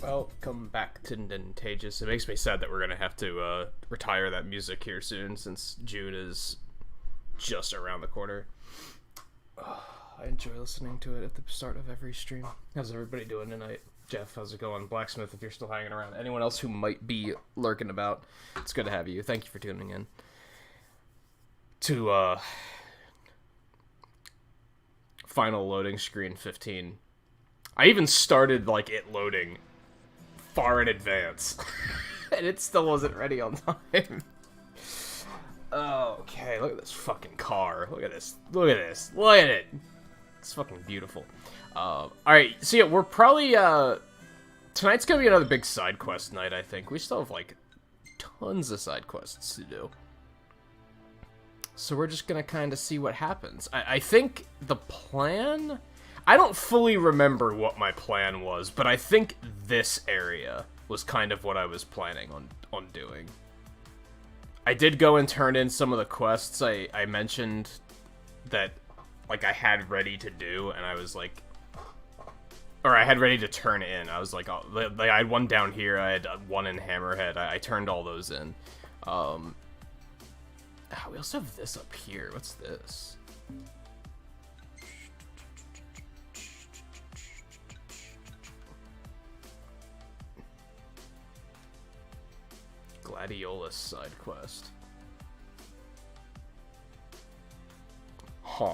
Welcome back to Nintagious. It makes me sad that we're gonna have to retire that music here soon, since June is just around the corner. I enjoy listening to it at the start of every stream. How's everybody doing tonight? Jeff, how's it going? Blacksmith, if you're still hanging around. Anyone else who might be lurking about, it's good to have you. Thank you for tuning in to final loading screen 15. I even started like it loading far in advance, and it still wasn't ready on time. Okay, look at this fucking car. Look at this. Look at this. Look at it. It's fucking beautiful. Alright, so yeah, we're probably, tonight's gonna be another big side quest night, I think. We still have, like, tons of side quests to do. So we're just gonna kind of see what happens. I think the plan... I don't fully remember what my plan was, but I think this area was kind of what I was planning on doing. I did go and turn in some of the quests I mentioned that, like, I had ready to do, and I was like... Or I had ready to turn in. I was like, oh, I had one down here, I had one in Hammerhead, I turned all those in. We also have this up here. What's this? Gladiolus side quest. Huh.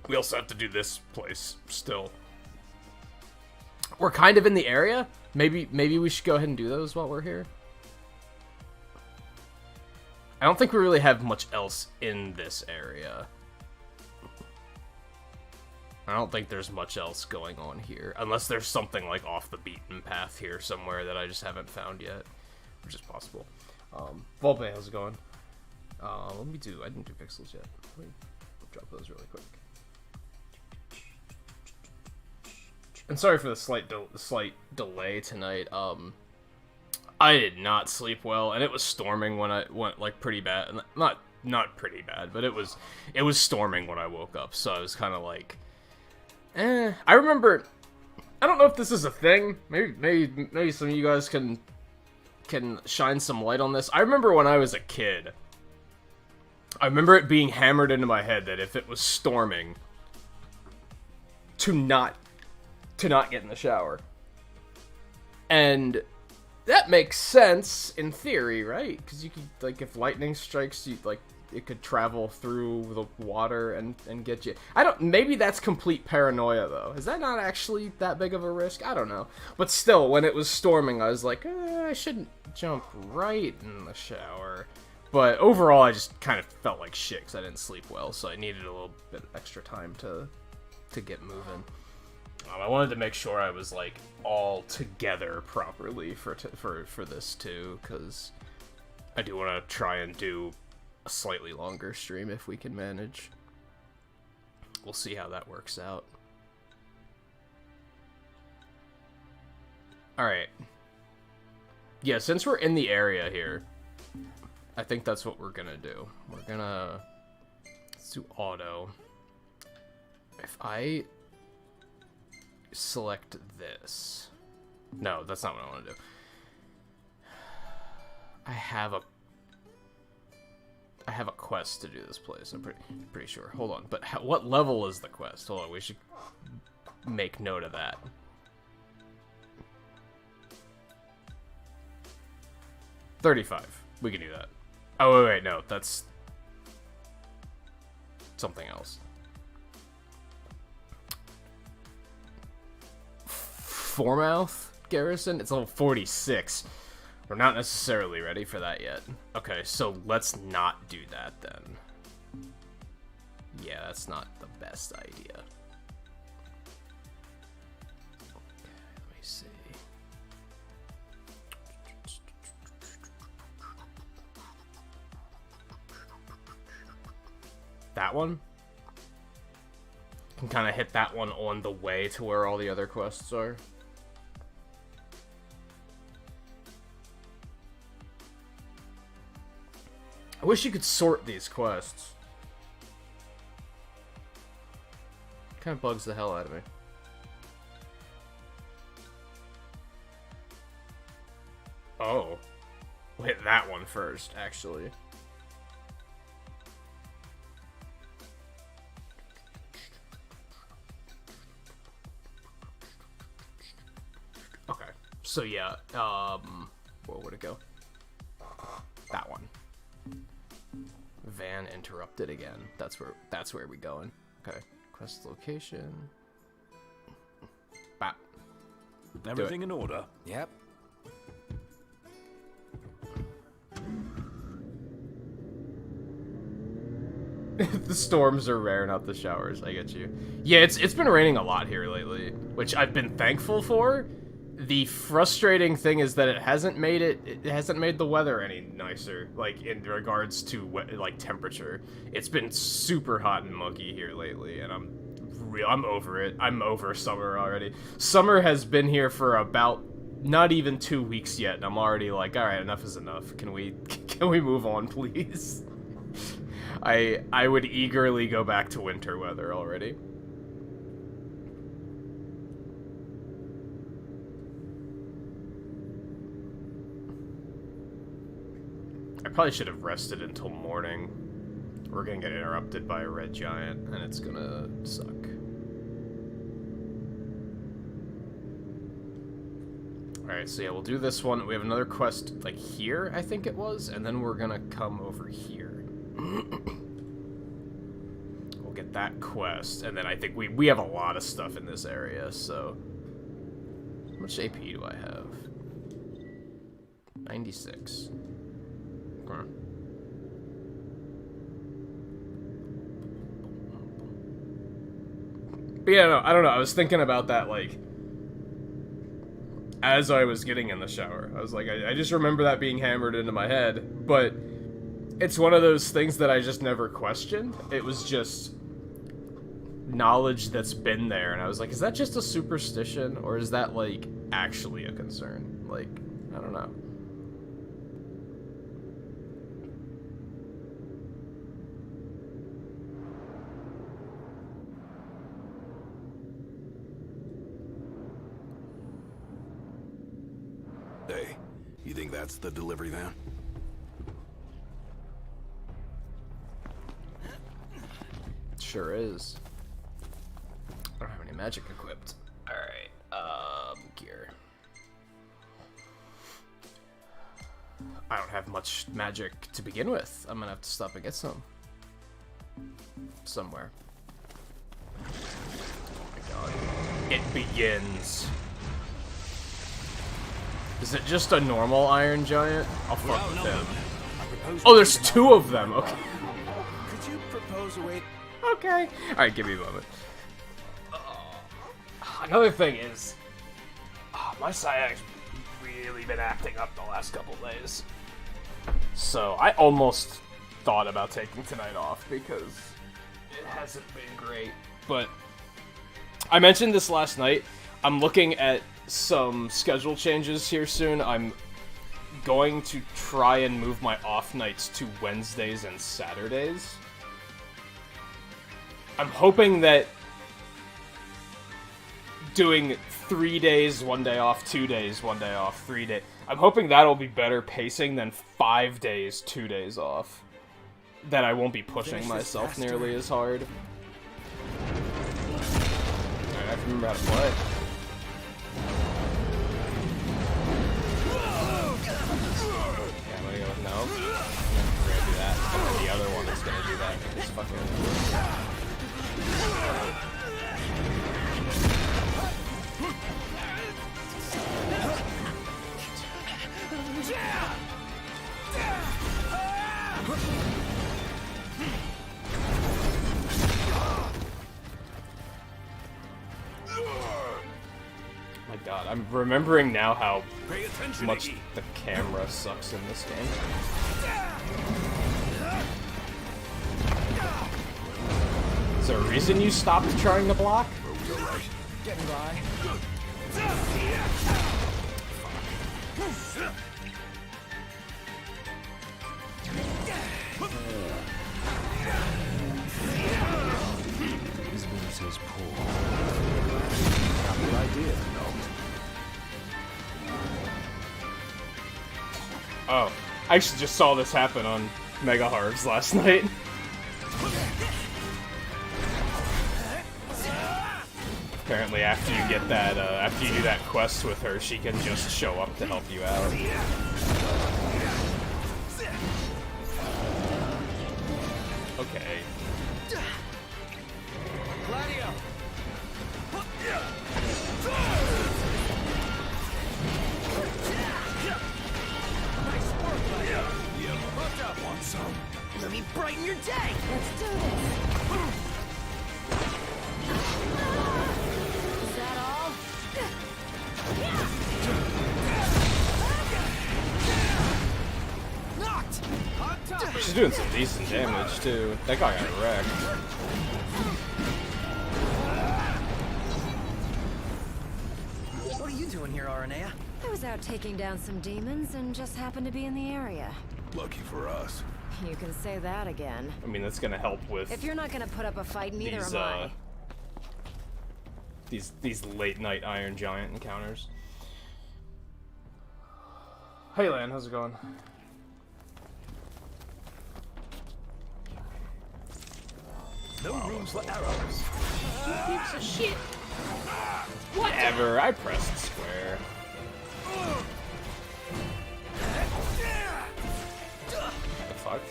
We also have to do this place still. We're kind of in the area. Maybe we should go ahead and do those while we're here. I don't think we really have much else in this area. I don't think there's much else going on here. Unless there's something like off the beaten path here somewhere that I just haven't found yet. Which is possible. Volpe, how's it going? I didn't do pixels yet. Let me drop those really quick. And sorry for the slight delay tonight. I did not sleep well, and it was storming when I went, like, pretty bad. Not pretty bad, but it was storming when I woke up, so I was kind of like, I remember, I don't know if this is a thing. Maybe some of you guys can shine some light on this. I remember when I was a kid, I remember it being hammered into my head that if it was storming, to not get in the shower. And that makes sense in theory, right? Because you could, like, if lightning strikes you, like, it could travel through the water and get you. Maybe that's complete paranoia, though. Is that not actually that big of a risk? I don't know. But still, when it was storming, I was like, I shouldn't jump right in the shower. But overall, I just kind of felt like shit because I didn't sleep well, so I needed a little bit extra time to get moving. I wanted to make sure I was, like, all together properly for this, too, because I do want to try and do a slightly longer stream if we can manage. We'll see how that works out. Alright. Yeah, since we're in the area here, I think that's what we're gonna do. We're gonna... Let's do auto. If I select this... No, that's not what I want to do. I have a quest to do this place, I'm pretty sure. Hold on, but what level is the quest? Hold on, we should make note of that. $35. We can do that. Oh, wait, no, that's something else. Fourmouth Garrison? It's level 46. We're not necessarily ready for that yet. Okay, so let's not do that then. Yeah, that's not the best idea. Let me see. That one? Can kind of hit that one on the way to where all the other quests are. I wish you could sort these quests. Kind of bugs the hell out of me. Oh. We'll hit that one first, actually. Okay. So yeah, where would it go? That one. Van interrupted again. That's where we going. Okay. Quest location. Bap. Everything in order? Yep. The storms are rare, not the showers. I get you. Yeah, it's been raining a lot here lately, which I've been thankful for. The frustrating thing is that it hasn't made the weather any nicer, like in regards to like temperature. It's been super hot and muggy here lately, and I'm over it. I'm over summer already. Summer has been here for about not even 2 weeks yet, and I'm already like, all right, enough is enough. Can we move on, please? I would eagerly go back to winter weather already. I probably should have rested until morning. We're gonna get interrupted by a red giant, and it's gonna suck. Alright, so yeah, we'll do this one. We have another quest, like, here, I think it was, and then we're gonna come over here. We'll get that quest, and then I think we have a lot of stuff in this area, so... How much AP do I have? 96. Okay. But yeah, no, I don't know, I was thinking about that, like... As I was getting in the shower. I was like, I just remember that being hammered into my head, but... It's one of those things that I just never questioned. It was just knowledge that's been there, and I was like, is that just a superstition, or is that, like, actually a concern? Like, I don't know. Hey, you think that's the delivery van? Sure is. I don't have any magic equipped. Alright, gear. I don't have much magic to begin with. I'm gonna have to stop and get some. Somewhere. Oh my god. It begins. Is it just a normal iron giant? I'll fuck with him. Oh, there's two of them! Okay. Could you propose a way? Okay. Alright, give me a moment. Another thing is, my Psyac's really been acting up the last couple days. So, I almost thought about taking tonight off because it hasn't been great. But, I mentioned this last night. I'm looking at some schedule changes here soon. I'm going to try and move my off nights to Wednesdays and Saturdays. I'm hoping that doing 3 days, 1 day off, 2 days, 1 day off, 3 days. I'm hoping that'll be better pacing than 5 days, 2 days off. That I won't be pushing myself nearly as hard. Alright, I have to remember how to play. Yeah, I'm gonna go with no. We're gonna do that. And then the other one is gonna do that. Just fucking... My god, I'm remembering now how much the camera sucks in this game. Is there a reason you stopped trying to block? Getting by. His moves his pull. Not a good idea, no. Oh, I actually just saw this happen on Mega Harvs last night. Apparently, after you get that, after you do that quest with her, she can just show up to help you out. Okay. Gladio! Nice work, Gladio! Hooked up. Want some? Let me brighten your day! Let's do this. Is that all? Knocked! On top! She's doing some decent damage, too. That guy got wrecked. What are you doing here, Aranea? I was out taking down some demons and just happened to be in the area. Lucky for us. You can say that again. I mean, that's gonna help with If you're not gonna put up a fight, neither these, am I. these late-night Iron Giant encounters. Hey, Lan, how's it going? No room for arrows. Heaps of shit. Whatever, I pressed square. What the fuck?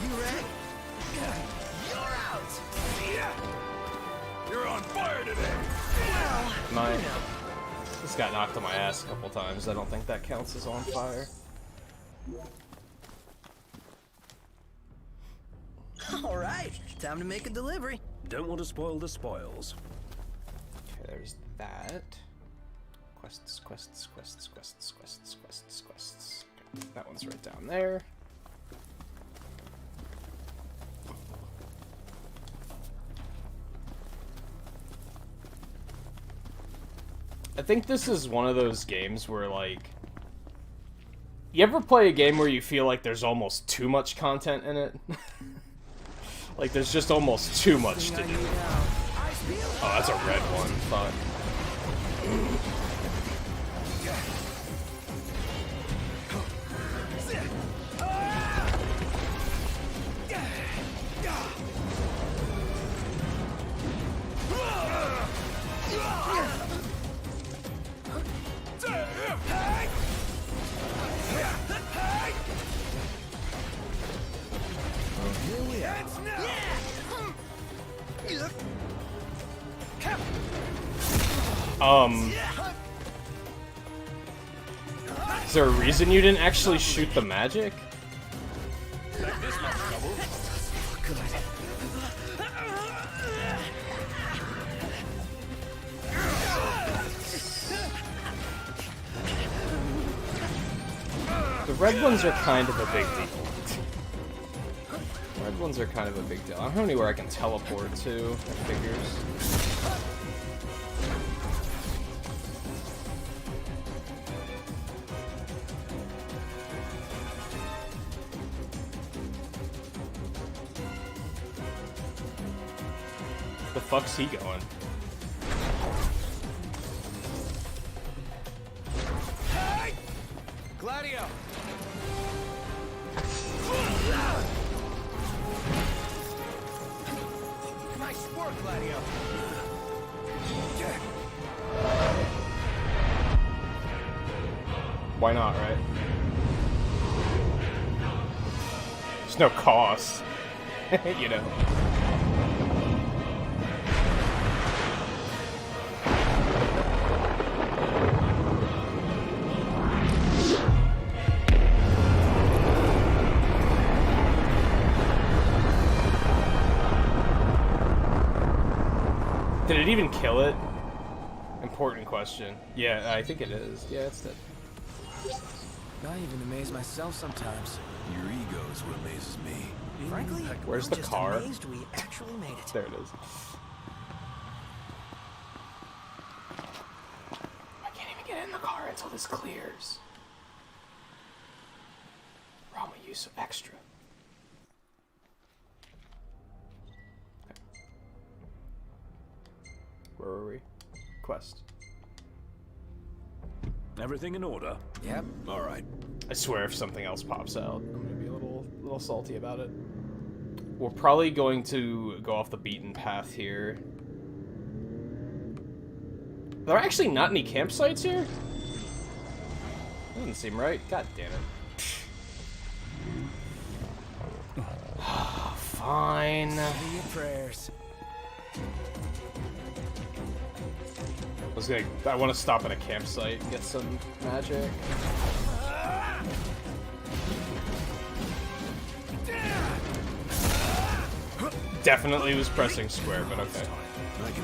You ready? You're out! You're on fire today! My just got knocked on my ass a couple times. I don't think that counts as on fire. All right, time to make a delivery. Don't want to spoil the spoils. Okay, there's that. Quests, quests, quests, quests, quests, quests, quests. Okay, that one's right down there. I think this is one of those games where, like, you ever play a game where you feel like there's almost too much content in it? Like, there's just almost too much to do. Oh, that's a red one. Fuck. Is there a reason you didn't actually shoot the magic? The red ones are kind of a big deal. Red ones are kind of a big deal. I don't know anywhere I can teleport to, that figures. The fuck's he going? Gladio! Nice work, Gladio! Why not, right? There's no cost. You know. Did it even kill it? Important question. Yeah, I think it is. Yeah, it's dead. I even amaze myself sometimes. Your ego is what amazes me. Frankly, Where's I'm the just car? amazed we actually made it. There it is. I can't even get in the car until this clears. Rama use extra. Okay. Where were we? Quest. Everything in order? Yep. All right. I swear if something else pops out, I'm gonna be a little salty about it. We're probably going to go off the beaten path here. There are actually not any campsites here? Doesn't seem right. God damn it. Fine. Say your prayers. I want to stop at a campsite and get some magic. Definitely was pressing square, but okay.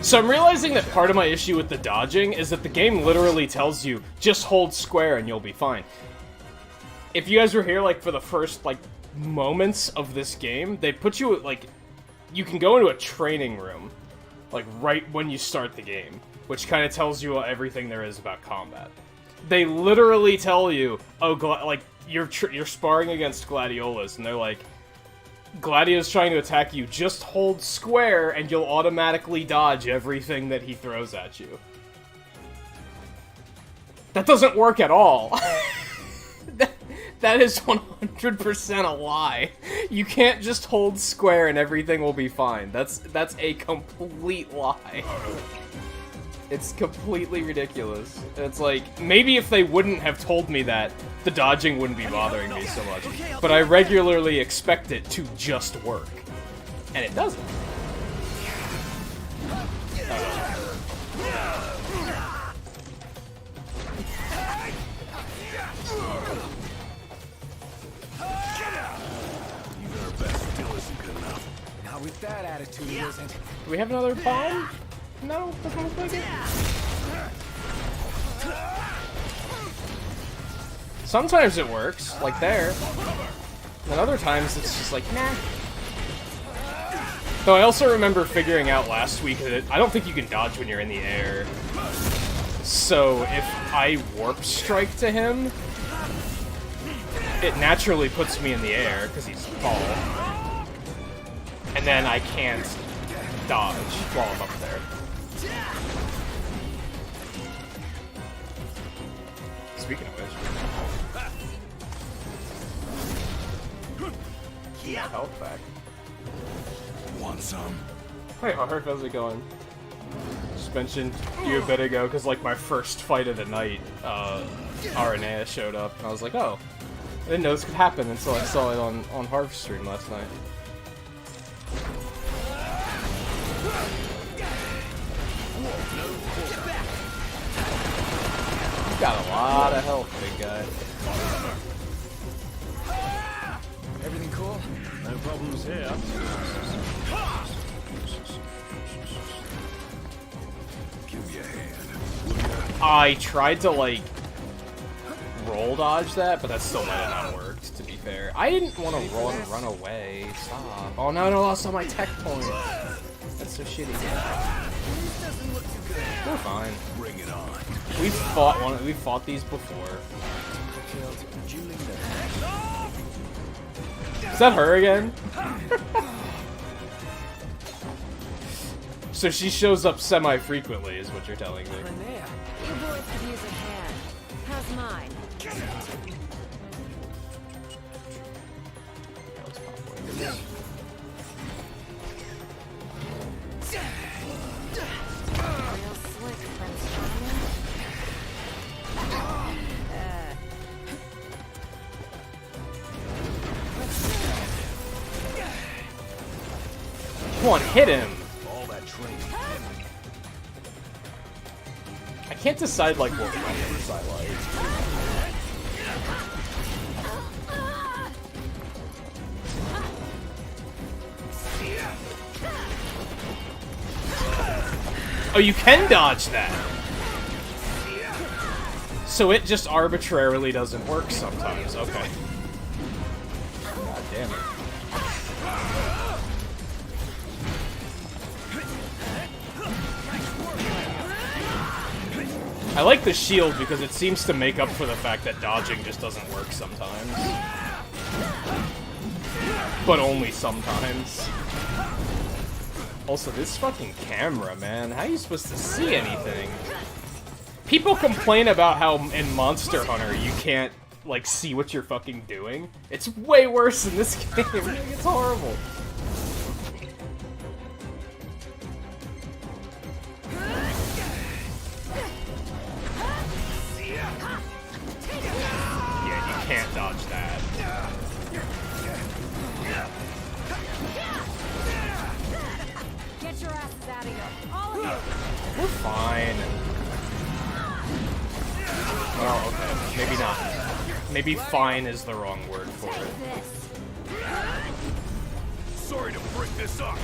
So I'm realizing that part of my issue with the dodging is that the game literally tells you, just hold square and you'll be fine. If you guys were here, like, for the first, like, moments of this game, they put you, like, you can go into a training room, like, right when you start the game, which kind of tells you everything there is about combat. They literally tell you, oh, like, you're sparring against Gladiolas, and they're like, Gladio's trying to attack you, just hold square and you'll automatically dodge everything that he throws at you. That doesn't work at all. That is 100% a lie. You can't just hold square and everything will be fine. That's a complete lie. It's completely ridiculous. It's like, maybe if they wouldn't have told me that, the dodging wouldn't be bothering me so much. But I regularly expect it to just work. And it doesn't. Not with that attitude, he isn't. Do we have another bomb? No, doesn't look like it. Sometimes it works, like there. And other times it's just like, nah. Though I also remember figuring out last week that I don't think you can dodge when you're in the air. So if I warp strike to him, it naturally puts me in the air because he's tall. And then I can't dodge while I'm up there. Speaking of which, health back. Want some? Hey, Harv, how's it going? Just mentioned you a bit ago because, like, my first fight of the night, Aranea showed up, and I was like, oh, I didn't know this could happen until I saw it on Harv's stream last night. Got a lot of health, big guy. Everything cool? No problems here. Give me a hand. I tried to, like, roll dodge that, but that still might have not worked, to be fair. I didn't want to run away. Stop. Oh no, I lost all my tech points. That's so shitty. We're fine. Bring it on. We've fought these before. Is that her again? So she shows up semi-frequently, is what you're telling me. You boys could use a hand. How's mine? Real slick, Prince Charming. Come on, hit him! All that training. I can't decide, like, what weapons I like. Oh, you can dodge that! So it just arbitrarily doesn't work sometimes, okay. God damn it. I like the shield because it seems to make up for the fact that dodging just doesn't work sometimes. But only sometimes. Also, this fucking camera, man. How are you supposed to see anything? People complain about how in Monster Hunter you can't, like, see what you're fucking doing. It's way worse in this game. It's horrible. Yeah, you can't dodge that. Get your asses out of here. All of you. We're fine. Well, okay. Maybe not. Maybe fine is the wrong word for it. This. Sorry to break this up.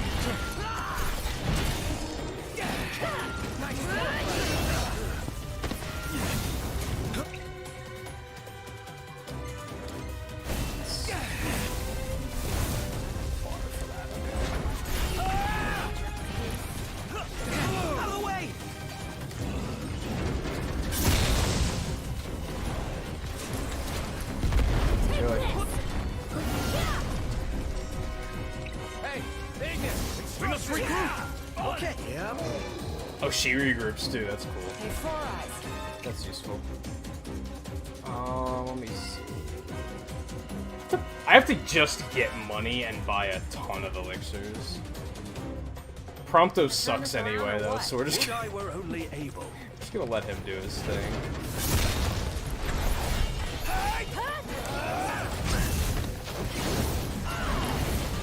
Out of the way! Hey, Ignis! We must regroup! Okay. Yep. Oh, she regroups too. That's cool. Hey, Four Eyes. That's useful. Let me see. I have to just get money and buy a ton of elixirs. Prompto sucks anyway, though, so we're just Would I were only able. gonna let him do his thing.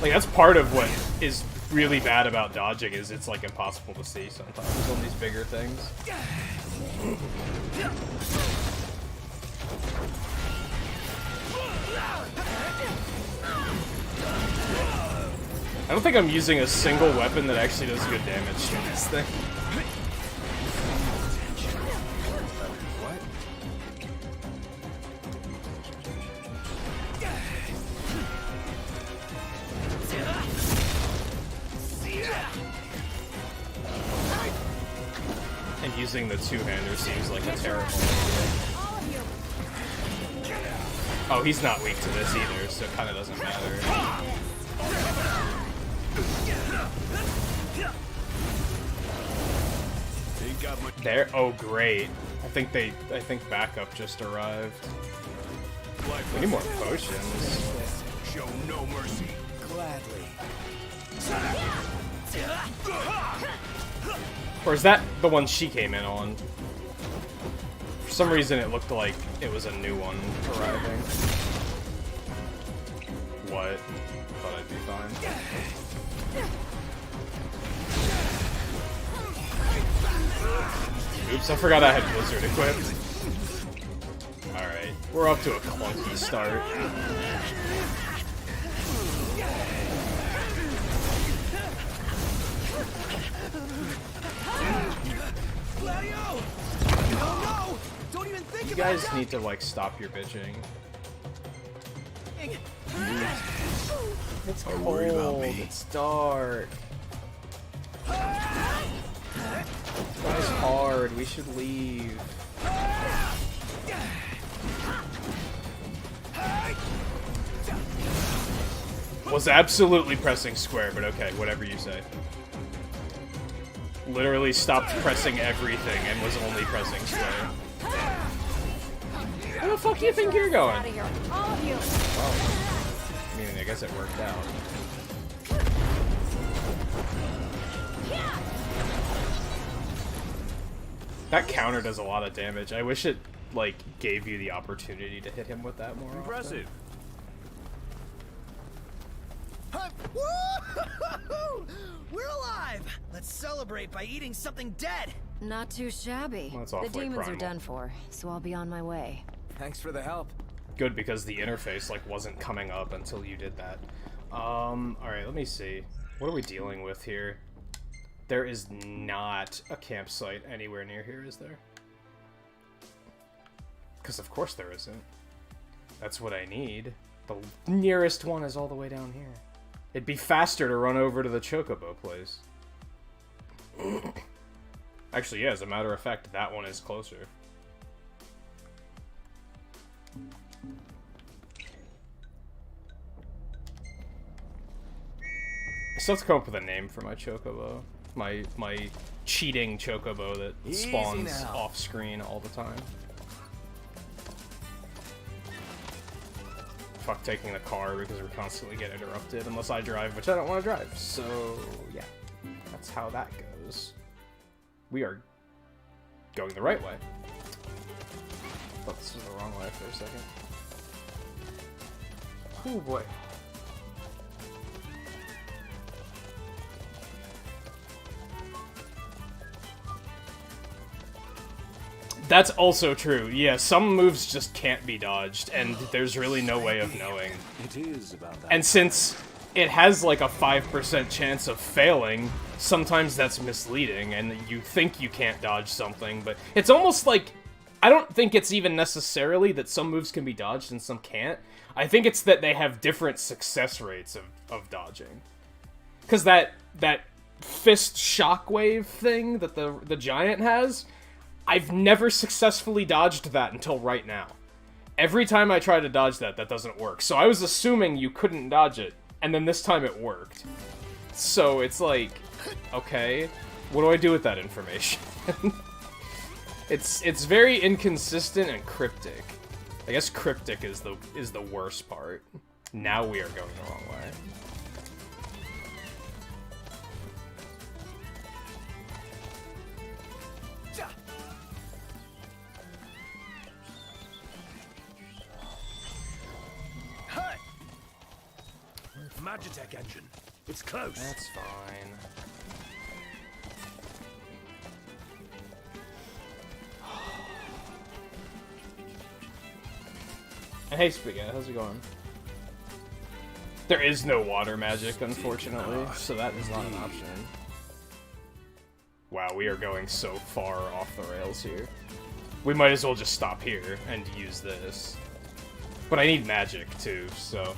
Like, that's part of what is really bad about dodging, is it's, like, impossible to see sometimes on these bigger things. I don't think I'm using a single weapon that actually does good damage to this thing. And using the two-hander seems like a terrible idea. All of you. Oh, he's not weak to this either, so it kind of doesn't matter. Ain't got much There. Oh, great. I think backup just arrived. life We need more potions. Show no mercy. Gladly. Or is that the one she came in on? For some reason, it looked like it was a new one arriving. What? Thought I'd be fine. Oops, I forgot I had Blizzard equipped. Alright, we're up to a clunky start. Gladio! Oh no! Don't even think You about guys that! need to, like, stop your bitching. It's cold, worried about me. it's dark. It's hard, we should leave. Was absolutely pressing square, but okay, whatever you say. Literally stopped pressing everything and was only pressing square. Where the fuck do you think you're going? Out of here. All of you. Oh. I mean, I guess it worked out. That counter does a lot of damage. I wish it, like, gave you the opportunity to hit him with that more often. Impressive. Woo-hoo-hoo-hoo! We're alive! Let's celebrate by eating something dead! Not too shabby. Well, that's The awfully demons are primal. done for, so I'll be on my way. Thanks for the help. Good, because the interface, like, wasn't coming up until you did that. Alright, let me see. What are we dealing with here? There is not a campsite anywhere near here, is there? Because of course there isn't. That's what I need. The nearest one is all the way down here. It'd be faster to run over to the Chocobo place. Actually, yeah, as a matter of fact, that one is closer. I still have to come up with a name for my Chocobo. My cheating chocobo that Easy spawns now. off screen all the time. Fuck taking the car because we constantly get interrupted unless I drive, which I don't want to drive. So yeah, that's how that goes. We are going the right way. Thought this was the wrong way for a second. Oh boy. That's also true. Yeah, some moves just can't be dodged, and there's really no way of knowing. It is about that. And since it has like a 5% chance of failing, sometimes that's misleading, and you think you can't dodge something, but it's almost like, I don't think it's even necessarily that some moves can be dodged and some can't. I think it's that they have different success rates of dodging. Because that fist shockwave thing that the giant has, I've never successfully dodged that until right now. Every time I try to dodge that, that doesn't work. So I was assuming you couldn't dodge it, and then this time it worked. So it's like, okay, what do I do with that information? It's very inconsistent and cryptic. I guess cryptic is the worst part. Now we are going the wrong way. Magitech engine. It's close. That's fine. And hey, Spaghetti, how's it going? There is no water magic, unfortunately, so that is not an option. Wow, we are going so far off the rails here. We might as well just stop here and use this. But I need magic, too, so...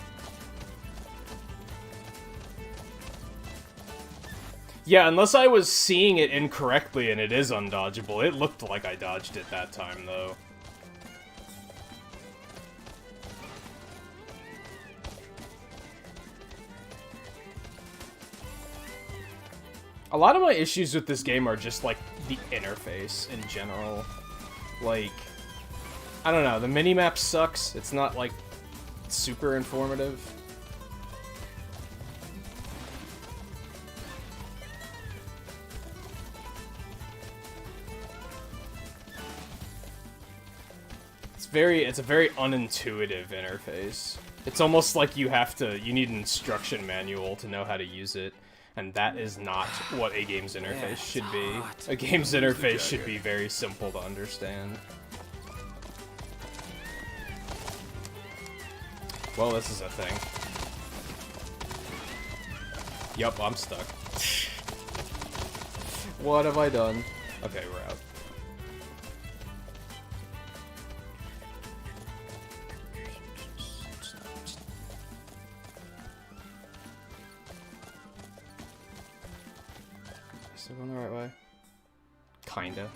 Yeah, unless I was seeing it incorrectly and it is undodgeable. It looked like I dodged it that time, though. A lot of my issues with this game are just, like, the interface in general. Like, I don't know, the minimap sucks. It's not, like, super informative. It's a very unintuitive interface. It's almost like you need an instruction manual to know how to use it, and that is not what a game's interface should be. A game's interface should be very simple to understand. Well, this is a thing. Yup, I'm stuck. What have I done? Okay, we're out. Still going the right way? Kinda.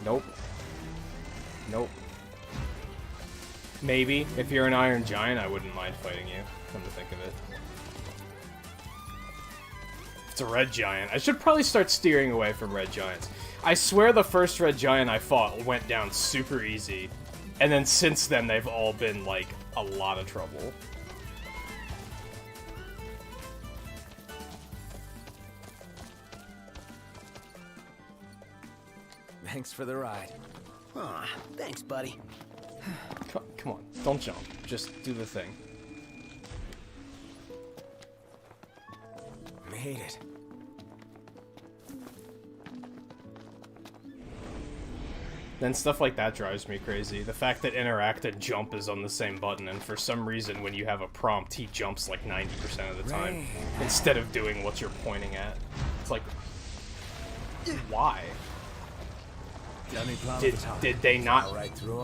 Nope. Nope. Maybe. If you're an Iron Giant, I wouldn't mind fighting you, come to think of it. If it's a Red Giant, I should probably start steering away from Red Giants. I swear the first Red Giant I fought went down super easy, and then since then they've all been, like, a lot of trouble. Thanks for the ride. Aw, thanks, buddy. Come on, don't jump. Just do the thing. Made it. Then stuff like that drives me crazy. The fact that interact and jump is on the same button, and for some reason when you have a prompt, he jumps like 90% of the time, instead of doing what you're pointing at. It's like, why? Did they not,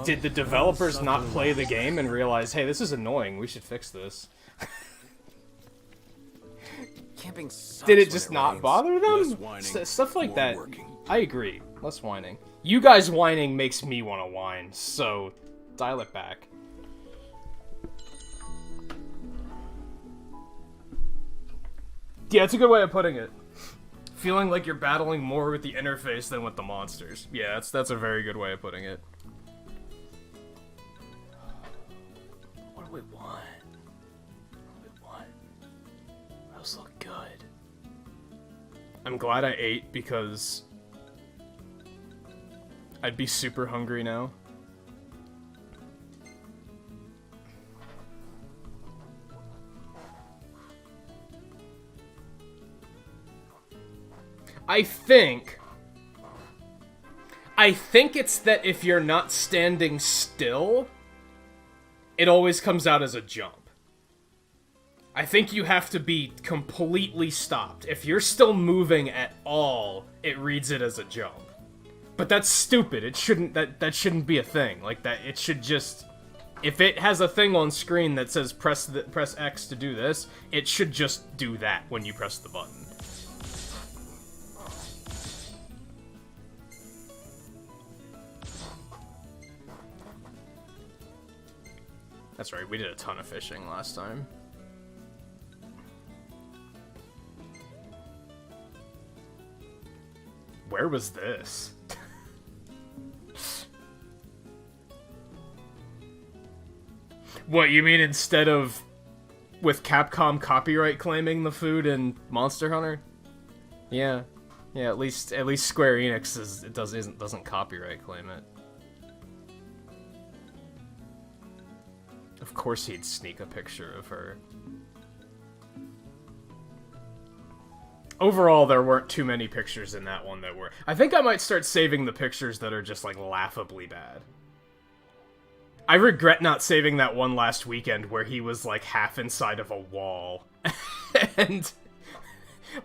did the developers not play the game and realize, hey, this is annoying, we should fix this? Camping sucks. Did it just not bother them? Stuff like that. I agree. Less whining. You guys whining makes me want to whine, so dial it back. Yeah, it's a good way of putting it. Feeling like you're battling more with the interface than with the monsters. Yeah, that's a very good way of putting it. What do we want? What do we want? Those look good. I'm glad I ate because I'd be super hungry now. I think it's that if you're not standing still, it always comes out as a jump. I think you have to be completely stopped. If you're still moving at all, it reads it as a jump. But that's stupid. It shouldn't, that shouldn't be a thing. Like that, it should just, if it has a thing on screen that says press X to do this, it should just do that when you press the button. That's right, we did a ton of fishing last time. Where was this? What, you mean instead of with Capcom copyright claiming the food in Monster Hunter? Yeah. Yeah, at least Square Enix doesn't copyright claim it. Of course he'd sneak a picture of her. Overall, there weren't too many pictures in that one that were... I think I might start saving the pictures that are just, like, laughably bad. I regret not saving that one last weekend where he was, like, half inside of a wall. And,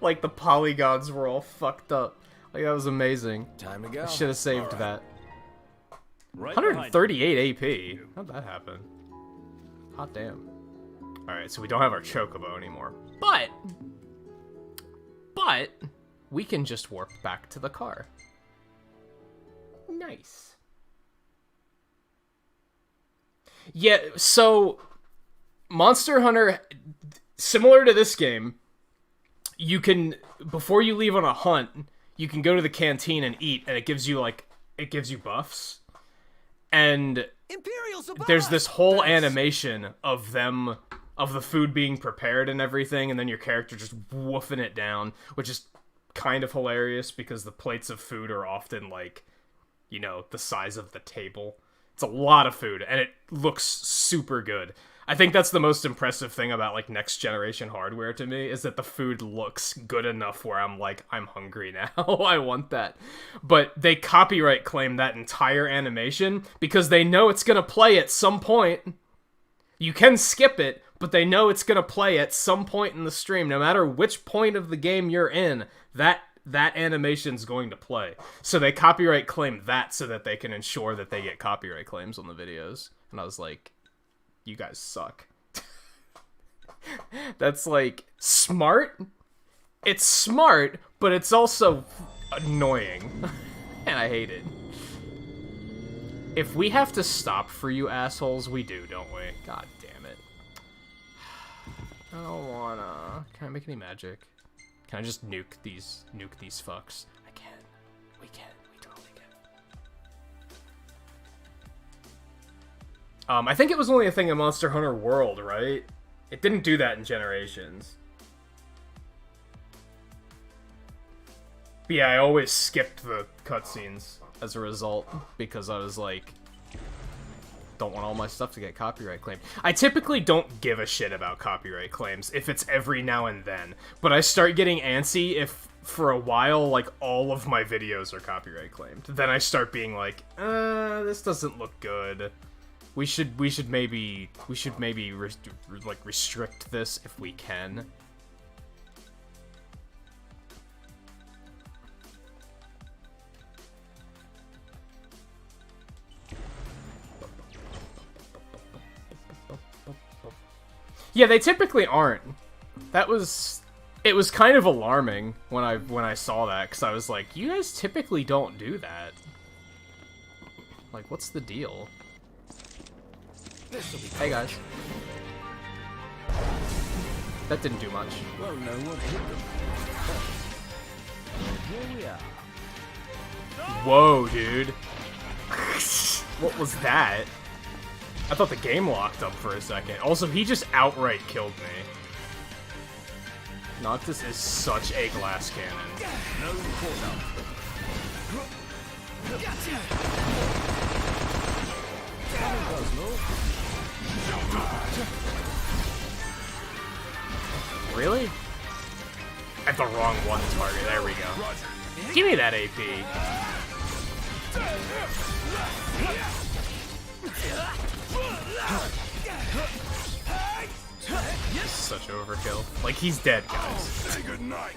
like, the polygons were all fucked up. Like, that was amazing. Time to go. I should have saved All right. that. Right 138 AP. How'd that happen? Hot damn. Alright, so we don't have our Chocobo anymore. But we can just warp back to the car. Nice. Yeah, so Monster Hunter, similar to this game, you can, before you leave on a hunt, you can go to the canteen and eat, and it gives you, like, it gives you buffs. And there's this whole animation of them, of the food being prepared and everything, and then your character just woofing it down, which is kind of hilarious because the plates of food are often, like, you know, the size of the table. It's a lot of food, and it looks super good. I think that's the most impressive thing about, like, next generation hardware to me, is that the food looks good enough where I'm like, I'm hungry now. I want that. But they copyright claim that entire animation because they know it's gonna play at some point. You can skip it, but they know it's gonna play at some point in the stream. No matter which point of the game you're in, that animation's going to play. So they copyright claim that so that they can ensure that they get copyright claims on the videos. And I was like, you guys suck. That's, like, smart. It's smart, but it's also annoying. And I hate it. If we have to stop for you assholes, we do, don't we? God damn it. I don't wanna... Can I make any magic? Can I just nuke these fucks? I can. We can. We totally can. I think it was only a thing in Monster Hunter World, right? It didn't do that in Generations. But yeah, I always skipped the cutscenes as a result, because I was like, don't want all my stuff to get copyright claimed. I typically don't give a shit about copyright claims if it's every now and then, but I start getting antsy if for a while, like, all of my videos are copyright claimed. Then I start being like, this doesn't look good. We should maybe restrict this if we can. Yeah, they typically aren't. It was kind of alarming when I saw that, because I was like, you guys typically don't do that. Like, what's the deal? Hey guys. That didn't do much. Well, no one hit them. here we are. Whoa, dude. What was that? I thought the game locked up for a second. Also, he just outright killed me. Noctis is such a glass cannon. No quarter. Really? At the wrong one target. There we go. Give me that AP. Such overkill. Like, he's dead, guys. Say goodnight.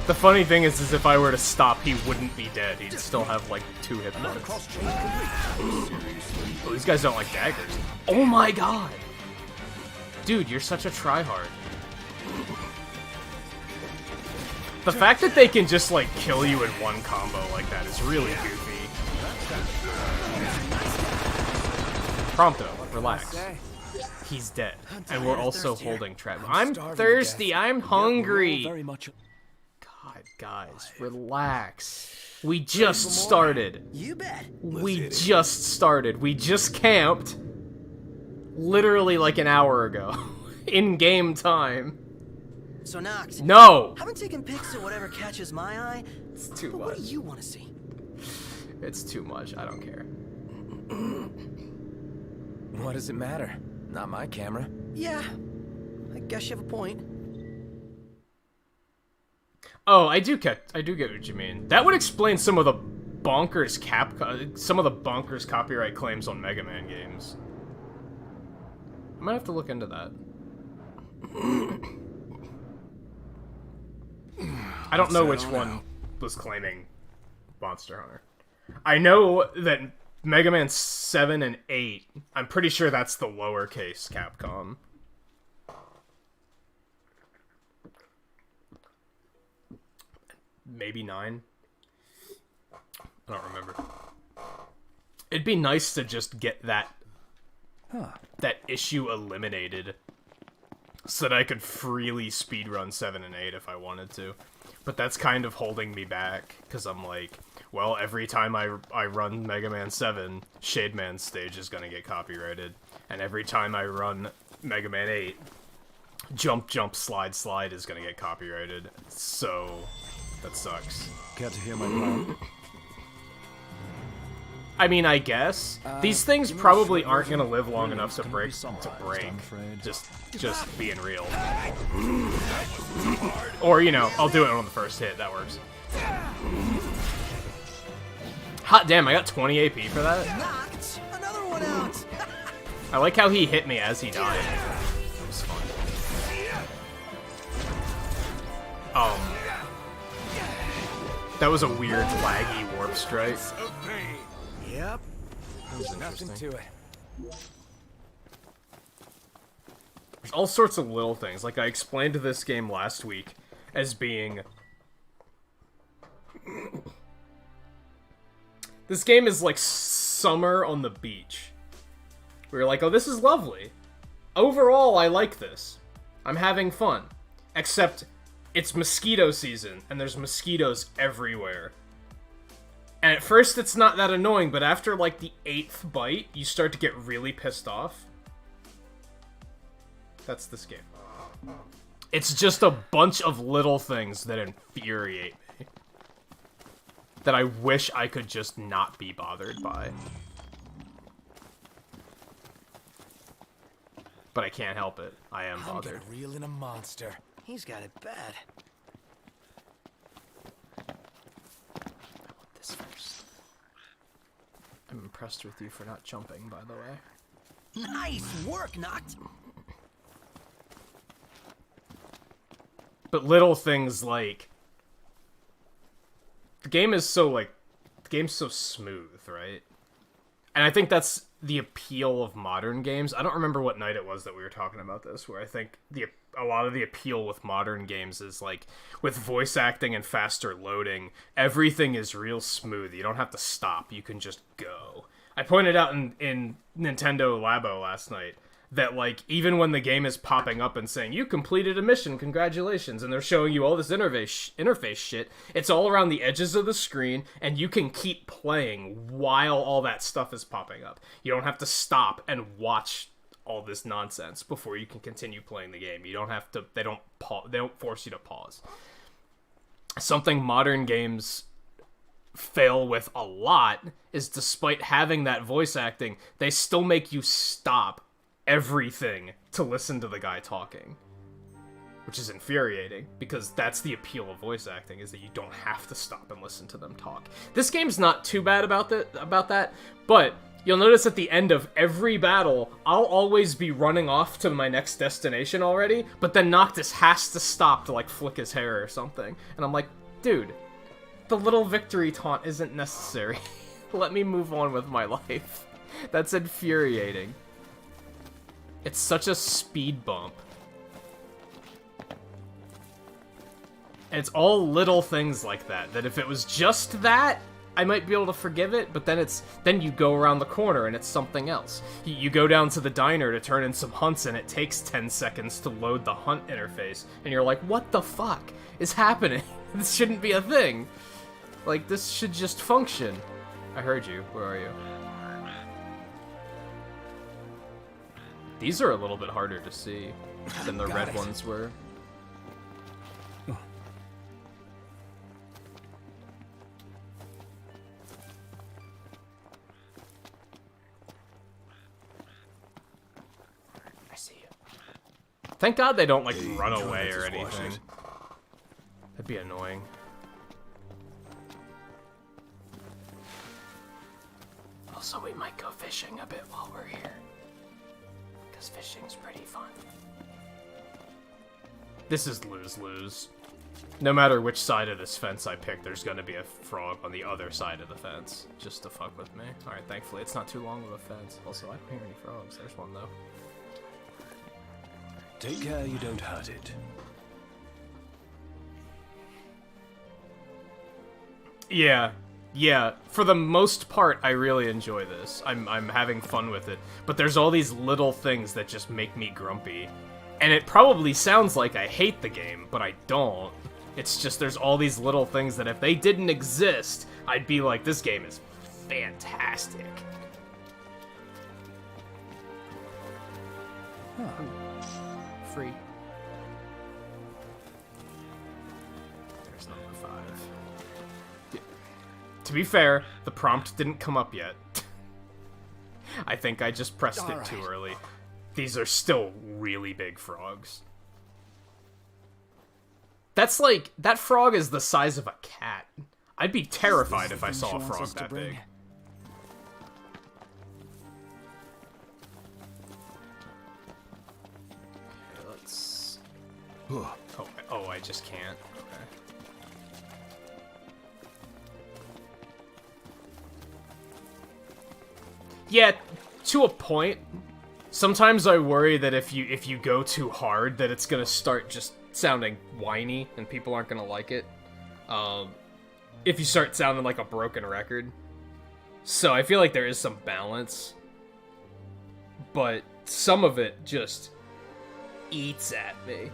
The funny thing is if I were to stop, he wouldn't be dead. He'd still have, like, 2 hit points. Oh, these guys don't like daggers. Oh my god! Dude, you're such a tryhard. The fact that they can just, like, kill you in one combo like that is really goofy. Prompto, relax. He's dead. And we're also holding trap. I'm thirsty, I'm hungry! God, guys, relax. We just started. You bet. We just started. We just camped. Literally like an hour ago. In game time. So Noct. No! I've been taking pics of whatever catches my eye. It's too But much. what do you want to see? It's too much. I don't care. What does it matter? Not my camera. Yeah, I guess you have a point. Oh, I do get what you mean. That would explain some of the bonkers copyright claims on Mega Man games. I might have to look into that. I don't know which one was claiming Monster Hunter. I know that Mega Man 7 and 8, I'm pretty sure that's the lowercase Capcom. Maybe 9? I don't remember. It'd be nice to just get that issue eliminated so that I could freely speedrun 7 and 8 if I wanted to. But that's kind of holding me back, because I'm like, well, every time I run Mega Man 7, Shade Man's stage is going to get copyrighted. And every time I run Mega Man 8, Jump, Jump, Slide, Slide is going to get copyrighted. So, that sucks. Care to hear my plan? I mean, I guess. These things probably aren't going to live long enough to break. Just being real. Or, you know, I'll do it on the first hit. That works. Hot damn, I got 20 AP for that? Knocked another one out. I like how he hit me as he died. That was fun. That was a weird, laggy warp strike. Yep. That was Nothing interesting. to it. There's all sorts of little things. Like, I explained this game last week as being... This game is like summer on the beach. Where you're like, oh, this is lovely. Overall, I like this. I'm having fun. Except, it's mosquito season, and there's mosquitoes everywhere. And at first, it's not that annoying, but after, like, the 8th bite, you start to get really pissed off. That's this game. It's just a bunch of little things that infuriate me. That I wish I could just not be bothered by. But I can't help it. I am I'm bothered. gonna reel in a monster. He's got it bad. This first. I'm impressed with you for not jumping, by the way. Nice work, Knocked. But little things like... The game's so smooth, right? And I think that's the appeal of modern games. I don't remember what night it was that we were talking about this, where I think a lot of the appeal with modern games is, like, with voice acting and faster loading, everything is real smooth. You don't have to stop. You can just go. I pointed out in Nintendo Labo last night that, like, even when the game is popping up and saying, you completed a mission, congratulations, and they're showing you all this interface shit, it's all around the edges of the screen, and you can keep playing while all that stuff is popping up. You don't have to stop and watch all this nonsense before you can continue playing the game. You don't have to, they don't force you to pause. Something modern games fail with a lot is, despite having that voice acting, they still make you stop everything to listen to the guy talking, which is infuriating, because that's the appeal of voice acting, is that you don't have to stop and listen to them talk. This game's not too bad about that, but you'll notice at the end of every battle, I'll always be running off to my next destination already, but then Noctis has to stop to, like, flick his hair or something, and I'm like, dude, the little victory taunt isn't necessary. Let me move on with my life. That's infuriating. It's such a speed bump. And it's all little things like that, that if it was just that, I might be able to forgive it, but then you go around the corner and it's something else. You go down to the diner to turn in some hunts and it takes 10 seconds to load the hunt interface, and you're like, what the fuck is happening? This shouldn't be a thing. Like, this should just function. I heard you. Where are you? These are a little bit harder to see than the red ones were. I see you. Thank God they don't, like, run away or anything. That'd be annoying. Also, we might go fishing a bit while we're here, because fishing's pretty fun. This is lose-lose. No matter which side of this fence I pick, there's gonna be a frog on the other side of the fence, just to fuck with me. Alright, thankfully it's not too long of a fence. Also, I don't hear any frogs. There's one, though. Take care you don't hurt it. Yeah, for the most part, I really enjoy this. I'm having fun with it. But there's all these little things that just make me grumpy. And it probably sounds like I hate the game, but I don't. It's just there's all these little things that if they didn't exist, I'd be like, this game is fantastic. Huh. Free. There's number 5. To be fair, the prompt didn't come up yet. I think I just pressed it too early. These are still really big frogs. That's like, that frog is the size of a cat. I'd be terrified if I saw a frog that big. Okay, let's... Oh, I just can't. Okay. Yeah, to a point. Sometimes I worry that if you go too hard, that it's gonna start just sounding whiny and people aren't gonna like it. If you start sounding like a broken record. So I feel like there is some balance. But some of it just eats at me.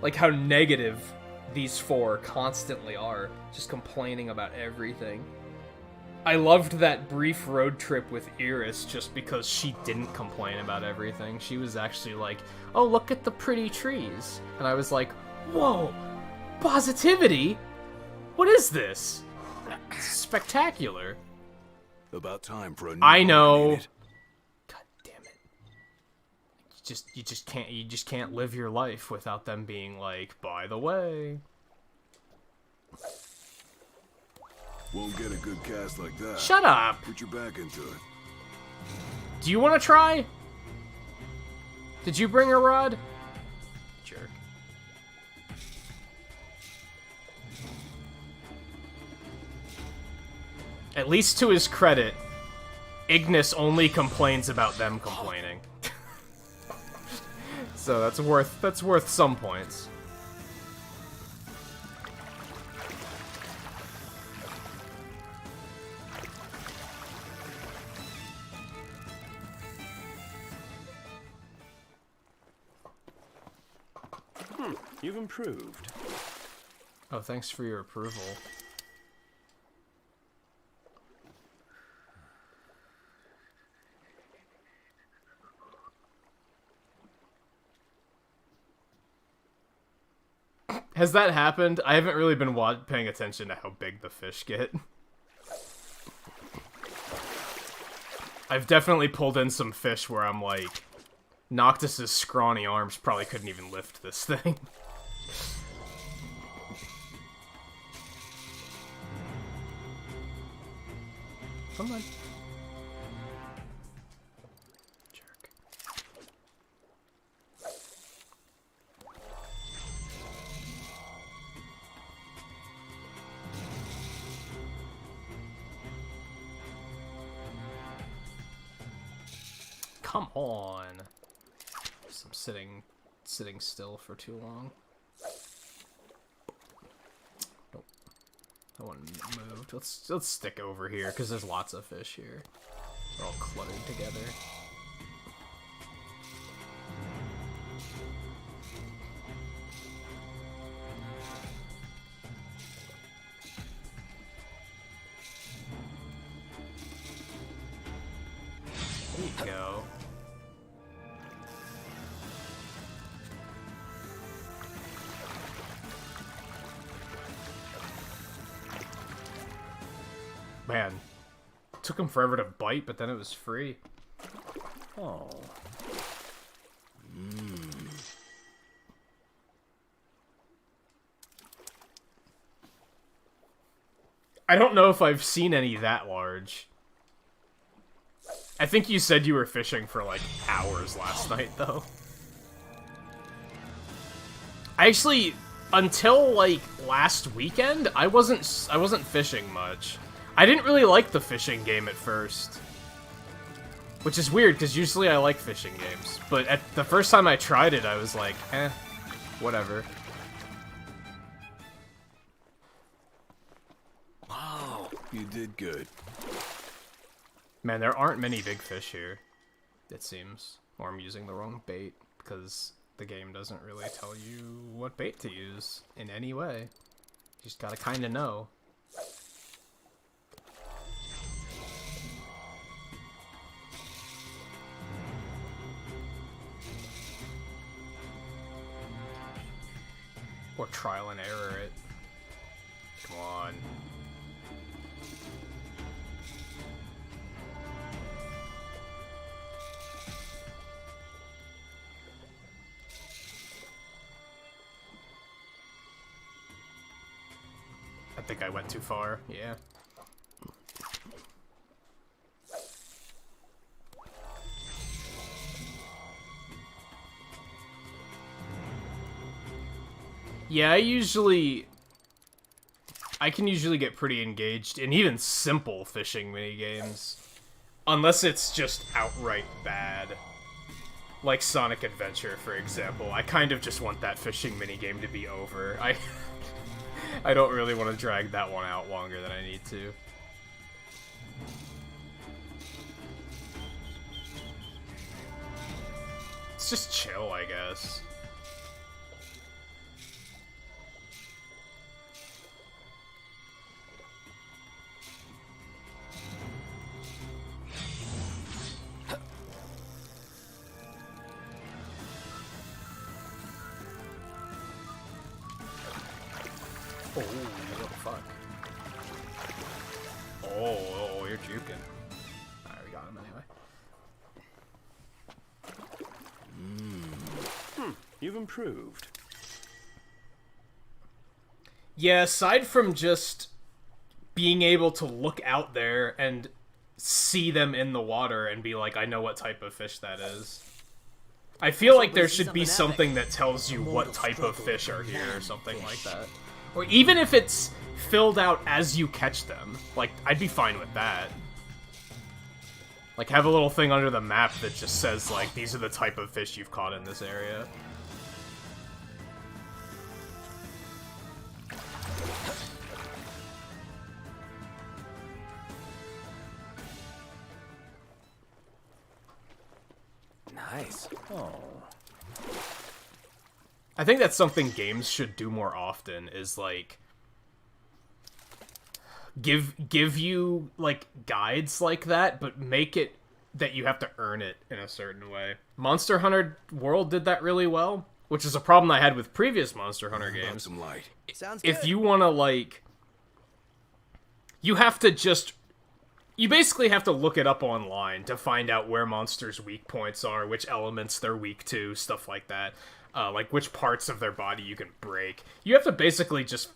Like how negative these 4 constantly are, just complaining about everything. I loved that brief road trip with Iris just because she didn't complain about everything. She was actually like, oh, look at the pretty trees. And I was like, whoa, positivity? What is this? It's spectacular. About time for a new I know. one, God damn it. You just can't live your life without them being like, by the way. Won't get a good cast like that. Shut up. Put your back into it. Do you want to try? Did you bring a rod? Jerk. At least to his credit, Ignis only complains about them complaining. So that's worth some points. You've improved. Oh, thanks for your approval. Has that happened? I haven't really been paying attention to how big the fish get. I've definitely pulled in some fish where I'm like, Noctis's scrawny arms probably couldn't even lift this thing. Come on. Jerk. Come on. I'm sitting still for too long. Nope. I want to move. Let's stick over here because there's lots of fish here. They're all cluttered together. There you go. Man, it took him forever to bite, but then it was free. Oh. I don't know if I've seen any that large. I think you said you were fishing for like hours last night, though. I actually, until like last weekend, I wasn't fishing much. I didn't really like the fishing game at first. Which is weird, because usually I like fishing games. But at the first time I tried it, I was like, eh, whatever. Wow, you did good. Man, there aren't many big fish here, it seems. Or I'm using the wrong bait, because the game doesn't really tell you what bait to use in any way. You just gotta kinda know. Or trial and error it. Come on. I think I went too far, yeah. Yeah, I can usually get pretty engaged in even simple fishing minigames. Unless it's just outright bad. Like Sonic Adventure, for example. I kind of just want that fishing minigame to be over. I don't really want to drag that one out longer than I need to. It's just chill, I guess. Oh, what the fuck? Oh, you're juking. Alright, we got him anyway. You've improved. Yeah, aside from just being able to look out there and see them in the water and be like, I know what type of fish that is. I feel like there should be something that tells you what type of fish are here or something like that. Or even if it's filled out as you catch them. Like, I'd be fine with that. Like, have a little thing under the map that just says, like, these are the type of fish you've caught in this area. Nice. Oh. I think that's something games should do more often, is, like, give you, like, guides like that, but make it that you have to earn it in a certain way. Monster Hunter World did that really well, which is a problem I had with previous Monster Hunter games. Some light. Sounds good. If you want to, like... You have to just... You basically have to look it up online to find out where monsters' weak points are, which elements they're weak to, stuff like that. Like, which parts of their body you can break. You have to basically just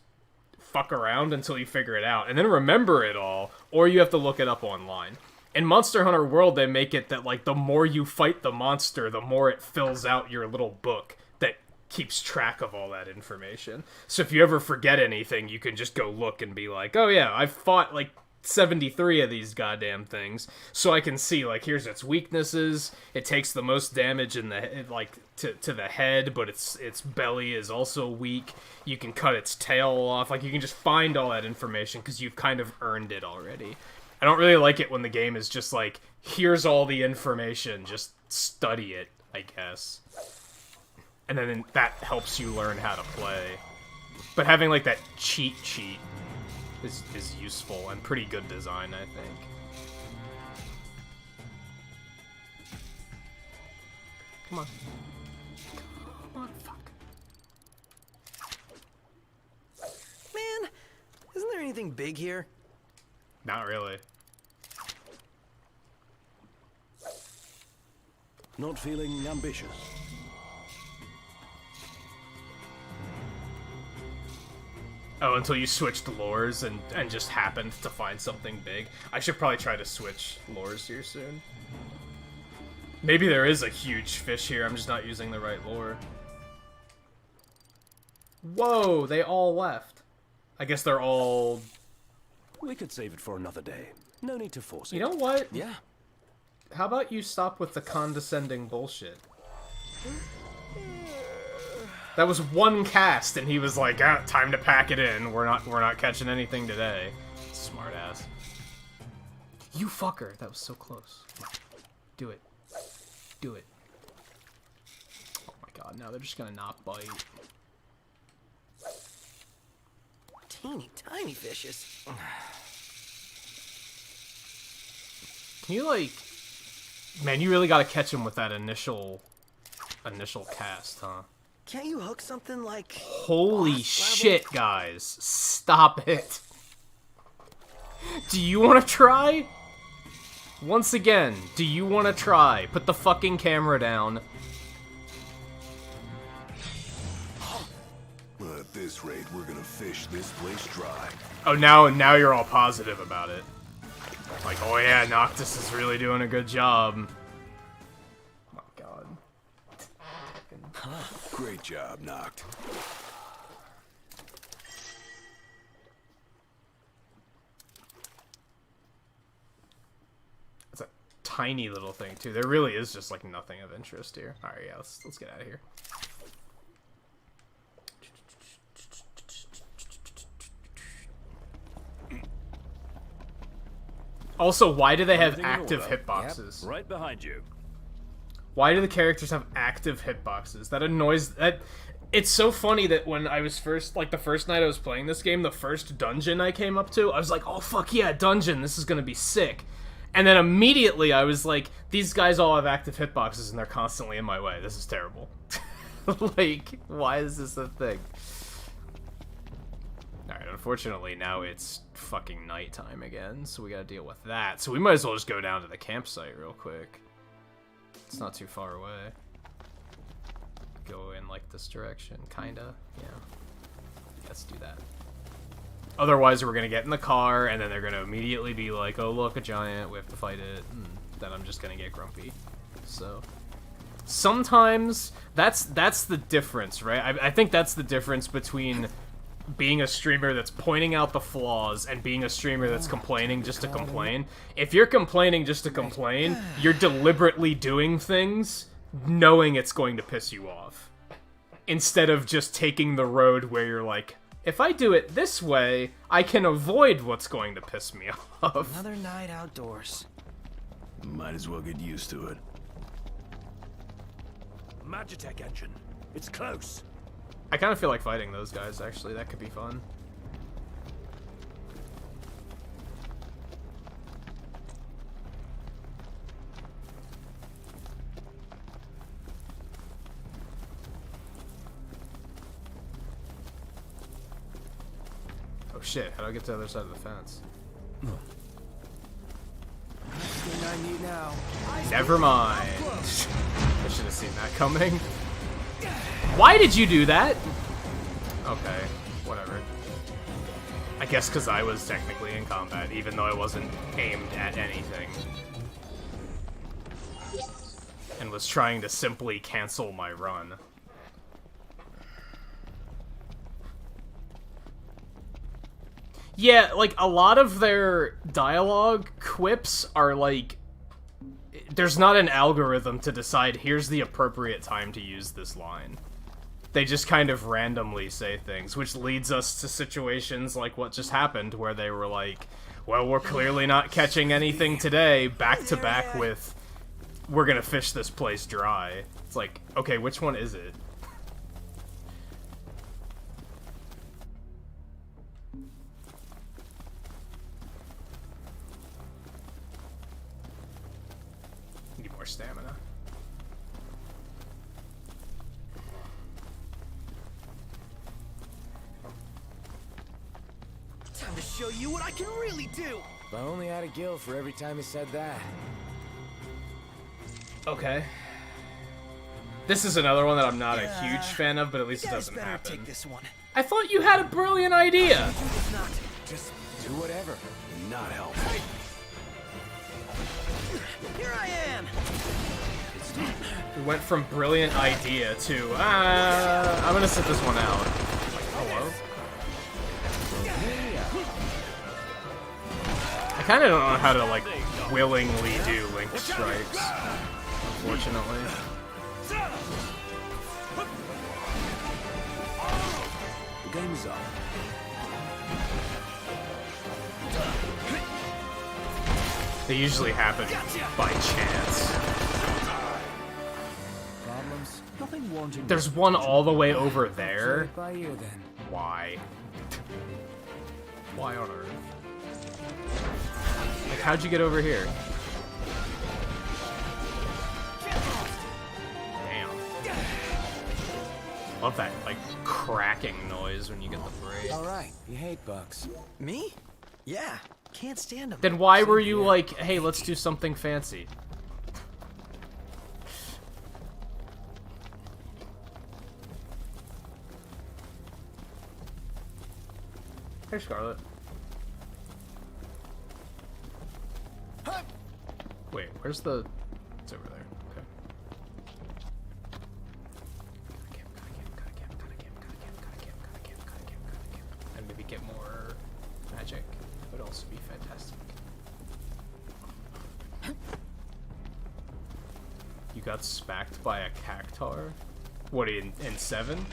fuck around until you figure it out, and then remember it all, or you have to look it up online. In Monster Hunter World, they make it that, like, the more you fight the monster, the more it fills out your little book that keeps track of all that information. So if you ever forget anything, you can just go look and be like, oh yeah, I've fought, like, 73 of these goddamn things, so I can see, like, here's its weaknesses. It takes the most damage in the, like, to the head, but its belly is also weak. You can cut its tail off. Like, you can just find all that information because you've kind of earned it already. I don't really like it when the game is just like, here's all the information, just study it, I guess. And then that helps you learn how to play. But having, like, that cheat sheet is useful and pretty good design, I think. Come on. Come on, fuck. Man, isn't there anything big here? Not really. Not feeling ambitious. Oh, until you switched lores and just happened to find something big. I should probably try to switch lores here soon. Maybe there is a huge fish here, I'm just not using the right lore. Whoa, they all left. I guess they're all... We could save it for another day. No need to force it. You know what? Yeah. How about you stop with the condescending bullshit? That was one cast, and he was like, ah, time to pack it in. We're not catching anything today. Smart ass. You fucker. That was so close. Do it. Do it. Oh my god, now they're just gonna not bite. Teeny tiny fishes. Can you, like... Man, you really gotta catch him with that initial cast, huh? Can't you hook something like... Holy boss shit, guys. Stop it. Do you want to try? Once again, do you want to try? Put the fucking camera down. Well, at this rate, we're gonna fish this place dry. Oh, now you're all positive about it. Like, oh yeah, Noctis is really doing a good job. Oh my god. Great job, Noct. It's a tiny little thing too. There really is just like nothing of interest here. All right, yeah, let's get out of here. Also, why do they have active hitboxes? Yep, right behind you. Why do the characters have active hitboxes? That annoys... It's so funny that when I was first... Like, the first night I was playing this game, the first dungeon I came up to, I was like, oh, fuck yeah, dungeon, this is gonna be sick. And then immediately I was like, these guys all have active hitboxes and they're constantly in my way. This is terrible. Like, why is this a thing? Alright, unfortunately, now it's fucking nighttime again, so we gotta deal with that. So we might as well just go down to the campsite real quick. It's not too far away. Go in, like, this direction, kinda. Yeah. Let's do that. Otherwise, we're gonna get in the car, and then they're gonna immediately be like, oh, look, a giant, we have to fight it, and then I'm just gonna get grumpy. So... Sometimes, that's the difference, right? I think that's the difference between being a streamer that's pointing out the flaws and being a streamer that's complaining just to complain. If you're complaining just to complain, you're deliberately doing things knowing it's going to piss you off. Instead of just taking the road where you're like, if I do it this way, I can avoid what's going to piss me off. Another night outdoors. Might as well get used to it. Magitech engine. It's close. I kind of feel like fighting those guys, actually. That could be fun. Oh shit, how do I get to the other side of the fence? Thing I need now. Never mind. I should have seen that coming. Why did you do that? Okay, whatever. I guess because I was technically in combat, even though I wasn't aimed at anything. And was trying to simply cancel my run. Yeah, like, a lot of their dialogue quips are like... There's not an algorithm to decide, here's the appropriate time to use this line. They just kind of randomly say things, which leads us to situations like what just happened, where they were like, well, we're clearly not catching anything today, back to back with, we're gonna fish this place dry. It's like, okay, which one is it? Need more stamina. Time to show you what I can really do. If I only had a gill for every time he said that. Okay. This is another one that I'm not a huge fan of, but at least it doesn't better happen. take this one. I thought you had a brilliant idea! If not, Just do whatever. Not help. here I am. We went from brilliant idea to, I'm gonna sit this one out. Like, hello? I kinda don't know how to, like, willingly do link strikes, unfortunately. The game's up. They usually happen by chance. Problems? Nothing wanting. There's one all the way over there. By ear then. Why? Why on earth? Like, how'd you get over here? Damn. Love that, like, cracking noise when you get the break. All right. You hate bugs. Me? Yeah. Can't stand them. Then why were you like, hey, let's do something fancy? Hey, Scarlet. Wait, where's the... It's over there. Okay. And maybe get more magic. Would also be fantastic. You got spacked by a cactar? What, in 7?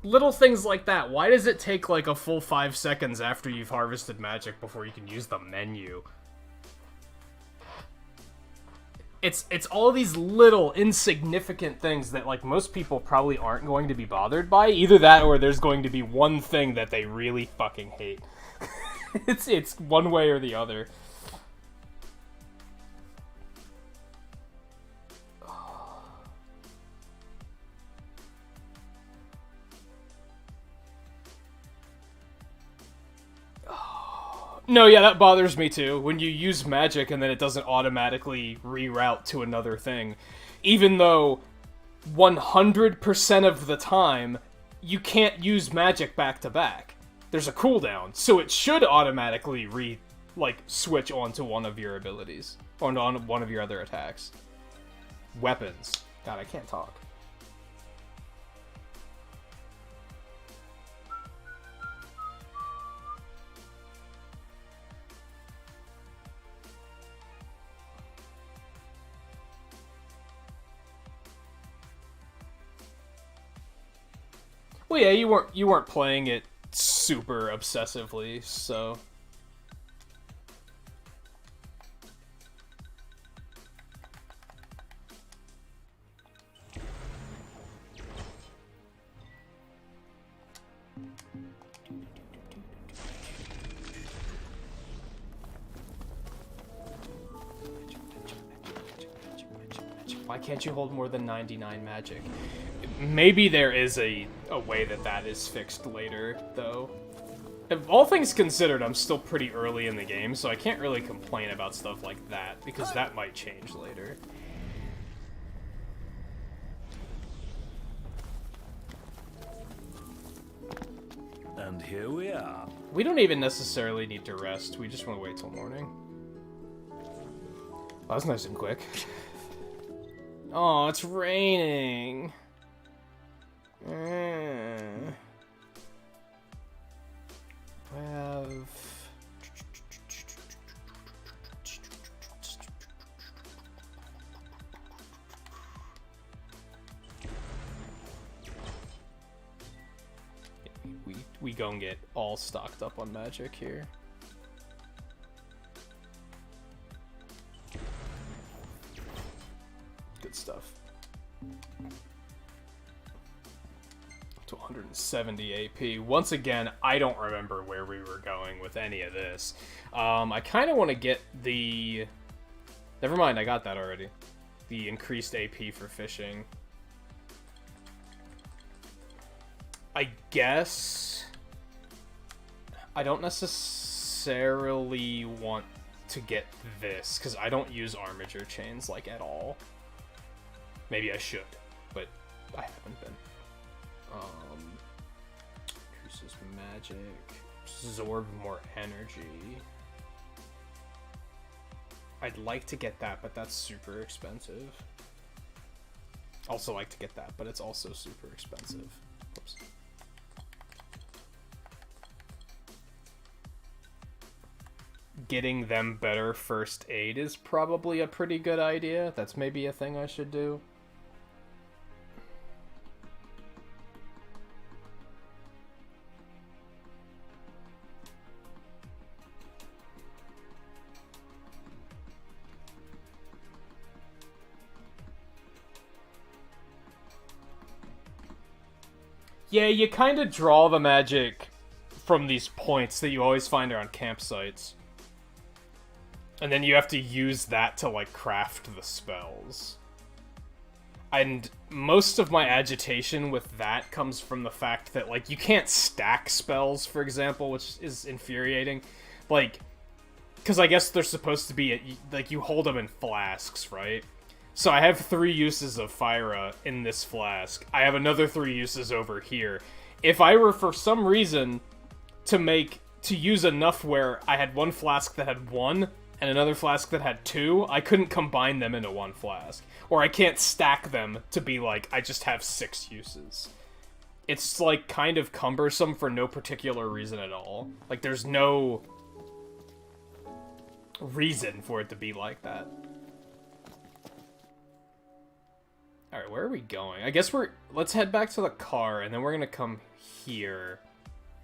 Little things like that. Why does it take like a full 5 seconds after you've harvested magic before you can use the menu? It's all these little insignificant things that like most people probably aren't going to be bothered by. Either that or there's going to be one thing that they really fucking hate. It's one way or the other. No, yeah, that bothers me too. When you use magic and then it doesn't automatically reroute to another thing. Even though 100% of the time, you can't use magic back to back. There's a cooldown, so it should automatically switch onto one of your abilities. Or on one of your other attacks. Weapons. God, I can't talk. Well, yeah, you weren't playing it super obsessively, so Why can't you hold more than 99 magic? Maybe there is a way that is fixed later, though. If all things considered, I'm still pretty early in the game, so I can't really complain about stuff like that, because that might change later. And here we are. We don't even necessarily need to rest, we just want to wait till morning. Oh, that's nice and quick. Oh, it's raining. I have... We gon' get all stocked up on magic here. Good stuff. To 170 AP. Once again, I don't remember where we were going with any of this. I kind of want to get the... Never mind, I got that already. The increased AP for fishing. I guess... I don't necessarily want to get this, because I don't use armature chains, like, at all. Maybe I should, but I haven't been. Increases magic. Absorb more energy. I'd like to get that, but that's super expensive. Also like to get that, but it's also super expensive. Oops. Getting them better first aid is probably a pretty good idea. That's maybe a thing I should do. Yeah, you kind of draw the magic from these points that you always find around campsites. And then you have to use that to, like, craft the spells. And most of my agitation with that comes from the fact that, like, you can't stack spells, for example, which is infuriating. Like, because I guess they're supposed to be, like, you hold them in flasks, right? So I have 3 uses of Fyra in this flask. I have another 3 uses over here. If I were, for some reason, to use enough where I had one flask that had 1, and another flask that had 2, I couldn't combine them into one flask. Or I can't stack them to be like, I just have 6 uses. It's, like, kind of cumbersome for no particular reason at all. Like, there's no reason for it to be like that. Alright, where are we going? I guess let's head back to the car, and then we're gonna come here,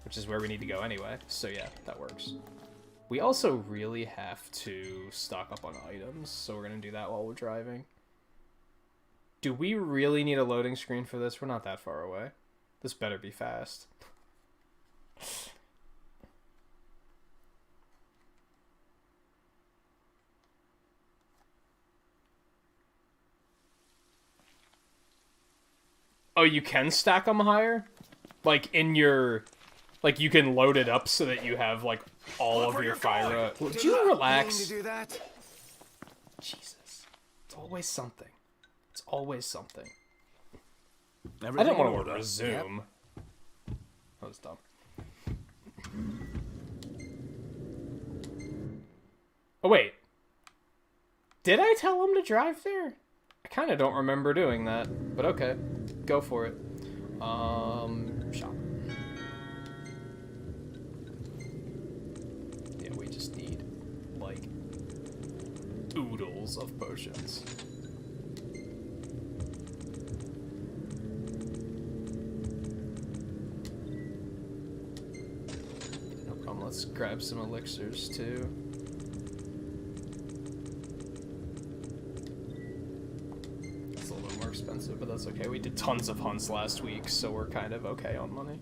which is where we need to go anyway. So yeah, that works. We also really have to stock up on items, so we're gonna do that while we're driving. Do we really need a loading screen for this? We're not that far away. This better be fast. Oh, you can stack them higher? Like, in your... Like, you can load it up so that you have, like, all of your Fyra. Would you relax? To do that? Jesus. It's always something. It's always something. I Everything didn't want in to order. resume. That was dumb. Oh, wait. Did I tell him to drive there? I kind of don't remember doing that, but okay. Go for it. Shop. Yeah, we just need, like, oodles of potions. No problem, let's grab some elixirs, too. Expensive, but that's okay. We did tons of hunts last week, so we're kind of okay on money.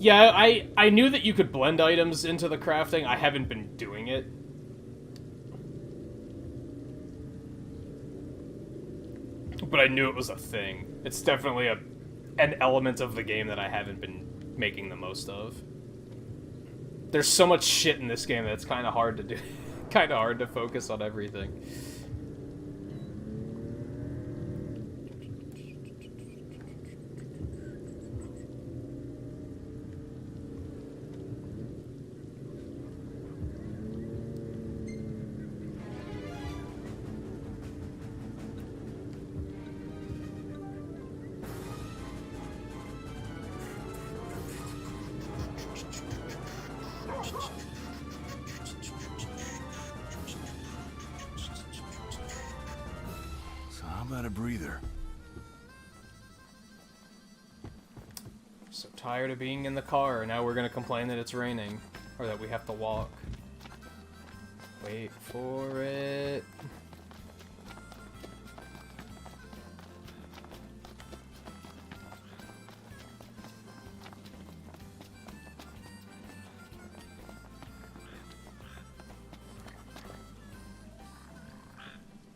Yeah, I knew that you could blend items into the crafting. I haven't been doing it. But I knew it was a thing. It's definitely an element of the game that I haven't been making the most of. There's so much shit in this game that it's kind of hard to do. Kind of hard to focus on everything. So how about a breather? So tired of being in the car, and now we're gonna complain that it's raining. Or that we have to walk. Wait for it.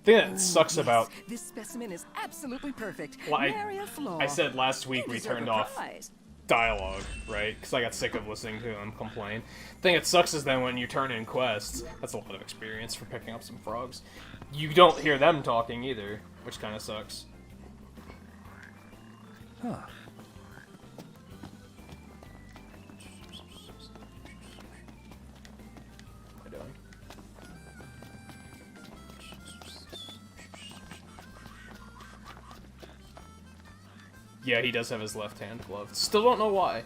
The thing that sucks about... This specimen is absolutely perfect. Well, Nary a flaw. I said last week You we deserve turned a off prize. dialogue, right? Because I got sick of listening to them complain. The thing that sucks is then when you turn in quests, that's a lot of experience for picking up some frogs. You don't hear them talking either, which kind of sucks. Huh. What am I doing? Yeah, he does have his left hand gloved. Still don't know why.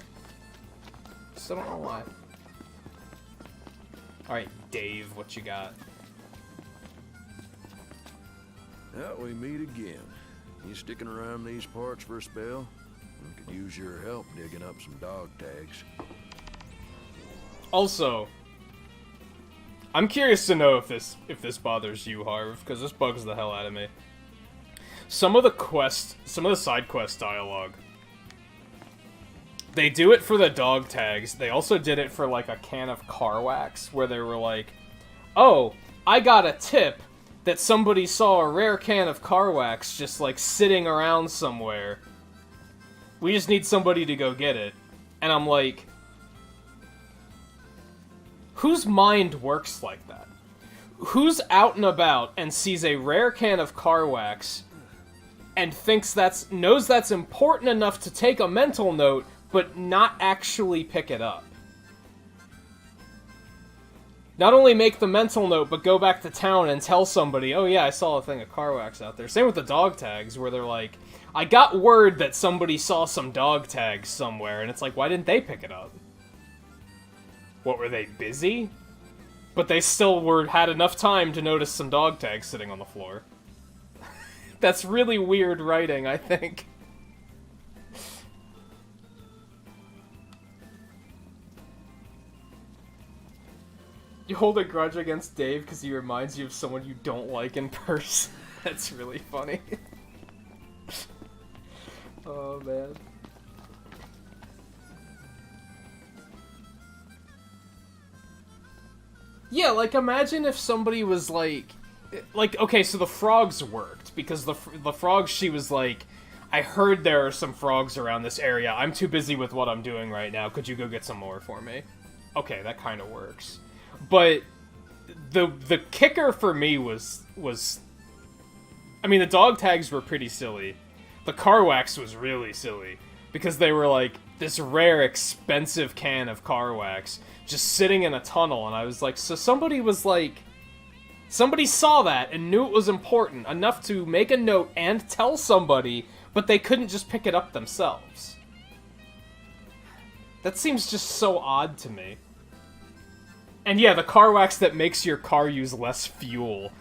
Still don't know why. Alright, Dave, what you got? Well, we meet again. You sticking around these parts for a spell? I could use your help digging up some dog tags. Also, I'm curious to know if this bothers you, Harv, because this bugs the hell out of me. Some of the side quest dialogue, they do it for the dog tags. They also did it for like a can of car wax, where they were like, "Oh, I got a tip that somebody saw a rare can of car wax just like sitting around somewhere. We just need somebody to go get it." And I'm like, whose mind works like that? Who's out and about and sees a rare can of car wax and knows that's important enough to take a mental note, but not actually pick it up? Not only make the mental note, but go back to town and tell somebody, "Oh yeah, I saw a thing of car wax out there." Same with the dog tags, where they're like, "I got word that somebody saw some dog tags somewhere," and it's like, why didn't they pick it up? What, were they busy? But they still had enough time to notice some dog tags sitting on the floor. That's really weird writing, I think. You hold a grudge against Dave because he reminds you of someone you don't like in person. That's really funny. Oh, man. Yeah, like, imagine if somebody was like, okay, so the frogs worked, because the frogs, she was like, "I heard there are some frogs around this area. I'm too busy with what I'm doing right now. Could you go get some more for me?" Okay, that kind of works. But the kicker for me was, I mean, the dog tags were pretty silly. The car wax was really silly, because they were like this rare, expensive can of car wax just sitting in a tunnel, and I was like, so somebody saw that and knew it was important enough to make a note and tell somebody, but they couldn't just pick it up themselves. That seems just so odd to me. And yeah, the car wax that makes your car use less fuel.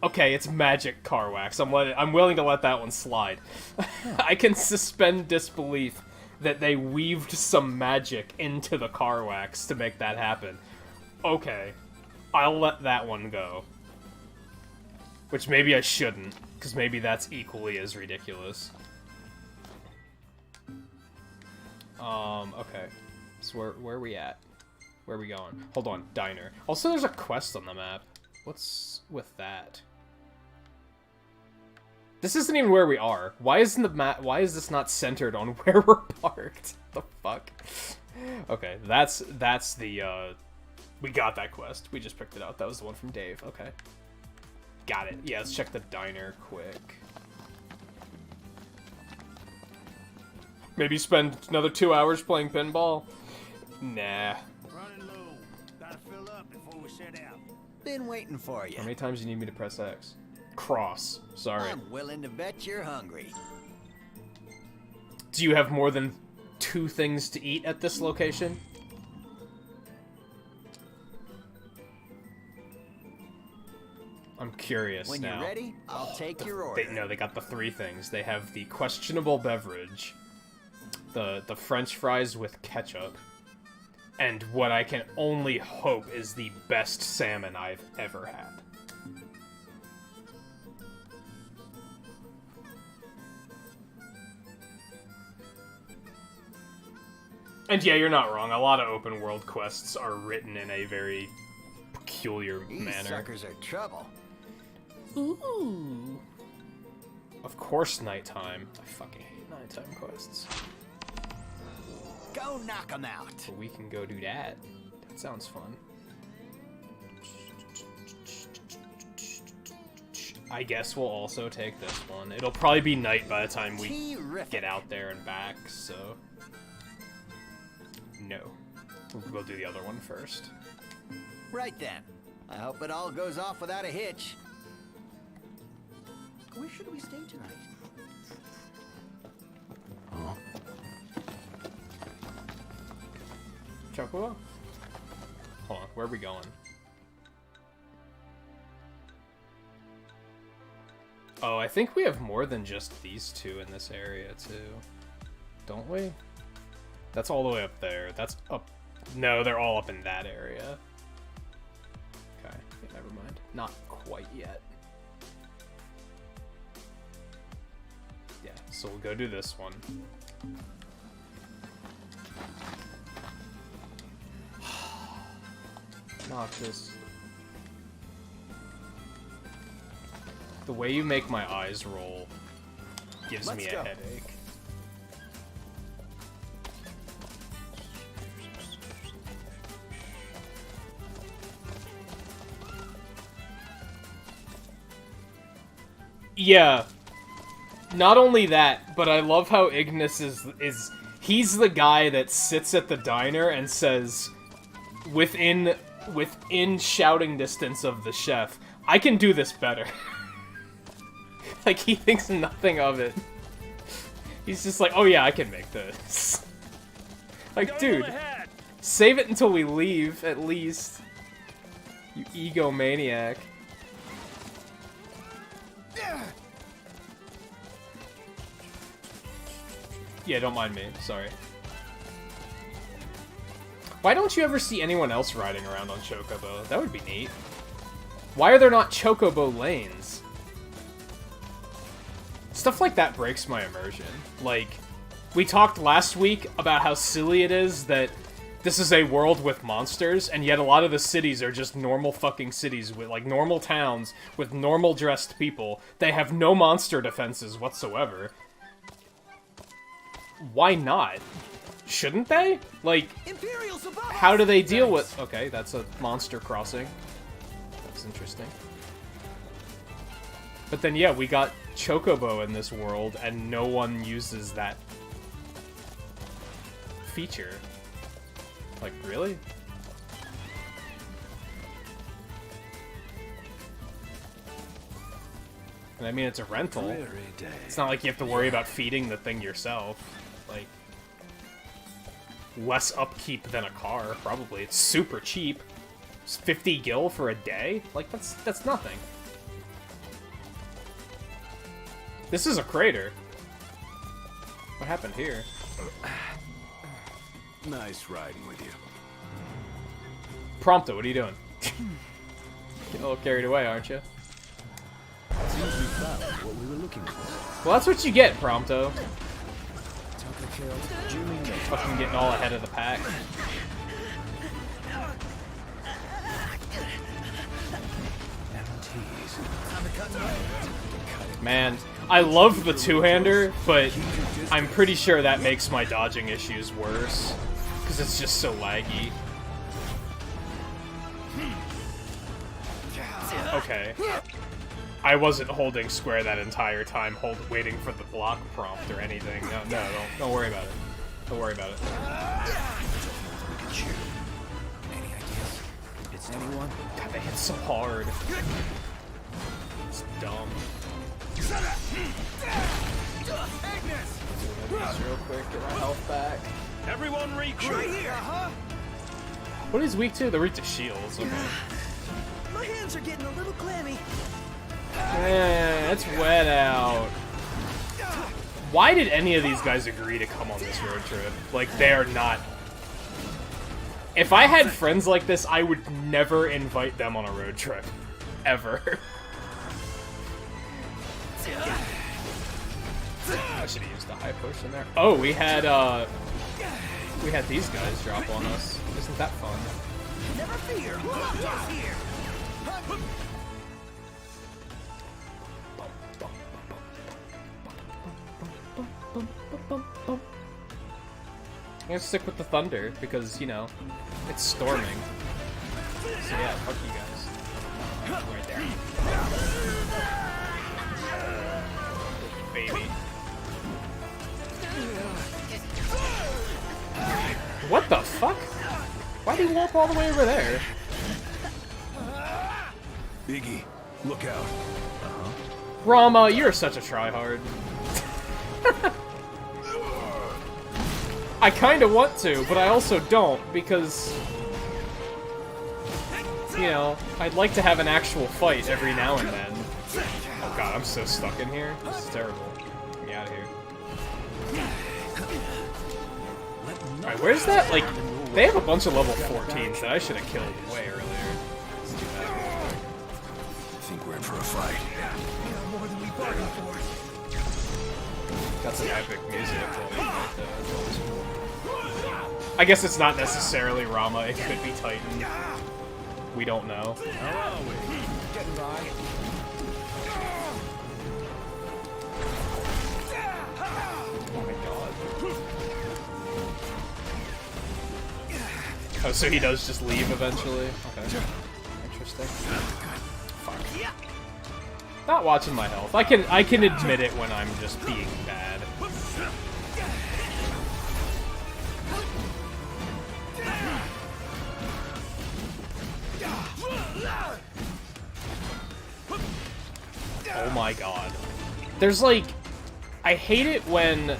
Okay, it's magic car wax. I'm willing to let that one slide. I can suspend disbelief that they weaved some magic into the car wax to make that happen. Okay, I'll let that one go. Which maybe I shouldn't, because maybe that's equally as ridiculous. Okay. So where are we at? Where are we going? Hold on, diner. Also, there's a quest on the map. What's with that? This isn't even where we are. Why isn't the map? Why is this not centered on where we're parked? The fuck? Okay, that's the we got that quest. We just picked it out. That was the one from Dave. Okay. Got it. Yeah, let's check the diner quick. Maybe spend another 2 hours playing pinball? Nah. Running low. Gotta fill up before we set out. Been waiting for you. How many times do you need me to press X? Cross. Sorry. I'm willing to bet you're hungry. Do you have more than 2 things to eat at this location? I'm curious When now. you're ready, I'll take your order. They got the 3 things. They have the questionable beverage, the French fries with ketchup, and what I can only hope is the best salmon I've ever had. And yeah, you're not wrong. A lot of open world quests are written in a very peculiar These manner. suckers are trouble. Ooh. Of course, nighttime. I fucking hate nighttime quests. Go knock 'em out. But we can go do that. That sounds fun. I guess we'll also take this one. It'll probably be night by the time we Terrific. get out there and back, so... No. We'll go do the other one first. Right then. I hope it all goes off without a hitch. Where should we stay tonight? Chocobo? Hold on, where are we going? Oh, I think we have more than just these 2 in this area, too. Don't we? That's all the way up there. That's up... No, they're all up in that area. Okay, yeah, never mind. Not quite yet. Yeah, so we'll go do this one. Noxious. The way you make my eyes roll gives me a headache. Yeah. Not only that, but I love how Ignis is he's the guy that sits at the diner and says within shouting distance of the chef, I can do this better. Like, he thinks nothing of it. He's just like, oh yeah, I can make this. Like, dude, save it until we leave, at least. You egomaniac. Yeah, don't mind me, sorry. Why don't you ever see anyone else riding around on Chocobo? That would be neat. Why are there not Chocobo lanes? Stuff like that breaks my immersion. Like, we talked last week about how silly it is that this is a world with monsters, and yet a lot of the cities are just normal fucking cities with, like, normal towns with normal dressed people. They have no monster defenses whatsoever. Why not? Shouldn't they? Like, how do they deal with... Okay, that's a monster crossing. That's interesting. But then, yeah, we got Chocobo in this world, and no one uses that feature. Like, really? And I mean, it's a rental. It's not like you have to worry about feeding the thing yourself. Like, less upkeep than a car, probably. It's super cheap. It's 50 gil for a day? Like, that's nothing. This is a crater. What happened here? Nice riding with you. Prompto, what are you doing? Getting a little carried away, aren't you? Seems we found what we were looking for. Well, that's what you get, Prompto. Fucking getting all ahead of the pack. Man, I love the two-hander, but I'm pretty sure that makes my dodging issues worse. Because it's just so laggy. Okay. I wasn't holding square that entire time, waiting for the block prompt or anything. No, don't worry about it. Don't worry about it. Any ideas? It's anyone? God, they hit so hard. It's dumb. Real quick, get my health back. Everyone regroup. Right here. What is weak to? They're weak to shields. Okay. My hands are getting a little clammy. Yeah, it's wet out. Why did any of these guys agree to come on this road trip? Like, they are not... If I had friends like this, I would never invite them on a road trip. Ever. I should have used the high potion there. Oh, we had these guys drop on us. Isn't that fun? Never fear. Just here. I'm gonna stick with the thunder because, you know, it's storming. So yeah, fuck you guys. Right there. Baby. What the fuck? Why did he walk all the way over there? Biggie, look out. Rama, you're such a tryhard. I kinda want to, but I also don't, because... You know, I'd like to have an actual fight every now and then. Oh god, I'm so stuck in here. This is terrible. Get me out of here. Alright, where's that, like... They have a bunch of level 14s that I should have killed way earlier. Let's do that. I think we're in for a fight. More than we bargained for. Got some epic music. I guess it's not necessarily Rama, it could be Titan. We don't know. How are we? Getting by. Oh my god. Oh, so he does just leave eventually? Okay. Interesting. Fuck. Not watching my health. I can admit it when I'm just being bad. Oh my god. There's like... I hate it when...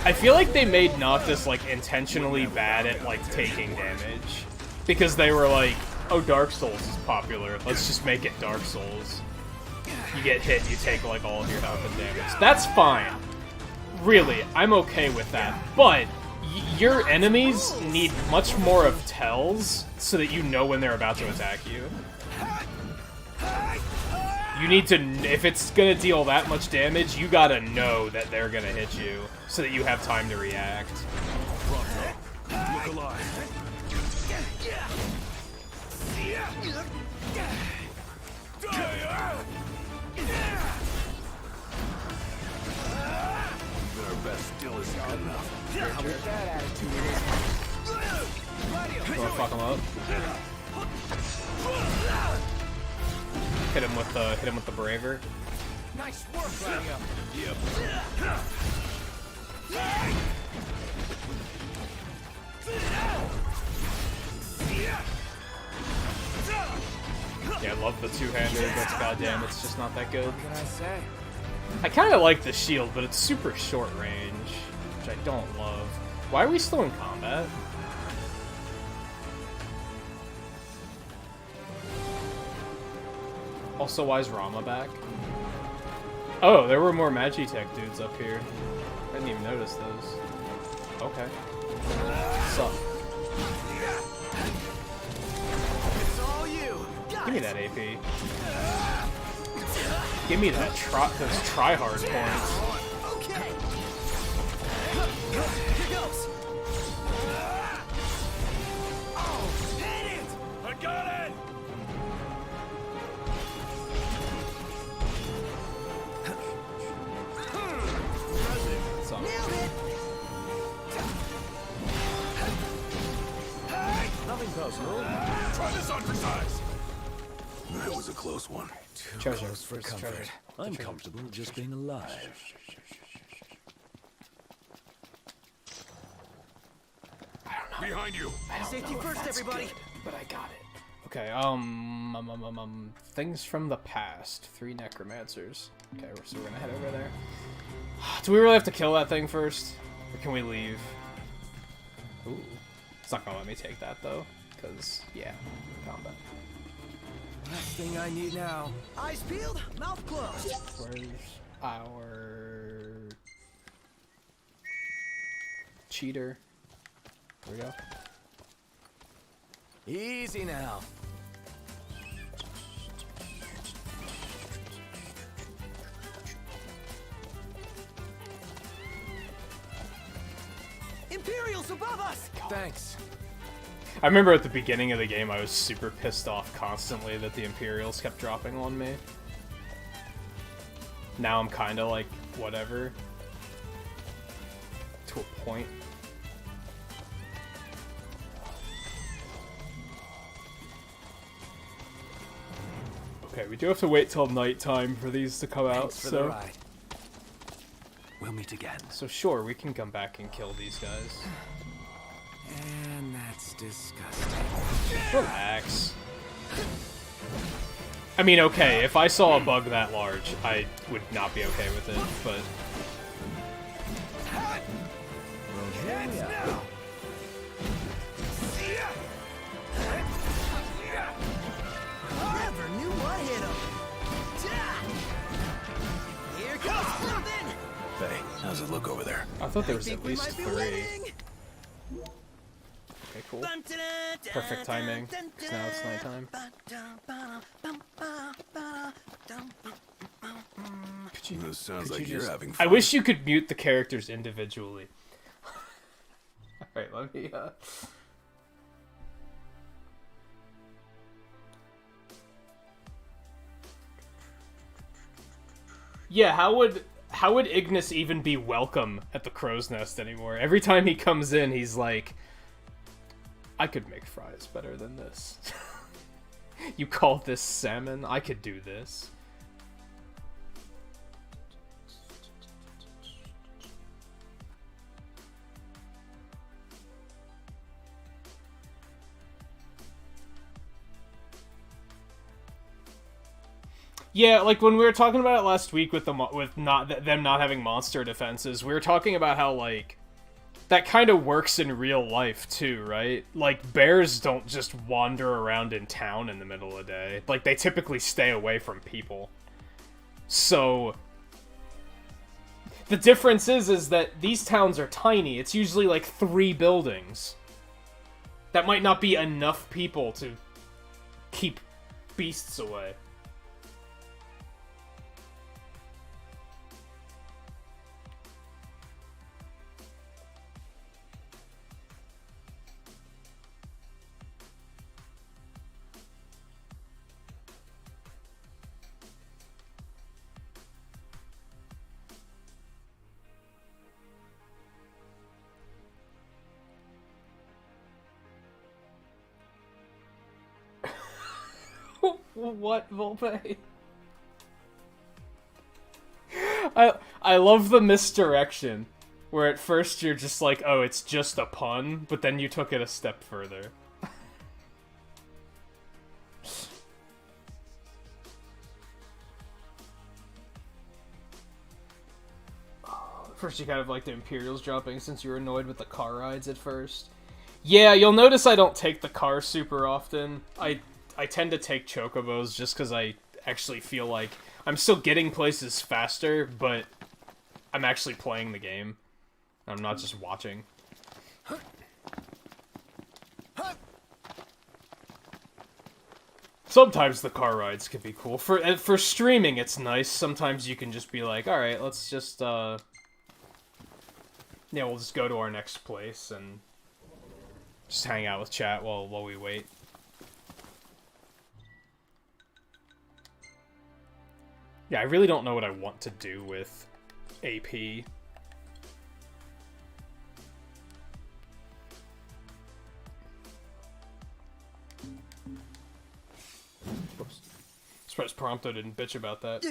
I feel like they made Noctis like intentionally bad at like taking damage. Because they were like, oh, Dark Souls is popular, let's just make it Dark Souls. You get hit, you take like all of your health and damage. That's fine. Really, I'm okay with that. But your enemies need much more of tells so that you know when they're about to attack you. You need to, if it's gonna deal that much damage, you gotta know that they're gonna hit you so that you have time to react. Look alive. Our best still isn't good enough. With that attitude, Wanna fuck him up? Hit him with the braver. nice work, Gladio. Yeah, I love the two-hander, but goddamn, it's just not that good. What can I say? I kind of like the shield, but it's super short range, which I don't love. Why are we still in combat? Also, why is Rama back? Oh, there were more Magitech dudes up here. I didn't even notice those. Okay. Sup? It's all you. Give me that AP. Give me that those tryhard points. Okay. Here goes. Oh, hit it! I got it! Nailed it! Nothing personal. Try this on for size! That was a close one. Treasure. For Where's comfort. treasure? I'm comfortable just being alive. Behind you! Safety first, everybody. But I got it. Okay, things from the past. 3 necromancers. Okay, so we're gonna head over there. Do we really have to kill that thing first? Or can we leave? Ooh. It's not gonna let me take that, though. Because, yeah, combat. Last thing I need now. Eyes peeled, mouth closed. Where's our... cheater? Here we go. Easy now. Imperials above us! Thanks. I remember at the beginning of the game I was super pissed off constantly that the Imperials kept dropping on me. Now I'm kinda like, whatever. To a point. Okay, we do have to wait till nighttime for these to come out, Thanks for the so... ride. We'll meet again. So sure, we can come back and kill these guys. And that's disgusting. Relax. I mean, okay, if I saw a bug that large, I would not be okay with it, but... Heads now! Never knew what hit him. Here comes something! Hey, how's it look over there? I thought there was Think at we least might be 3. winning. Okay, cool. Perfect timing, 'cause now it's nighttime. This sounds Could like you you're just- having I fun. wish you could mute the characters individually. Alright, let me, Yeah, how would Ignis even be welcome at the Crow's Nest anymore? Every time he comes in, he's like, I could make fries better than this. You call this salmon? I could do this. Yeah, like when we were talking about it last week with them not having monster defenses, we were talking about how like that kind of works in real life too, right? Like bears don't just wander around in town in the middle of the day. Like they typically stay away from people. So the difference is that these towns are tiny. It's usually like 3 buildings. That might not be enough people to keep beasts away. What, Volpe? I love the misdirection, where at first you're just like, oh, it's just a pun, but then you took it a step further. First you kind of like the Imperials dropping since you were annoyed with the car rides at first. Yeah, you'll notice I don't take the car super often. I tend to take chocobos just because I actually feel like I'm still getting places faster, but I'm actually playing the game. I'm not just watching. Sometimes the car rides can be cool. For streaming, it's nice. Sometimes you can just be like, alright, let's just, Yeah, we'll just go to our next place and just hang out with chat while we wait. Yeah, I really don't know what I want to do with AP. Whoops. Surprised Prompto didn't bitch about that.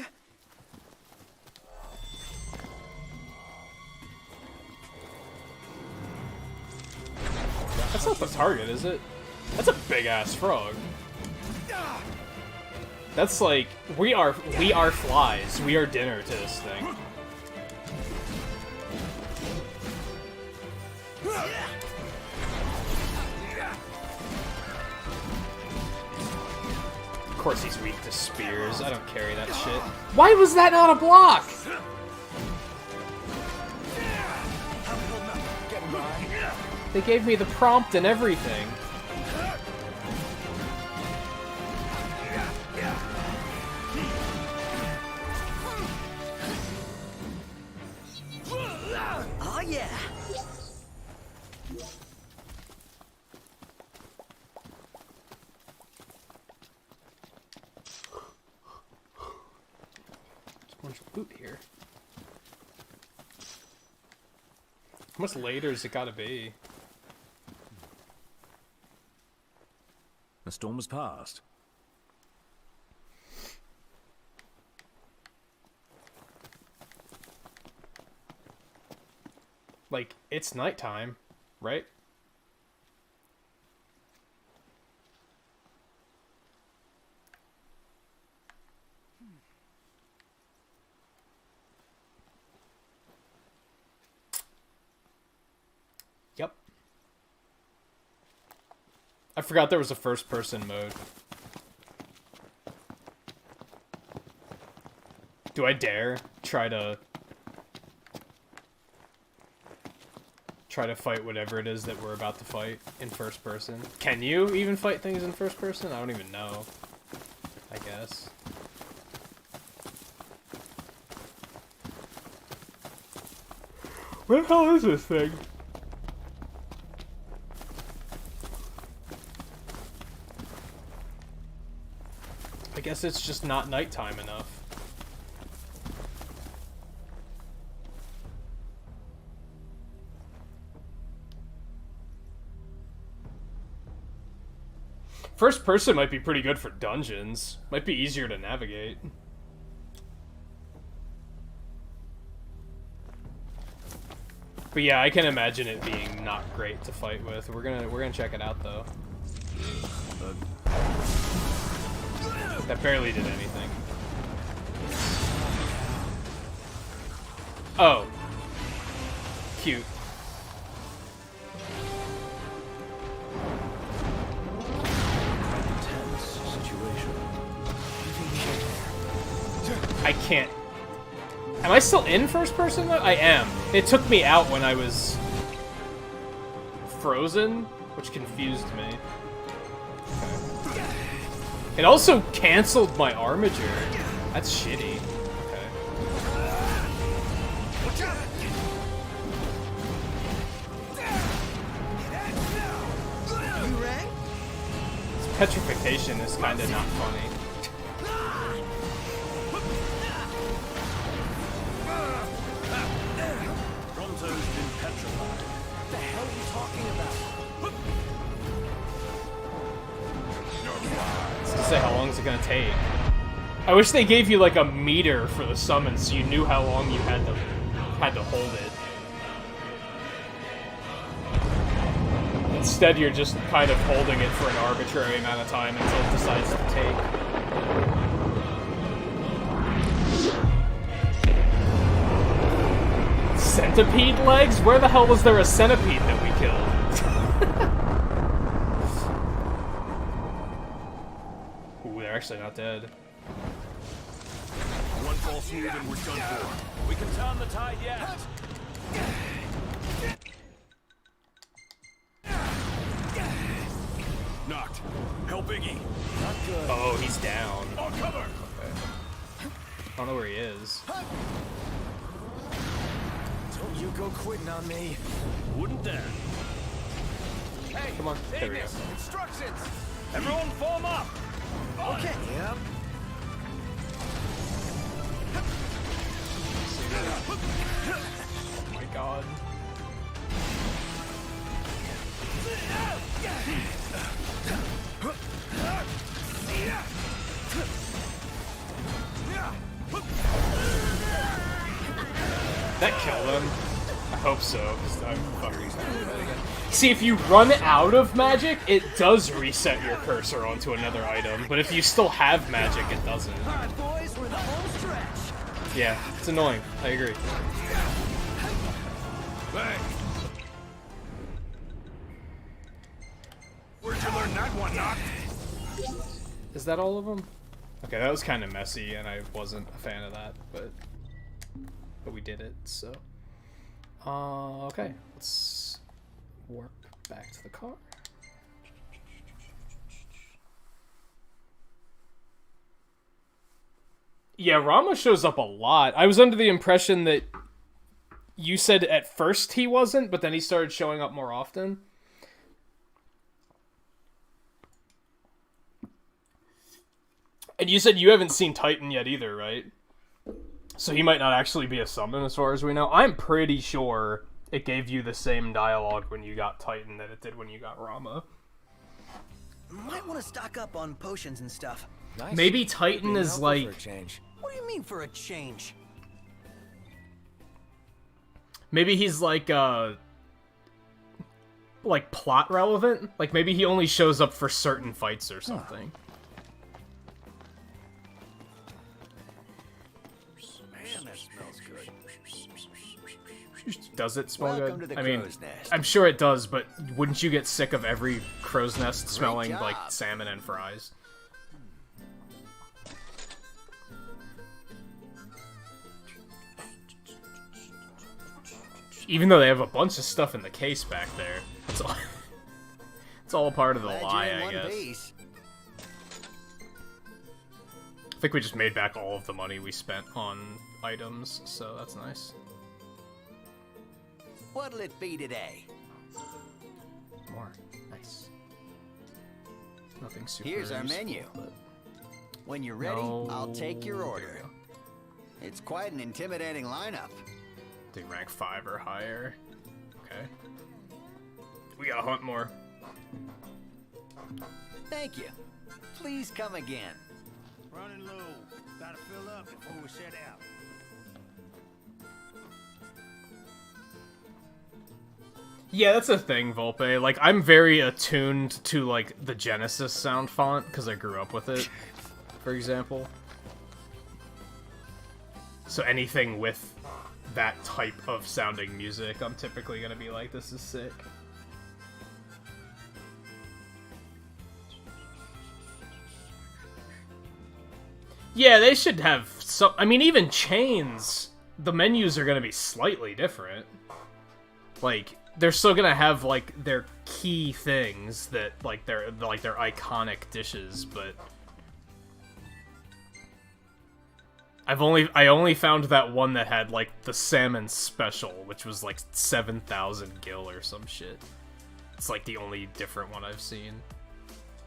That's not the target, is it? That's a big-ass frog. That's like, we are flies. We are dinner to this thing. Of course he's weak to spears. I don't carry that shit. Why was that not a block? They gave me the prompt and everything. Oh yeah. There's a bunch of loot here. How much later is it gotta be? The storm has passed. Like, it's nighttime, right? Yep. I forgot there was a first-person mode. Do I dare try to fight whatever it is that we're about to fight in first person? Can you even fight things in first person? I don't even know. I guess. Where the hell is this thing? I guess it's just not nighttime enough. First person might be pretty good for dungeons. Might be easier to navigate. But yeah, I can imagine it being not great to fight with. We're gonna check it out though. That barely did anything. Oh. Cute. I can't. Am I still in first person mode? I am. It took me out when I was frozen, which confused me. Okay. It also canceled my armature. That's shitty. Okay. This petrification is kind of not funny. What the hell are you talking about? It's to say, how long is it gonna take? I wish they gave you like a meter for the summon, so you knew how long you had to hold it. Instead, you're just kind of holding it for an arbitrary amount of time until it decides to take. Centipede legs? Where the hell was there a centipede that we killed? Ooh, they're actually not dead. One false move and we're done for. We can turn the tide yet. Knocked. Help Iggy. Not good. Oh, he's down. On cover. Okay. I don't know where he is. Don't you go quitting on me. Wouldn't dare. Hey, Come on, there we go. Ignis, instructions. Everyone form up! Okay. Yep. Oh my god. That killed him? I hope so, because I'm fucking again. See, if you run out of magic, it does reset your cursor onto another item, but if you still have magic, it doesn't. All right, boys, we're the home stretch. Yeah, it's annoying. I agree. Bang. Where'd you learn that one, Knock? Is that all of them? Okay, that was kind of messy, and I wasn't a fan of that, but we did it, so. Okay, let's warp back to the car. Yeah, Rama shows up a lot. I was under the impression that you said at first he wasn't, but then he started showing up more often. And you said you haven't seen Titan yet either, right? So he might not actually be a summon as far as we know. I'm pretty sure it gave you the same dialogue when you got Titan that it did when you got Rama. Might want to stock up on potions and stuff. Nice. Maybe Titan Being is helpful like... for a change. What do you mean for a change? Maybe he's like plot relevant? Like maybe he only shows up for certain fights or something. Man, that smells good. Does it smell Welcome good? to the I mean, crow's nest. I'm sure it does, but wouldn't you get sick of every crow's nest smelling job. like salmon and fries? Even though they have a bunch of stuff in the case back there. It's all, it's all part of the Glad lie, you're in I one guess. piece. I think we just made back all of the money we spent on items, so that's nice. What'll it be today? More. Nice. Nothing super Here's our useful, menu. but- When you're ready, I'll take your There we order. go. It's quite an intimidating lineup. Do rank 5 or higher. Okay. We gotta hunt more. Thank you. Please come again. Running low. Gotta fill up before we set out. Yeah, that's a thing, Volpe. Like, I'm very attuned to, like, the Genesis sound font, because I grew up with it, for example. So anything with that type of sounding music, I'm typically gonna be like, this is sick. Yeah, they should have some... I mean, even Chains, the menus are gonna be slightly different. Like, they're still gonna have, like, their key things that, like, their iconic dishes, but... I only found that one that had, like, the salmon special, which was, like, 7,000 gil or some shit. It's, like, the only different one I've seen.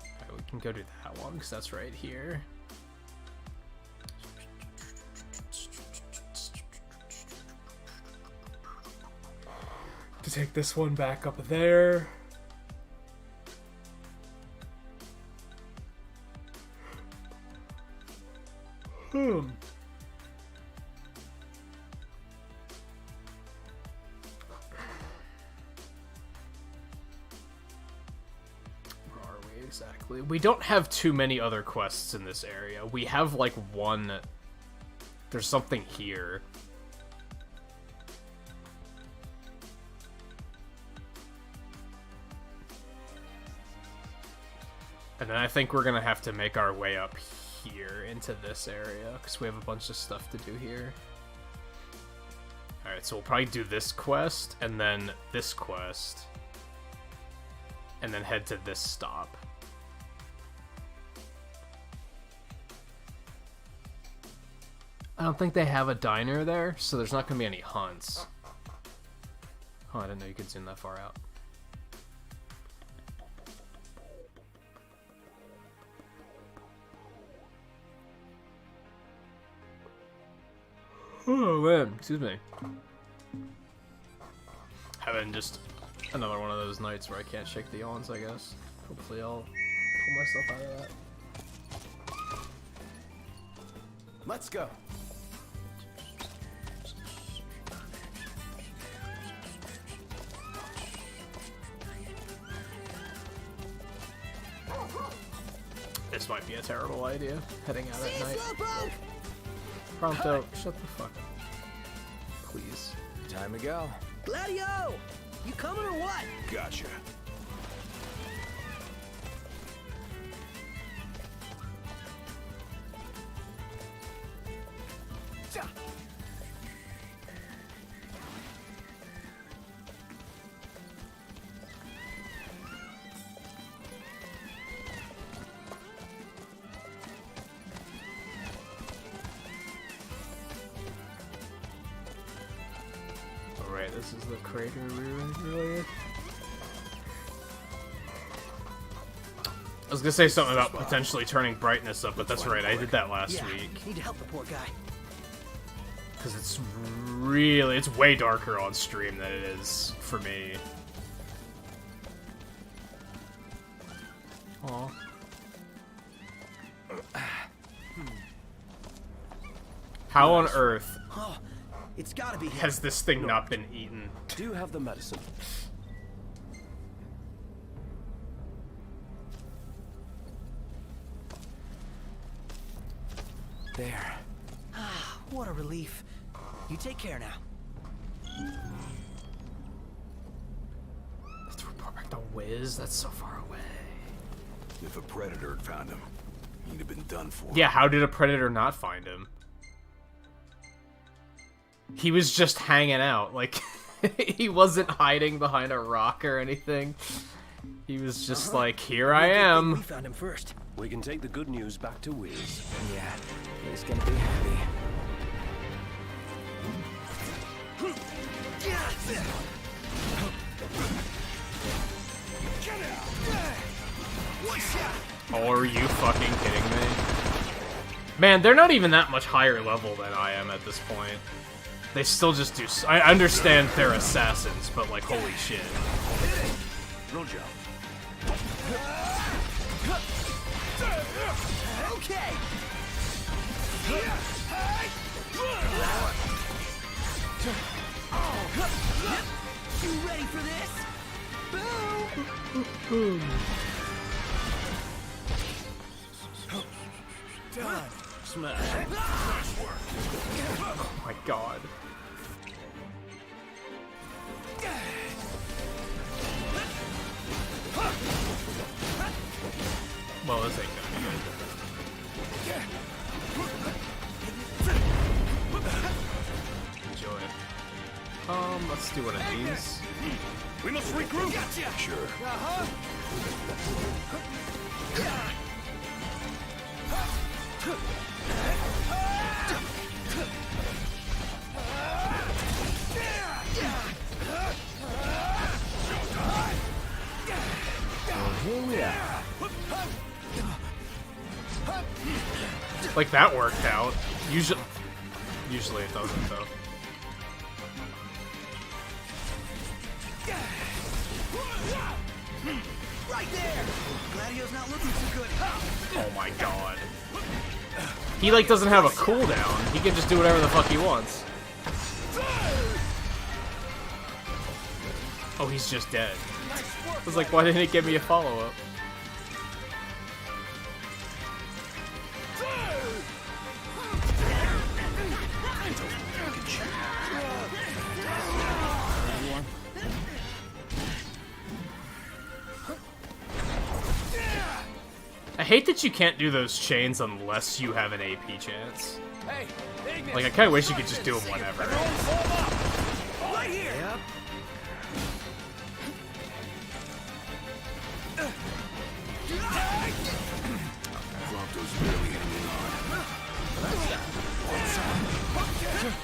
Alright, we can go to that one, because that's right here. To take this one back up there. Where are we exactly? We don't have too many other quests in this area. We have like one. There's something here. And then I think we're gonna have to make our way up here into this area, because we have a bunch of stuff to do here. Alright, so we'll probably do this quest, and then this quest, and then head to this stop. I don't think they have a diner there, so there's not gonna be any hunts. Oh, I didn't know you could zoom that far out. Oh man, excuse me. Having just another one of those nights where I can't shake the yawns, I guess. Hopefully I'll pull myself out of that. Let's go. This might be a terrible idea, heading out at night. Prompto, shut the fuck up. Please. Time to go. Gladio! You coming or what? Gotcha. Alright, this is the crater we were earlier. I was gonna say something about potentially turning brightness up, but that's right, I did that last week. Need to help the poor guy. Because it's really, it's way darker on stream than it is for me. Aw. How on earth Oh, it's gotta be him. has this thing not been eaten? Do you have the medicine? There. Ah, what a relief. You take care now. Let's report back to Wiz. That's so far away. If a predator had found him, he'd have been done for. Yeah, how did a predator not find him? He was just hanging out. Like, he wasn't hiding behind a rock or anything. He was just like, here I We am. found him first. We can take the good news back to Wiz. Yeah, he's gonna be happy. Oh, are you fucking kidding me? Man, they're not even that much higher level than I am at this point. They still just do... I understand they're assassins, but like, holy shit. Roll jump. Okay. You ready for this? Boom! Done. Smash. Oh my god. Well, this ain't gonna be good. Enjoy it. Let's do one of these. We must regroup. Sure. Like, that worked out. Usually it doesn't, though. Right there! Gladio's not looking too good. Oh my god. He, like, doesn't have a cooldown. He can just do whatever the fuck he wants. Oh, he's just dead. I was like, why didn't it give me a follow-up? I hate that you can't do those chains unless you have an AP chance. Hey, Ignis. Like, I kinda wish you could just do them whenever. Right here! Yep.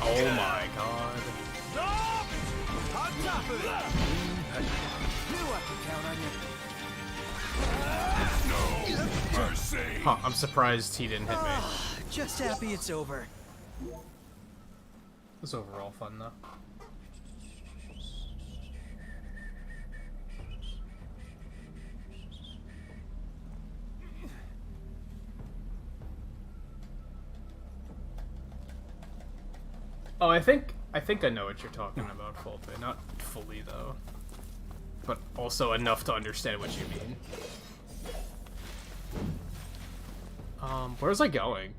Oh my god. Knew I could count on you. No mercy. Huh, I'm surprised he didn't hit me. Just happy it's over. It was overall fun, though. Oh, I think I know what you're talking about, Fulpe. Not fully, though. But also enough to understand what you mean. Where was I going?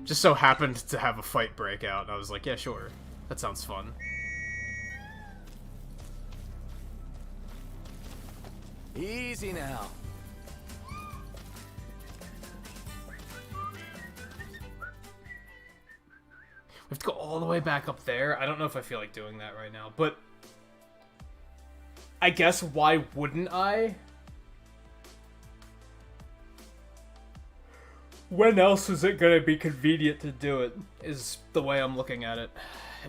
Just so happened to have a fight break out, and I was like, yeah, sure. That sounds fun. Easy now. We have to go all the way back up there. I don't know if I feel like doing that right now, but I guess why wouldn't I? When else is it gonna be convenient to do it, is the way I'm looking at it.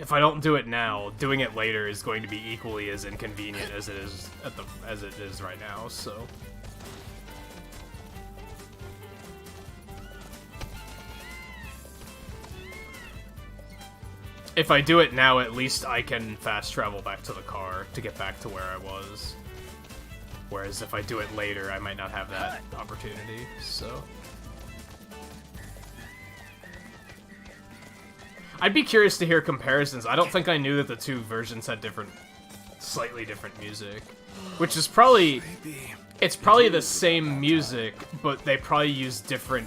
If I don't do it now, doing it later is going to be equally as inconvenient as it is as it is right now, so. If I do it now, at least I can fast travel back to the car to get back to where I was. Whereas if I do it later, I might not have that opportunity, so. I'd be curious to hear comparisons. I don't think I knew that the two versions had slightly different music. Which is probably, it's probably the same music, but they probably use different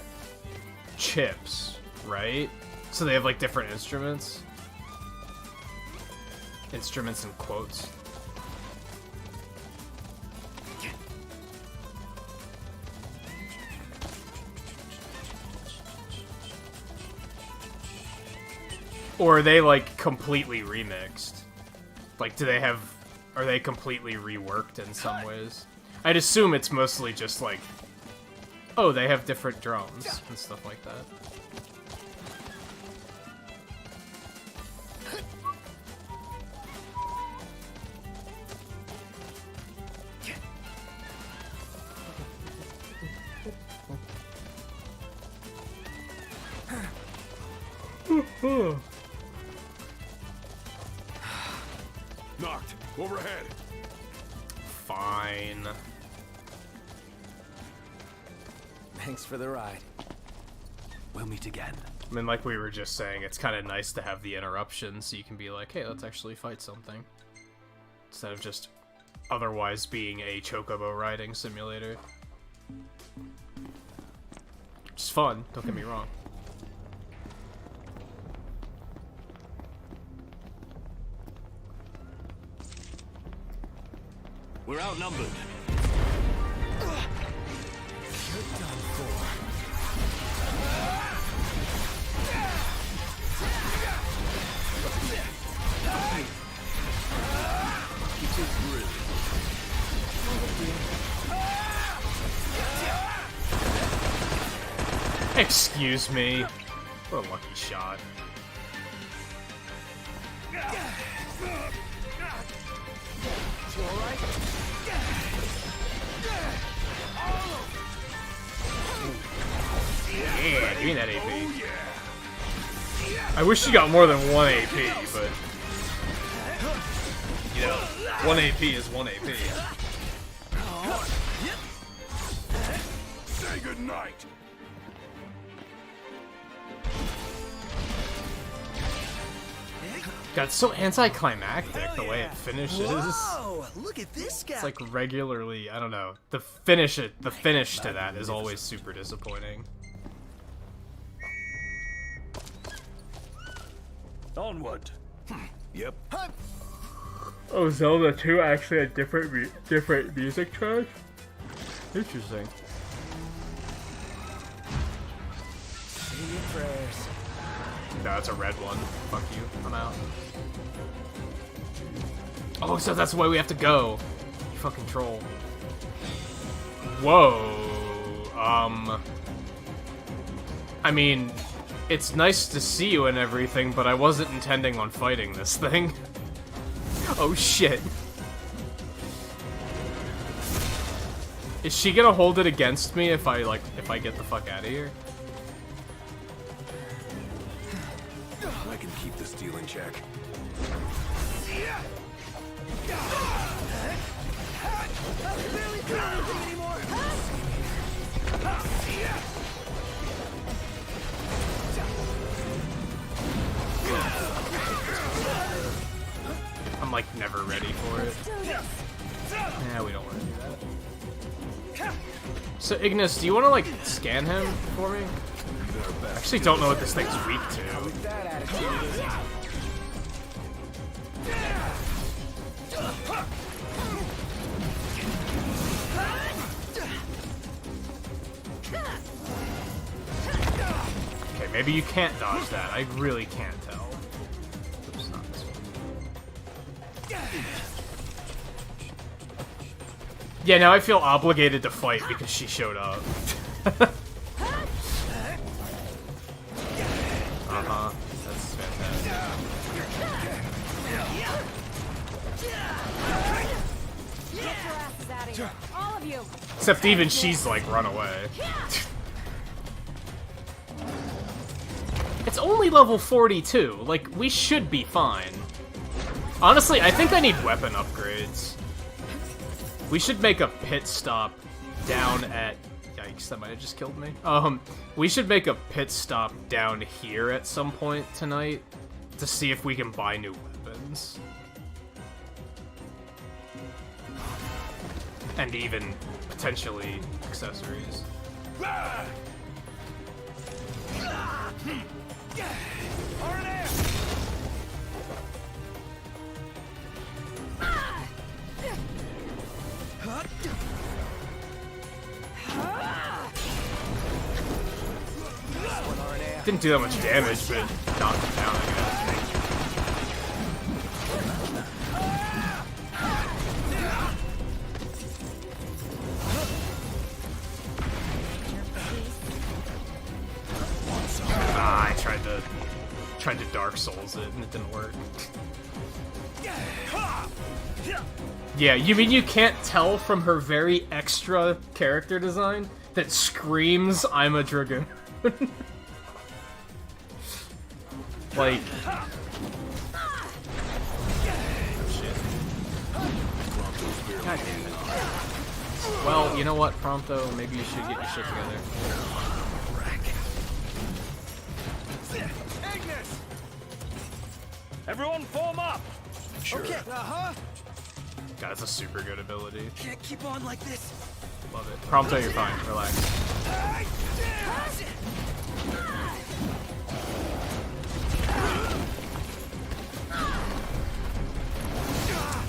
chips, right? So they have like different instruments. Instruments in quotes. Or are they like completely remixed? Like, are they completely reworked in some ways? I'd assume it's mostly just like, oh, they have different drums and stuff like that. Knocked. Overhead. Fine. Thanks for the ride. We'll meet again. I mean, like we were just saying, it's kind of nice to have the interruption so you can be like, hey, let's actually fight something. Instead of just otherwise being a chocobo riding simulator. It's fun, don't get me wrong. We're outnumbered. You're done for. Excuse me. What a lucky shot. Yeah, give me that AP. I wish you got more than 1 AP, but you know, 1 AP is 1 AP. Say goodnight. God, it's so anticlimactic the way it finishes. Whoa! Look at this guy. It's like regularly, I don't know. The finish to that is always super disappointing. Onward. Yep. Oh, Zelda 2 actually had different music tracks? Interesting. Say your prayers. No, it's a red one. Fuck you. I'm out. Oh, so that's the way we have to go. You fucking troll. Whoa. I mean, it's nice to see you and everything, but I wasn't intending on fighting this thing. Oh shit. Is she gonna hold it against me if I get the fuck out of here? I can keep the steel in check. I'm like never ready for it. Nah, we don't want to do that. So Ignis, do you want to like scan him for me? I actually don't know what this thing's weak to. Okay, maybe you can't dodge that. I really can't tell. Oops, not this one. Yeah, now I feel obligated to fight because she showed up. Uh-huh. That's fantastic. Get your asses out of here, all of you. Except even she's like, run away. It's only level 42. Like, we should be fine. Honestly, I think I need weapon upgrades. We should make a pit stop down at... Yikes, that might have just killed me. We should make a pit stop down here at some point tonight to see if we can buy new weapons. And even, potentially, accessories. Didn't do that much damage, but knocked him down, I guess. Ah, I tried to Dark Souls it, and it didn't work. Yeah, you mean you can't tell from her very extra character design that screams, I'm a Dragoon? Like... Shit. God damn it. Well, you know what, Prompto? Maybe you should get your shit together. Ignis! Everyone form up! Sure. Okay, God, it's a super good ability. Can't keep on like this. Love it. Prompto, you're fine. Relax.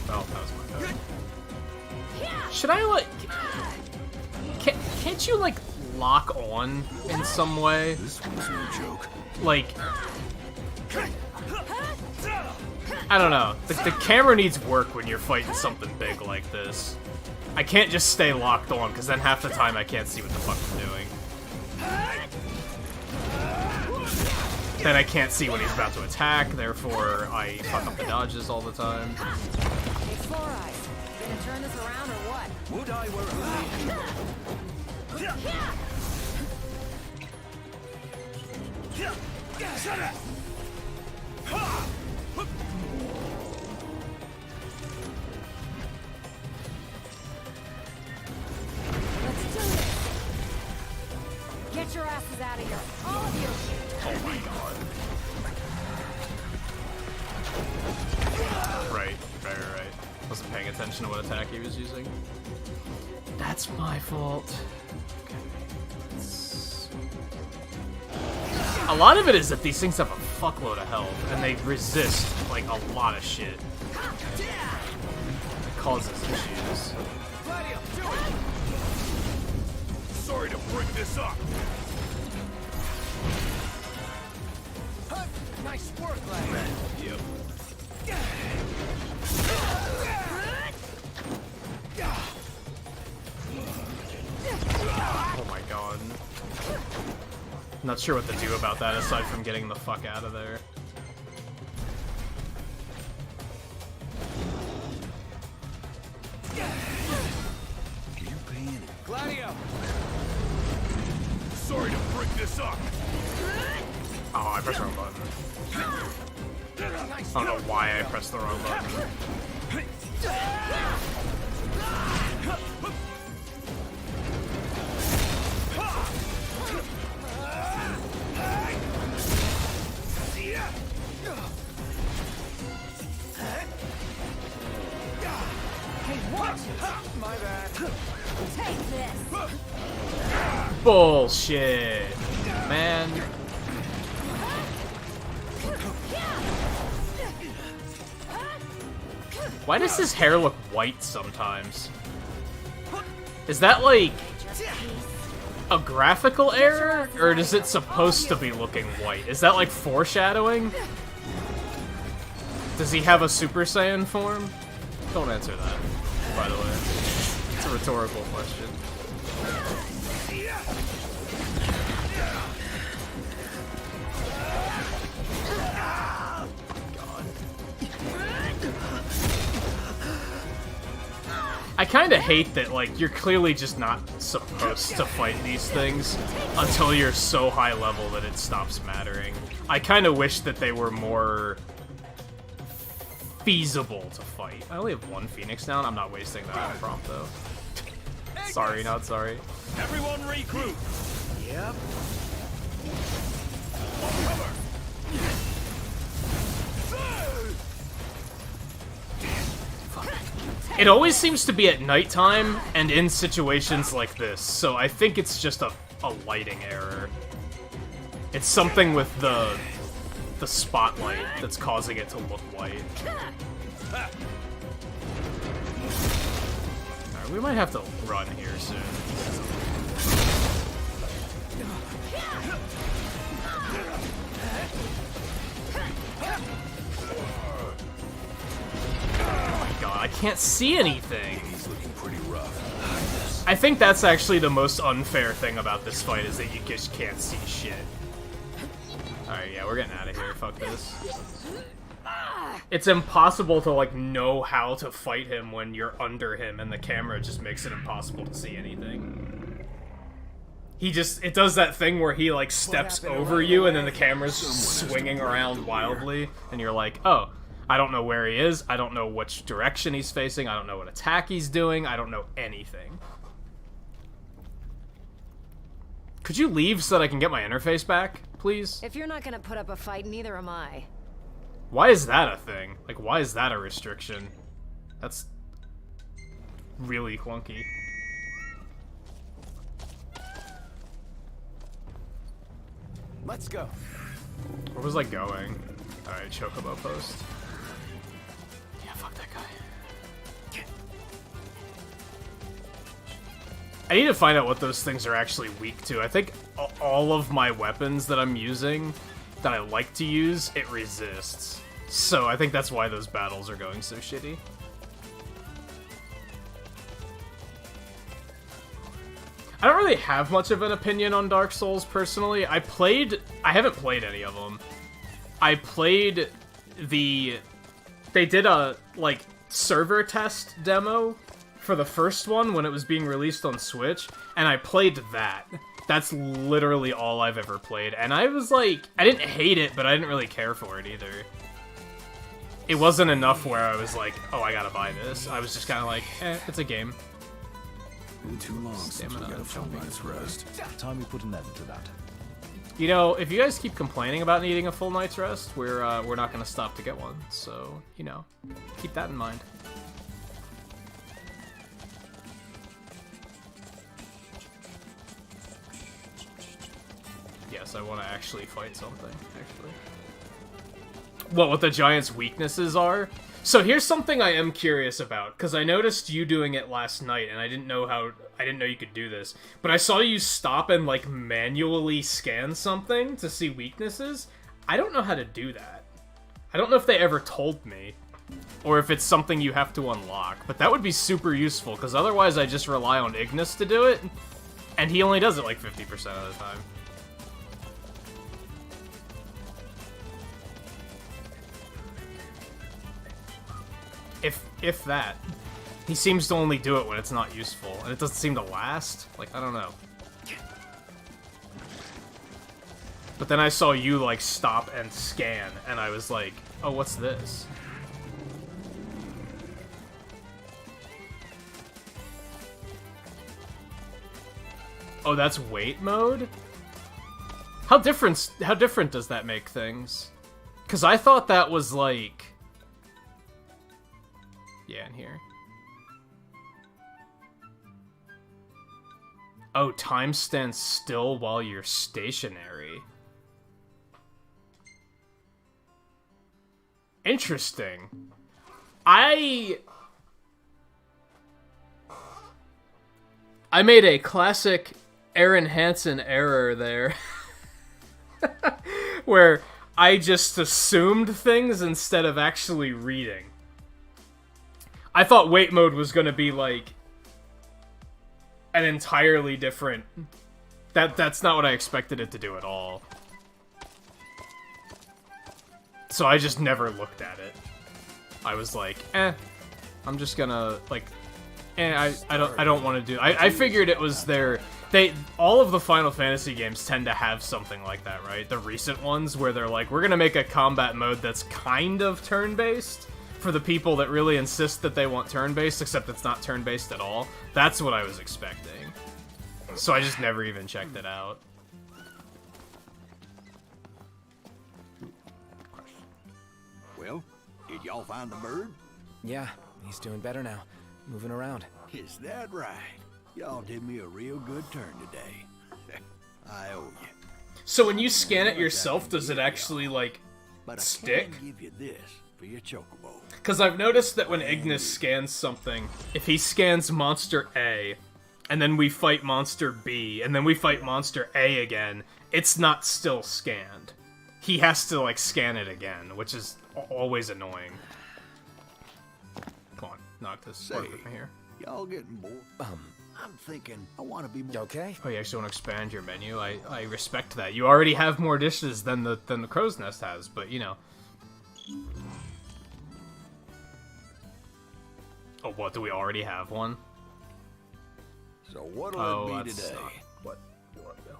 Oh, that was my bad. Should I, like... Can't you, like, lock on in some way? This one's no joke. Like... I don't know. The camera needs work when you're fighting something big like this. I can't just stay locked on, because then half the time I can't see what the fuck I'm doing. Then I can't see when he's about to attack, therefore I fuck up the dodges all the time. It's Four Eyes. Gonna turn this around or what? Would I were Let's do this. Get your asses out of here, all of you. Oh my god. Right. Wasn't paying attention to what attack he was using. That's my fault. Okay. A lot of it is that these things have a fuckload of health, and they resist, like, a lot of shit. It causes issues. Sorry to bring this up. Nice work, lad. Yep. Oh my god. Not sure what to do about that aside from getting the fuck out of there. break this up. Oh, I pressed the wrong button. I don't know why I pressed the wrong button. Hey, watch it! My bad. Take this! Bullshit, man. Why does his hair look white sometimes? Is that like a graphical error, or is it supposed to be looking white? Is that like foreshadowing? Does he have a Super Saiyan form? Don't answer that, by the way. It's a rhetorical question. I kind of hate that, like, you're clearly just not supposed to fight these things until you're so high level that it stops mattering. I kind of wish that they were more feasible to fight. I only have one Phoenix down. I'm not wasting that on prompt, though. Sorry, not sorry. Everyone regroup. Yep. Cover. It always seems to be at nighttime and in situations like this, so I think it's just a lighting error. It's something with the spotlight that's causing it to look white. Alright, we might have to run here soon. God, I can't see anything. He's looking pretty rough. I think that's actually the most unfair thing about this fight, is that you just can't see shit. Alright, yeah, we're getting out of here. Fuck this. It's impossible to, like, know how to fight him when you're under him, and the camera just makes it impossible to see anything. It does that thing where he, like, steps over you, and then the camera's swinging around wildly, and you're like, oh, I don't know where he is, I don't know which direction he's facing, I don't know what attack he's doing, I don't know anything. Could you leave so that I can get my interface back, please? If you're not gonna put up a fight, neither am I. Why is that a thing? Like, why is that a restriction? That's really clunky. Let's go. Where was I going? Alright, Chocobo post. Yeah, fuck that guy. I need to find out what those things are actually weak to. I think all of my weapons that I'm using, that I like to use, it resists. So I think that's why those battles are going so shitty. I don't really have much of an opinion on Dark Souls, personally. I haven't played any of them. I played they did a, like, server test demo for the first one when it was being released on Switch, and I played that. That's literally all I've ever played, and I was like, I didn't hate it, but I didn't really care for it either. It wasn't enough where I was like, oh, I gotta buy this. I was just kind of like, it's a game. Been too long since we got a full night's rest. Time we put an end to that. You know, if you guys keep complaining about needing a full night's rest, we're not gonna stop to get one. So, you know, keep that in mind. Yes, I want to actually fight something, actually. What the giant's weaknesses are? So here's something I am curious about, because I noticed you doing it last night, and I didn't know you could do this. But I saw you stop and, like, manually scan something to see weaknesses. I don't know how to do that. I don't know if they ever told me, or if it's something you have to unlock. But that would be super useful, because otherwise I just rely on Ignis to do it, and he only does it like 50% of the time. If that. He seems to only do it when it's not useful, and it doesn't seem to last. Like, I don't know. But then I saw you, like, stop and scan, and I was like, oh, what's this? Oh, that's wait mode? How different does that make things? Because I thought that was, like... Yeah, in here. Oh, time stands still while you're stationary. Interesting. I made a classic Aaron Hansen error there. Where I just assumed things instead of actually reading. I thought wait mode was gonna be like an entirely different... That's not what I expected it to do at all. So I just never looked at it. I was like, I'm just gonna, like, I don't want to do... I figured it was their... all of the Final Fantasy games tend to have something like that, right? The recent ones where they're like, we're gonna make a combat mode that's kind of turn-based for the people that really insist that they want turn-based, except it's not turn-based at all. That's what I was expecting. So I just never even checked it out. Well, did y'all find the bird? Yeah, he's doing better now. Moving around. Is that right? Y'all did me a real good turn today. I owe you. So when you scan it yourself, does it actually, like, But stick? I can give you this for your chocobo. Because I've noticed that when Ignis scans something, if he scans Monster A, and then we fight Monster B, and then we fight Monster A again, it's not still scanned. He has to, like, scan it again, which is always annoying. Come on, knock this part from here. Y'all getting bored? I'm thinking I want to be more... You okay? Oh, you actually want to expand your menu? I respect that. You already have more dishes than the Crow's Nest has, but, you know. Oh, what? Do we already have one? So what'll Oh, it be that's today? not what you want to do.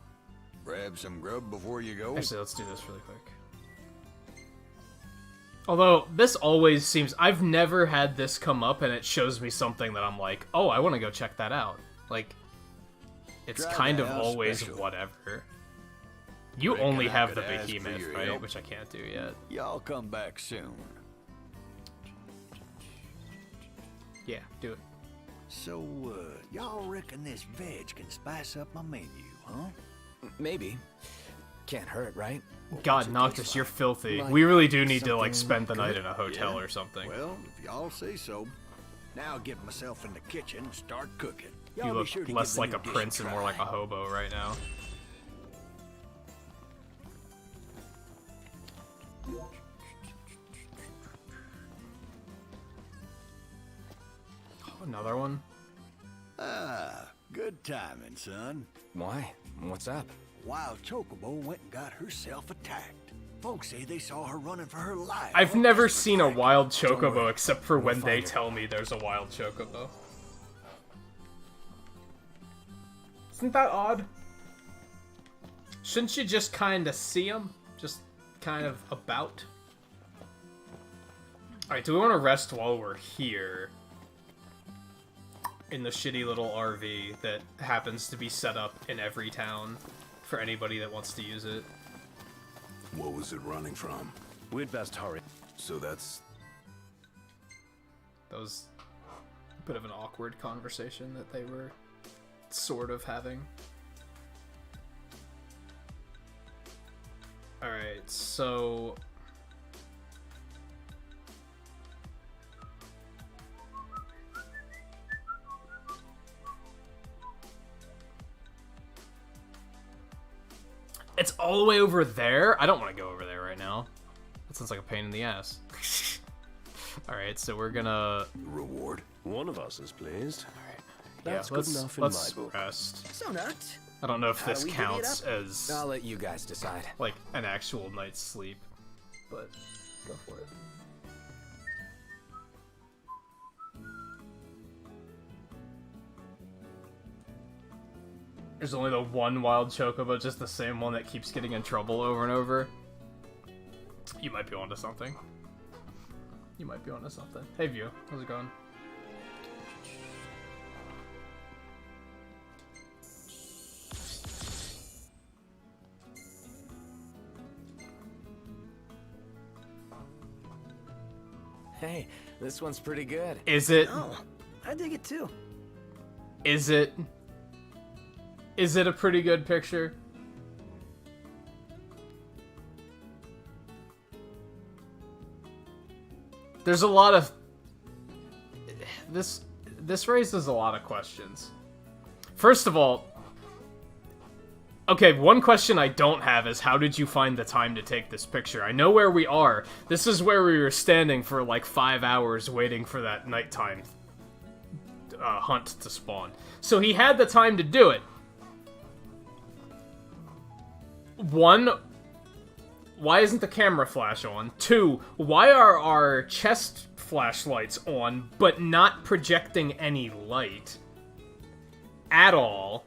Grab some grub before you go? Actually, let's do this really quick. Although, this always seems... I've never had this come up and it shows me something that I'm like, oh, I want to go check that out. Like, it's Try kind the of house always special. whatever. You Reckon only I have the could ask for behemoth, your right? help? Which I can't do yet. Y'all come back soon. Yeah, do it. So, y'all reckon this veg can spice up my menu, huh? Maybe. Can't hurt, right? God, Noctis, you're filthy. Like we really do need to, like, something spend the night good? in a hotel Yeah. or something. Well, if y'all say so. Now I'll get myself in the kitchen and start cooking. You Y'all be look sure to less give the like new a dish prince and more like a try. hobo right now. Oh, another one? Ah, good timing, son. Why? What's up? Wild Chocobo went and got herself attacked. Folks say they saw her running for her life. I've up never this seen a attack. wild Don't chocobo worry. except for when they find her. tell me there's a wild chocobo. Isn't that odd? Shouldn't you just kind of see them? Just kind of about? Alright, do we want to rest while we're here? In the shitty little RV that happens to be set up in every town for anybody that wants to use it. What was it running from? We'd best hurry. So that's... That was a bit of an awkward conversation that they were sort of having. Alright, so... It's all the way over there? I don't want to go over there right now. That sounds like a pain in the ass. Alright, so we're gonna... reward. One of us is pleased. That's good enough in let's my book. rest. So not. I don't know if this we divvy it counts up? as I'll let you guys decide. like an actual night's sleep, but go for it. There's only the one wild chocobo, just the same one that keeps getting in trouble over and over. You might be onto something. You might be onto something. Hey, View. How's it going? Hey, this one's pretty good. Is it? Oh, I dig it too. Is it? Is it a pretty good picture? There's a lot of... This raises a lot of questions. First of all... Okay, one question I don't have is how did you find the time to take this picture? I know where we are. This is where we were standing for like 5 hours waiting for that nighttime hunt to spawn. So he had the time to do it. One, why isn't the camera flash on? Two, why are our chest flashlights on but not projecting any light at all?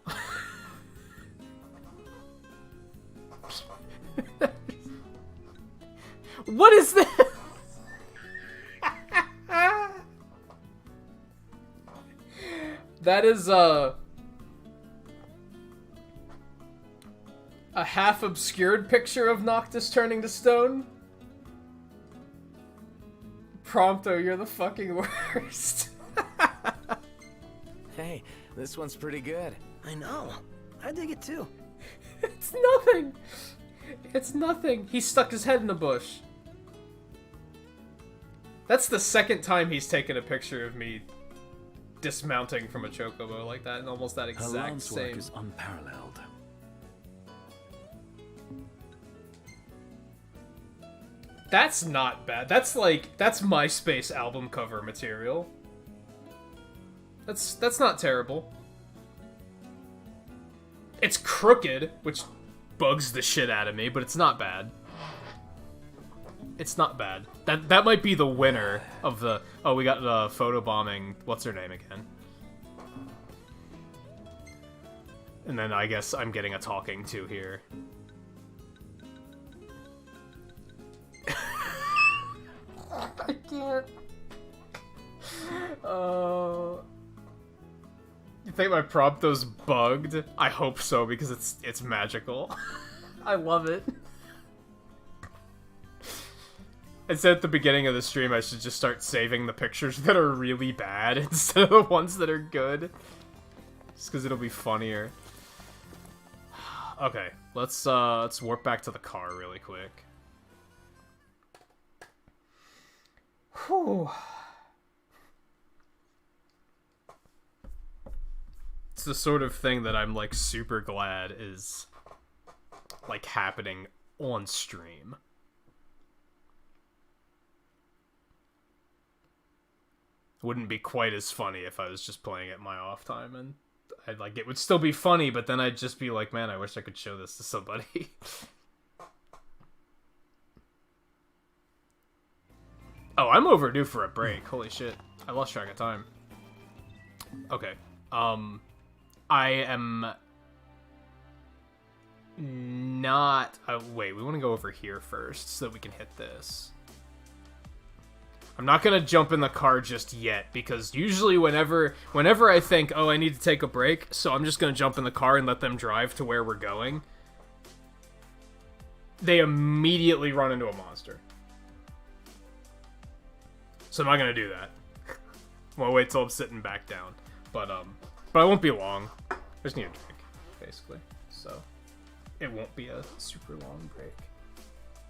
What is this? That is a half obscured picture of Noctis turning to stone. Prompto, you're the fucking worst. Hey, this one's pretty good. I know. I dig it too. It's nothing. It's nothing. He stuck his head in a bush. That's the second time he's taken a picture of me dismounting from a chocobo like that, and almost that Her exact lance work same. is unparalleled. That's not bad. That's MySpace album cover material. That's not terrible. It's crooked, which bugs the shit out of me, but it's not bad. It's not bad. That might be the winner of the... Oh, we got the photobombing... What's her name again? And then I guess I'm getting a talking to here. I can't. You think my Prompto's bugged? I hope so, because it's magical. I love it. I said at the beginning of the stream I should just start saving the pictures that are really bad instead of the ones that are good. Just because it'll be funnier. Okay, let's warp back to the car really quick. Whew. It's the sort of thing that I'm like super glad is like happening on stream. Wouldn't be quite as funny if I was just playing at my off time, and I'd like it would still be funny, but then I'd just be like, man, I wish I could show this to somebody. Oh, I'm overdue for a break. Holy shit. I lost track of time. Okay. I am not... wait, we want to go over here first so that we can hit this. I'm not going to jump in the car just yet, because usually whenever I think, oh, I need to take a break, so I'm just going to jump in the car and let them drive to where we're going, they immediately run into a monster. So I'm not going to do that. Well, wait till I'm sitting back down. But I won't be long. I just need a drink, basically. So it won't be a super long break.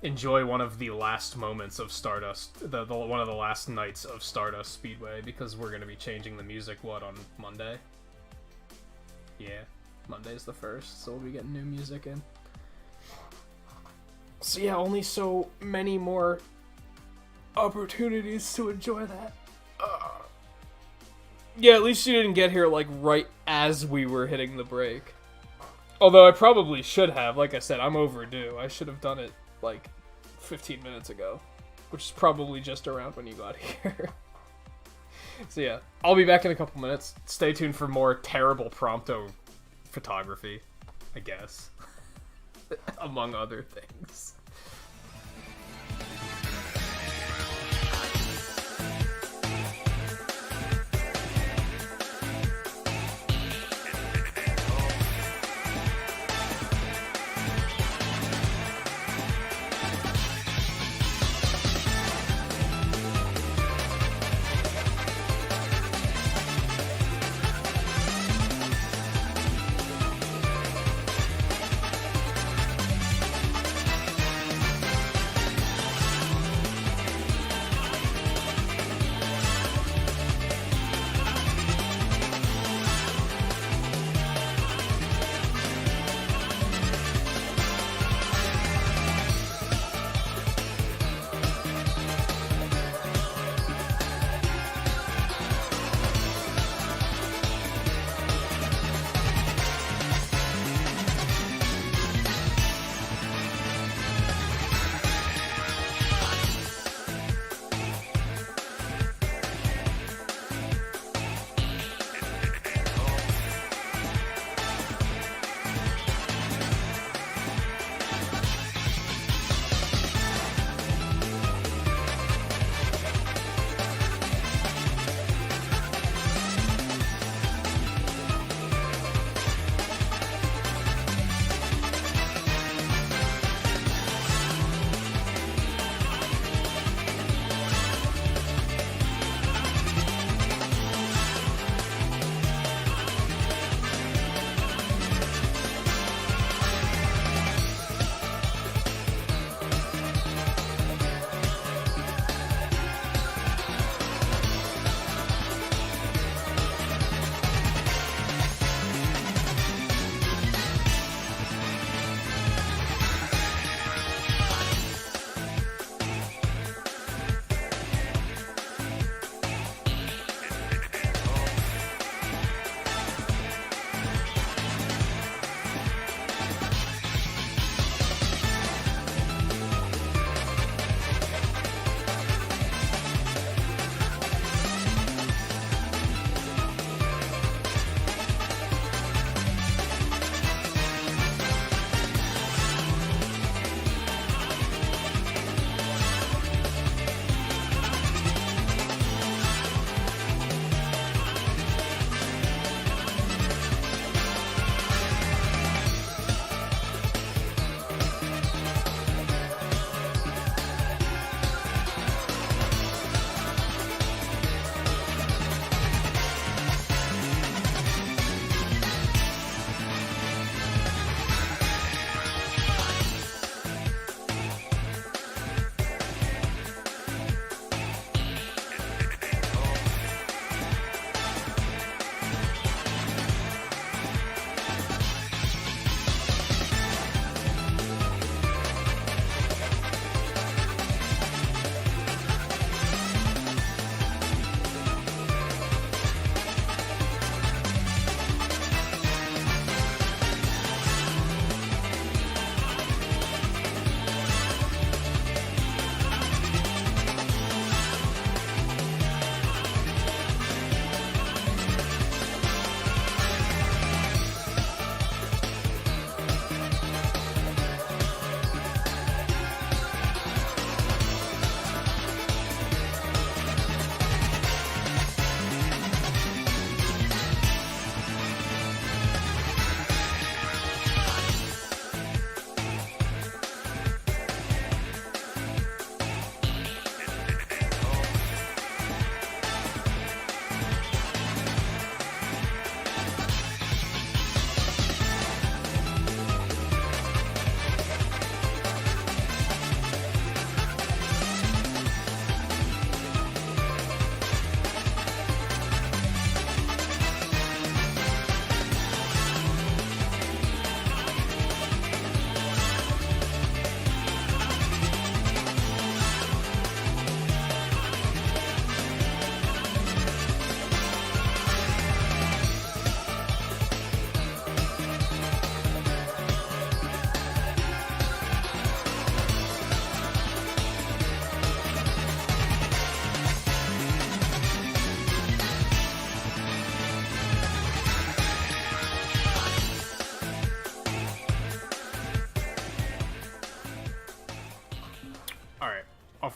Enjoy one of the last moments of Stardust, one of the last nights of Stardust Speedway, because we're going to be changing the music, on Monday? Yeah, Monday's the 1st, so we'll be getting new music in. So yeah, only so many more opportunities to enjoy that. Yeah, at least you didn't get here, like, right as we were hitting the break. Although I probably should have. Like I said, I'm overdue. I should have done it, like, 15 minutes ago. Which is probably just around when you got here. So yeah, I'll be back in a couple minutes. Stay tuned for more terrible Prompto photography, I guess, among other things.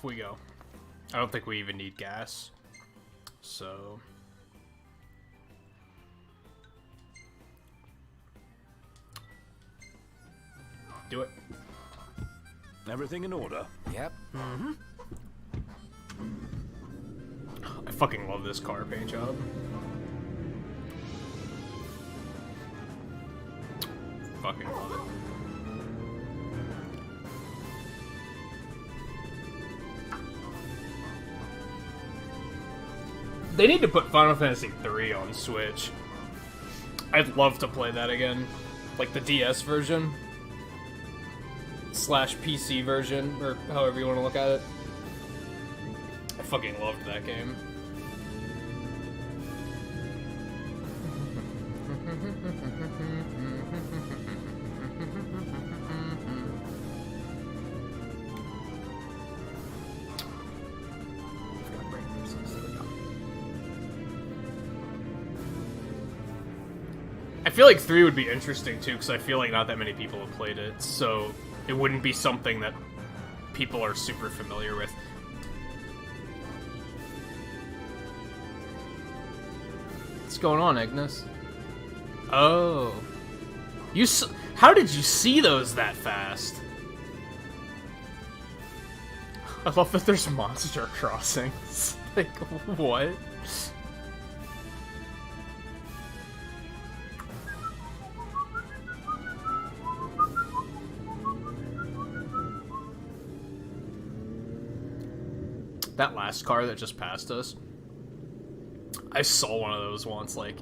off we go. I don't think we even need gas. So... do it. Everything in order? Yep. I fucking love this car paint job. Fucking love it. They need to put Final Fantasy III on Switch. I'd love to play that again. Like the DS version. / PC version, or however you want to look at it. I fucking loved that game. I feel like 3 would be interesting too, because I feel like not that many people have played it, so it wouldn't be something that people are super familiar with. What's going on, Ignis? Oh. How did you see those that fast? I love that there's monster crossings. Like, what? That last car that just passed us, I saw one of those once, like,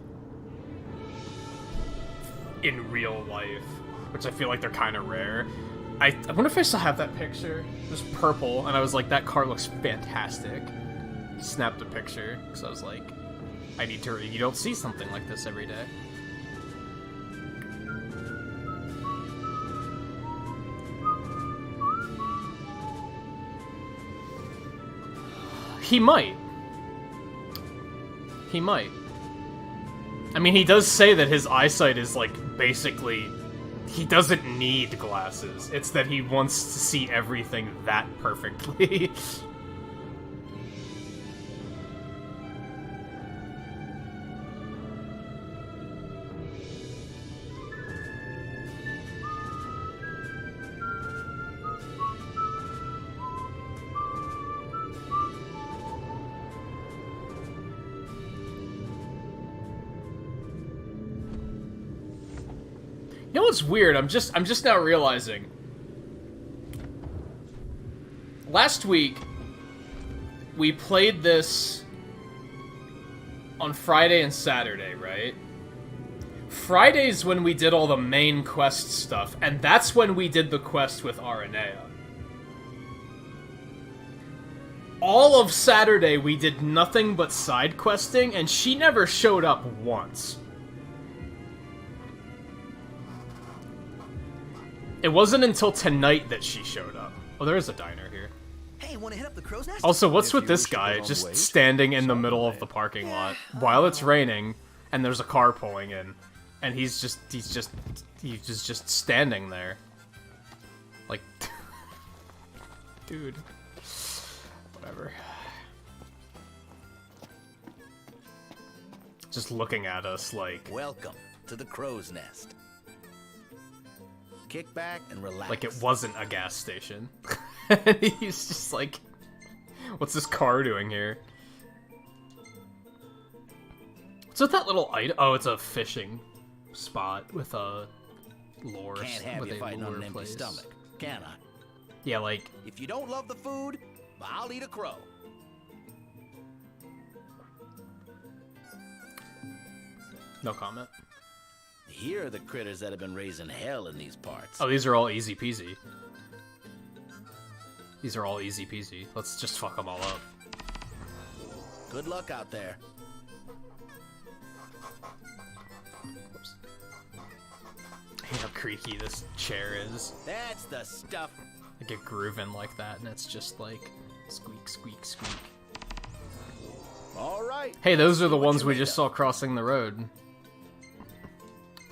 in real life, which I feel like they're kind of rare. I wonder if I still have that picture. It was purple, and I was like, that car looks fantastic. Snapped a picture, because I was like, I need to, you don't see something like this every day. He might. He might. I mean, he does say that his eyesight is, like, basically... He doesn't need glasses. It's that he wants to see everything that perfectly. You know what's weird? I'm just now realizing. Last week, we played this on Friday and Saturday, right? Friday's when we did all the main quest stuff, and that's when we did the quest with Aranea. All of Saturday, we did nothing but side questing, and she never showed up once. It wasn't until tonight that she showed up. Oh, there is a diner here. Hey, wanna hit up the crow's nest? Also, what's with this guy just standing in the middle of the parking lot while it's raining and there's a car pulling in, and he's just standing there, like, dude. Whatever. Just looking at us like. Welcome to the crow's nest. Kick back and relax. Like it wasn't a gas station. And he's just like, what's this car doing here? What's with that little item? Oh, it's a fishing spot with a lure. Can't have with you a fighting on lure an empty place. stomach, can I? Yeah, like. If you don't love the food, I'll eat a crow. No comment. Here are the critters that have been raising hell in these parts. Oh, these are all easy peasy. These are all easy peasy. Let's just fuck them all up. Good luck out there. Oops. I hate how creaky this chair is. That's the stuff. I get grooving like that, and it's just like squeak, squeak, squeak. All right. Hey, those are the ones we just saw crossing the road.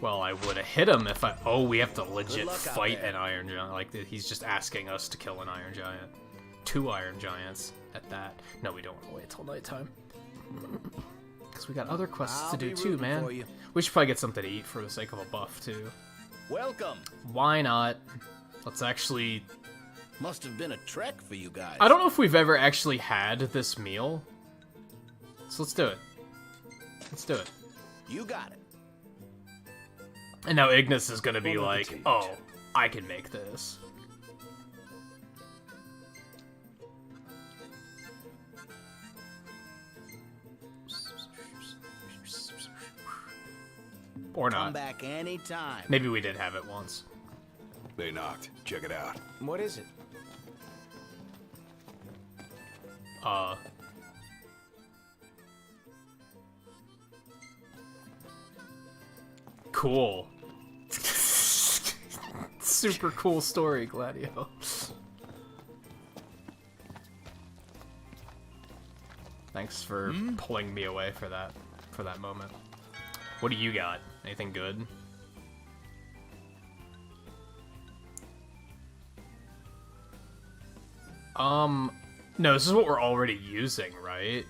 Well, I would have hit him if I... Oh, we have to legit fight an Iron Giant. Like, he's just asking us to kill an Iron Giant. 2 Iron Giants at that. No, we don't want to wait till nighttime. Because we got other quests to do too, man. We should probably get something to eat for the sake of a buff, too. Welcome. Why not? Let's actually... Must have been a trek for you guys. I don't know if we've ever actually had this meal. So let's do it. Let's do it. You got it. And now Ignis is gonna be Bon like, appetit. oh, I can make this. Or Come not. back anytime. Maybe we did have it once. They knocked. Check it out. What is it? Cool. Super cool story, Gladio. Thanks for pulling me away for that moment. What do you got? Anything good? No, this is what we're already using, right?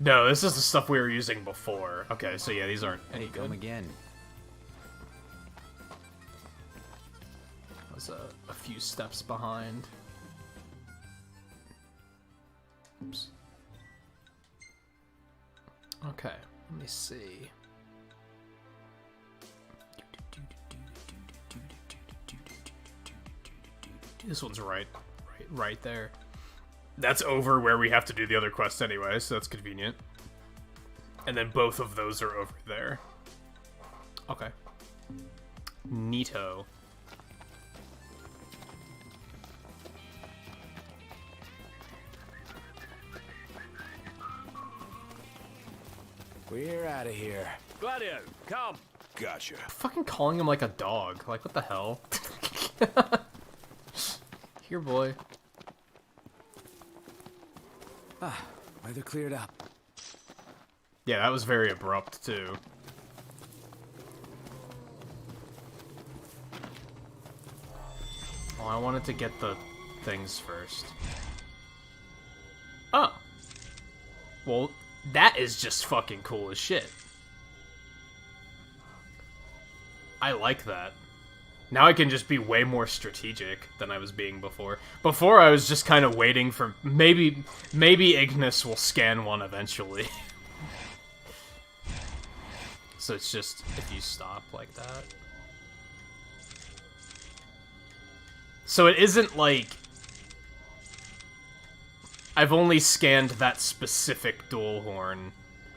No, this is the stuff we were using before. Okay, so yeah, these aren't any good. Come again. I was a few steps behind. Oops. Okay, let me see. This one's right there. That's over where we have to do the other quest anyway, so that's convenient. And then both of those are over there. Okay. Neato. We're out of here. Gladio, come. Gotcha. Fucking calling him like a dog. Like, what the hell? Here, boy. Weather cleared up. Yeah, that was very abrupt, too. Well, I wanted to get the things first. Oh. Well, that is just fucking cool as shit. I like that. Now I can just be way more strategic than I was being before. Before, I was just kind of waiting for... Maybe Ignis will scan one eventually. So it's just, if you stop like that. So it isn't like... I've only scanned that specific dual horn.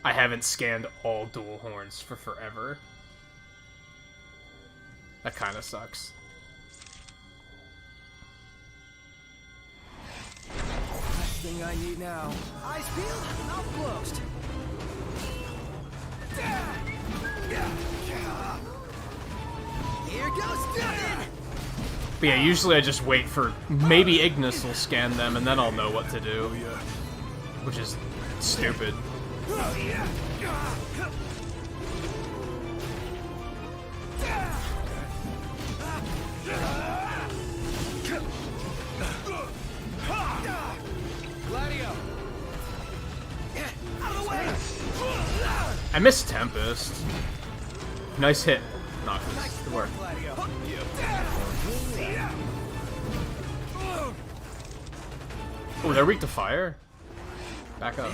I haven't scanned all dual horns for forever. That kind of sucks. Last thing I need now. Eyes peeled, mouth closed. Here goes nothing. But yeah, usually I just wait for... Maybe Ignis will scan them, and then I'll know what to do. Which is stupid. Gladio. Out of the way. I missed Tempest. Nice hit, Noctis. Good work. Gladio. Oh, they're weak to fire? Back up.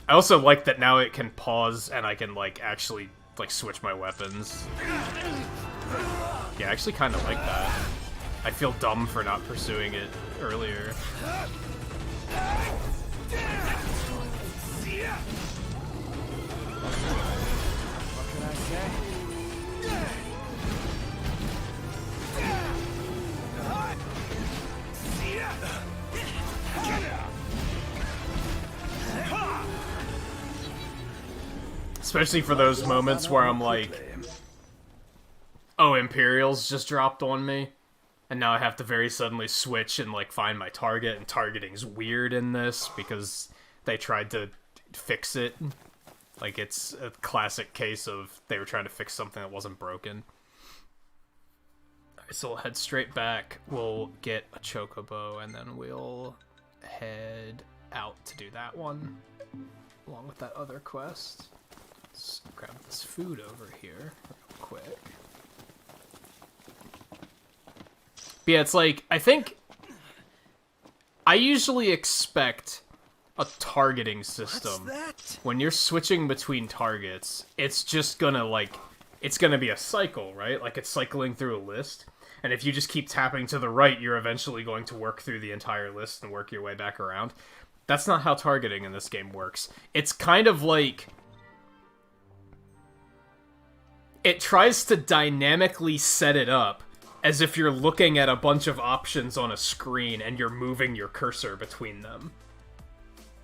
I also like that now it can pause and I can, like, actually, like, switch my weapons. Yeah, I actually kind of like that. I feel dumb for not pursuing it earlier. What can I say? Especially for those moments where I'm like, oh, Imperials just dropped on me. And now I have to very suddenly switch and, like, find my target, and targeting's weird in this because they tried to fix it. Like, it's a classic case of they were trying to fix something that wasn't broken. Alright, so we'll head straight back. We'll get a chocobo, and then we'll head out to do that one, along with that other quest. Let's grab this food over here real quick. But yeah, it's like, I think I usually expect a targeting system. When you're switching between targets, it's just gonna, like, it's gonna be a cycle, right? Like, it's cycling through a list. And if you just keep tapping to the right, you're eventually going to work through the entire list and work your way back around. That's not how targeting in this game works. It's kind of like... it tries to dynamically set it up as if you're looking at a bunch of options on a screen and you're moving your cursor between them.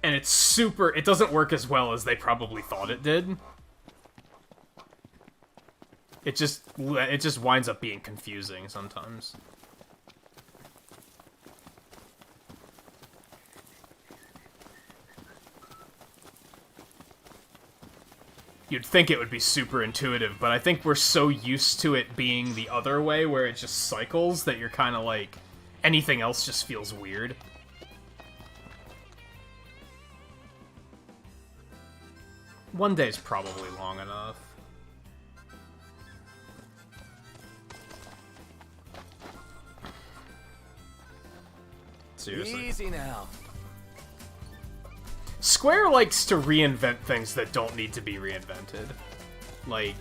And it's super... it doesn't work as well as they probably thought it did. It just winds up being confusing sometimes. You'd think it would be super intuitive, but I think we're so used to it being the other way, where it just cycles, that you're kind of like... anything else just feels weird. One day's probably long enough. Seriously. Easy now. Square likes to reinvent things that don't need to be reinvented. Like,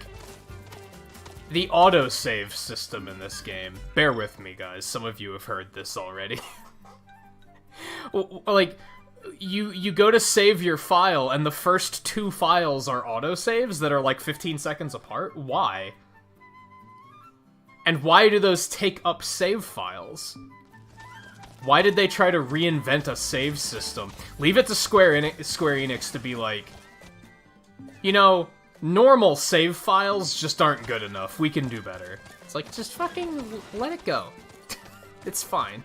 the autosave system in this game. Bear with me, guys. Some of you have heard this already. Like, you go to save your file, and the first 2 files are autosaves that are like 15 seconds apart? Why? And why do those take up save files? Why did they try to reinvent a save system? Leave it to Square Enix to be like, you know, normal save files just aren't good enough. We can do better. It's like, just fucking let it go. It's fine.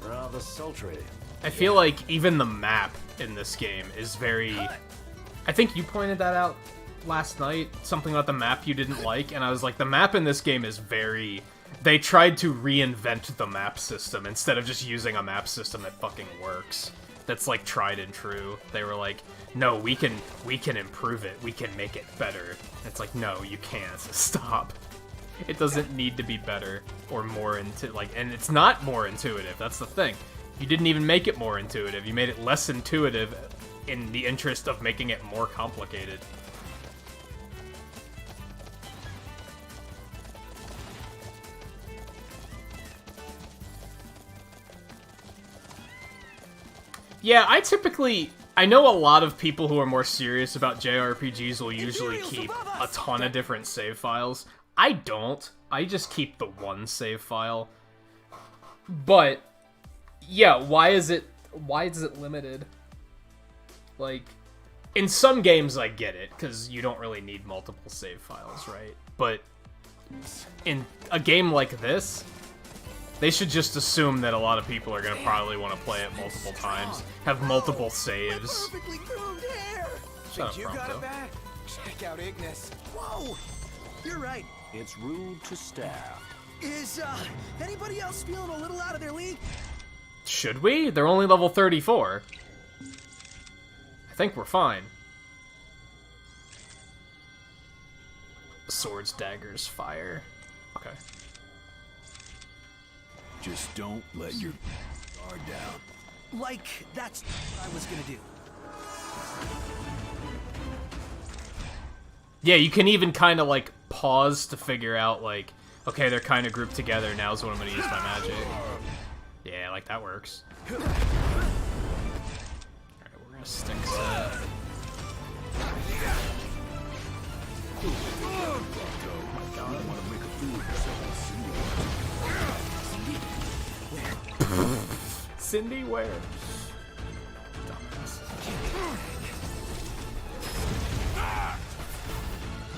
Rather sultry. I feel like even the map in this game is very... I think you pointed that out last night, something about the map you didn't like, and I was like, the map in this game is very... They tried to reinvent the map system instead of just using a map system that fucking works. That's like tried and true. They were like, no, we can improve it, we can make it better. It's like, no, you can't. Stop. It doesn't need to be better or more and it's not more intuitive. That's the thing. You didn't even make it more intuitive. You made it less intuitive in the interest of making it more complicated. Yeah, I know a lot of people who are more serious about JRPGs will usually keep a ton of different save files. I don't. I just keep the one save file. But yeah, why is it limited? Like, in some games I get it, because you don't really need multiple save files, right? But in a game like this, they should just assume that a lot of people are going to probably want to play it multiple times, have multiple saves. Perfectly groomed hair. Shut up, Think you got Prompto. it back? Check out Ignis. Whoa! You're right. It's rude to stare. Is anybody else feeling a little out of their league? Should we? They're only level 34. I think we're fine. Swords, daggers, fire. Okay. Just don't let your guard down. Like, that's what I was gonna do. Yeah, you can even kind of, like, pause to figure out, like, okay, they're kind of grouped together, now's when I'm going to use my magic. Yeah, like, that works. Alright, we're going to stick to... Cindy, where? Dumbass.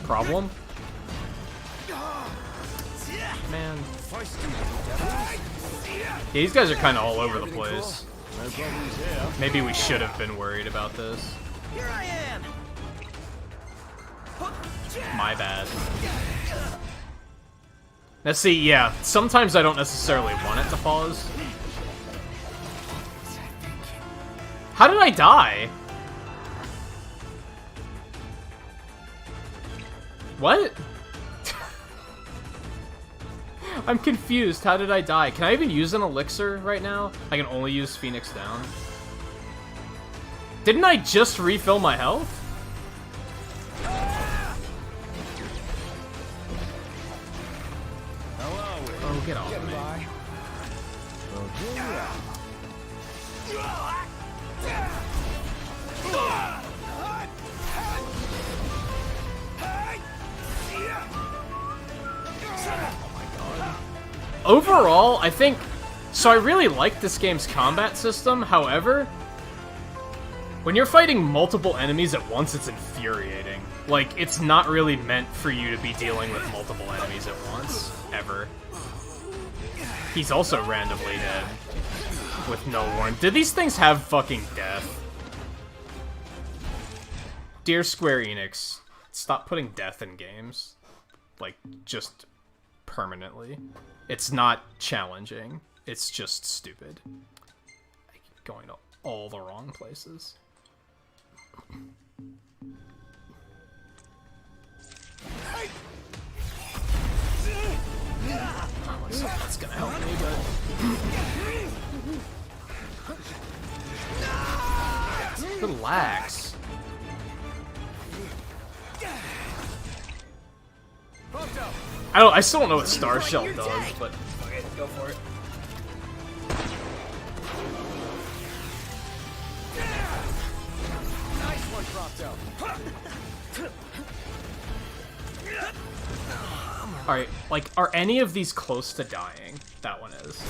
Problem? Man. Yeah, these guys are kind of all over the place. Maybe we should have been worried about this. Here I am. My bad. Let's see, yeah, sometimes I don't necessarily want it to pause. How did I die? What? I'm confused. How did I die? Can I even use an elixir right now? I can only use Phoenix Down. Didn't I just refill my health? Oh, get off me. Overall, I think... So I really like this game's combat system, however... When you're fighting multiple enemies at once, it's infuriating. Like, it's not really meant for you to be dealing with multiple enemies at once, ever. He's also randomly dead. With no warning. Do these things have fucking death? Dear Square Enix, stop putting death in games. Like, just permanently. It's not challenging. It's just stupid. I keep going to all the wrong places. That's gonna help me, but... Relax. I still don't know what Star Shell does, but... Okay, go for it. Nice one, Prompto. Alright, like, are any of these close to dying? That one is.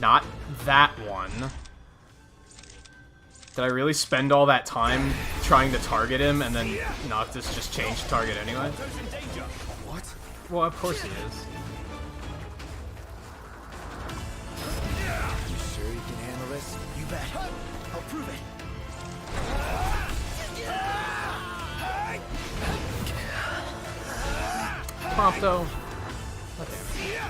Not that one. Did I really spend all that time trying to target him and then Noctis just changed target anyway? What? Well, of course he is. You sure you can handle this? You bet. I'll prove it. Prompto. Oh, damn it.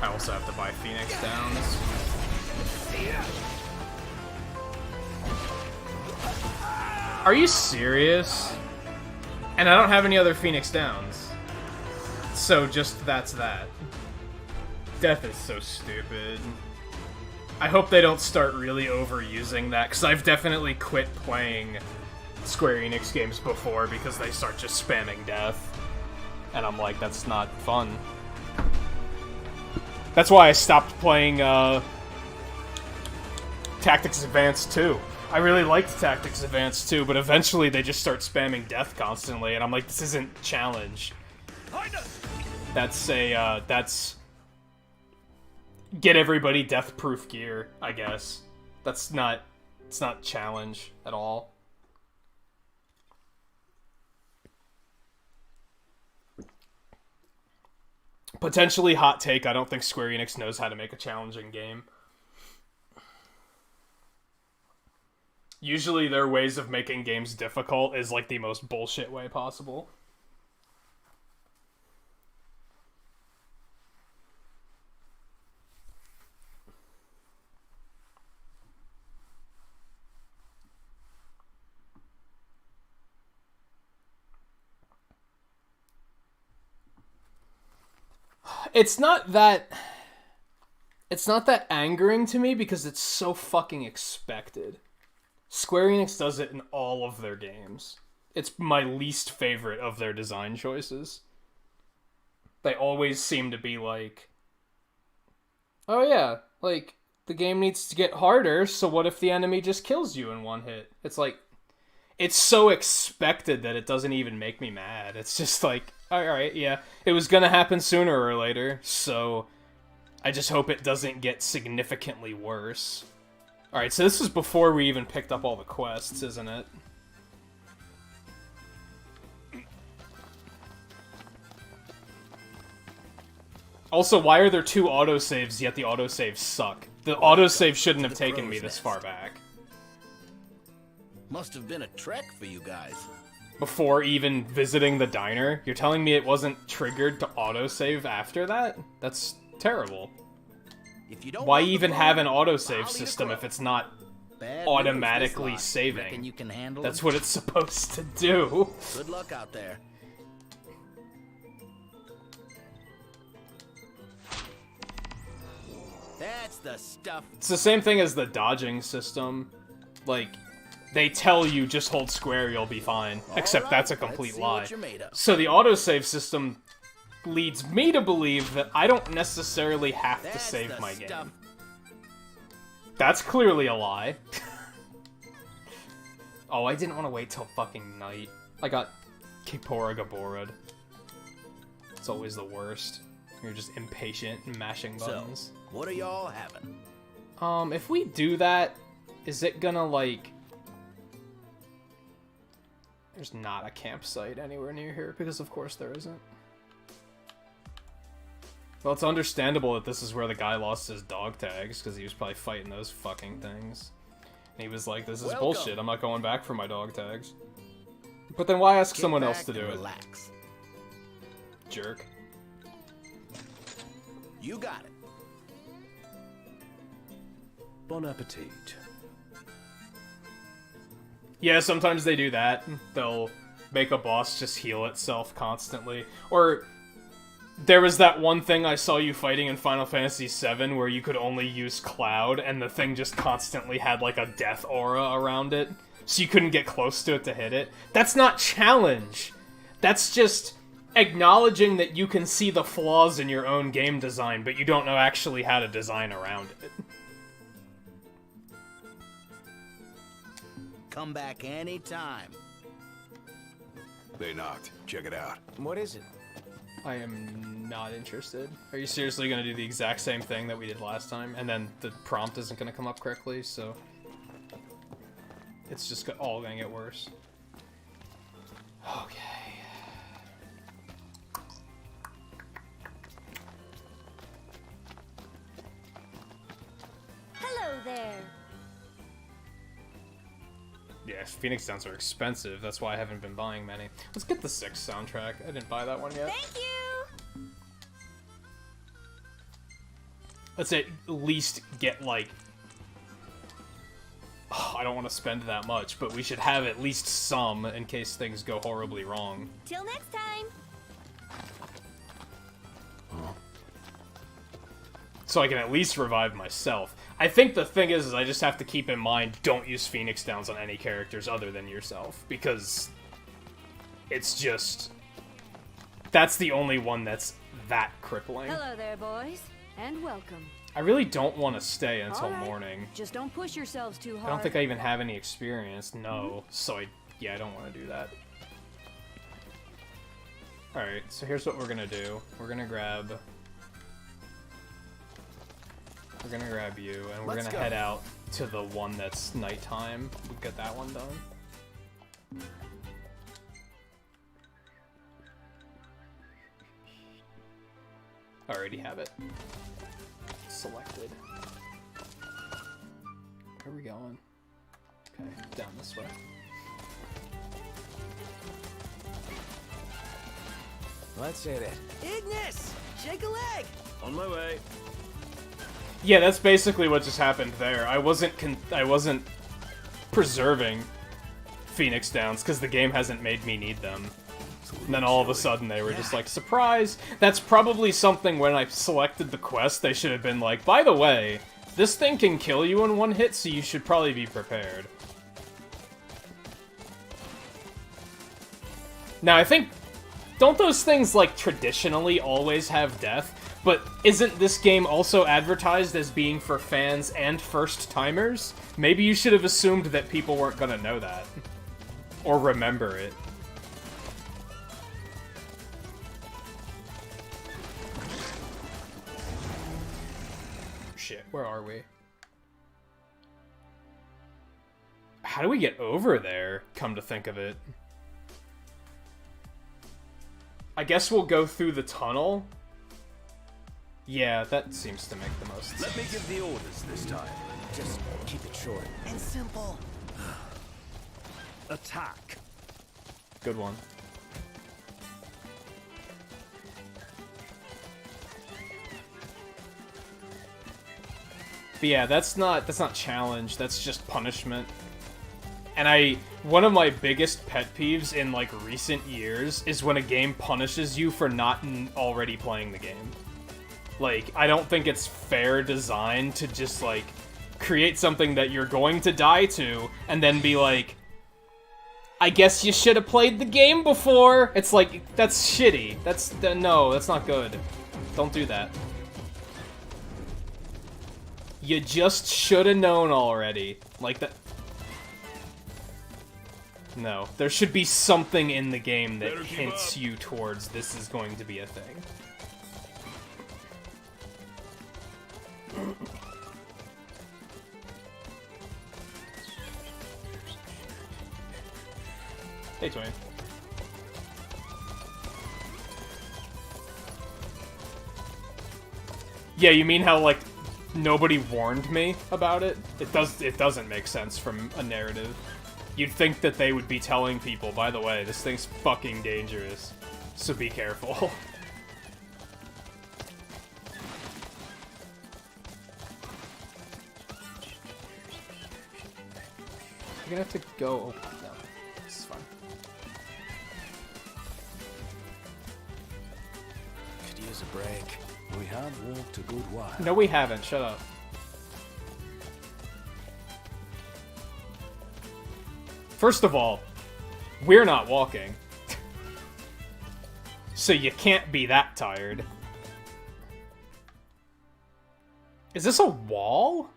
I also have to buy Phoenix Downs. Are you serious? And I don't have any other Phoenix Downs. So just that's that. Death is so stupid. I hope they don't start really overusing that, because I've definitely quit playing Square Enix games before because they start just spamming death. And I'm like, that's not fun. That's why I stopped playing Tactics Advance 2. I really liked Tactics Advance 2, but eventually they just start spamming death constantly, and I'm like, this isn't challenge. That's a, that's... Get everybody death-proof gear, I guess. That's not... It's not challenge at all. Potentially hot take, I don't think Square Enix knows how to make a challenging game. Usually their ways of making games difficult is like the most bullshit way possible. It's not that... It's not that angering to me because it's so fucking expected. Square Enix does it in all of their games. It's my least favorite of their design choices. They always seem to be like, oh yeah, like, the game needs to get harder, so what if the enemy just kills you in one hit? It's like, it's so expected that it doesn't even make me mad. It's just like, alright, yeah, it was gonna happen sooner or later, so I just hope it doesn't get significantly worse. Alright, so this is before we even picked up all the quests, isn't it? Also, why are there 2 autosaves, yet the autosaves suck? The autosave shouldn't have taken me this far back. Must have been a trek for you guys. Before even visiting the diner? You're telling me it wasn't triggered to autosave after that? That's terrible. If you don't Why want the even bone, have an I'll autosave eat a system crow. if it's not Bad automatically news this lot. Reckon saving? you can handle That's it? what it's supposed to do. Good luck out there. That's the stuff. It's the same thing as the dodging system. Like, they tell you just hold square, you'll be fine. Except right, that's a let's complete see lie. what you're made of. So the autosave system leads me to believe that I don't necessarily have to That's save the my stuff. game. That's clearly a lie. Oh, I didn't want to wait till fucking night. I got Kipora Gabora'd. It's always the worst. You're just impatient and mashing buttons. So, what are y'all having? If we do that, is it gonna, like... There's not a campsite anywhere near here, because of course there isn't. Well, it's understandable that this is where the guy lost his dog tags, because he was probably fighting those fucking things. And he was like, this is Welcome. bullshit, I'm not going back for my dog tags. But then why ask Kick someone else back to do and it? relax. Jerk. You got it. Bon appetit. Yeah, sometimes they do that. They'll make a boss just heal itself constantly. Or there was that one thing I saw you fighting in Final Fantasy VII where you could only use Cloud, and the thing just constantly had like a death aura around it, so you couldn't get close to it to hit it. That's not challenge. That's just acknowledging that you can see the flaws in your own game design, but you don't know actually how to design around it. Come back anytime. They knocked. Check it out. What is it? I am not interested. Are you seriously going to do the exact same thing that we did last time? And then the prompt isn't going to come up correctly, so... It's just all going to get worse. Okay. Hello there. Yeah, Phoenix Downs are expensive. That's why I haven't been buying many. Let's get the 6 soundtrack. I didn't buy that one yet. Thank you. Let's at least get, like... Oh, I don't want to spend that much, but we should have at least some in case things go horribly wrong. Till next time. So I can at least revive myself. I think the thing is I just have to keep in mind, don't use Phoenix Downs on any characters other than yourself, because it's just... That's the only one that's that crippling. Hello there, boys, and welcome. I really don't want to stay until All right. morning. Just don't push yourselves too hard. I don't think I even have any experience, no. So yeah, I don't want to do that. Alright, so here's what we're gonna do. We're gonna grab you, and we're Let's gonna go. head out to the one that's nighttime. We'll get that one done. I already have it selected. Where are we going? Okay, down this way. Let's hit it. Ignis! Shake a leg! On my way. Yeah, that's basically what just happened there. I wasn't preserving Phoenix Downs because the game hasn't made me need them. And then all of a sudden they were just like, surprise! That's probably something when I selected the quest, they should have been like, by the way, this thing can kill you in one hit, so you should probably be prepared. Now, I think, don't those things, like, traditionally always have death? But isn't this game also advertised as being for fans and first-timers? Maybe you should have assumed that people weren't gonna know that. Or remember it. Shit, where are we? How do we get over there, come to think of it? I guess we'll go through the tunnel. Yeah, that seems to make the most sense. Let me give the orders this time. Just keep it short and simple. Attack. Good one. But yeah, that's not challenge, that's just punishment. And one of my biggest pet peeves in, like, recent years is when a game punishes you for not already playing the game. Like, I don't think it's fair design to just, like, create something that you're going to die to, and then be like, I guess you should have played the game before! It's like, that's shitty. No, that's not good. Don't do that. You just should have known already. Like, that... No, there should be something in the game that hints you towards this is going to be a thing. Hey, Twain. Yeah, you mean how, like, nobody warned me about it? It doesn't make sense from a narrative. You'd think that they would be telling people, by the way, this thing's fucking dangerous, so be careful. You're gonna have to go... Oh, no. This is fine. Could use a break. We have walked a good while. No, we haven't. Shut up. First of all, we're not walking. So you can't be that tired. Is this a wall?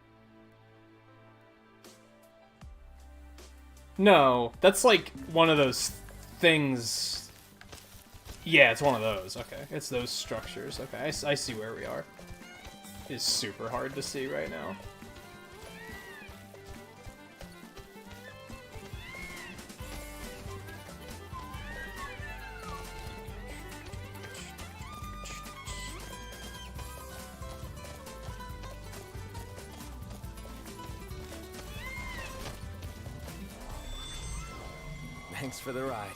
No, that's like one of those things. Yeah, it's one of those. Okay, it's those structures. Okay, I see where we are. It's super hard to see right now. Thanks for the ride.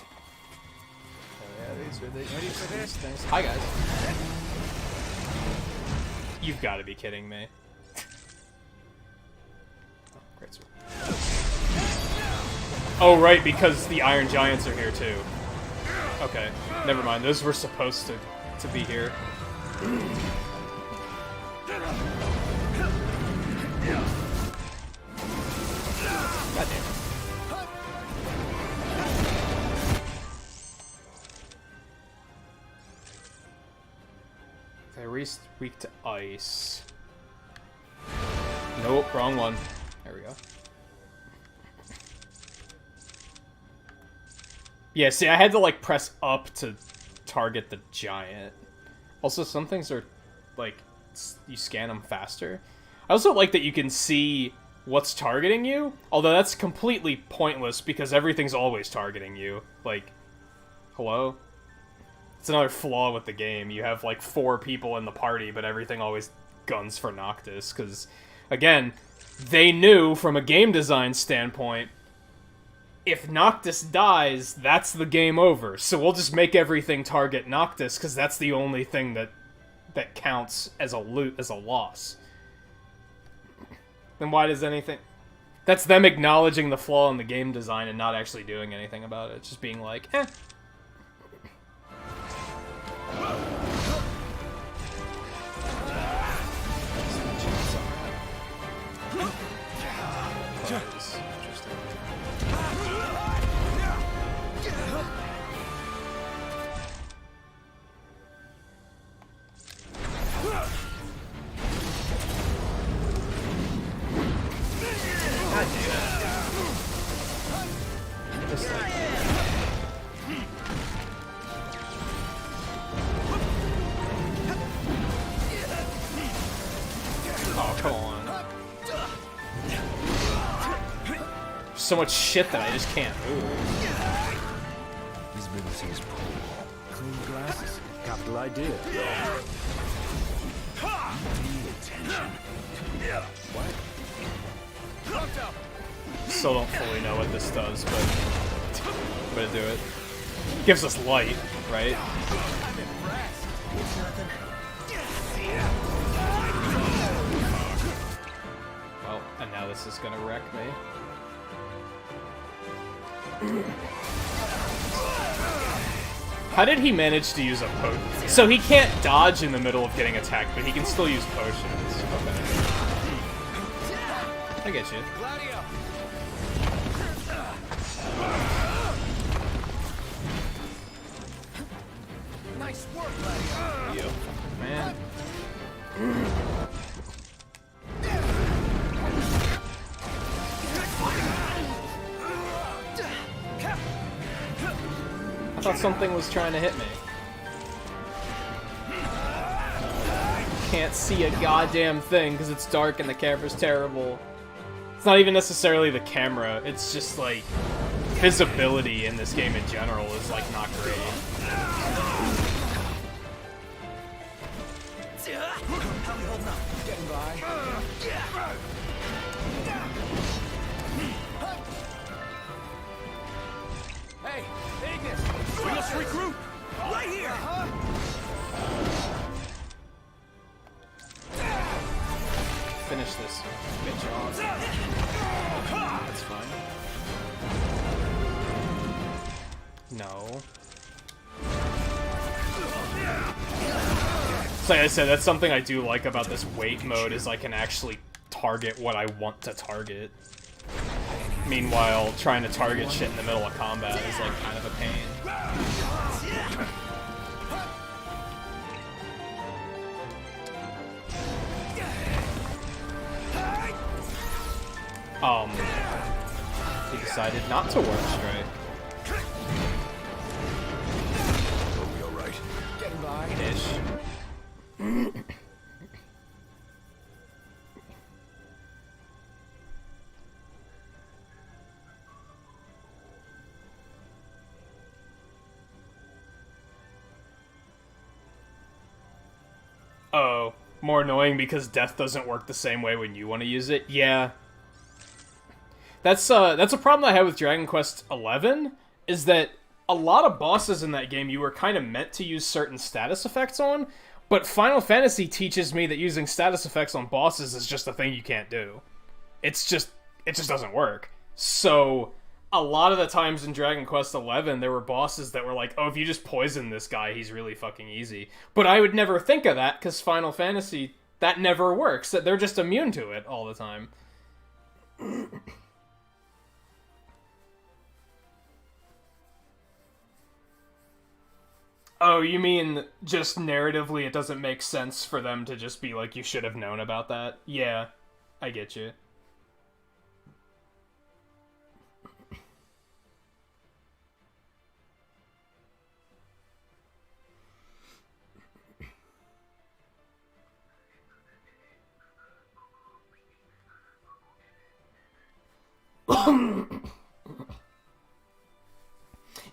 Yeah, these are the ready for this things. Hi guys. You've got to be kidding me. Oh, great sword. Oh right, because the Iron Giants are here too. Okay, never mind. Those were supposed to be here. God damn it. Weak to ice. Nope, wrong one. There we go. Yeah, see, I had to, like, press up to target the giant. Also, some things are, like, you scan them faster. I also like that you can see what's targeting you, although that's completely pointless because everything's always targeting you. Like, hello? It's another flaw with the game. You have, like, 4 people in the party, but everything always guns for Noctis, because, again, they knew, from a game design standpoint, if Noctis dies, that's the game over. So we'll just make everything target Noctis, because that's the only thing that counts as a loss. Then why does anything... That's them acknowledging the flaw in the game design and not actually doing anything about it. Just being like, eh. Oh, come on. So much shit that I just can't move. Visibility is poor. Clean glasses. Capital idea. Pay attention. What? Still don't fully know what this does, but I'm gonna do it. Gives us light, right? Well, and now this is gonna wreck me. How did he manage to use a potion? So he can't dodge in the middle of getting attacked, but he can still use potions. Okay. I get you. Nice work, Gladio. Yo, man. I thought something was trying to hit me. Can't see a goddamn thing because it's dark and the camera's terrible. It's not even necessarily the camera, it's just like visibility in this game in general is like not great. How we holding up? Getting by. Hey, Ignis! We must regroup! Right here! Finish this bitch off. That's fine. No. So like I said, that's something I do like about this wait mode, is I can actually target what I want to target. Meanwhile, trying to target shit in the middle of combat is like kind of a pain. He decided not to warp strike. Are we alright? Getting by. Ish. Oh, more annoying because death doesn't work the same way when you want to use it? Yeah. That's a problem I had with Dragon Quest XI, is that a lot of bosses in that game you were kind of meant to use certain status effects on, but Final Fantasy teaches me that using status effects on bosses is just a thing you can't do. It just doesn't work. So, a lot of the times in Dragon Quest XI, there were bosses that were like, oh, if you just poison this guy, he's really fucking easy. But I would never think of that, because Final Fantasy, that never works. They're just immune to it all the time. Oh, you mean just narratively it doesn't make sense for them to just be like, you should have known about that? Yeah, I get you.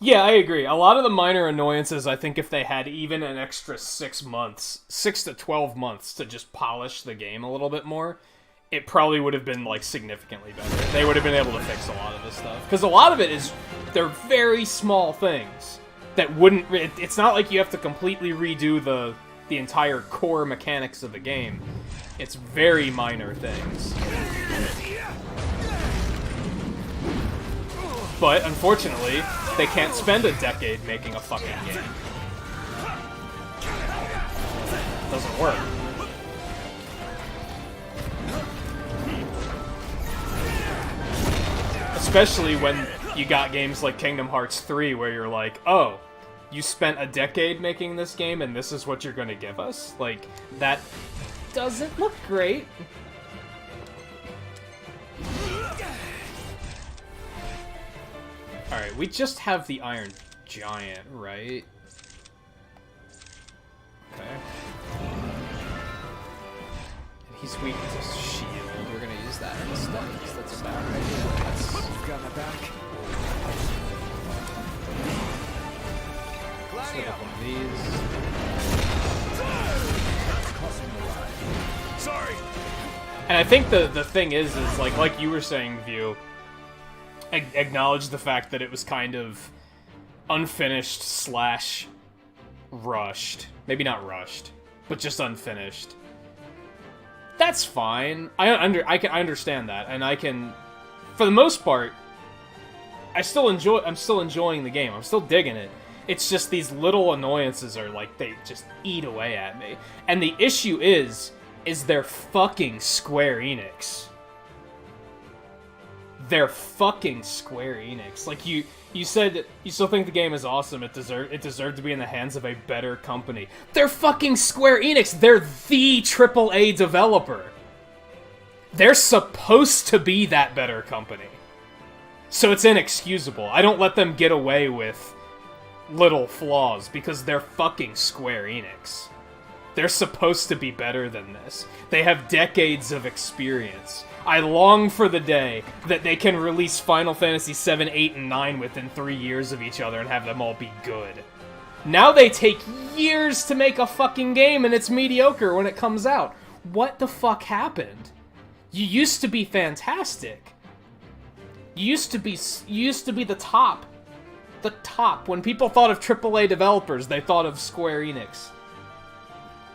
Yeah, I agree. A lot of the minor annoyances, I think if they had even an extra 6 months, 6 to 12 months to just polish the game a little bit more, it probably would have been, like, significantly better. They would have been able to fix a lot of this stuff. Because a lot of it is, they're very small things that wouldn't, it's not like you have to completely redo the entire core mechanics of the game. It's very minor things. But, unfortunately, they can't spend a decade making a fucking game. Doesn't work. Especially when you got games like Kingdom Hearts 3 where you're like, oh, you spent a decade making this game and this is what you're gonna give us? Like, that doesn't look great. Alright, we just have the Iron Giant, right? Okay. And He's weak to shield. We're gonna use that instead. That's a bad idea. You've got my back. Let's look at one of these. Sorry. And I think the thing is like you were saying, View, acknowledge the fact that it was kind of unfinished slash rushed. Maybe not rushed, but just unfinished. That's fine. I understand that, and I can, for the most part, I'm still enjoying the game. I'm still digging it. It's just these little annoyances are like, they just eat away at me. And the issue is they're fucking Square Enix. They're fucking Square Enix. Like, you said you still think the game is awesome. It deserved to be in the hands of a better company. They're fucking Square Enix. They're the AAA developer. They're supposed to be that better company. So it's inexcusable. I don't let them get away with little flaws because they're fucking Square Enix. They're supposed to be better than this. They have decades of experience. I long for the day that they can release Final Fantasy 7, 8, and 9 within 3 years of each other and have them all be good. Now they take years to make a fucking game and it's mediocre when it comes out. What the fuck happened? You used to be fantastic. You used to be the top. The top. When people thought of AAA developers, they thought of Square Enix.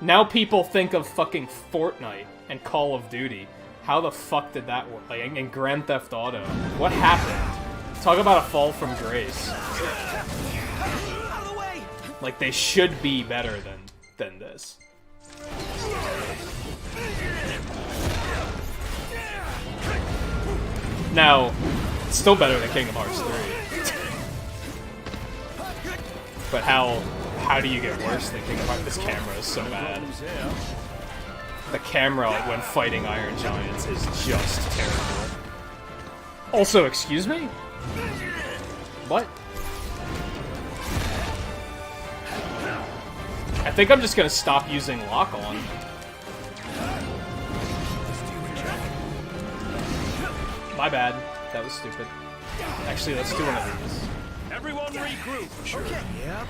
Now people think of fucking Fortnite and Call of Duty. How the fuck did that work? Like, and Grand Theft Auto. What happened? Talk about a fall from grace. Like, they should be better than this. Now, it's still better than Kingdom Hearts 3. But how do you get worse than Kingdom Hearts? This camera is so bad. The camera when fighting Iron Giants is just terrible. Also, excuse me? What? I think I'm just gonna stop using lock-on. My bad. That was stupid. Actually, let's do one of these. Everyone regroup. Sure. Okay, yep.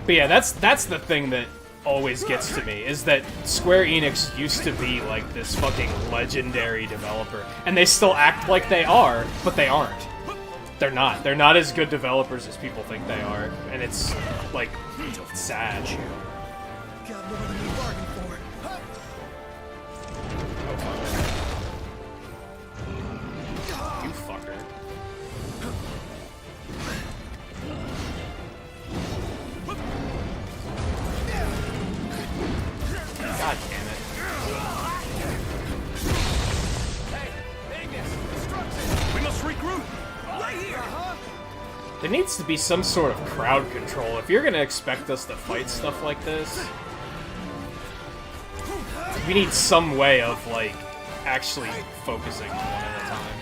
But yeah, that's the thing that always gets to me, is that Square Enix used to be like this fucking legendary developer, and they still act like they are, but they aren't. They're not. They're not as good developers as people think they are, and it's, like, sad. Got more than we bargained for. You fucker. God damn it. Hey, Ignis, instructions. We must regroup. Right here. There needs to be some sort of crowd control. If you're gonna expect us to fight stuff like this, we need some way of, like, actually focusing one at a time.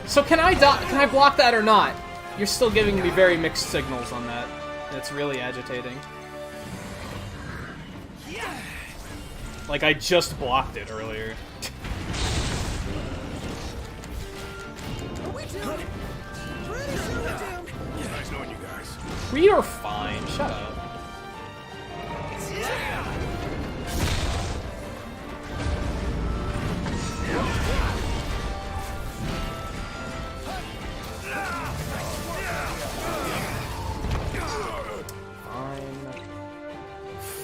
So can I block that or not? You're still giving me very mixed signals on that. That's really agitating. Like, I just blocked it earlier. Nice knowing you guys. We are fine. Shut up.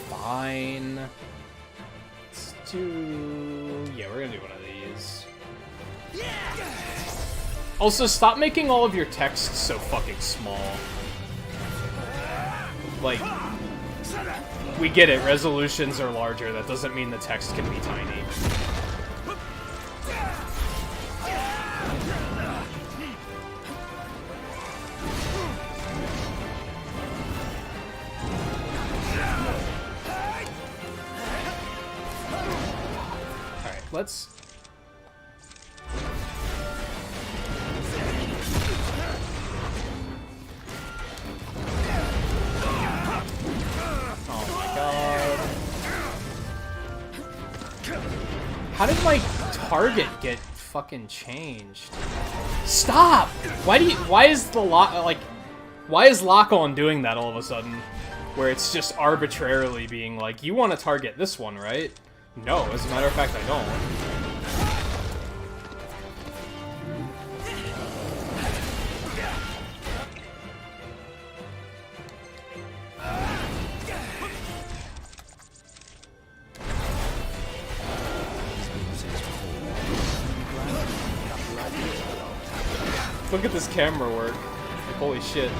Fine. Let's do... Yeah, we're gonna do one of these. Also, stop making all of your text so fucking small. Like, we get it, resolutions are larger, that doesn't mean the text can be tiny. Alright, let's... Oh my god. How did my target get fucking changed? Stop! Why is the lock, why is lock-on doing that all of a sudden? Where it's just arbitrarily being like, you want to target this one, right? No, as a matter of fact, I don't. Look at this camera work. Holy shit.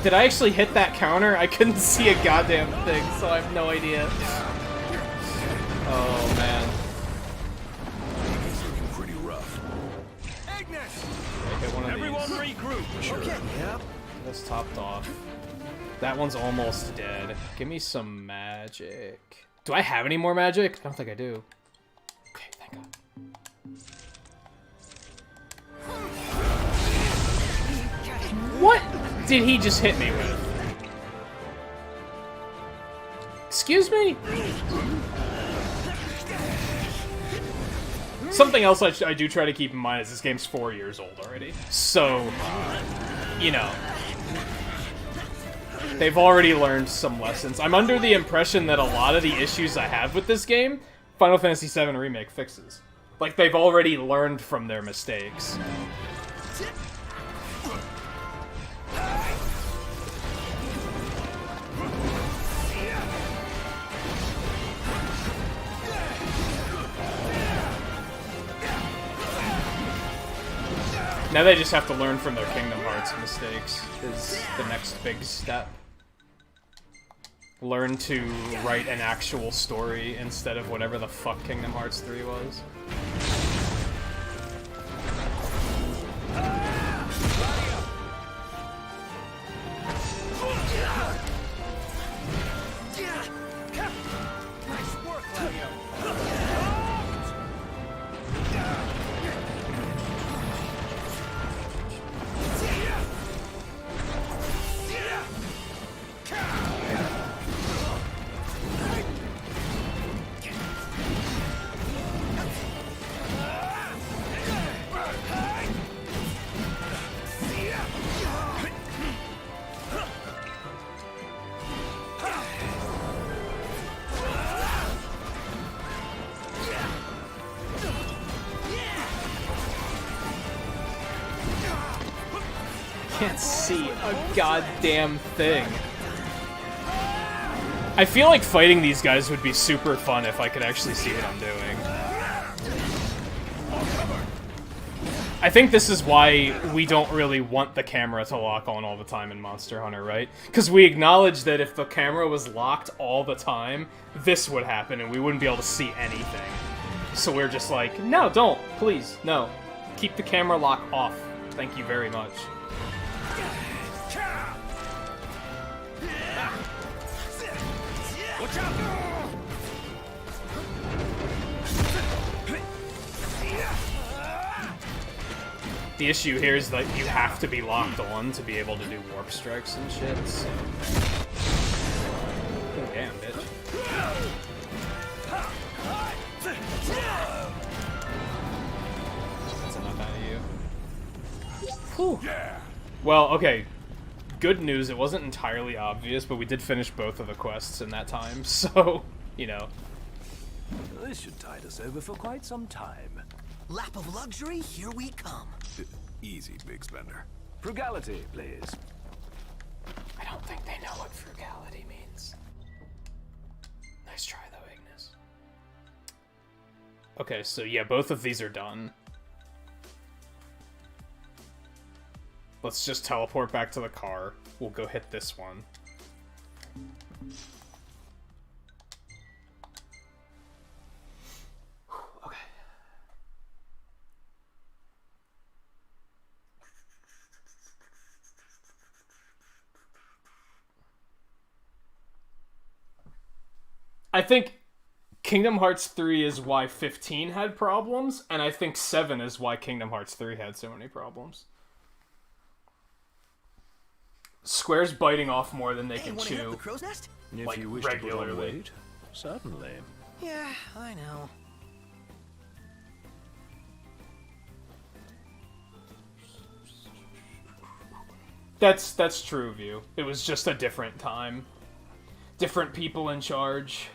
Did I actually hit that counter? I couldn't see a goddamn thing, so I have no idea. Oh, man. It's looking pretty rough. Ignis! Okay, one of Everyone these. regroup. Sure. Okay, yep. That's topped off. That one's almost dead. Give me some magic. Do I have any more magic? I don't think I do. Okay, thank God. What did he just hit me with? Excuse me? Something else I do try to keep in mind is this game's 4 years old already. So, you know, they've already learned some lessons. I'm under the impression that a lot of the issues I have with this game, Final Fantasy VII Remake fixes. Like, they've already learned from their mistakes. Now they just have to learn from their Kingdom Hearts mistakes, is the next big step. Learn to write an actual story instead of whatever the fuck Kingdom Hearts 3 was. Nice work, Claudio. Can't see a goddamn thing. I feel like fighting these guys would be super fun if I could actually see what I'm doing. I think this is why we don't really want the camera to lock on all the time in Monster Hunter, right? Because we acknowledge that if the camera was locked all the time, this would happen and we wouldn't be able to see anything. So we're just like, no, don't, please, no. Keep the camera lock off. Thank you very much. Watch out! The issue here is that you have to be locked on to be able to do warp strikes and shit, so... Oh, damn, bitch. That's enough out of you. Whew. Well, okay. Good news, it wasn't entirely obvious, but we did finish both of the quests in that time, so, you know. This should tide us over for quite some time. Lap of luxury, here we come. Easy, big spender. Frugality, please. I don't think they know what frugality means. Nice try, though, Ignis. Okay, so yeah, both of these are done. Let's just teleport back to the car. We'll go hit this one. Okay. I think Kingdom Hearts 3 is why 15 had problems, and I think 7 is why Kingdom Hearts 3 had so many problems. Square's biting off more than they Hey, can wanna hit up chew. the crow's nest? If Like, you wish to put on regularly. weight, certainly. Yeah, I know. That's true of you. It was just a different time. Different people in charge.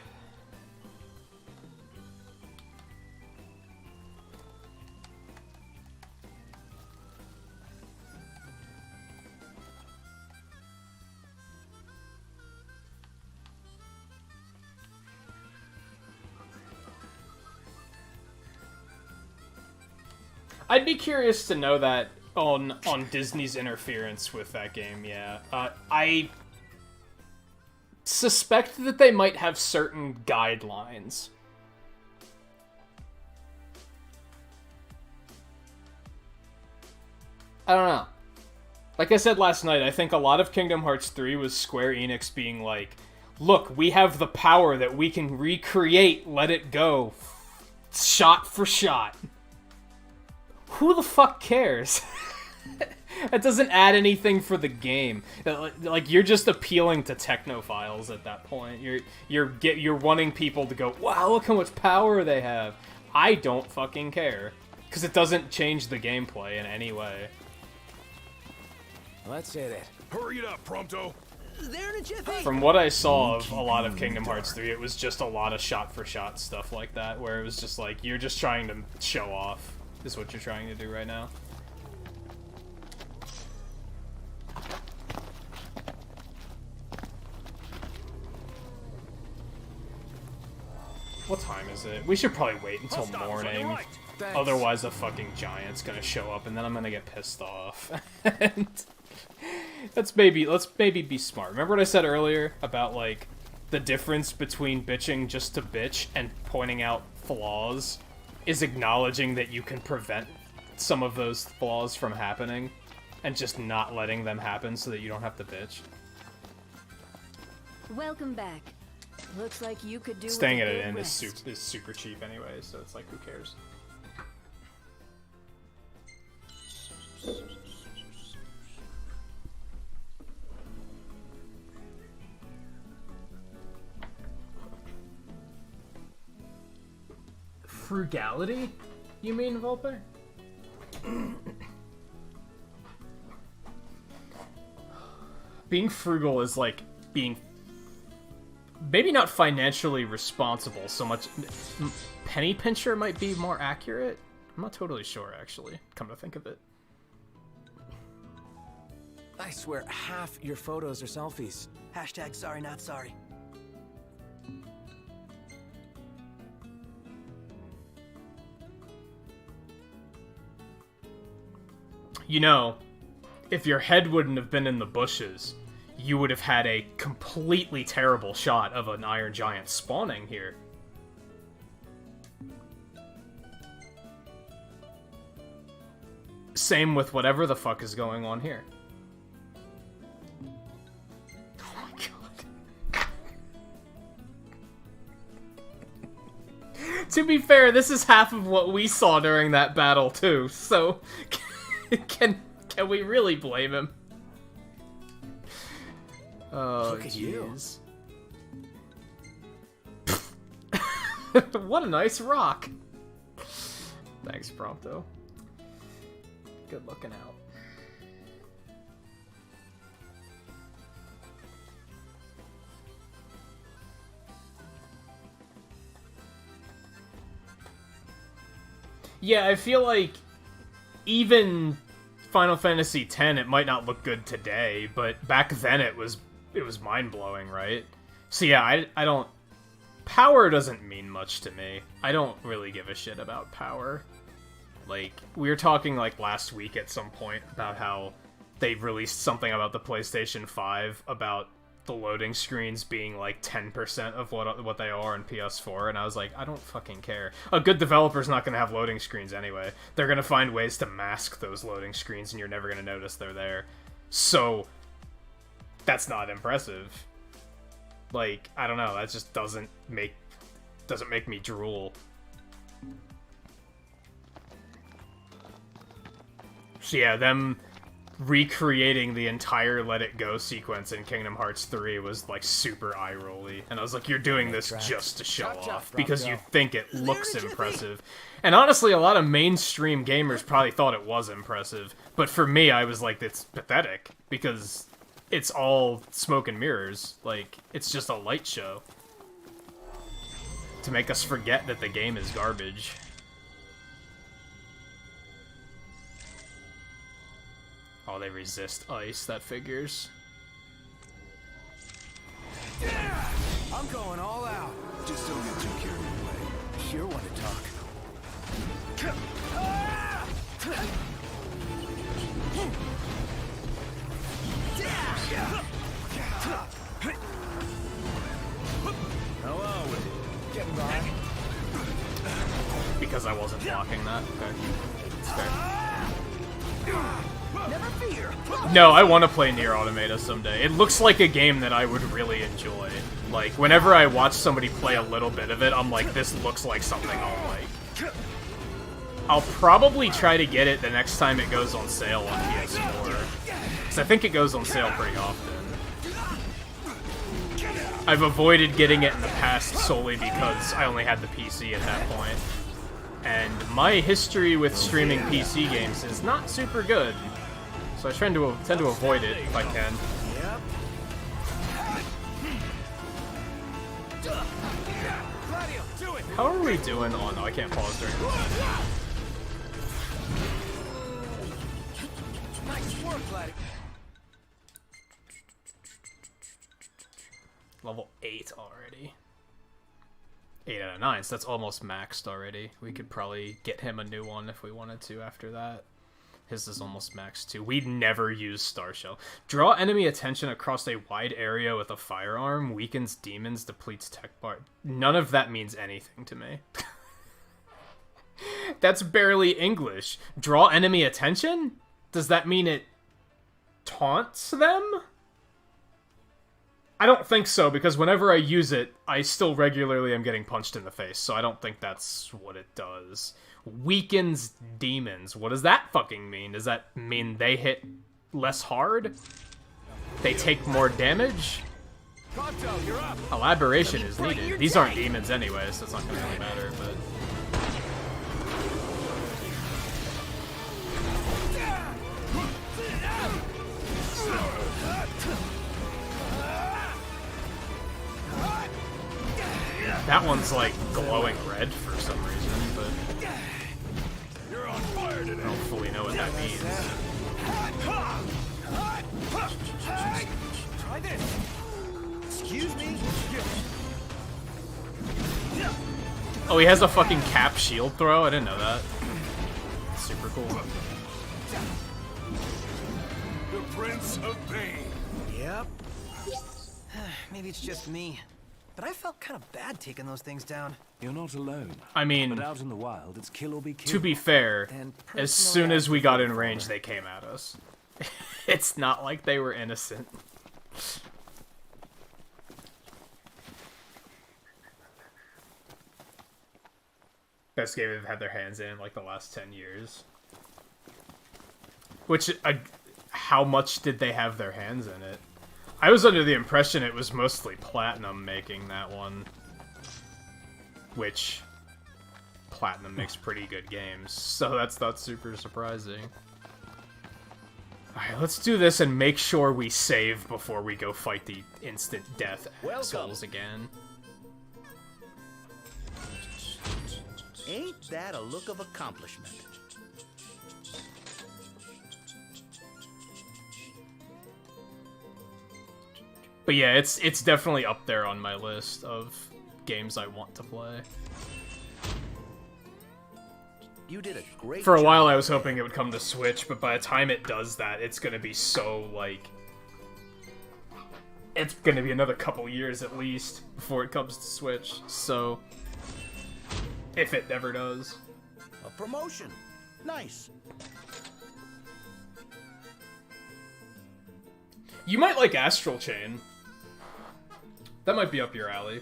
I'd be curious to know that on Disney's interference with that game, yeah. I suspect that they might have certain guidelines. I don't know. Like I said last night, I think a lot of Kingdom Hearts 3 was Square Enix being like, look, we have the power that we can recreate Let It Go shot for shot. Who the fuck cares? That doesn't add anything for the game. Like, you're just appealing to technophiles at that point. You're wanting people to go, wow, look how much power they have. I don't fucking care, because it doesn't change the gameplay in any way. Let's hit it. Hurry it up, Prompto. There in a jiffy. From what I saw of a lot of Kingdom Hearts 3, it was just a lot of shot-for-shot stuff like that, where it was just like, you're just trying to show off, is what you're trying to do right now. What time is it? We should probably wait until Hostiles on your morning. right. Thanks. Otherwise, a fucking giant's gonna show up, and then I'm gonna get pissed off. And let's maybe be smart. Remember what I said earlier about, like, the difference between bitching just to bitch and pointing out flaws is acknowledging that you can prevent some of those flaws from happening and just not letting them happen so that you don't have to bitch. Welcome back. Looks like you could do with Staying a at an good inn rest. is super cheap anyway, so it's like, who cares? Frugality? You mean, Volpe? Being frugal is like being maybe not financially responsible so much. Penny pincher might be more accurate. I'm not totally sure, actually, come to think of it. I swear half your photos are selfies. Hashtag sorry not sorry. You know, if your head wouldn't have been in the bushes, you would have had a completely terrible shot of an Iron Giant spawning here. Same with whatever the fuck is going on here. Oh my god. To be fair, this is half of what we saw during that battle too, so can we really blame him? Oh, Look at you. jeez. What a nice rock. Thanks, Prompto. Good looking out. Yeah, I feel like even Final Fantasy X, it might not look good today, but back then it was mind-blowing, right? So yeah, I don't... Power doesn't mean much to me. I don't really give a shit about power. Like, we were talking, like, last week at some point about how they released something about the PlayStation 5 about the loading screens being, like, 10% of what they are in PS4, and I was like, I don't fucking care. A good developer's not gonna have loading screens anyway. They're gonna find ways to mask those loading screens, and you're never gonna notice they're there. So, that's not impressive. Like, I don't know, that just doesn't doesn't make me drool. So yeah, them recreating the entire Let It Go sequence in Kingdom Hearts 3 was like super eye-rolly. And I was like, you're doing this just to show off, because you think it looks impressive. And honestly, a lot of mainstream gamers probably thought it was impressive. But for me, I was like, it's pathetic, because it's all smoke and mirrors. Like, it's just a light show. To make us forget that the game is garbage. Oh, they resist ice, that figures. I'm going all out. Just don't get too carried away. Sure want to talk. How are we? Getting by. Because I wasn't blocking that. Okay. That's fair. Never fear. No, I want to play Nier Automata someday. It looks like a game that I would really enjoy. Like, whenever I watch somebody play a little bit of it, I'm like, this looks like something I'll like. I'll probably try to get it the next time it goes on sale on PS4. Because I think it goes on sale pretty often. I've avoided getting it in the past solely because I only had the PC at that point. And my history with streaming PC games is not super good. So I tend to avoid it if I can. How are we doing? Oh no, I can't pause during this. Nice work, Gladiator. Level 8 already. 8 out of 9, so that's almost maxed already. We could probably get him a new one if we wanted to after that. His is almost maxed too. We'd never use Star Shell. Draw enemy attention across a wide area with a firearm, weakens demons, depletes tech bar. None of that means anything to me. That's barely English. Draw enemy attention? Does that mean it taunts them? I don't think so, because whenever I use it, I still regularly am getting punched in the face, so I don't think that's what it does. Weakens demons. What does that fucking mean? Does that mean they hit less hard? They take more damage? Kanto, you're up. Elaboration is needed. These aren't demons anyway, so it's not gonna really matter, but... That one's like glowing red for some reason, but You're on fire I today. don't fully know what that means. Try this. Excuse me. Oh, he has a fucking cap shield throw? I didn't know that. Super cool. The Prince of Pain. Yep. Maybe it's just me, but I felt kind of bad taking those things down. You're not alone. I mean, But out in the wild, it's kill or be killed. to be fair, And as personal soon as we got in advocate range, for they came at us. It's not like they were innocent. Best game they've had their hands in like the last 10 years. Which, how much did they have their hands in it? I was under the impression it was mostly Platinum making that one. Which, Platinum makes pretty good games, so that's not super surprising. Alright, let's do this and make sure we save before we go fight the instant death assholes again. Ain't that a look of accomplishment? But yeah, it's definitely up there on my list of games I want to play. You did a great For a job. while I was hoping it would come to Switch, but by the time it does that, it's gonna be so, like... It's gonna be another couple years at least before it comes to Switch, so... If it ever does. A promotion. Nice. You might like Astral Chain. That might be up your alley.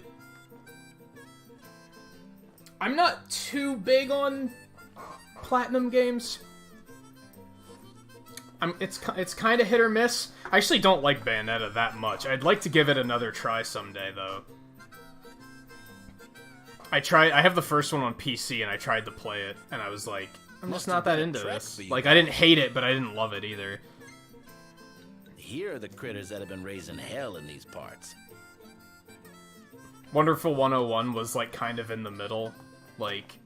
I'm not too big on Platinum games. It's kind of hit or miss. I actually don't like Bayonetta that much. I'd like to give it another try someday, though. I have the first one on PC, and I tried to play it, and I was like, I'm just not that into this. Like, I didn't hate it, but I didn't love it either. Here are the critters that have been raising hell in these parts. Wonderful 101 was, like, kind of in the middle. Like,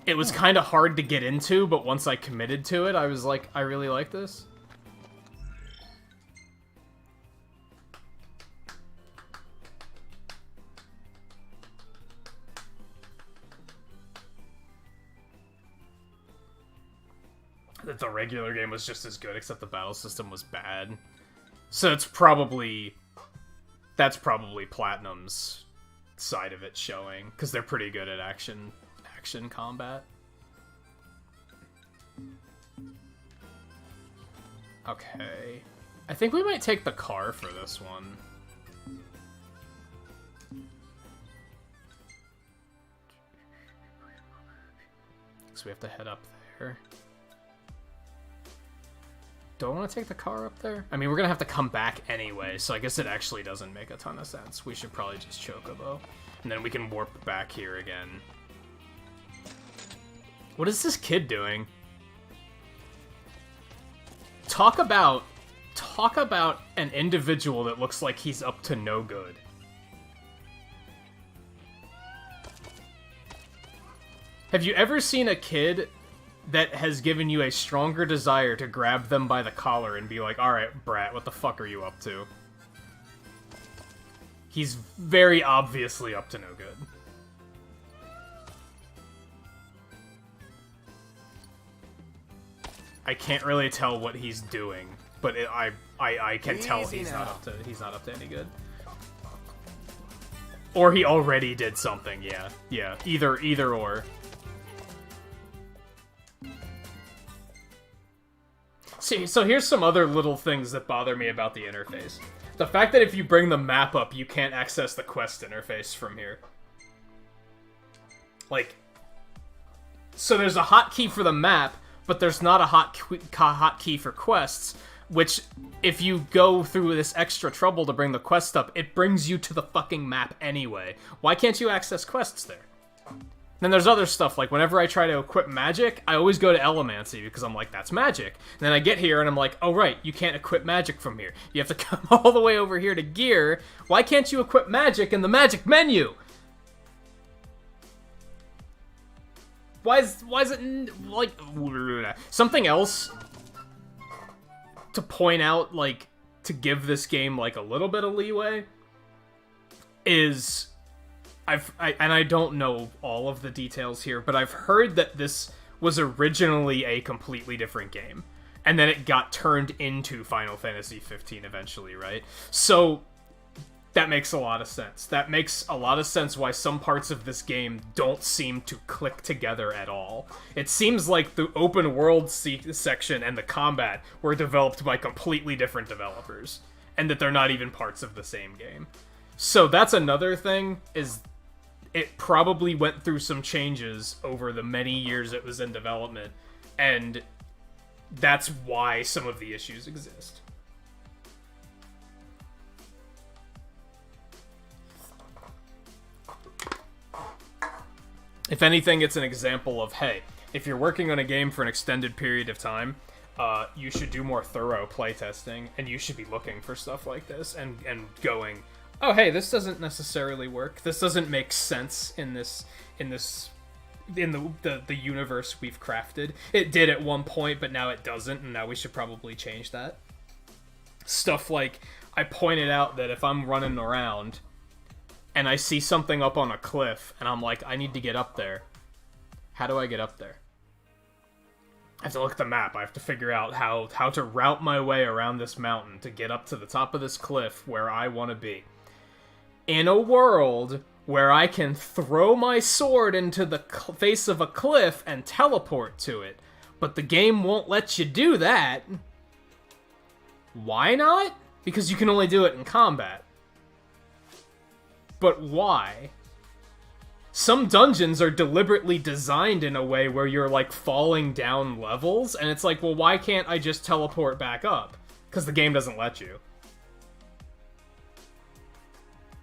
it was kind of hard to get into, but once I committed to it, I was like, I really like this. That the regular game was just as good, except the battle system was bad. So that's probably Platinum's side of it showing, because they're pretty good at action combat. Okay. I think we might take the car for this one. So we have to head up there. Do I want to take the car up there? I mean, we're gonna have to come back anyway, so I guess it actually doesn't make a ton of sense. We should probably just Chocobo. And then we can warp back here again. What is this kid doing? Talk about an individual that looks like he's up to no good. Have you ever seen a kid that has given you a stronger desire to grab them by the collar and be like, alright, brat, what the fuck are you up to? He's very obviously up to no good. I can't really tell what he's doing, but I can tell he's not up to any good. Or he already did something, yeah. Yeah, either or. See, so here's some other little things that bother me about the interface. The fact that if you bring the map up, you can't access the quest interface from here. Like, so there's a hotkey for the map, but there's not a hotkey for quests, which, if you go through this extra trouble to bring the quest up, it brings you to the fucking map anyway. Why can't you access quests there? Then there's other stuff, like whenever I try to equip magic, I always go to Elemancy, because I'm like, that's magic. And then I get here and I'm like, oh right, you can't equip magic from here. You have to come all the way over here to gear. Why can't you equip magic in the magic menu? Why is it, like, something else to point out, like, to give this game, like, a little bit of leeway, is... and I don't know all of the details here, but I've heard that this was originally a completely different game, and then it got turned into Final Fantasy 15 eventually, right? So that makes a lot of sense. That makes a lot of sense why some parts of this game don't seem to click together at all. It seems like the open world section and the combat were developed by completely different developers, and that they're not even parts of the same game. So that's another thing, is it probably went through some changes over the many years it was in development, and that's why some of the issues exist. If anything, it's an example of, hey, if you're working on a game for an extended period of time, you should do more thorough playtesting, and you should be looking for stuff like this, and going, oh hey, this doesn't necessarily work. This doesn't make sense in the universe we've crafted. It did at one point, but now it doesn't, and now we should probably change that. Stuff like, I pointed out that if I'm running around and I see something up on a cliff, and I'm like, I need to get up there. How do I get up there? I have to look at the map. I have to figure out how to route my way around this mountain to get up to the top of this cliff where I want to be. In a world where I can throw my sword into the face of a cliff and teleport to it, but the game won't let you do that. Why not? Because you can only do it in combat. But why? some dungeons are deliberately designed in a way where you're, like, falling down levels, and it's like, well, why can't I just teleport back up? Because the game doesn't let you.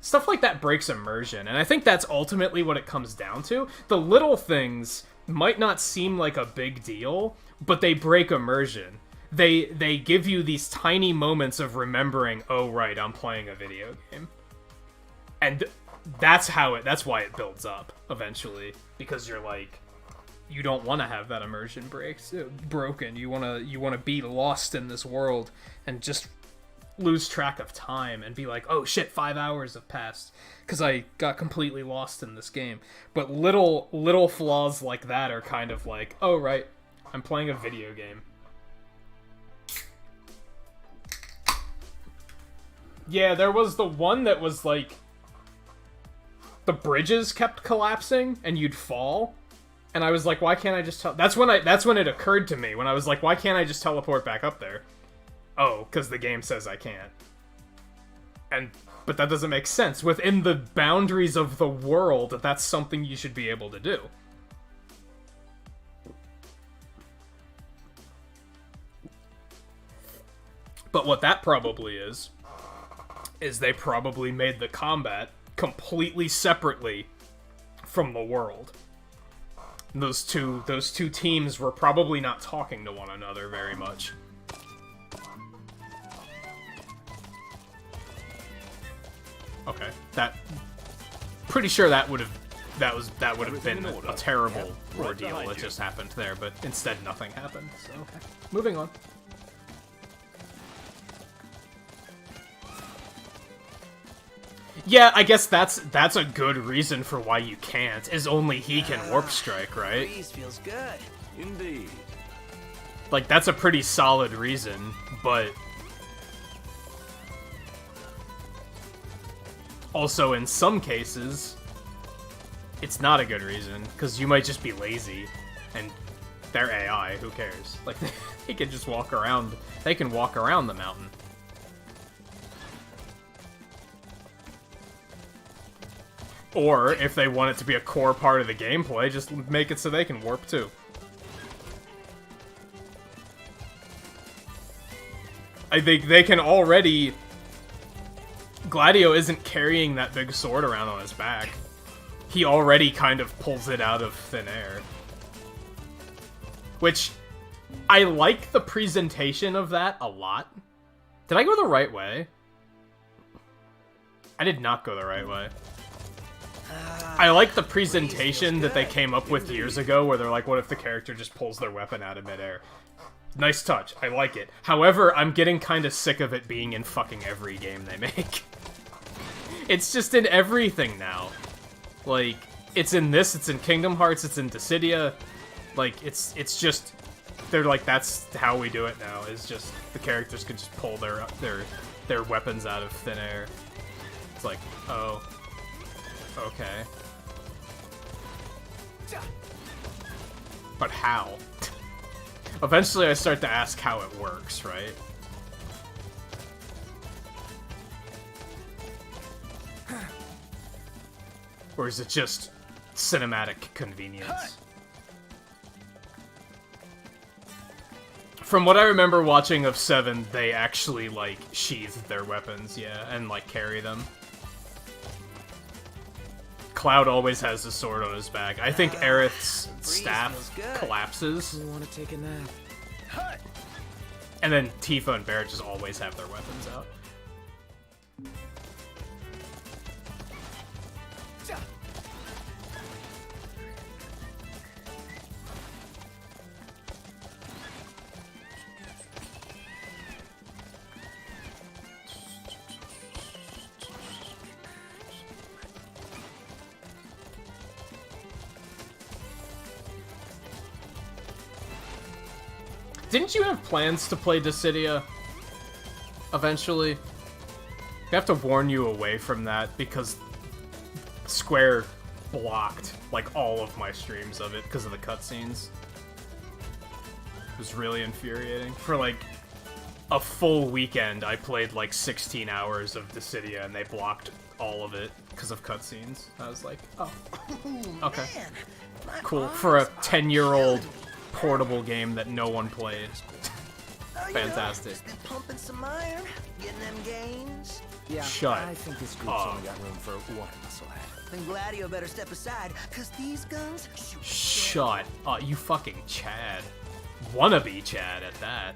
Stuff like that breaks immersion, and I think that's ultimately what it comes down to. The little things might not seem like a big deal, but they break immersion. They give you these tiny moments of remembering, oh, right, I'm playing a video game. And that's why it builds up eventually, because you're like, you don't want to have that immersion broken. You want to be lost in this world and just lose track of time and be like, oh shit, 5 hours have passed because I got completely lost in this game. But little flaws like that are kind of like, oh right, I'm playing a video game. Yeah, there was the one that was like, the bridges kept collapsing and you'd fall, and I was like, why can't I just that's when it occurred to me, when I was like, why can't I just teleport back up there? Oh, because the game says I can't. But that doesn't make sense. Within the boundaries of the world, that's something you should be able to do. But what that probably is they probably made the combat completely separately from the world. Those two teams were probably not talking to one another very much. Okay, pretty sure that would have been a terrible ordeal that just happened there, but instead nothing happened. So okay, moving on. Yeah, I guess that's a good reason for why you can't, is only he can warp strike, right? Breeze feels good. Indeed. Like, that's a pretty solid reason, but also in some cases, it's not a good reason, because you might just be lazy, and they're AI, who cares? Like, they can just walk around, they can walk around the mountain. Or, if they want it to be a core part of the gameplay, just make it so they can warp too. I think they can already... Gladio isn't carrying that big sword around on his back. He already kind of pulls it out of thin air. Which, I like the presentation of that a lot. Did I go the right way? I did not go the right way. I like the presentation that they came up with years ago, where they're like, what if the character just pulls their weapon out of midair? Nice touch, I like it. However, I'm getting kind of sick of it being in fucking every game they make. It's just in everything now. Like, it's in this, it's in Kingdom Hearts, it's in Dissidia. Like, it's just, they're like, that's how we do it now, is just, the characters can just pull their weapons out of thin air. It's like, oh. Okay. But how? Eventually I start to ask how it works, right? Or is it just cinematic convenience? From what I remember watching of 7, they actually, like, sheathe their weapons, yeah, and, like, carry them. Cloud always has a sword on his back. I think Aerith's staff collapses. I want to take a nap. And then Tifa and Barret just always have their weapons out. Didn't you have plans to play Dissidia eventually? I have to warn you away from that because Square blocked, like, all of my streams of it because of the cutscenes. It was really infuriating. For, like, a full weekend, I played, like, 16 hours of Dissidia and they blocked all of it. because of cutscenes. I was like, oh, okay, Man, my cool for a arms are 10-year-old killing me. portable game that no one played. Oh, you Fantastic. Know, just been pumping some iron, getting them gains. Yeah, Shut I think this group's up. only got room for one musclehead. Then Gladio better step aside, cause these guns shoot. Shut up, you fucking Chad. Wannabe Chad at that.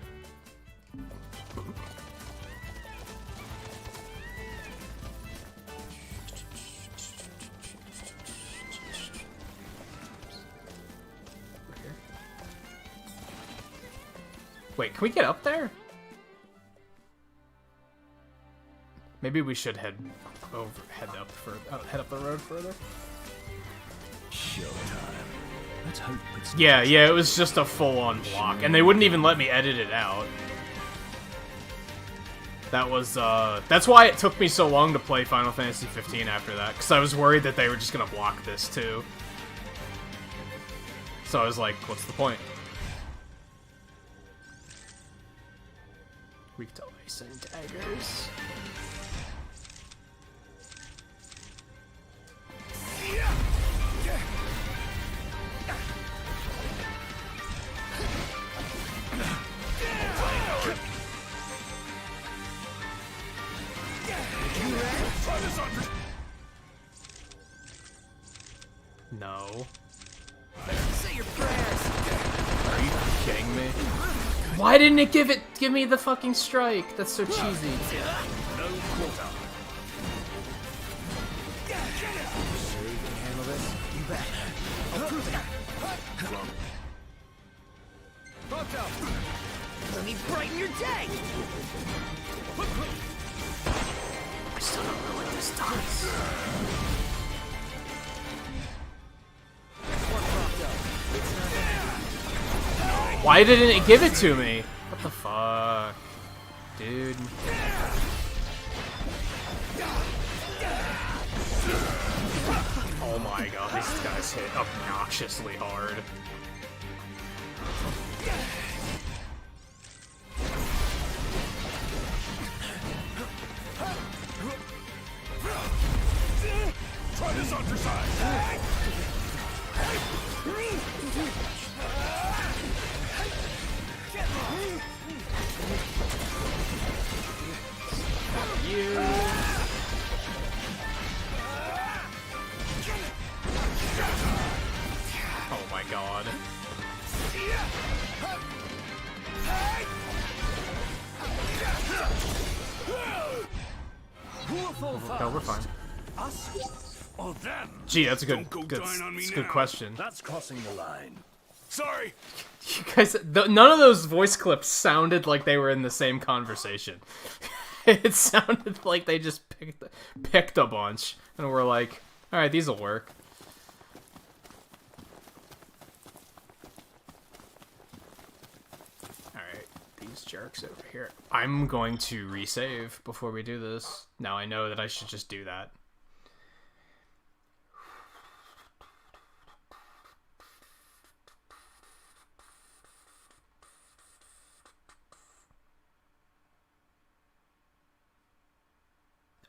Wait, can we get up there? Maybe we should head up the road further. Showtime. Let's hope it's Yeah, it was just a full-on block, and they wouldn't even let me edit it out. That was, that's why it took me so long to play Final Fantasy 15 after that, because I was worried that they were just gonna block this, too. So I was like, what's the point? Weak to ice and daggers. No. Say your prayers. Are you kidding me? Why didn't it give me the fucking strike? That's so cheesy. No quarter. Sure you can handle this? You bet. I'll prove it. Let me brighten your day. I still don't know what this does. Why didn't it give it to me? What the fuck? Dude. Oh my god, these guys hit obnoxiously hard. Try this on your side. You. Oh my god. No, we're fine. Us or them? Gee, that's a Don't go dying on me that's a good now. question. That's crossing the line. Sorry. You guys, none of those voice clips sounded like they were in the same conversation. It sounded like they just picked a bunch and were like, "All right, these will work." All right, these jerks over here. I'm going to resave before we do this. Now I know that I should just do that.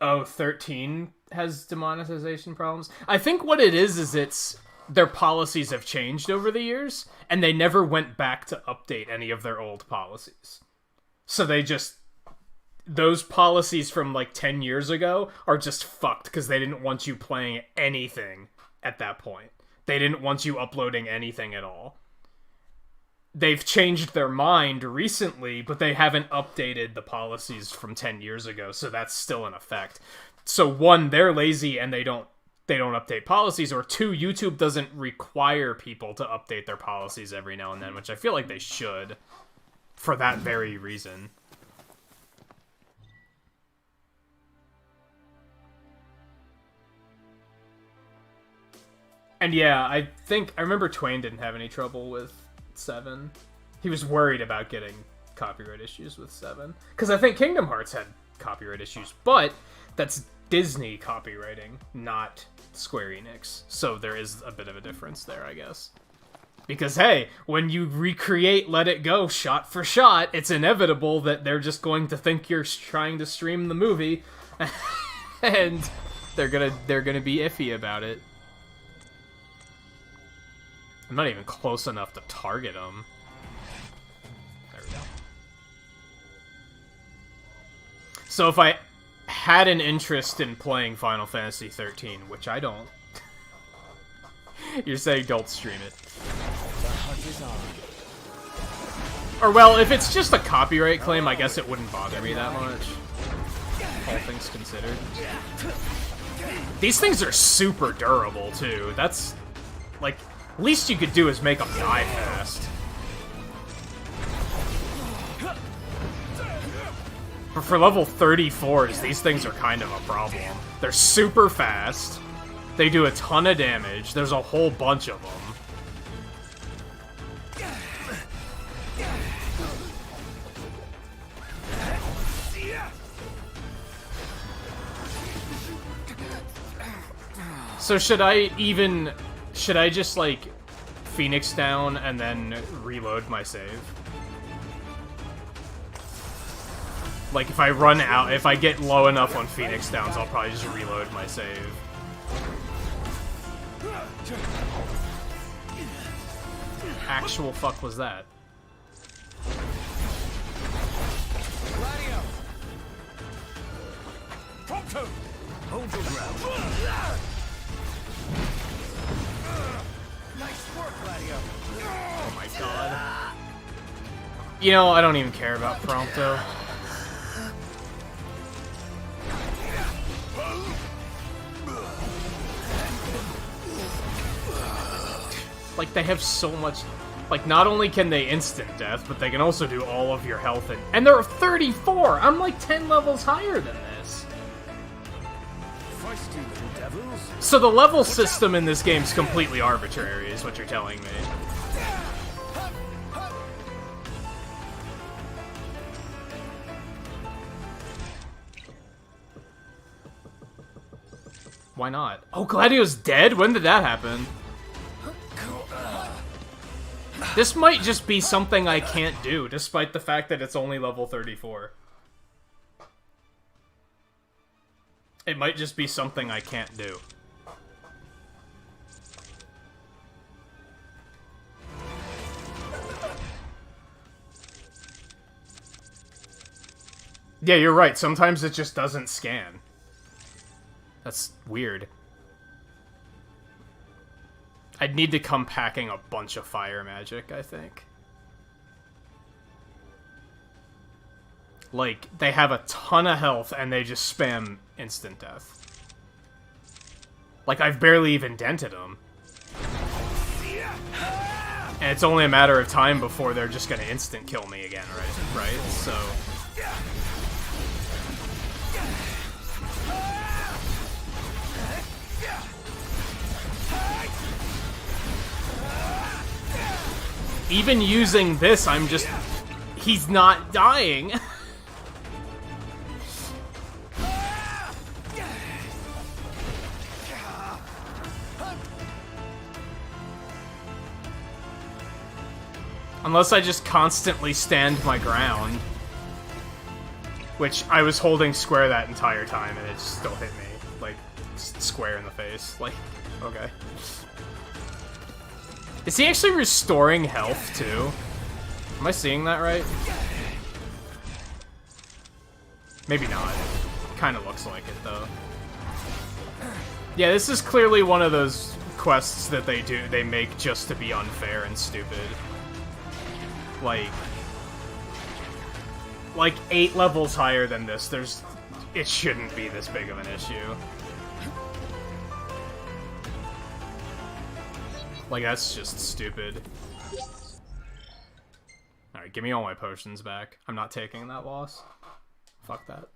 Oh, 13 has demonetization problems? I think what it is it's their policies have changed over the years, and they never went back to update any of their old policies. So they just... Those policies from, like, 10 years ago are just fucked, because they didn't want you playing anything at that point. They didn't want you uploading anything at all. They've changed their mind recently, but they haven't updated the policies from 10 years ago, so that's still in effect. So one, they're lazy and they don't update policies, or two, YouTube doesn't require people to update their policies every now and then, which I feel like they should, for that very reason. And yeah, I remember Twain didn't have any trouble with 7. He was worried about getting copyright issues with 7. Because I think Kingdom Hearts had copyright issues, but that's Disney copywriting, not Square Enix. So there is a bit of a difference there, I guess. Because, hey, when you recreate Let It Go shot for shot, it's inevitable that they're just going to think you're trying to stream the movie. And They're gonna be iffy about it. I'm not even close enough to target them. There we go. So if I had an interest in playing Final Fantasy 13, which I don't, you're saying don't stream it. Or well, if it's just a copyright claim, I guess it wouldn't bother me that much. All things considered. These things are super durable, too. That's, like, least you could do is make them die fast. But for level 34s, these things are kind of a problem. They're super fast. They do a ton of damage. There's a whole bunch of them. So should I just, like, Phoenix down and then reload my save? Like, if I run out, if I get low enough on Phoenix downs, I'll probably just reload my save. Actual fuck was that? Radio. Pronto. Hold your ground. Nice work, Gladio. Oh my god. You know, I don't even care about Prompto. Like, they have so much... Like, not only can they instant death, but they can also do all of your health and they're 34! I'm like 10 levels higher than this. Feisty little devils. So the level system in this game's completely arbitrary, is what you're telling me. Why not? Oh, Gladio's dead? When did that happen? This might just be something I can't do, despite the fact that it's only level 34. It might just be something I can't do. Yeah, you're right. Sometimes it just doesn't scan. That's weird. I'd need to come packing a bunch of fire magic, I think. Like, they have a ton of health and they just spam instant death. Like, I've barely even dented them. And it's only a matter of time before they're just gonna instant kill me again, right? So... Even using this, I'm just... He's not dying. Unless I just constantly stand my ground. Which, I was holding square that entire time and it still hit me. Like, square in the face. Like, okay. Is he actually restoring health, too? Am I seeing that right? Maybe not. Kinda looks like it, though. Yeah, this is clearly one of those quests that they make just to be unfair and stupid. Like 8 levels higher than this, it shouldn't be this big of an issue. Like, that's just stupid. Alright, give me all my potions back. I'm not taking that loss. Fuck that.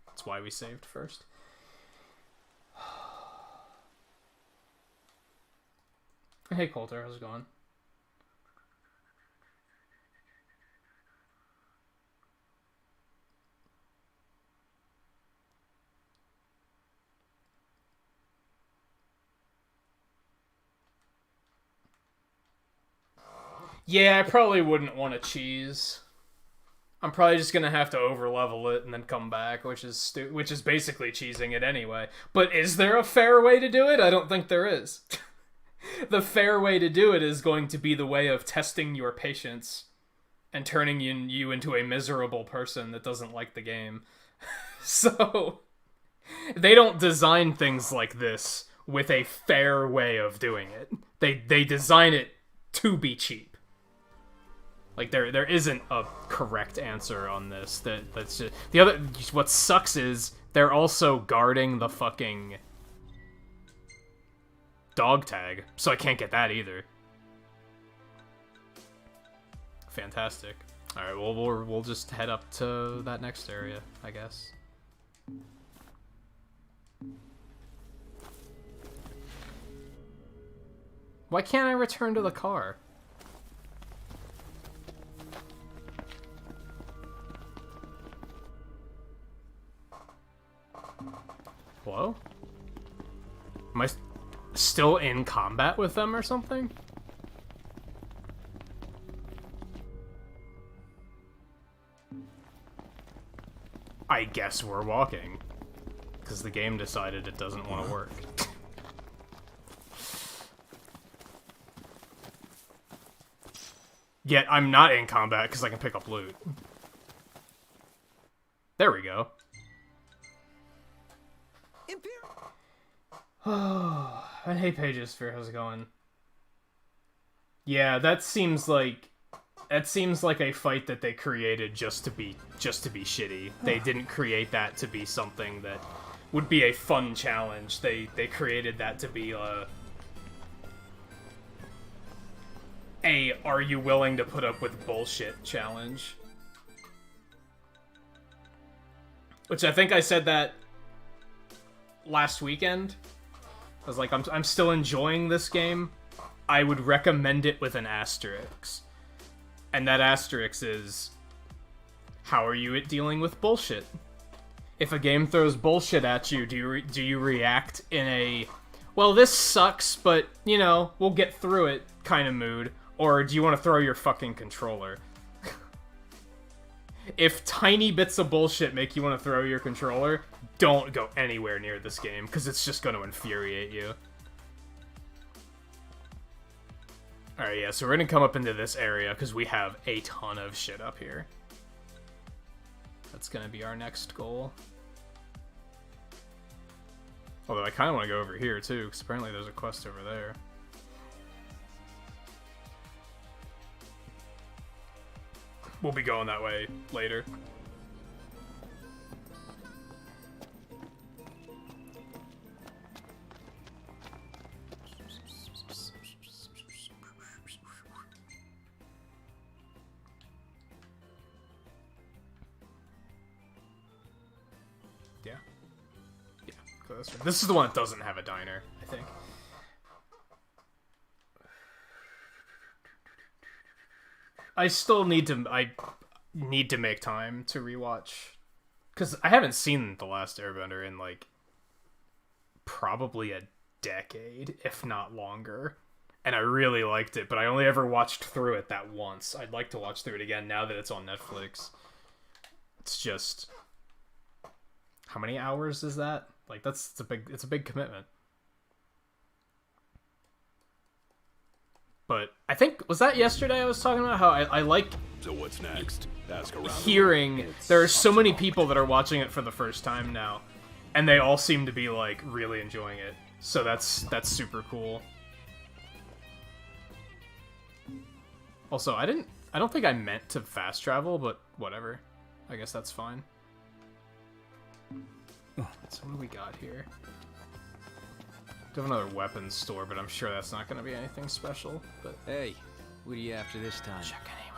That's why we saved first. Hey, Coulter, how's it going? Yeah, I probably wouldn't want to cheese. I'm probably just gonna have to overlevel it and then come back, which is basically cheesing it anyway. But is there a fair way to do it? I don't think there is. The fair way to do it is going to be the way of testing your patience and turning you into a miserable person that doesn't like the game. So they don't design things like this with a fair way of doing it. They design it to be cheap. Like there isn't a correct answer on this. That's just the other. What sucks is they're also guarding the fucking dog tag, so I can't get that either. Fantastic. All right, well we'll just head up to that next area, I guess. Why can't I return to the car? Hello? Am I still in combat with them or something? I guess we're walking. Because the game decided it doesn't want to work. Yet I'm not in combat because I can pick up loot. There we go. And hey Pages, how's it going? Yeah, that seems like a fight that they created just to be shitty. They didn't create that to be something that would be a fun challenge. They created that to be a are you willing to put up with bullshit challenge. Which I think I said that last weekend. I was like, I'm still enjoying this game. I would recommend it with an asterisk. And that asterisk is, how are you at dealing with bullshit? If a game throws bullshit at you, do you react in a, well, this sucks, but, you know, we'll get through it kind of mood? Or do you want to throw your fucking controller? If tiny bits of bullshit make you want to throw your controller, don't go anywhere near this game, because it's just going to infuriate you. Alright, yeah, so we're going to come up into this area, because we have a ton of shit up here. That's going to be our next goal. Although I kind of want to go over here, too, because apparently there's a quest over there. We'll be going that way later. Yeah. Yeah, this is the one that doesn't have a diner, I think. I still need to. I need to make time to rewatch, because I haven't seen The Last Airbender in like probably a decade, if not longer, and I really liked it. But I only ever watched through it that once. I'd like to watch through it again now that it's on Netflix. It's just, how many hours is that? Like it's a big commitment. But I think, was that yesterday I was talking about how I like So what's next? Ask around hearing there are so many people that are watching it for the first time now, and they all seem to be like really enjoying it. So that's super cool. Also, I don't think I meant to fast travel, but whatever. I guess that's fine. So what do we got here? We have another weapons store, but I'm sure that's not going to be anything special. But Hey, what are you after this time? check anyway.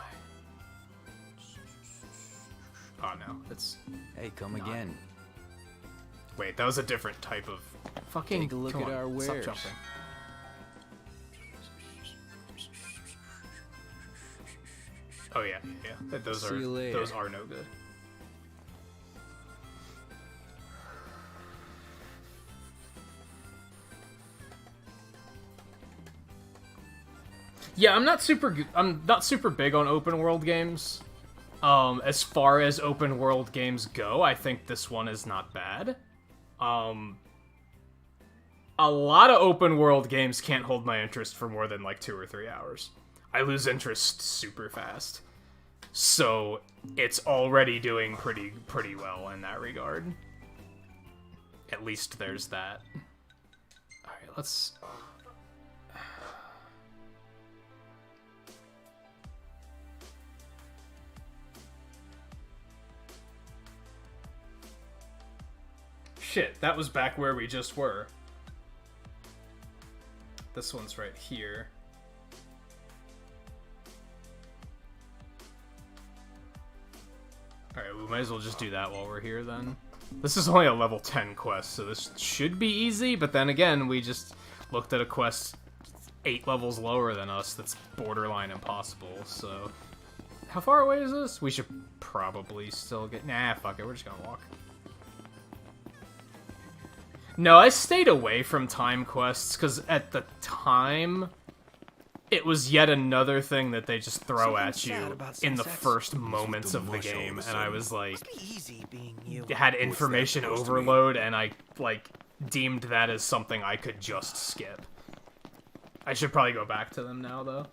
Oh no, it's. Hey, come again. Wait, that was a different type of fucking. Take a look come at on, our stop wares. jumping. Oh yeah, yeah. Those See you later. those are no good. Yeah, I'm not super big on open world games. As far as open world games go, I think this one is not bad. A lot of open world games can't hold my interest for more than like 2 or 3 hours. I lose interest super fast. So it's already doing pretty well in that regard. At least there's that. Alright, let's... Shit, that was back where we just were. This one's right here. Alright, we might as well just do that while we're here then. This is only a level 10 quest, so this should be easy, but then again, we just looked at a quest 8 levels lower than us that's borderline impossible, so... How far away is this? We should probably still get... Nah, fuck it, we're just gonna walk. No, I stayed away from time quests, because at the time, it was yet another thing that they just throw at you in the first moments of the game, and I was like, it had information overload, and I, like, deemed that as something I could just skip. I should probably go back to them now, though.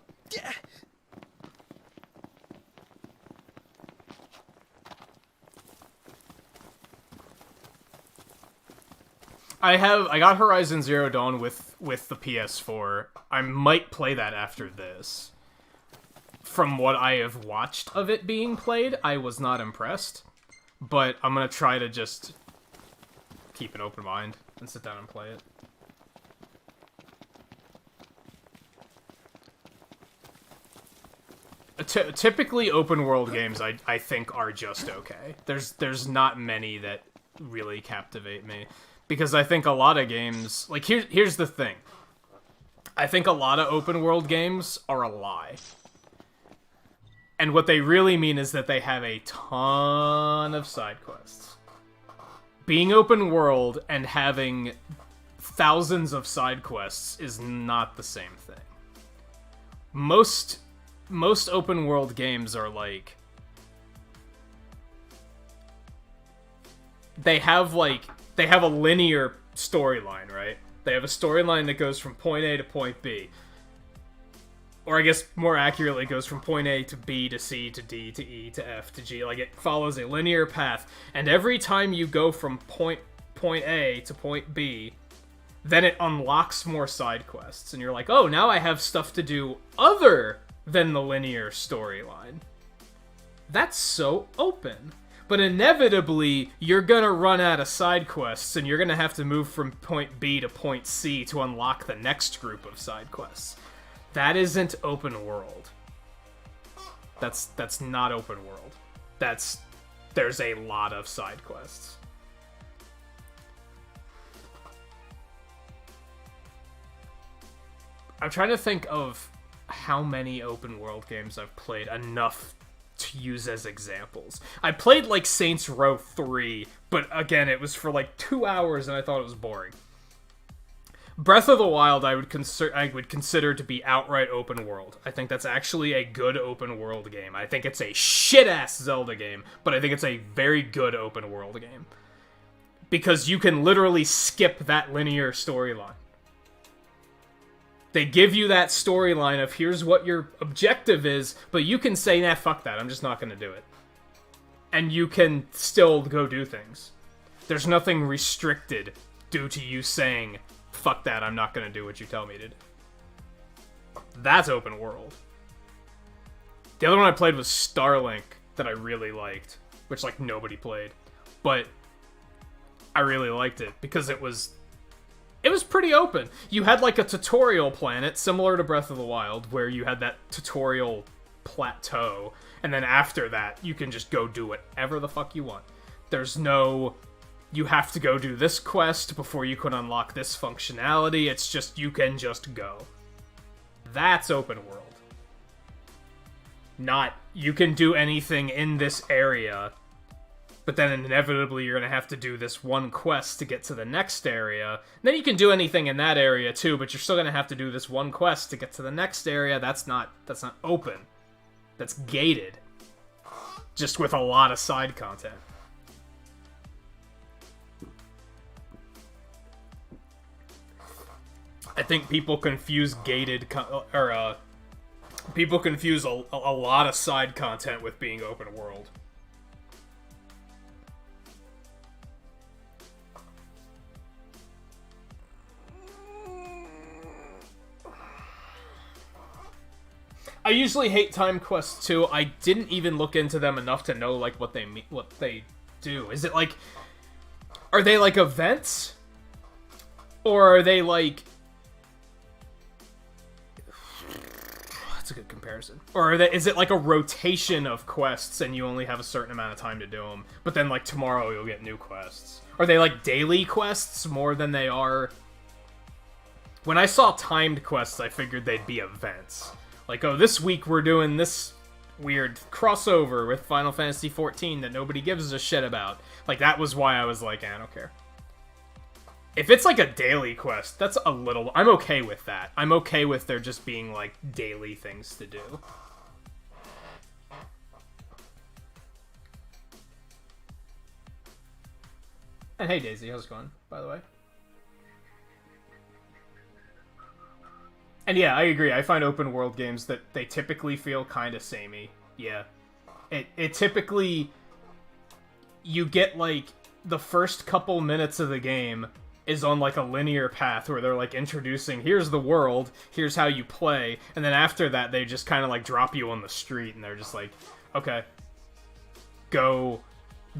I got Horizon Zero Dawn with the PS4. I might play that after this. From what I have watched of it being played, I was not impressed. But I'm gonna try to just keep an open mind and sit down and play it. Typically, open world games I think are just okay. There's not many that really captivate me. Because I think a lot of games... Like, here's the thing. I think a lot of open world games are a lie. And what they really mean is that they have a ton of side quests. Being open world and having thousands of side quests is not the same thing. Most open world games are like... They have a linear storyline, right? They have a storyline that goes from point A to point B. Or I guess more accurately goes from point A to B to C to D to E to F to G. Like, it follows a linear path. And every time you go from point A to point B, then it unlocks more side quests. And you're like, oh, now I have stuff to do other than the linear storyline. That's so open. But inevitably, you're gonna run out of side quests, and you're gonna have to move from point B to point C to unlock the next group of side quests. That isn't open world. That's not open world. There's a lot of side quests. I'm trying to think of how many open world games I've played enough to use as examples. I played like Saints Row 3, but again, it was for like 2 hours and I thought it was boring. Breath of the Wild I would consider to be outright open world. I think that's actually a good open world game. I think it's a shit-ass Zelda game, but I think it's a very good open world game. Because you can literally skip that linear storyline. They give you that storyline of here's what your objective is, but you can say, nah, fuck that, I'm just not going to do it. And you can still go do things. There's nothing restricted due to you saying, fuck that, I'm not going to do what you tell me to do. That's open world. The other one I played was Starlink that I really liked, which like nobody played. But I really liked it because it was pretty open. You had like a tutorial planet similar to Breath of the Wild where you had that tutorial plateau, and then after that you can just go do whatever the fuck you want. There's no, you have to go do this quest before you can unlock this functionality. It's just, you can just go. That's open world. Not, you can do anything in this area, but then inevitably you're going to have to do this one quest to get to the next area. Then you can do anything in that area too, but you're still going to have to do this one quest to get to the next area. That's not open. That's gated. just with a lot of side content. I think people confuse people confuse a lot of side content with being open world. I usually hate time quests too. I didn't even look into them enough to know like what they do. Is it like, are they like events? Or are they like, that's a good comparison. Or is it like a rotation of quests and you only have a certain amount of time to do them, but then like tomorrow you'll get new quests? Are they like daily quests more than they are? When I saw timed quests, I figured they'd be events. Like, oh, this week we're doing this weird crossover with Final Fantasy XIV that nobody gives a shit about. Like, that was why I was like, I don't care. If it's like a daily quest, that's a little... I'm okay with that. I'm okay with there just being, like, daily things to do. And hey, Daisy, how's it going, by the way? And yeah, I agree. I find open world games that they typically feel kind of samey. Yeah. It typically... You get, like, the first couple minutes of the game is on, like, a linear path where they're, like, introducing, here's the world, here's how you play, and then after that, they just kind of, like, drop you on the street, and they're just like, okay, go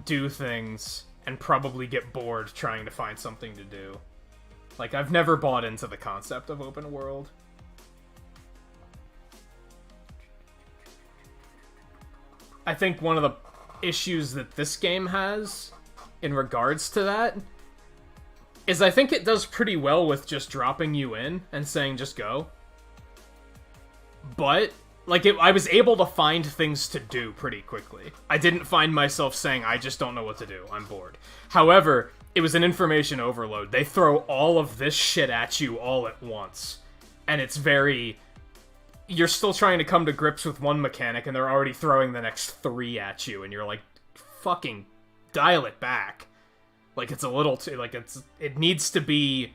do things, and probably get bored trying to find something to do. Like, I've never bought into the concept of open world. I think one of the issues that this game has in regards to that is I think it does pretty well with just dropping you in and saying just go. But, like, I was able to find things to do pretty quickly. I didn't find myself saying, I just don't know what to do, I'm bored. However, it was an information overload. They throw all of this shit at you all at once. And it's very... You're still trying to come to grips with one mechanic, and they're already throwing the next 3 at you, and you're like, fucking dial it back. Like, it's a little too... Like, it needs to be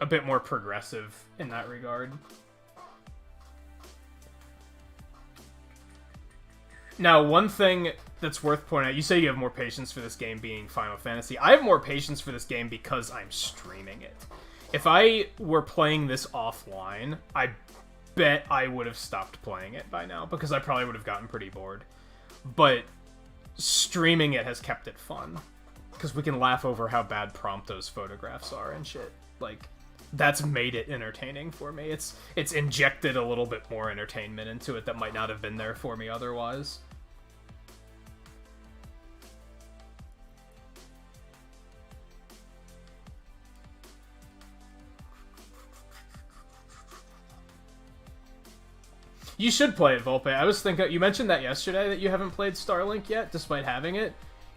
a bit more progressive in that regard. Now, one thing that's worth pointing out, you say you have more patience for this game being Final Fantasy. I have more patience for this game because I'm streaming it. If I were playing this offline, I bet I would have stopped playing it by now, because I probably would have gotten pretty bored. But streaming it has kept it fun, because we can laugh over how bad Prompto's photographs are and shit. Like, that's made it entertaining for me. It's injected a little bit more entertainment into it that might not have been there for me otherwise. You should play it, Volpe. I was thinking... You mentioned that yesterday, that you haven't played Starlink yet, despite having it.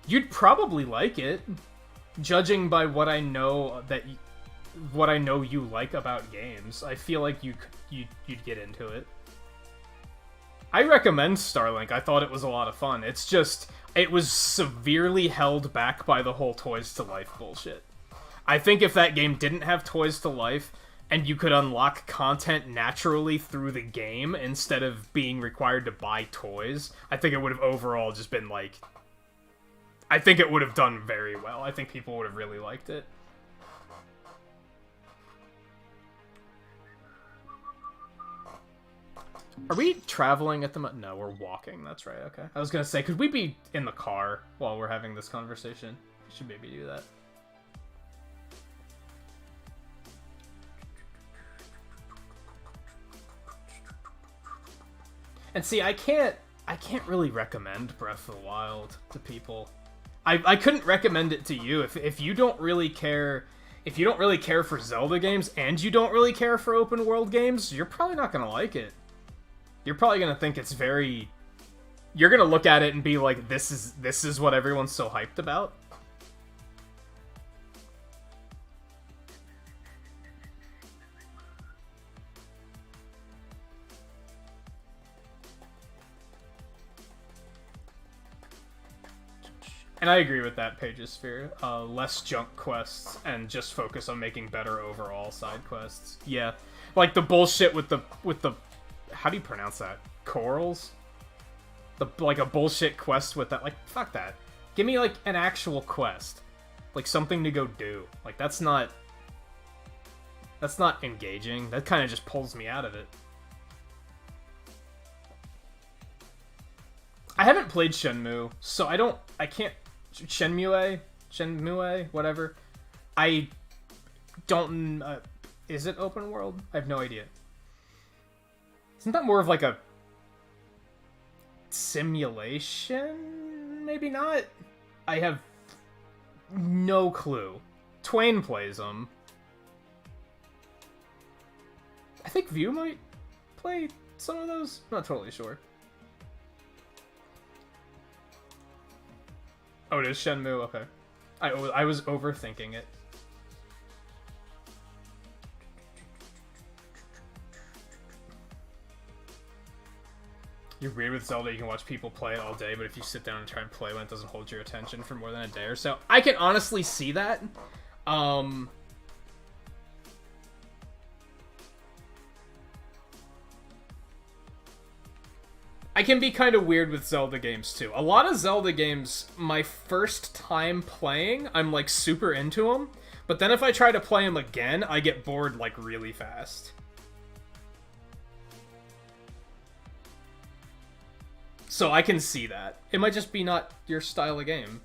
You'd probably like it, judging by what I know you like about games. I feel like you'd get into it. I recommend Starlink. I thought it was a lot of fun. It's just... It was severely held back by the whole Toys to Life bullshit. I think if that game didn't have Toys to Life... and you could unlock content naturally through the game instead of being required to buy toys, I think it would have overall just been like... I think it would have done very well. I think people would have really liked it. Are we traveling at the moment? No, we're walking. That's right, okay. I was gonna say, could we be in the car while we're having this conversation? We should maybe do that. And see, I can't really recommend Breath of the Wild to people. I couldn't recommend it to you if you don't really care. If you don't really care for Zelda games and you don't really care for open world games, you're probably not gonna like it. You're probably gonna think it's very... You're gonna look at it and be like, this is what everyone's so hyped about. And I agree with that, Pageosphere. Less junk quests and just focus on making better overall side quests. Yeah. Like the bullshit with the how do you pronounce that? Corals? Like a bullshit quest with that. Like, fuck that. Give me like an actual quest. Like something to go do. Like that's not engaging. That kind of just pulls me out of it. I haven't played Shenmue, so I can't Shenmue, whatever. I don't, is it open world? I have no idea. Isn't that more of like a simulation? Maybe not? I have no clue. Twain plays them. I think View might play some of those. I'm not totally sure. Oh, it is Shenmue? Okay. I was overthinking it. You're weird with Zelda, you can watch people play it all day, but if you sit down and try and play when it doesn't hold your attention for more than a day or so. I can honestly see that. I can be kind of weird with Zelda games, too. A lot of Zelda games, my first time playing, I'm, like, super into them. But then if I try to play them again, I get bored, like, really fast. So I can see that. It might just be not your style of game.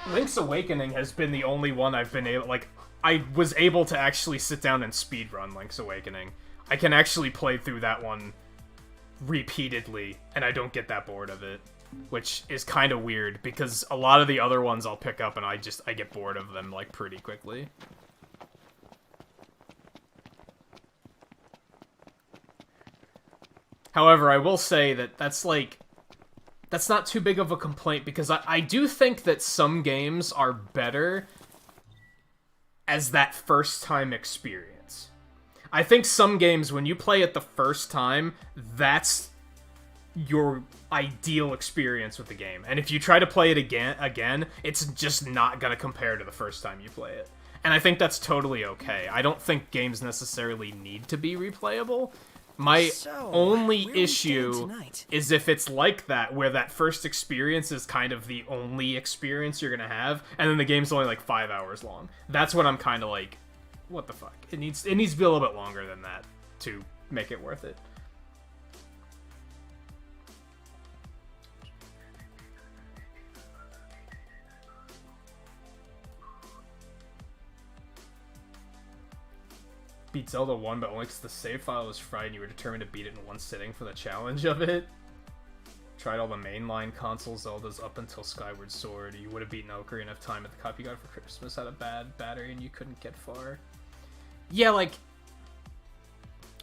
Link's Awakening has been the only one I've been able, like, I was able to actually sit down and speedrun Link's Awakening. I can actually play through that one repeatedly, and I don't get that bored of it. Which is kind of weird, because a lot of the other ones I'll pick up and I get bored of them, like, pretty quickly. However, I will say that that's not too big of a complaint, because I do think that some games are better as that first-time experience. I think some games, when you play it the first time, that's your ideal experience with the game. And if you try to play it again, it's just not gonna compare to the first time you play it. And I think that's totally okay. I don't think games necessarily need to be replayable. My only issue is if it's like that, where that first experience is kind of the only experience you're gonna have, and then the game's only like 5 hours long. That's when I'm kind of like, what the fuck? It needs to be a little bit longer than that to make it worth it. Beat Zelda 1, but only because the save file was fried and you were determined to beat it in one sitting for the challenge of it. Tried all the mainline console Zeldas up until Skyward Sword. You would have beaten Ocarina enough time, but the copy you got for Christmas had a bad battery and you couldn't get far. Yeah, like,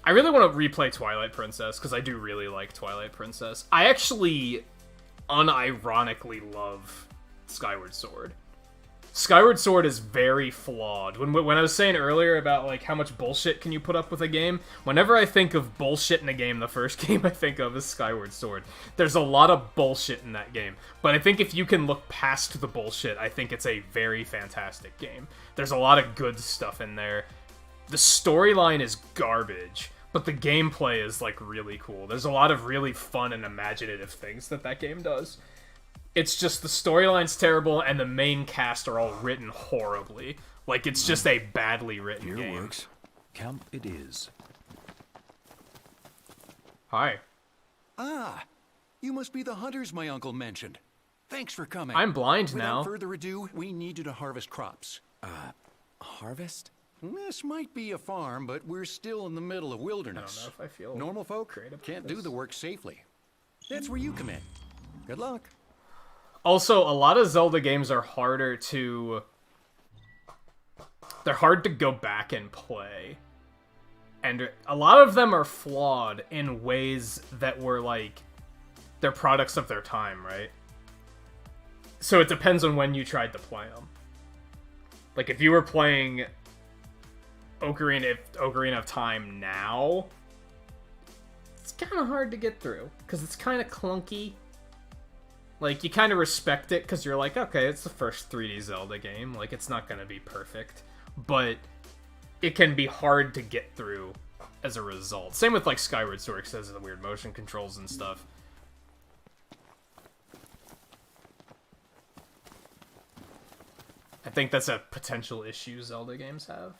I really want to replay Twilight Princess, because I do really like Twilight Princess. I actually unironically love Skyward Sword. Skyward Sword is very flawed. When I was saying earlier about, like, how much bullshit can you put up with a game, whenever I think of bullshit in a game, the first game I think of is Skyward Sword. There's a lot of bullshit in that game, but I think if you can look past the bullshit, I think it's a very fantastic game. There's a lot of good stuff in there. The storyline is garbage, but the gameplay is, like, really cool. There's a lot of really fun and imaginative things that game does. It's just the storyline's terrible, and the main cast are all written horribly. Like, it's just a badly written game. Works. Camp it is. Hi. Ah, you must be the hunters my uncle mentioned. Thanks for coming. I'm blind Without now. further ado, we need you to harvest crops. Harvest? This might be a farm, but we're still in the middle of wilderness. I don't know if I feel Normal folk creative can't with do this. the work safely. That's where you come in. Good luck. Also, a lot of Zelda games are harder to... They're hard to go back and play. And a lot of them are flawed in ways that were, like, they're products of their time, right? So it depends on when you tried to play them. Like, if you were playing Ocarina of Time now, it's kind of hard to get through, because it's kind of clunky. Like, you kind of respect it, because you're like, okay, it's the first 3D Zelda game, like, it's not going to be perfect. But it can be hard to get through as a result. Same with, like, Skyward Sword, because of the weird motion controls and stuff. I think that's a potential issue Zelda games have.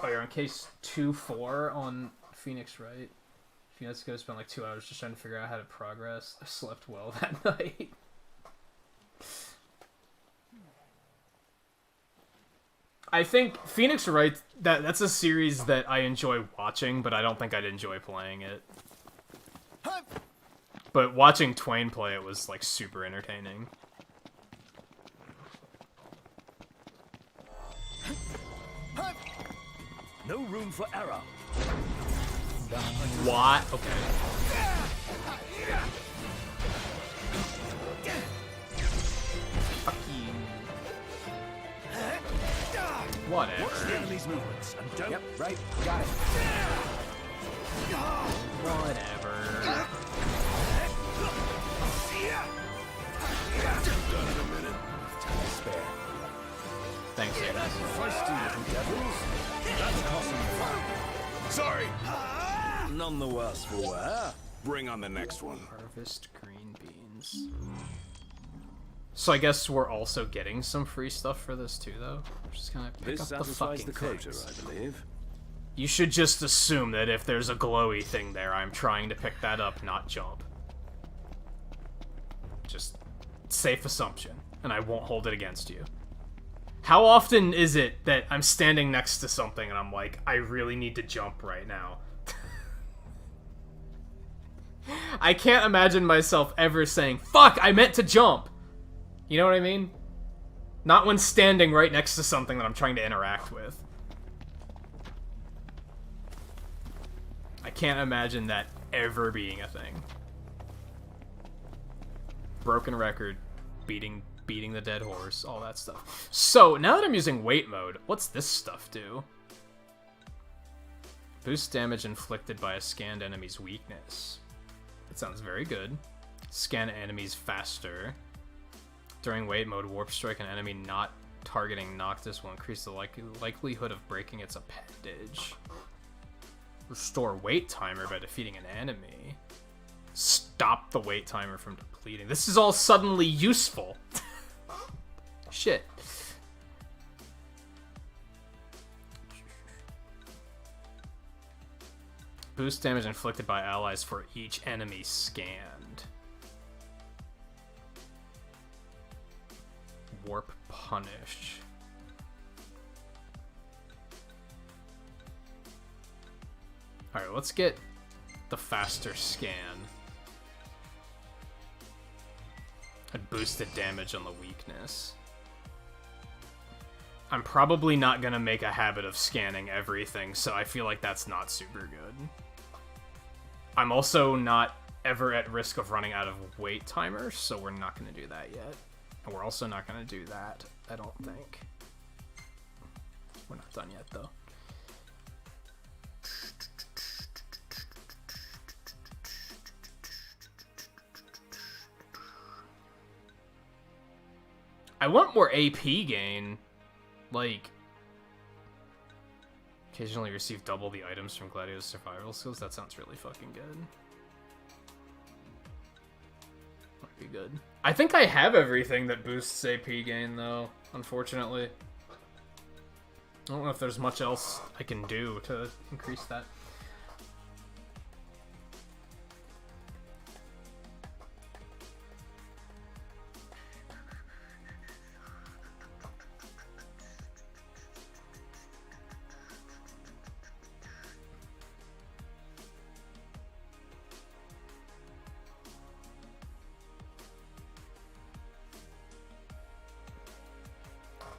Oh, you're on case 2-4 on Phoenix, right? A few nights ago, I spent like 2 hours just trying to figure out how to progress. I slept well that night. I think Phoenix Wright, that's a series that I enjoy watching, but I don't think I'd enjoy playing it. But watching Twain play it was, like, super entertaining. No room for error. What? Okay. Fuck you. Whatever. Watch the enemy's movements and don't. Yep, right. Got it. Whatever. Done in a minute. Time to spare. Thanks, Enix. Feisty little devils. That's costing you. Sorry. None the worse for wear. Bring on the next one. Harvest green beans. So I guess we're also getting some free stuff for this too, though. Just kind of pick This up the satisfies fucking the quota, things. I believe. You should just assume that if there's a glowy thing there, I'm trying to pick that up, not jump. Just safe assumption, and I won't hold it against you. How often is it that I'm standing next to something and I'm like, I really need to jump right now? I can't imagine myself ever saying, fuck, I meant to jump! You know what I mean? Not when standing right next to something that I'm trying to interact with. I can't imagine that ever being a thing. Broken record, beating the dead horse, all that stuff. So, now that I'm using wait mode, what's this stuff do? Boost damage inflicted by a scanned enemy's weakness. That sounds very good. Scan enemies faster. During wait mode, warp strike an enemy not targeting Noctis will increase the likelihood of breaking its appendage. Restore wait timer by defeating an enemy. Stop the wait timer from depleting. This is all suddenly useful. Shit. Boost damage inflicted by allies for each enemy scanned. Warp punish. Alright, let's get the faster scan. And boosted damage on the weakness. I'm probably not gonna make a habit of scanning everything, so I feel like that's not super good. I'm also not ever at risk of running out of wait timers, so we're not gonna do that yet. And we're also not gonna do that, I don't think. We're not done yet, though. I want more AP gain. Like, occasionally receive double the items from Gladio's survival skills. That sounds really fucking good. Might be good. I think I have everything that boosts AP gain, though, unfortunately. I don't know if there's much else I can do to increase that.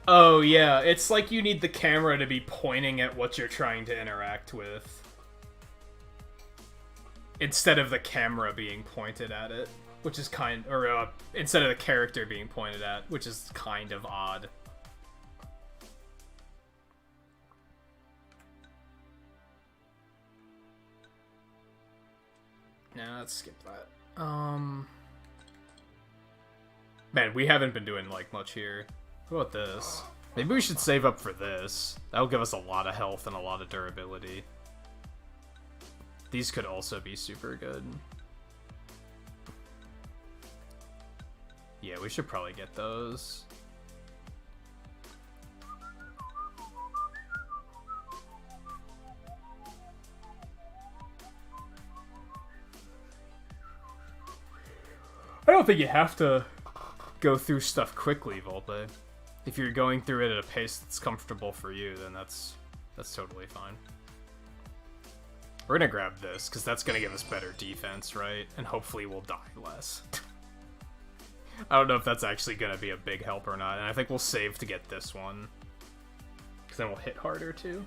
Oh, yeah, it's like you need the camera to be pointing at what you're trying to interact with. instead of the camera being pointed at it, which is instead of the character being pointed at, which is kind of odd. Nah, let's skip that. Man, we haven't been doing, like, much here. What about this? Maybe we should save up for this. That'll give us a lot of health and a lot of durability. These could also be super good. Yeah, we should probably get those. I don't think you have to go through stuff quickly, Volpe. If you're going through it at a pace that's comfortable for you, then that's totally fine. We're gonna grab this, because that's gonna give us better defense, right? And hopefully we'll die less. I don't know if that's actually gonna be a big help or not, and I think we'll save to get this one. Because then we'll hit harder, too.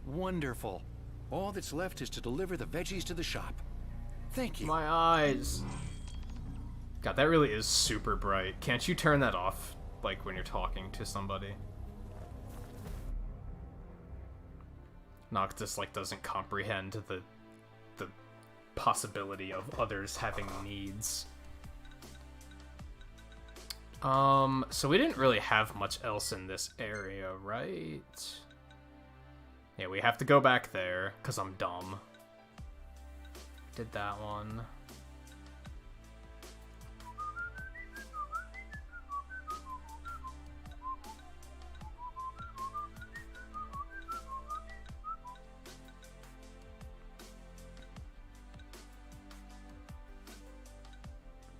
Wonderful. All that's left is to deliver the veggies to the shop. Thank you. My eyes. God, that really is super bright. Can't you turn that off, like, when you're talking to somebody? Noctis, like, doesn't comprehend the possibility of others having needs. So we didn't really have much else in this area, right? Yeah, we have to go back there, because I'm dumb. Did that one.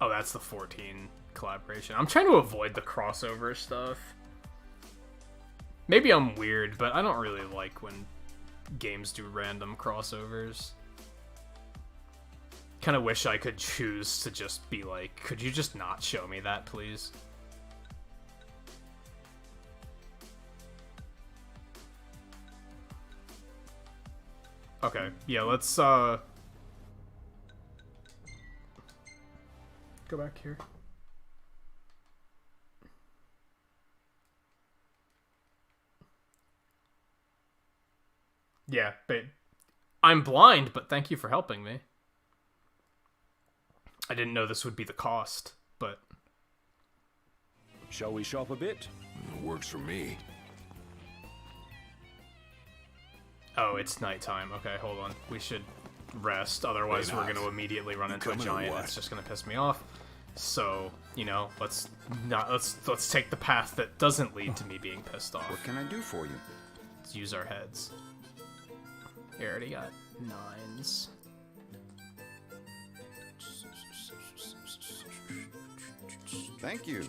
Oh, that's the 14 collaboration. I'm trying to avoid the crossover stuff. Maybe I'm weird, but I don't really like when games do random crossovers. Kind of wish I could choose to just be like, could you just not show me that, please? Okay, yeah, let's, go back here. Yeah, but I'm blind, but thank you for helping me. I didn't know this would be the cost, but... Shall we shop a bit? It works for me. Oh, it's nighttime. Okay, hold on. We should rest, otherwise we're going to immediately run into a giant. It's just going to piss me off. So, you know, let's take the path that doesn't lead to me being pissed off. What can I do for you? Let's use our heads. We already got 9s. Thank you.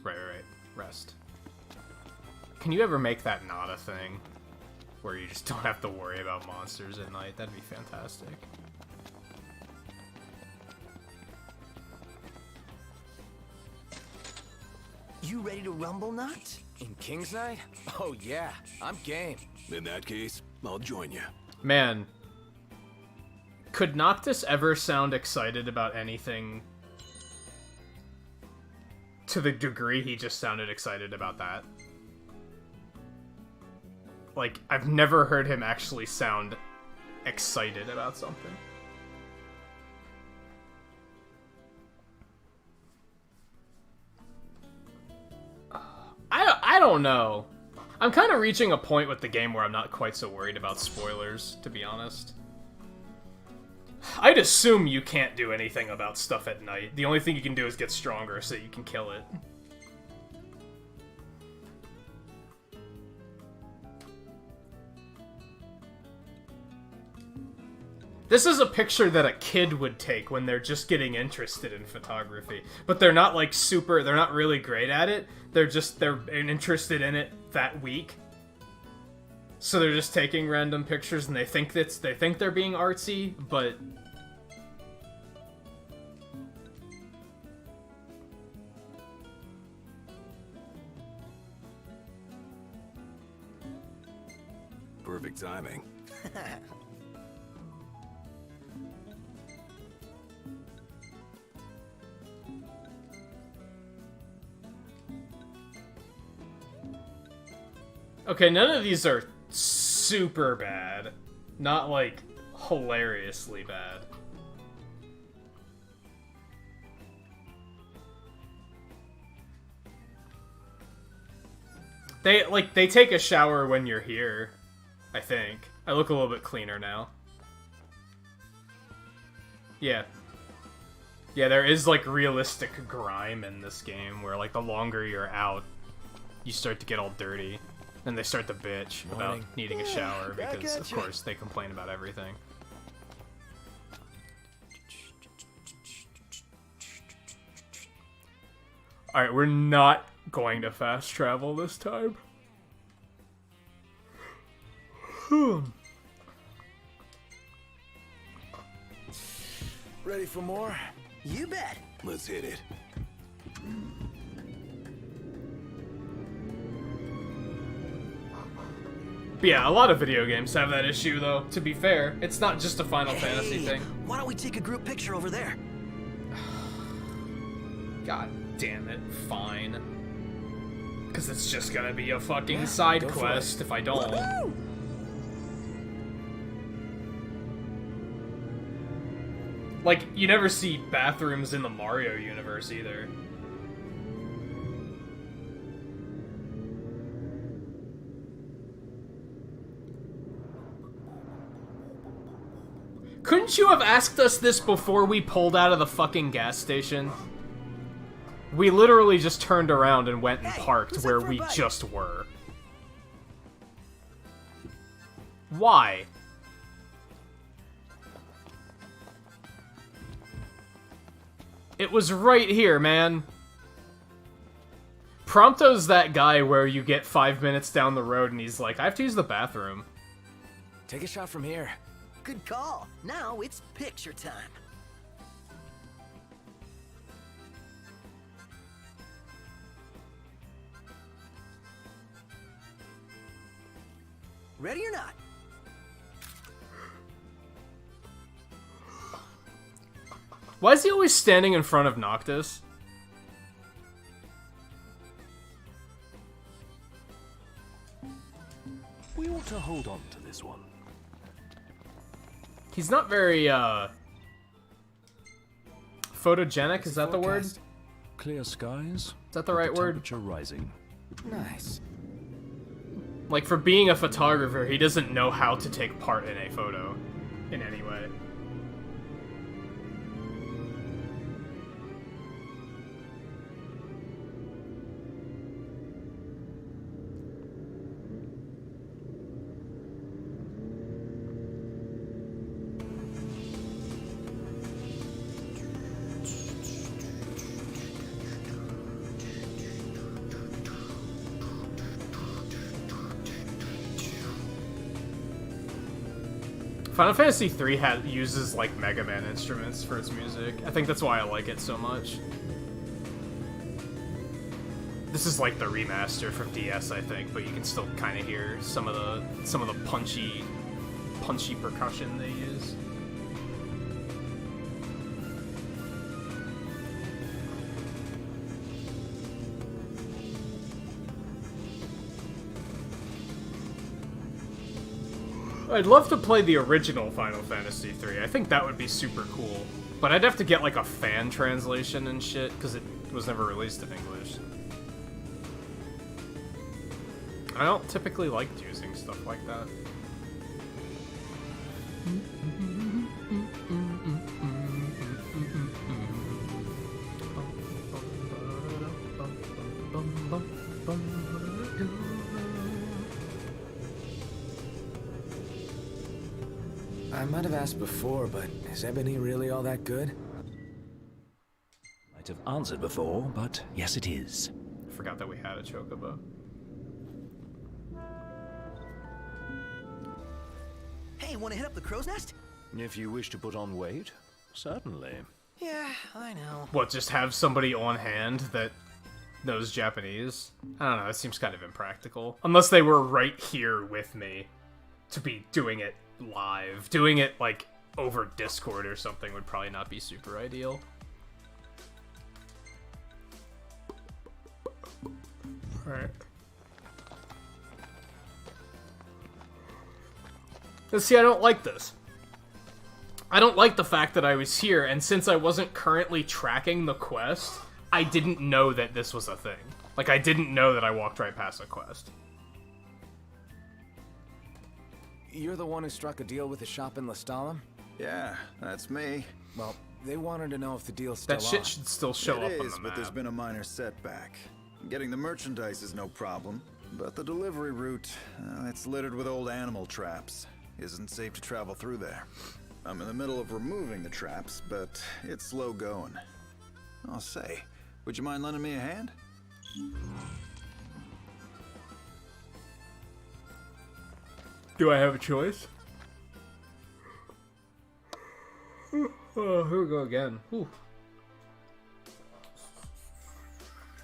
Right. Rest. Can you ever make that not a thing? Where you just don't have to worry about monsters at night? That'd be fantastic. You ready to rumble, Nut? In King's Night? Oh yeah, I'm game. In that case, I'll join you. Man. Could Noctis ever sound excited about anything to the degree he just sounded excited about that? Like, I've never heard him actually sound excited about something. I don't know. I'm kind of reaching a point with the game where I'm not quite so worried about spoilers, to be honest. I'd assume you can't do anything about stuff at night. The only thing you can do is get stronger so that you can kill it. This is a picture that a kid would take when they're just getting interested in photography. But they're not like they're not really great at it. They're interested in it that week. So they're just taking random pictures and they think they're being artsy, but Perfect timing. Okay, none of these are super bad. Not, like, hilariously bad. They take a shower when you're here, I think. I look a little bit cleaner now. Yeah. Yeah, there is, like, realistic grime in this game, where, like, the longer you're out, you start to get all dirty. And they start to bitch about needing a shower, because, of course, they complain about everything. Alright, we're not going to fast travel this time. Ready for more? You bet. Let's hit it. But yeah, a lot of video games have that issue, though, to be fair. It's not just a Final Fantasy thing. Why don't we take a group picture over there? God damn it, fine. Because it's just gonna be a fucking side quest if I don't. Woo-hoo! Like, you never see bathrooms in the Mario universe either. Couldn't you have asked us this before we pulled out of the fucking gas station? We literally just turned around and went and parked where we just were. Why? It was right here, man. Prompto's that guy where you get 5 minutes down the road and he's like, I have to use the bathroom. Take a shot from here. Good call. Now it's picture time. Ready or not? Why is he always standing in front of Noctis? We ought to hold on to this one. He's not very, photogenic, is that the word? Is Clear skies. that the right word? Temperature rising. Nice. Like, for being a photographer, he doesn't know how to take part in a photo in any way. Final Fantasy III uses, like, Mega Man instruments for its music. I think that's why I like it so much. This is, like, the remaster from DS, I think, but you can still kind of hear some of the punchy percussion they use. I'd love to play the original Final Fantasy III. I think that would be super cool. But I'd have to get, like, a fan translation and shit, because it was never released in English. I don't typically like using stuff like that. I might have asked before, but is Ebony really all that good? Might have answered before, but yes, it is. I forgot that we had a chocobo. Hey, want to hit up the crow's nest? If you wish to put on weight, certainly. Yeah, I know. What, just have somebody on hand that knows Japanese? I don't know, it seems kind of impractical. Unless they were right here with me. to be doing it live. Doing it, like, over Discord or something would probably not be super ideal. Alright. See, I don't like this. I don't like the fact that I was here, and since I wasn't currently tracking the quest, I didn't know that this was a thing. Like, I didn't know that I walked right past a quest. You're the one who struck a deal with the shop in Lestalem? Yeah, that's me. Well, they wanted to know if the deal's still That shit on. should still show up It on is, the but there's map. been a minor setback. Getting the merchandise is no problem, but the delivery route, it's littered with old animal traps. Isn't safe to travel through there. I'm in the middle of removing the traps, but it's slow going. I'll say, would you mind lending me a hand? Do I have a choice? Oh, here we go again. Whew.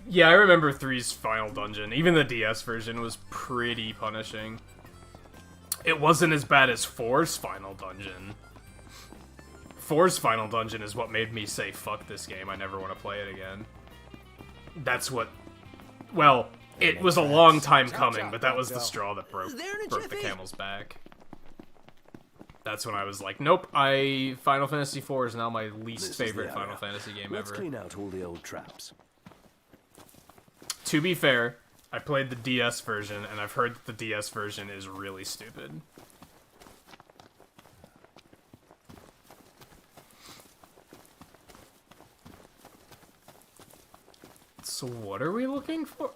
Yeah, I remember 3's final dungeon. Even the DS version was pretty punishing. It wasn't as bad as 4's final dungeon. 4's final dungeon is what made me say, fuck this game, I never want to play it again. That's what... Well, it was a long time coming, but that was the straw that broke the camel's back. That's when I was like, nope, Final Fantasy IV is now my least favorite Final Fantasy game Let's ever. clean out all the old traps. To be fair, I played the DS version, and I've heard that the DS version is really stupid. So what are we looking for?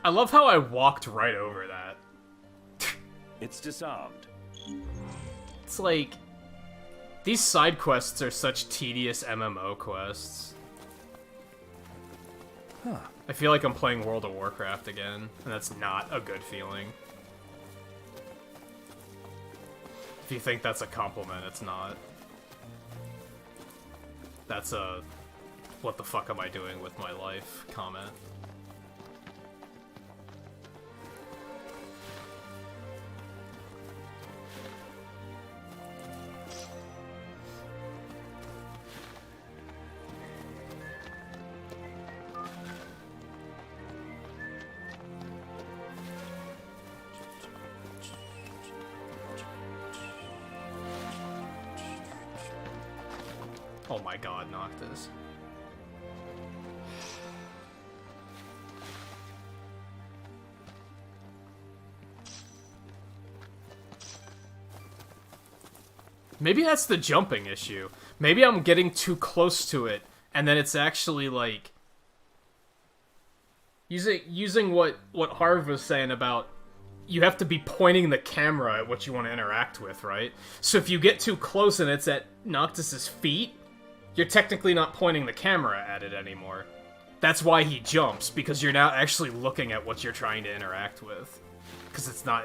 I love how I walked right over that. It's disarmed. It's like... These side quests are such tedious MMO quests. Huh. I feel like I'm playing World of Warcraft again, and that's not a good feeling. If you think that's a compliment, it's not. That's a what the fuck am I doing with my life comment. Oh my god, Noctis. Maybe that's the jumping issue. Maybe I'm getting too close to it, and then it's actually like... Using what Harv was saying about you have to be pointing the camera at what you want to interact with, right? So if you get too close and it's at Noctis's feet, you're technically not pointing the camera at it anymore. That's why he jumps, because you're now actually looking at what you're trying to interact with. Because it's not...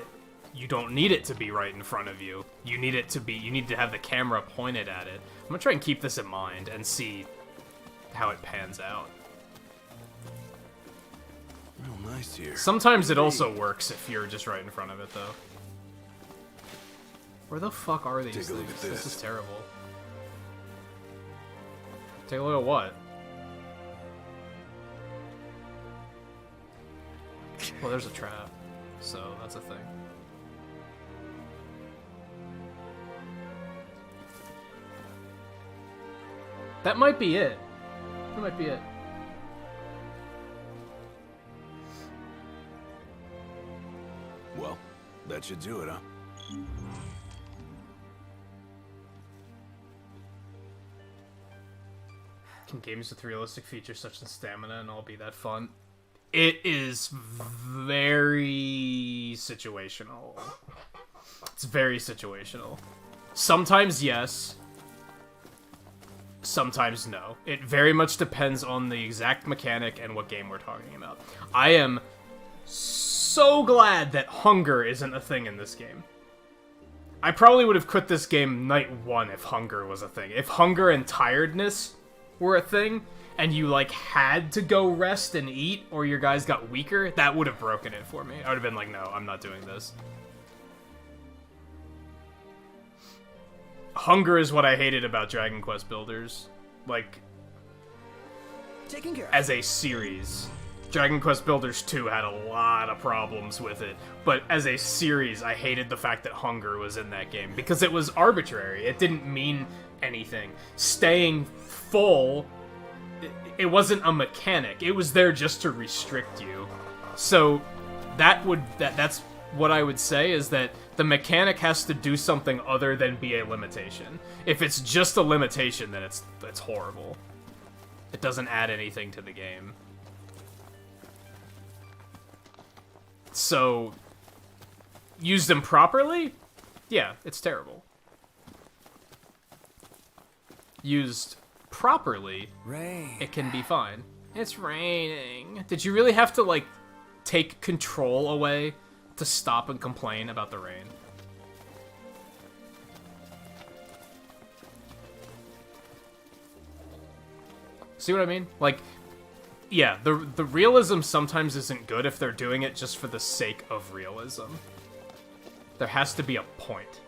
You don't need it to be right in front of you. You need it to be... You need to have the camera pointed at it. I'm gonna try and keep this in mind and see how it pans out. Real nice here. Sometimes it also works if you're just right in front of it, though. Where the fuck are these Take a look things? at This this. is terrible. Take a look at what? Well, there's a trap, so that's a thing. That might be it. That might be it. Well, that should do it, huh? Can games with realistic features such as stamina and all be that fun? It is very situational. It's very situational. Sometimes yes. Sometimes no. It very much depends on the exact mechanic and what game we're talking about. I am so glad that hunger isn't a thing in this game. I probably would have quit this game night one if hunger was a thing. If hunger and tiredness were a thing, and you, like, had to go rest and eat, or your guys got weaker, that would have broken it for me. I would have been like, no, I'm not doing this. Hunger is what I hated about Dragon Quest Builders. Like, Taken care of. as a series. Dragon Quest Builders 2 had a lot of problems with it, but as a series, I hated the fact that hunger was in that game, because it was arbitrary. It didn't mean anything. Staying full, it wasn't a mechanic. It was there just to restrict you. So that's what I would say, is that the mechanic has to do something other than be a limitation. If it's just a limitation, then it's horrible. It doesn't add anything to the game. So, used improperly? Yeah, it's terrible. Used properly, Rain. it can be fine. It's raining. Did you really have to, like, take control away to stop and complain about the rain? See what I mean? Like, yeah, the realism sometimes isn't good if they're doing it just for the sake of realism. There has to be a point.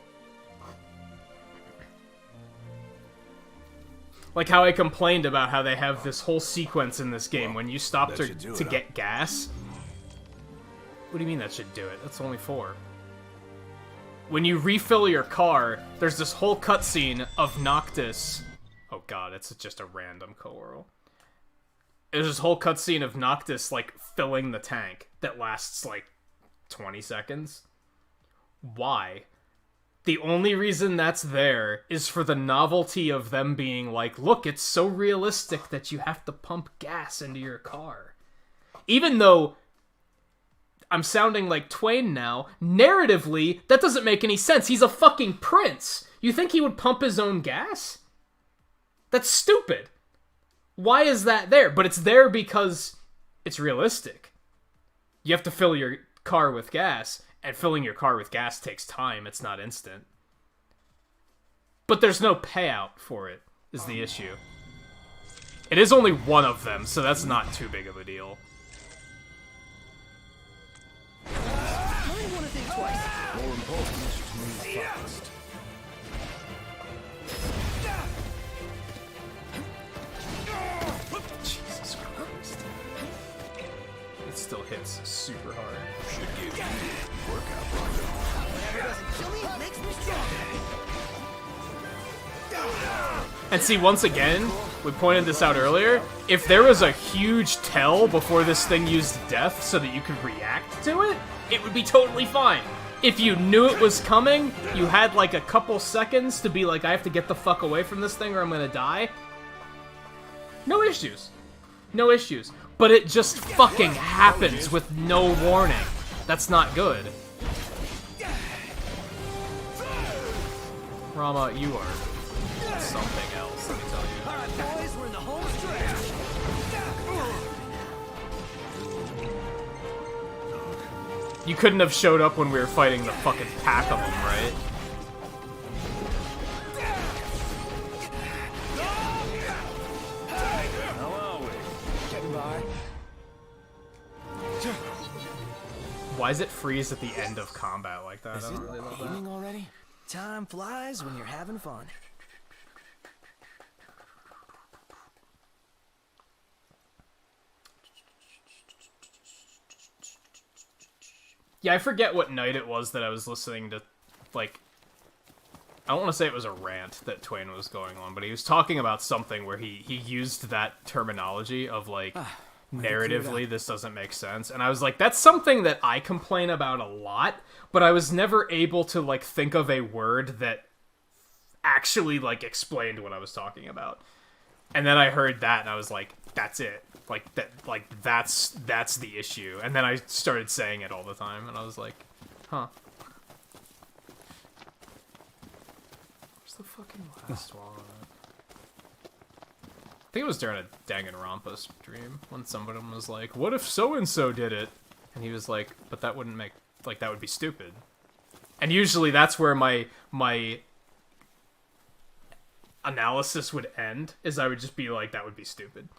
Like how I complained about how they have this whole sequence in this game when you stop to get gas. What do you mean that should do it? That's only 4. When you refill your car, there's this whole cutscene of Noctis. Oh god, it's just a random co-oral. There's this whole cutscene of Noctis, like, filling the tank that lasts, like, 20 seconds. Why? The only reason that's there is for the novelty of them being like, look, it's so realistic that you have to pump gas into your car. Even though I'm sounding like Twain now, narratively, that doesn't make any sense. He's a fucking prince. You think he would pump his own gas? That's stupid. Why is that there? But it's there because it's realistic. You have to fill your car with gas, and filling your car with gas takes time. It's not instant. But there's no payout for it, is the issue. It is only one of them, so that's not too big of a deal. Might want to think twice. More important to move fast. Jesus Christ. It still hits super hard. Should give you a workout bundle. Whatever doesn't kill me makes me stronger. And see, once again, we pointed this out earlier, if there was a huge tell before this thing used death so that you could react to it, it would be totally fine. If you knew it was coming, you had like a couple seconds to be like, I have to get the fuck away from this thing or I'm gonna die. No issues. No issues. But it just fucking happens with no warning. That's not good. Rama, you are something else, let me tell you. All right, boys, we're in the home stretch. You couldn't have showed up when we were fighting the fucking pack of them, right? How are we? Getting by. Why does it freeze at the end of combat like that? Is I it don't really love that. evening already? Time flies when you're having fun. Yeah, I forget what night it was that I was listening to, like, I don't want to say it was a rant that Twain was going on, but he was talking about something where he used that terminology of, like, narratively, this doesn't make sense. And I was like, that's something that I complain about a lot, but I was never able to, like, think of a word that actually, like, explained what I was talking about. And then I heard that, and I was like, that's it. That's the issue. And then I started saying it all the time, and I was like, huh. Where's the fucking last one? I think it was during a Danganronpa stream, when somebody was like, what if so-and-so did it? And he was like, but that wouldn't make, like, that would be stupid. And usually that's where my analysis would end, is I would just be like, that would be stupid.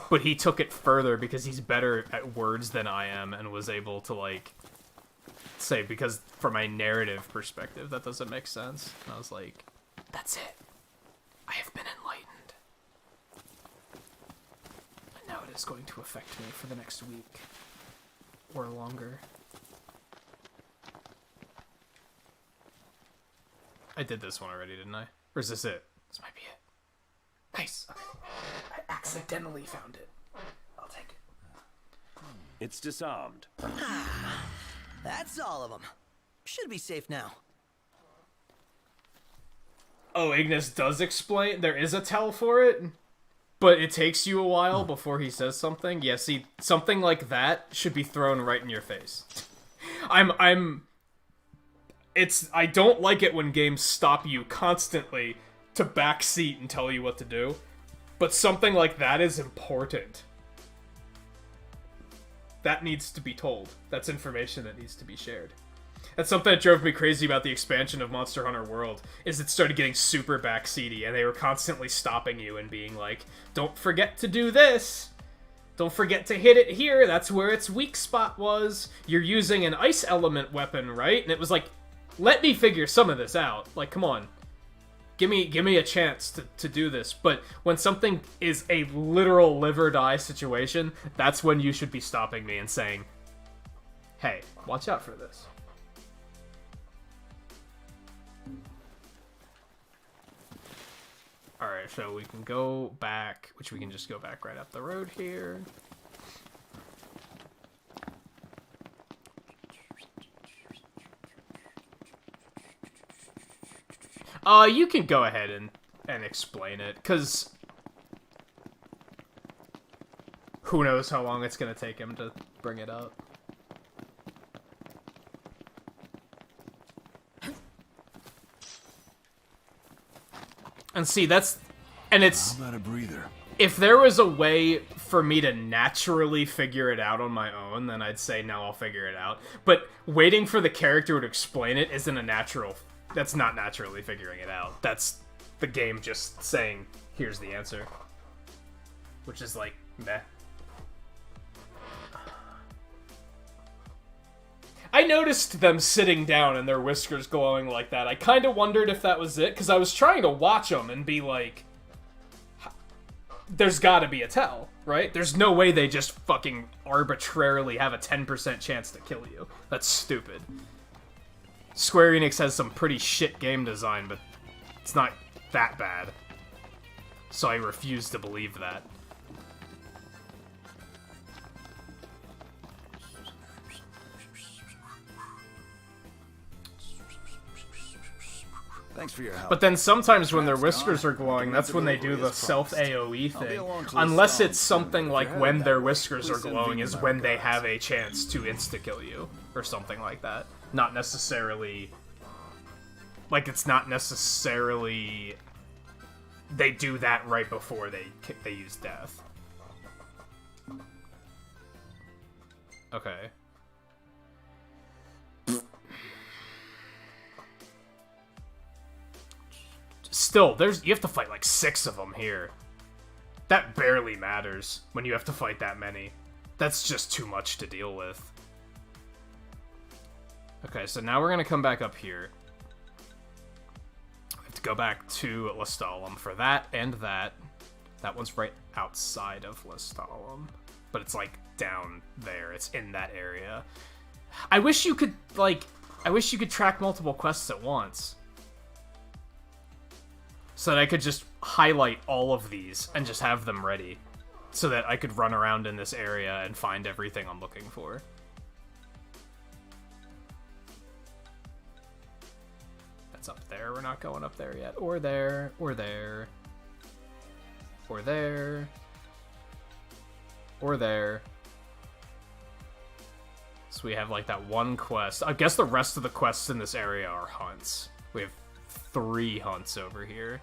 But he took it further because he's better at words than I am and was able to, like, say, because from a narrative perspective, that doesn't make sense. And I was like, that's it. I have been enlightened. And now it is going to affect me for the next week. Or longer. I did this one already, didn't I? Or is this it? This might be it. Nice. Okay. I accidentally found it. I'll take it. It's disarmed. That's all of them. Should be safe now. Oh, Ignis does explain. There is a tell for it, but it takes you a while before he says something. Yeah, see, something like that should be thrown right in your face. I don't like it when games stop you constantly to backseat and tell you what to do, but something like that is important. That needs to be told. That's information that needs to be shared. That's something that drove me crazy about the expansion of Monster Hunter World, is it started getting super backseaty, and they were constantly stopping you and being like, don't forget to do this! Don't forget to hit it here, that's where its weak spot was. You're using an ice element weapon, right? And it was like, let me figure some of this out. Like, come on. Give me a chance to do this. But when something is a literal live or die situation, that's when you should be stopping me and saying, hey, watch out for this. Alright, so we can go back, which we can just go back right up the road here. You can go ahead and explain it, because who knows how long it's going to take him to bring it up. And see, it's... How about a breather? If there was a way for me to naturally figure it out on my own, then I'd say, no, I'll figure it out. But waiting for the character to explain it isn't a natural... That's not naturally figuring it out. That's the game just saying, here's the answer. Which is like, meh. I noticed them sitting down and their whiskers glowing like that. I kind of wondered if that was it, because I was trying to watch them and be like, there's gotta be a tell, right? There's no way they just fucking arbitrarily have a 10% chance to kill you. That's stupid. Square Enix has some pretty shit game design, but it's not that bad. So I refuse to believe that. Thanks for your help. But then sometimes when their whiskers are glowing, that's when they do the self-AoE thing. Unless it's something like when their whiskers are glowing is when they have a chance to insta-kill you, or something like that. Not necessarily... Like, it's not necessarily... They do that right before they use death. Okay. Still, you have to fight like 6 of them here. That barely matters when you have to fight that many. That's just too much to deal with. Okay, so now we're gonna come back up here. We have to go back to Lestalem for that and that. That one's right outside of Lestalem, but it's like down there. It's in that area. I wish you could track multiple quests at once. So that I could just highlight all of these and just have them ready. So that I could run around in this area and find everything I'm looking for. That's up there. We're not going up there yet. Or there. Or there. Or there. Or there. So we have like that one quest. I guess the rest of the quests in this area are hunts. We have 3 hunts over here.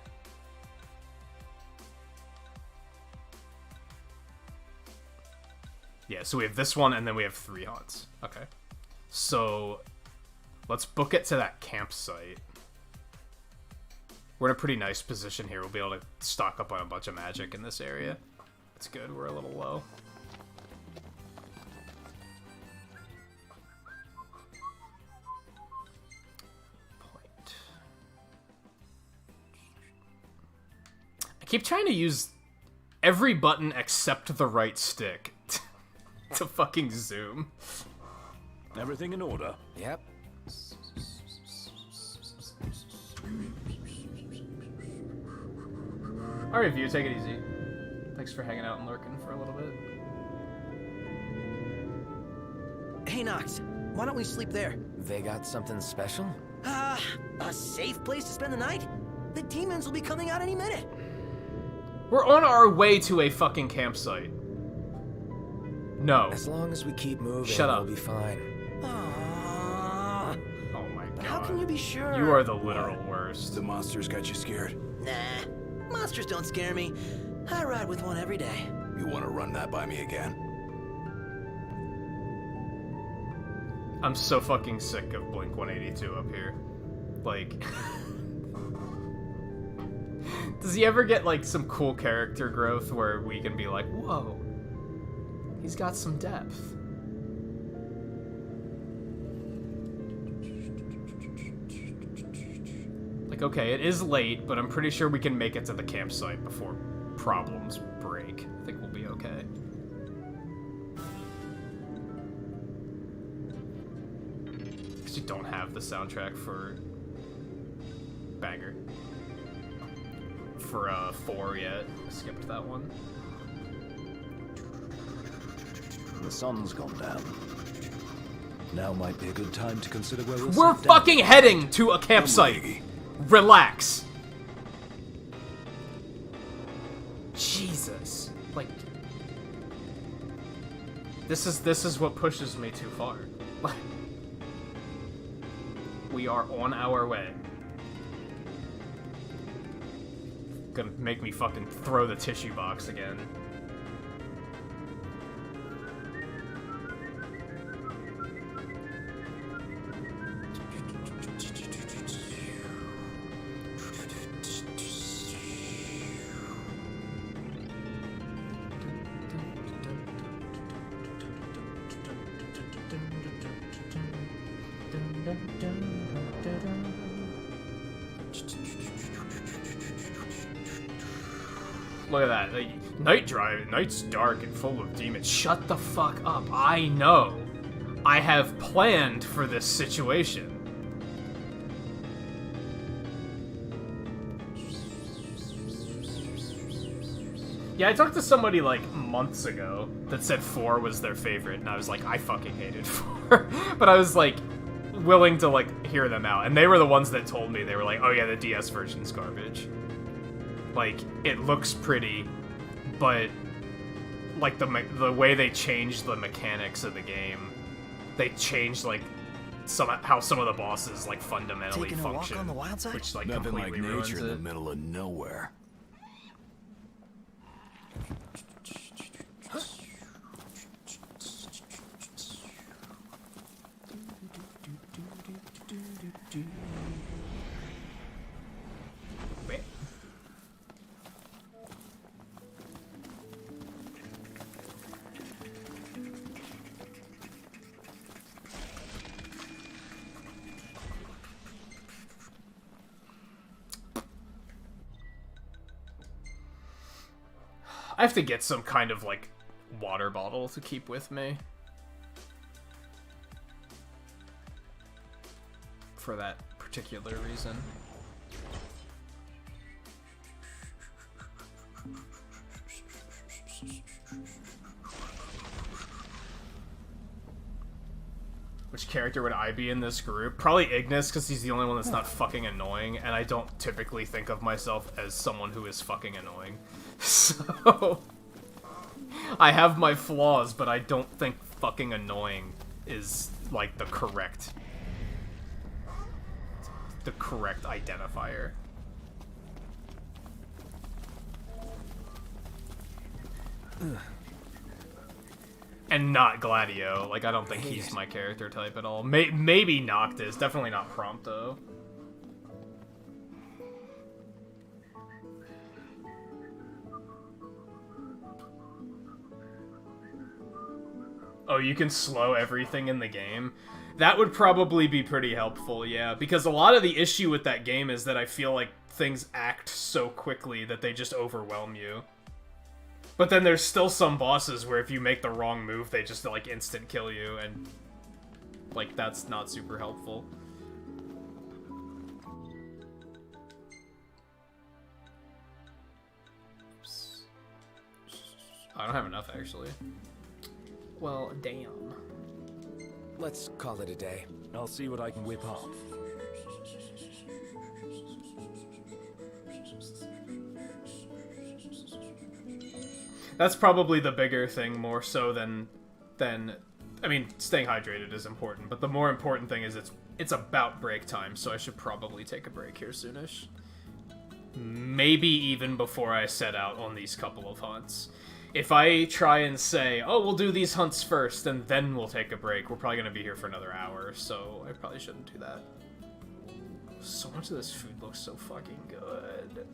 Yeah, so we have this one, and then we have 3 hunts. Okay. So, let's book it to that campsite. We're in a pretty nice position here. We'll be able to stock up on a bunch of magic in this area. It's good. We're a little low. I keep trying to use every button except the right stick to fucking zoom. Everything in order. Yep. Alright, View, take it easy. Thanks for hanging out and lurking for a little bit. Hey, Nox, why don't we sleep there? They got something special? A safe place to spend the night? The demons will be coming out any minute. We're on our way to a fucking campsite. No. As long as we keep moving, Shut up. we'll be fine. Aww. Oh my god. But how can you be sure? You are the literal worst. The monsters got you scared. Nah, monsters don't scare me. I ride with one every day. You want to run that by me again? I'm so fucking sick of Blink 182 up here. Like... Does he ever get, like, some cool character growth where we can be like, whoa, he's got some depth? Like, okay, it is late, but I'm pretty sure we can make it to the campsite before problems break. I think we'll be okay. Because you don't have the soundtrack for Banger. For 4 yet. I skipped that one. The sun's gone down. Now might be a good time to consider where we'll We're sit down. fucking heading to a campsite. Relax. Jesus. Like, this is what pushes me too far. We are on our way. Gonna make me fucking throw the tissue box again. Look at that. Like, night's dark and full of demons. Shut the fuck up. I know. I have planned for this situation. Yeah, I talked to somebody, like, months ago that said 4 was their favorite, and I was like, I fucking hated 4. But I was, like, willing to, like, hear them out. And they were the ones that told me, they were like, oh yeah, the DS version's garbage. Like, it looks pretty, but, like, the way they changed the mechanics of the game, they changed, like, how some of the bosses, like, fundamentally Taking a walk function, on the wild side? which, like, Nothing like completely ruins nature in the it. middle of nowhere. Wait. I have to get some kind of, like, water bottle to keep with me. For that particular reason. Which character would I be in this group? Probably Ignis, because he's the only one that's not fucking annoying, and I don't typically think of myself as someone who is fucking annoying. So... I have my flaws, but I don't think fucking annoying is, like, the correct identifier. And not Gladio. Like, I don't think he's my character type at all. Maybe Noctis. Definitely not Prompto. Oh, you can slow everything in the game? That would probably be pretty helpful, yeah. Because a lot of the issue with that game is that I feel like things act so quickly that they just overwhelm you. But then there's still some bosses where if you make the wrong move, they just, like, instant kill you, and, like, that's not super helpful. Oops. I don't have enough, actually. Well, damn. Let's call it a day. I'll see what I can whip up. That's probably the bigger thing, more so than I mean, staying hydrated is important, but the more important thing is it's about break time, so I should probably take a break here soonish. Maybe even before I set out on these couple of hunts. If I try and say, oh, we'll do these hunts first, and then we'll take a break, we're probably going to be here for another hour, so I probably shouldn't do that. So much of this food looks so fucking good.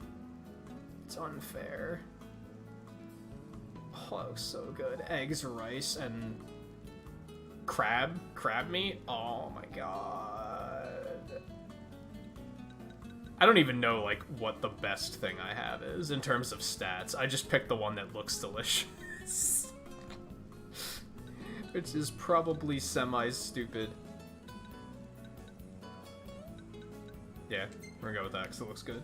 It's unfair. Oh, that looks so good. Eggs, rice, and crab meat? Oh my god. I don't even know, like, what the best thing I have is in terms of stats. I just picked the one that looks delicious. Which is probably semi-stupid. Yeah, we're gonna go with that because it looks good.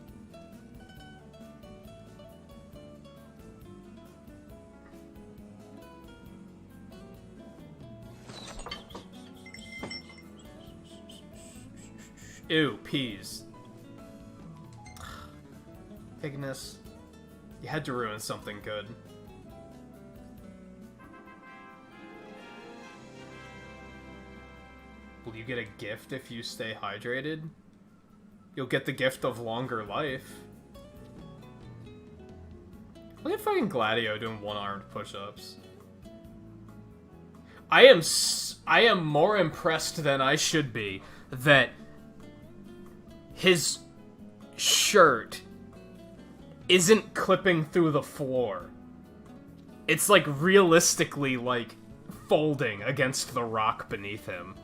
Ew, peas. Ignis, you had to ruin something good. Will you get a gift if you stay hydrated? You'll get the gift of longer life. Look at fucking Gladio doing one-armed push-ups. I am more impressed than I should be that his shirt isn't clipping through the floor. It's like realistically like folding against the rock beneath him.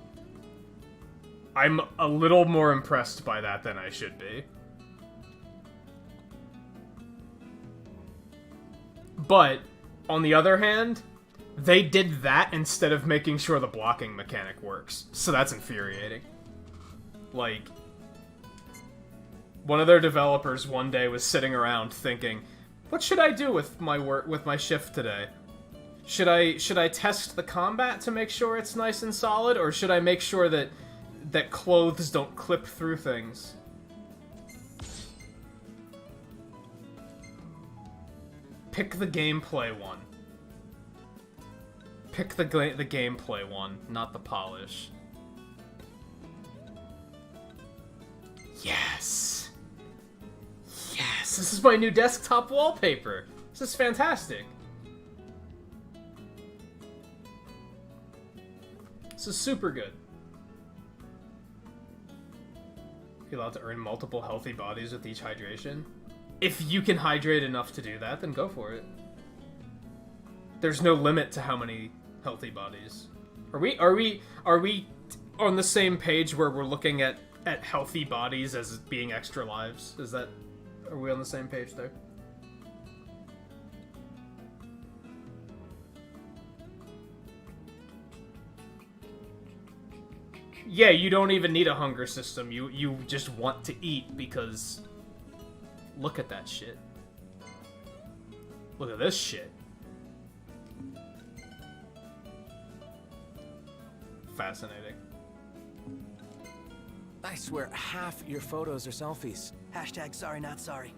I'm a little more impressed by that than I should be. But, on the other hand, they did that instead of making sure the blocking mechanic works. So that's infuriating. Like, one of their developers one day was sitting around thinking, what should I do with my work, with my shift today? Should I test the combat to make sure it's nice and solid, or should I make sure that clothes don't clip through things? Pick the gameplay one. Pick the gameplay one, not the polish. Yes! Yes! This is my new desktop wallpaper! This is fantastic! This is super good. You're allowed to earn multiple healthy bodies with each hydration. If you can hydrate enough to do that, then go for it. There's no limit to how many healthy bodies. Are we on the same page where we're looking at healthy bodies as being extra lives? Are we on the same page there? Yeah, you don't even need a hunger system. You just want to eat because look at that shit. Look at this shit. Fascinating. I swear, half your photos are selfies. Hashtag sorry not sorry.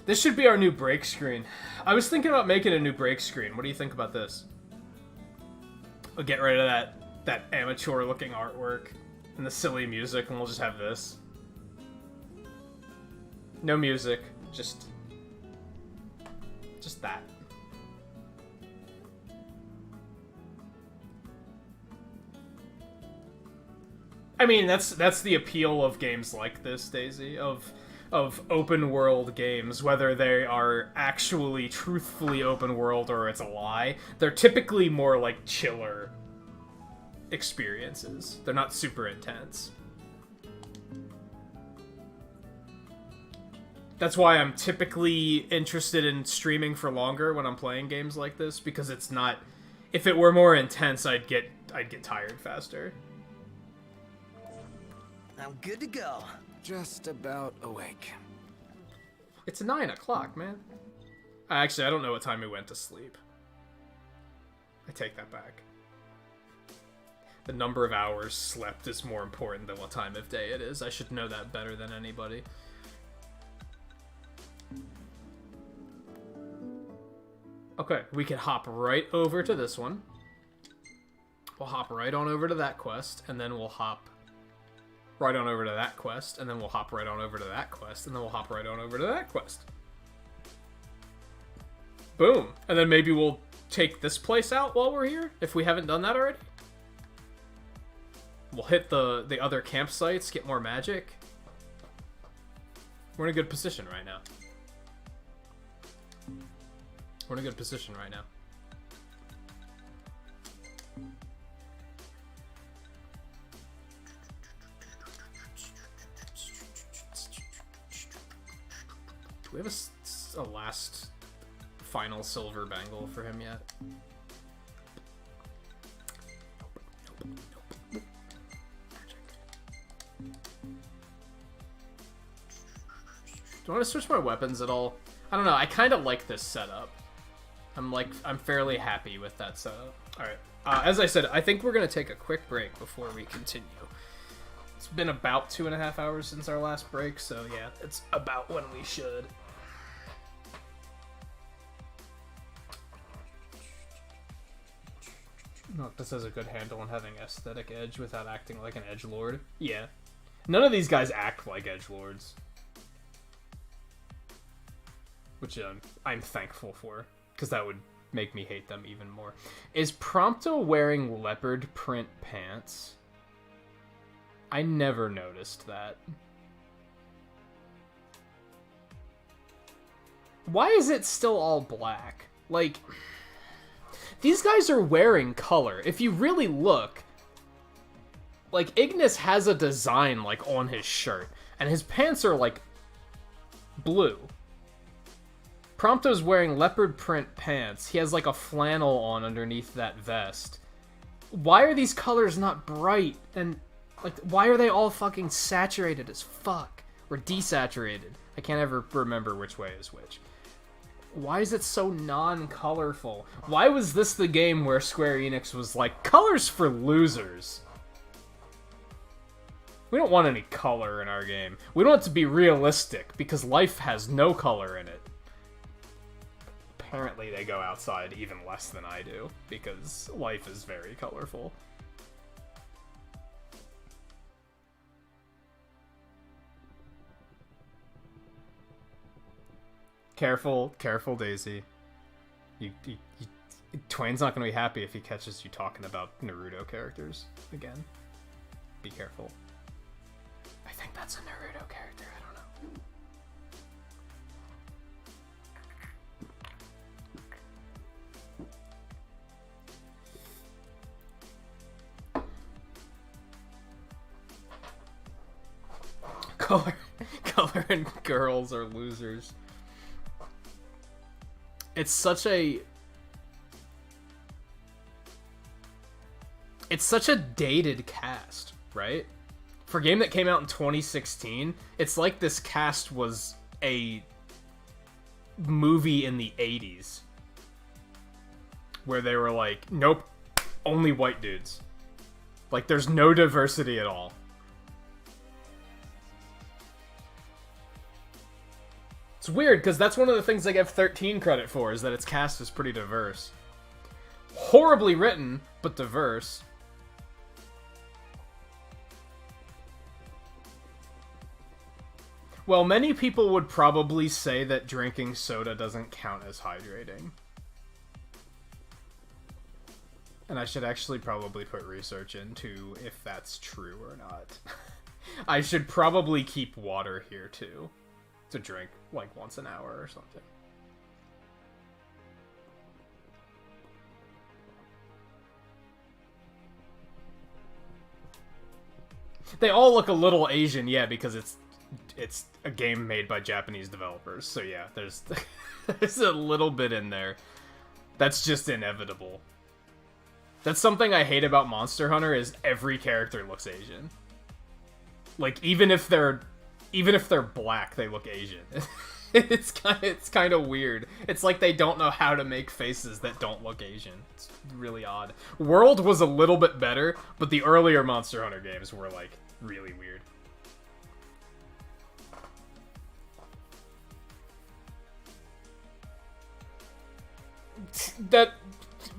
This should be our new break screen. I was thinking about making a new break screen. What do you think about this? We'll get rid of that amateur-looking artwork and the silly music, and we'll just have this. No music, just that. I mean, that's the appeal of games like this, Daisy, of of open world games, whether they are actually truthfully open world or it's a lie, they're typically more like chiller experiences. They're not super intense. That's why I'm typically interested in streaming for longer when I'm playing games like this, because it's not... If it were more intense, I'd get tired faster. I'm good to go. Just about awake. It's 9 o'clock, man. Actually, I don't know what time we went to sleep. I take that back. The number of hours slept is more important than what time of day it is. I should know that better than anybody. Okay, we can hop right over to this one. We'll hop right on over to that quest, and then we'll hop right on over to that quest, and then we'll hop right on over to that quest, and then we'll hop right on over to that quest. Boom. And then maybe we'll take this place out while we're here, if we haven't done that already. We'll hit the other campsites, get more magic. We're in a good position right now. We're in a good position right now. Do we have a last final silver bangle for him yet? Nope. Do I want to switch my weapons at all? I don't know. I kind of like this setup. I'm fairly happy with that setup. All right. As I said, I think we're gonna take a quick break before we continue. It's been about 2.5 hours since our last break, so yeah, it's about when we should. Noctis has a good handle on having aesthetic edge without acting like an edgelord. Yeah. None of these guys act like edgelords. Which I'm thankful for, because that would make me hate them even more. Is Prompto wearing leopard print pants? I never noticed that. Why is it still all black? Like, these guys are wearing color. If you really look, like, Ignis has a design, like, on his shirt, and his pants are, like, blue. Prompto's wearing leopard print pants. He has, like, a flannel on underneath that vest. Why are these colors not bright? And, like, why are they all fucking saturated as fuck? Or desaturated? I can't ever remember which way is which. Why is it so non-colorful? Why was this the game where Square Enix was like, colors for losers? We don't want any color in our game. We want it to be realistic, because life has no color in it. Apparently they go outside even less than I do, because life is very colorful. Careful, Daisy. Twain's not going to be happy if he catches you talking about Naruto characters again. Be careful. I think that's a Naruto character, I don't know. Color and girls are losers. It's such a dated cast, right? For a game that came out in 2016, it's like this cast was a movie in the 80s. Where they were like, nope, only white dudes. Like, there's no diversity at all. It's weird, because that's one of the things I give 13 credit for, is that its cast is pretty diverse. Horribly written, but diverse. Well, many people would probably say that drinking soda doesn't count as hydrating. And I should actually probably put research into if that's true or not. I should probably keep water here, too. to drink like once an hour or something. They all look a little Asian, yeah, because it's a game made by Japanese developers. So yeah, there's there's a little bit in there. That's just inevitable. That's something I hate about Monster Hunter is every character looks Asian. Like even if they're black, they look Asian. It's kind of weird. It's like they don't know how to make faces that don't look Asian. It's really odd. World was a little bit better, but the earlier Monster Hunter games were like really weird. That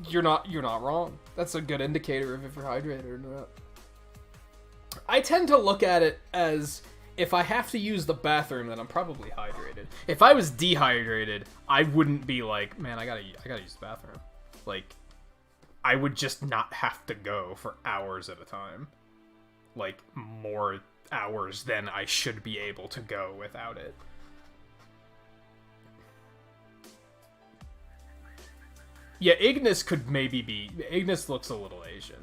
you're not wrong. That's a good indicator of if you're hydrated or not. I tend to look at it as if I have to use the bathroom, then I'm probably hydrated. If I was dehydrated, I wouldn't be like, man, I gotta use the bathroom. Like, I would just not have to go for hours at a time. Like, more hours than I should be able to go without it. Yeah, Ignis could maybe be... Ignis looks a little Asian.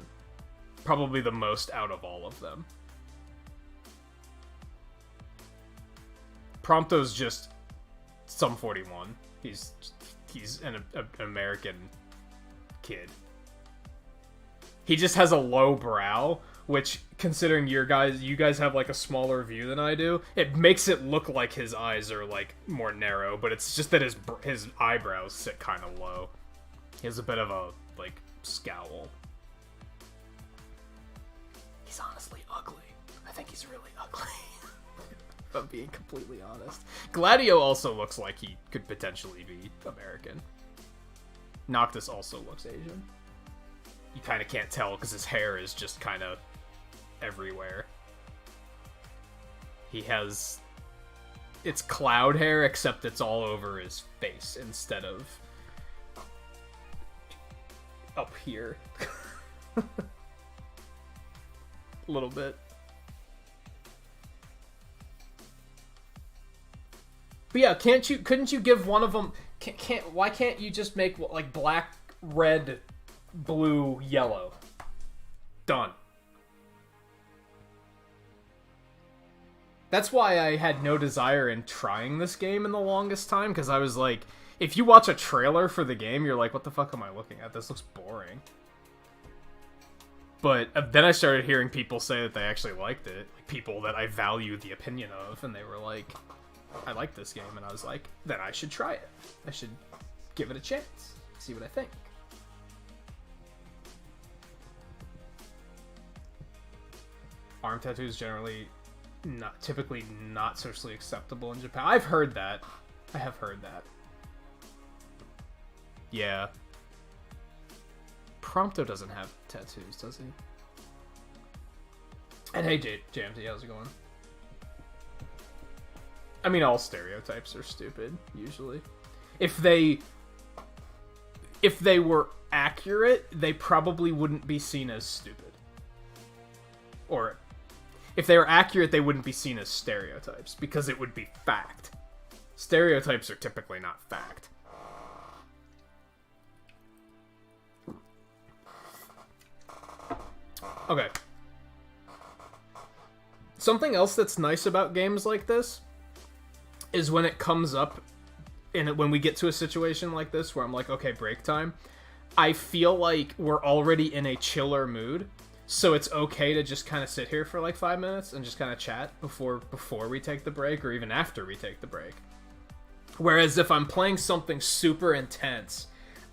Probably the most out of all of them. Prompto's just some 41. He's an American kid. He just has a low brow, which, considering you guys have like a smaller view than I do, it makes it look like his eyes are like more narrow, but it's just that his eyebrows sit kind of low. He has a bit of a like scowl. He's honestly ugly. I think he's really ugly. If I'm being completely honest. Gladio also looks like he could potentially be American. Noctis also looks Asian. You kind of can't tell because his hair is just kind of everywhere. He has... It's cloud hair, except it's all over his face instead of up here. A little bit. But yeah, couldn't you give one of them... Why can't you just make, like, black, red, blue, yellow? Done. That's why I had no desire in trying this game in the longest time, because I was like, if you watch a trailer for the game, you're like, what the fuck am I looking at? This looks boring. But then I started hearing people say that they actually liked it. Like, people that I value the opinion of, and they were like... I like this game, and I was like, then I should try it. I should give it a chance, see what I think. Arm tattoos generally typically not socially acceptable in Japan. I've heard that. I have heard that. Yeah. Prompto doesn't have tattoos, does he? And hey, JMT, how's it going? I mean, all stereotypes are stupid, usually. If they were accurate, they probably wouldn't be seen as stupid. Or, if they were accurate, they wouldn't be seen as stereotypes, because it would be fact. Stereotypes are typically not fact. Okay. Something else that's nice about games like this is when it comes up, and when we get to a situation like this where I'm like, okay, break time, I feel like we're already in a chiller mood, so it's okay to just kind of sit here for like 5 minutes and just kind of chat before we take the break, or even after we take the break. Whereas if I'm playing something super intense,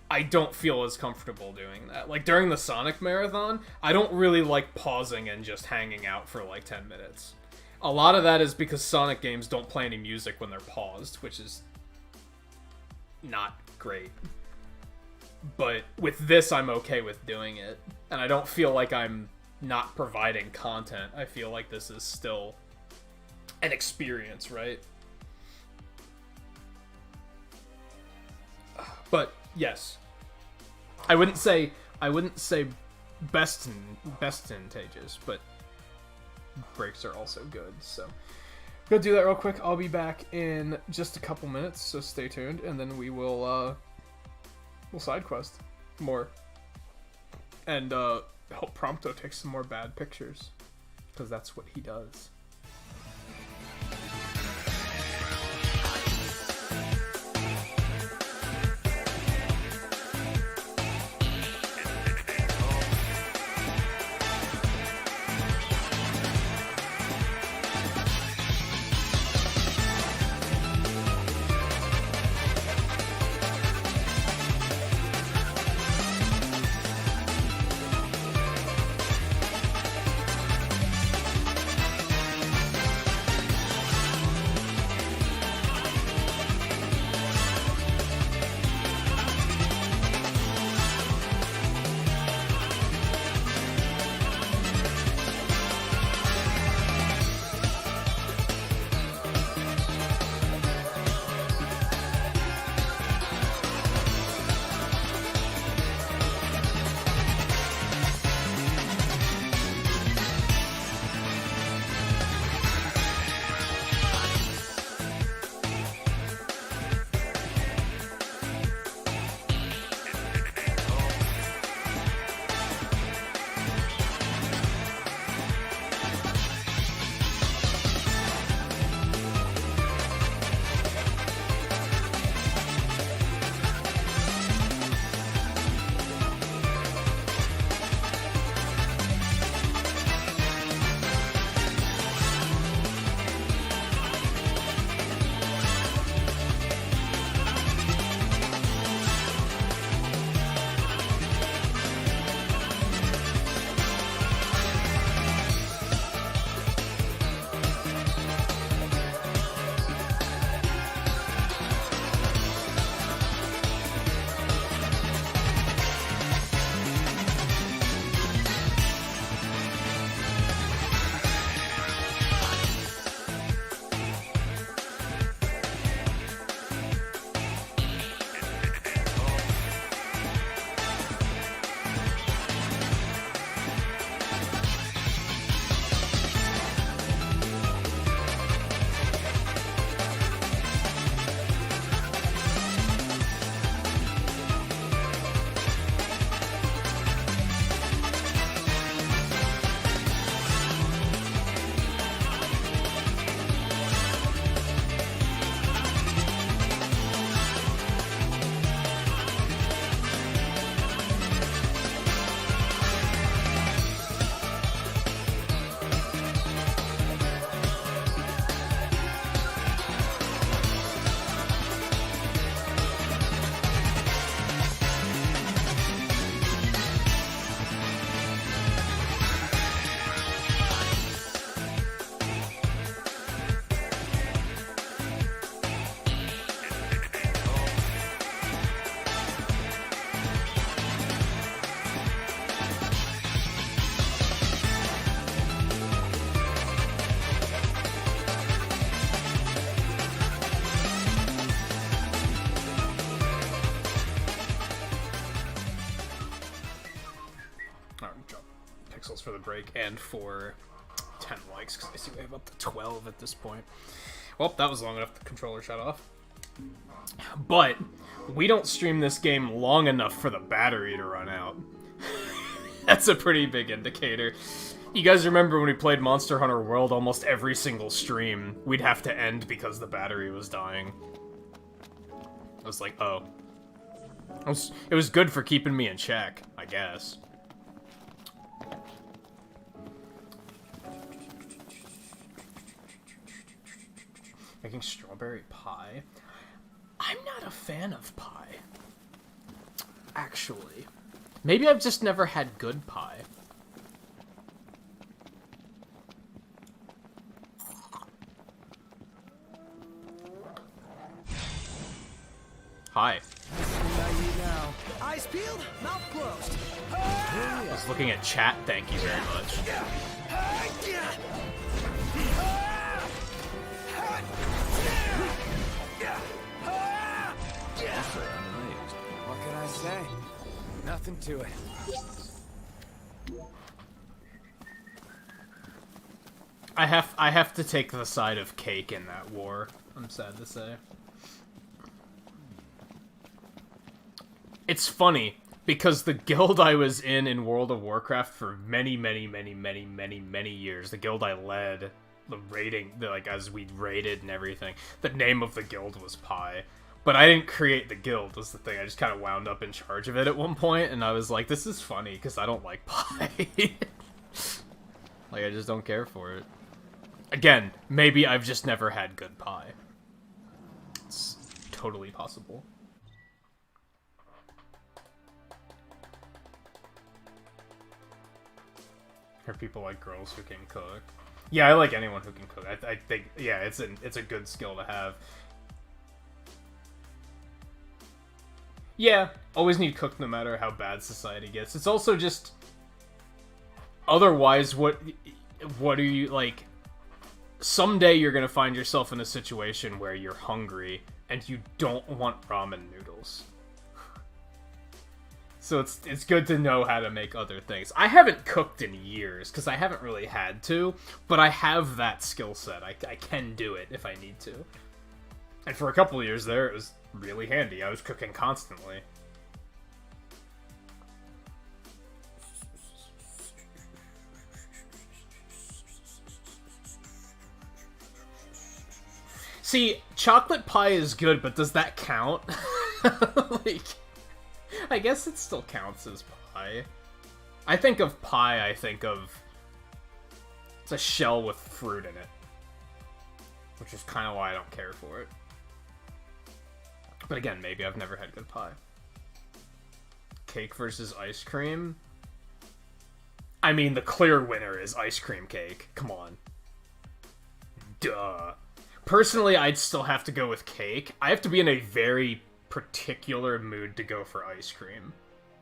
I don't feel as comfortable doing that. Like during the Sonic Marathon, I don't really like pausing and just hanging out for like 10 minutes. A lot of that is because Sonic games don't play any music when they're paused, which is not great. But with this, I'm okay with doing it. And I don't feel like I'm not providing content. I feel like this is still an experience, right? But yes, I wouldn't say best Nintagious, but breaks are also good. So Go do that real quick. I'll be back in just a couple minutes, so stay tuned, and then we'll side quest more. And help Prompto take some more bad pictures. Because that's what he does. For the break and for 10 likes because I see we have up to 12 at this point. Well, that was long enough. The controller shut off. But we don't stream this game long enough for the battery to run out. That's a pretty big indicator. You guys remember when we played Monster Hunter World, almost every single stream we'd have to end because the battery was dying. I was like, oh. It was good for keeping me in check, I guess. Making strawberry pie? I'm not a fan of pie. Actually. Maybe I've just never had good pie. Hi. Eyes peeled, mouth closed. I was looking at chat, thank you very much. What can I say? Nothing to it. I have to take the side of Cake in that war. I'm sad to say. It's funny because the guild I was in World of Warcraft for many years, the guild I led, the raiding, like as we raided and everything, the name of the guild was Pi. But I didn't create the guild, was the thing. I just kind of wound up in charge of it at one point, and I was like, this is funny because I don't like Pi. Like, I just don't care for it. Again, maybe I've just never had good pie. It's totally possible. Or people like girls who can cook. Yeah, I like anyone who can cook. I think, yeah, it's a good skill to have. Yeah, always need cook no matter how bad society gets. It's also just... Otherwise, what are you, like... Someday you're gonna find yourself in a situation where you're hungry, and you don't want ramen noodles. So it's good to know how to make other things. I haven't cooked in years, because I haven't really had to, but I have that skill set. I can do it if I need to. And for a couple of years there, it was really handy. I was cooking constantly. See, chocolate pie is good, but does that count? Like, I guess it still counts as pie. I think of pie, I think of... It's a shell with fruit in it. Which is kind of why I don't care for it. But again, maybe I've never had good pie. Cake versus ice cream? I mean, the clear winner is ice cream cake. Come on. Duh. Personally, I'd still have to go with cake. I have to be in a very particular mood to go for ice cream.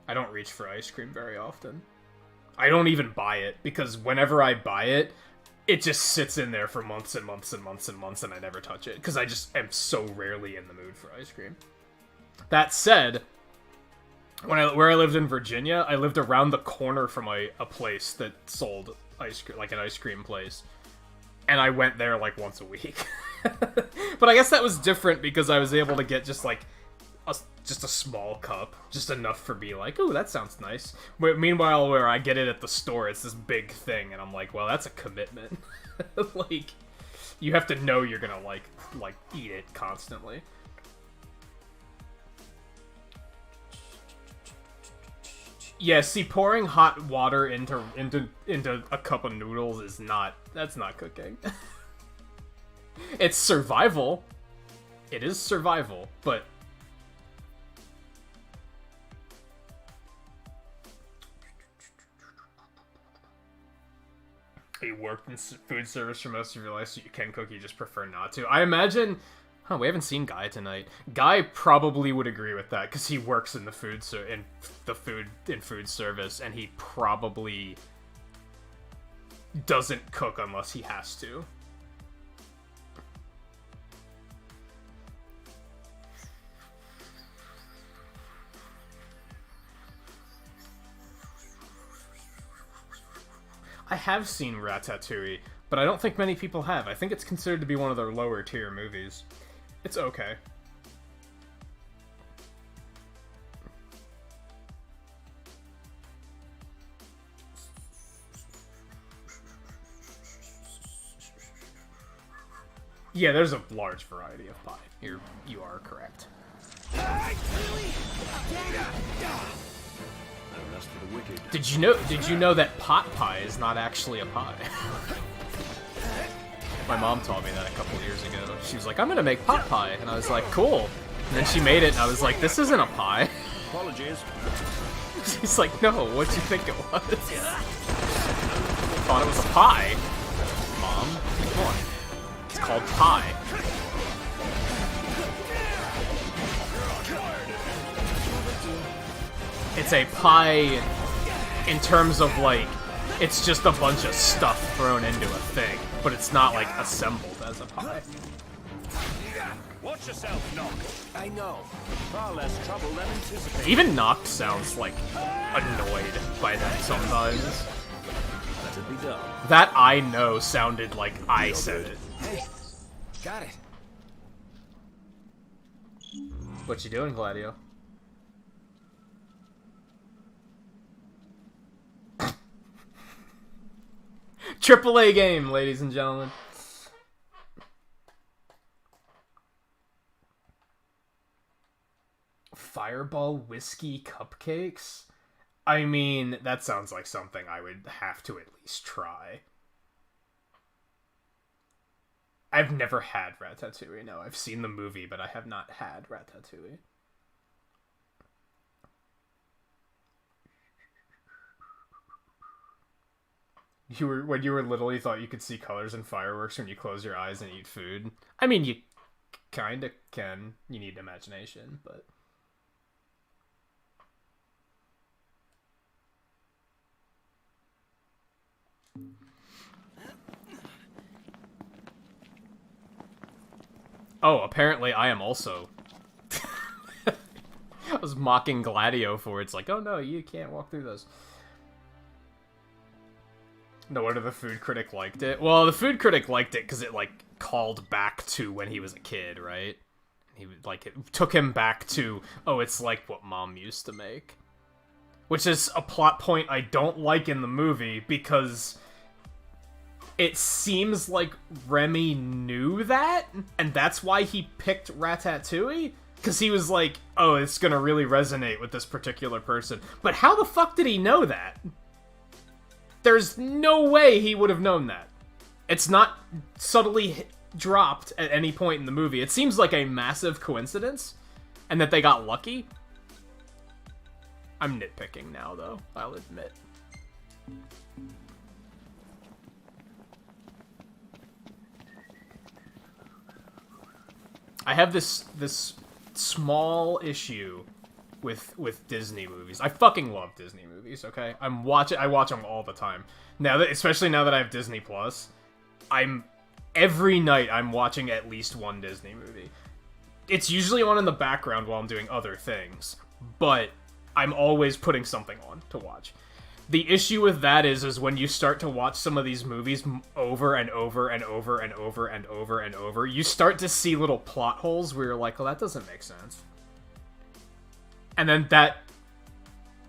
I don't reach for ice cream very often. I don't even buy it, because whenever I buy it, it just sits in there for months and months and months and months, and I never touch it, because I just am so rarely in the mood for ice cream. That said, where I lived in Virginia, I lived around the corner from a place that sold ice cream, like an ice cream place. And I went there like once a week. But I guess that was different because I was able to get just like just a small cup, just enough for me like, oh, that sounds nice. Meanwhile, where I get it at the store, it's this big thing, and I'm like, well, that's a commitment. Like, you have to know you're gonna like eat it constantly. Yeah, see, pouring hot water into a cup of noodles is that's not cooking. It's survival. It is survival, but you worked in food service for most of your life, so you can cook, you just prefer not to. I imagine... Huh, we haven't seen Guy tonight. Guy probably would agree with that, because he works in the food service, and he probably doesn't cook unless he has to. I have seen Ratatouille, but I don't think many people have. I think it's considered to be one of their lower tier movies. It's okay. Yeah, there's a large variety of pie. You are correct. Did you know that pot pie is not actually a pie? My mom taught me that a couple years ago. She was like, I'm gonna make pot pie, and I was like, cool. And then she made it, and I was like, this isn't a pie. Apologies. She's like, no, what'd you think it was? Thought it was a pie. Mom, come on. It's called pie. It's a pie in terms of, like, it's just a bunch of stuff thrown into a thing, but it's not, like, assembled as a pie. Watch yourself, Noct. I know. Far less trouble than anticipated. Even Noct sounds, like, annoyed by that sometimes. Let it be done. That I know sounded like I said it. Hey, got it. What you doing, Gladio? AAA game, ladies and gentlemen. Fireball whiskey cupcakes? I mean, that sounds like something I would have to at least try. I've never had Ratatouille, no. I've seen the movie, but I have not had Ratatouille. When you were little, you thought you could see colors and fireworks when you close your eyes and eat food. I mean, you kinda can. You need imagination, but... Oh, apparently I am also. I was mocking Gladio for it. It's like, oh no, you can't walk through those. No wonder the food critic liked it. Well, the food critic liked it because it, like, called back to when he was a kid, right? He like, it took him back to, oh, it's like what Mom used to make. Which is a plot point I don't like in the movie, because it seems like Remy knew that, and that's why he picked Ratatouille? Because he was like, oh, it's gonna really resonate with this particular person. But how the fuck did he know that? There's no way he would have known that. It's not subtly dropped at any point in the movie. It seems like a massive coincidence, and that they got lucky. I'm nitpicking now, though, I'll admit. I have this small issue with Disney movies. I fucking love Disney movies, okay? I watch them all the time. Now that, especially now that I have Disney Plus, every night I'm watching at least one Disney movie. It's usually on in the background while I'm doing other things, but I'm always putting something on to watch. The issue with that is when you start to watch some of these movies over and over and over and over and over and over, you start to see little plot holes where you're like, well, that doesn't make sense. And then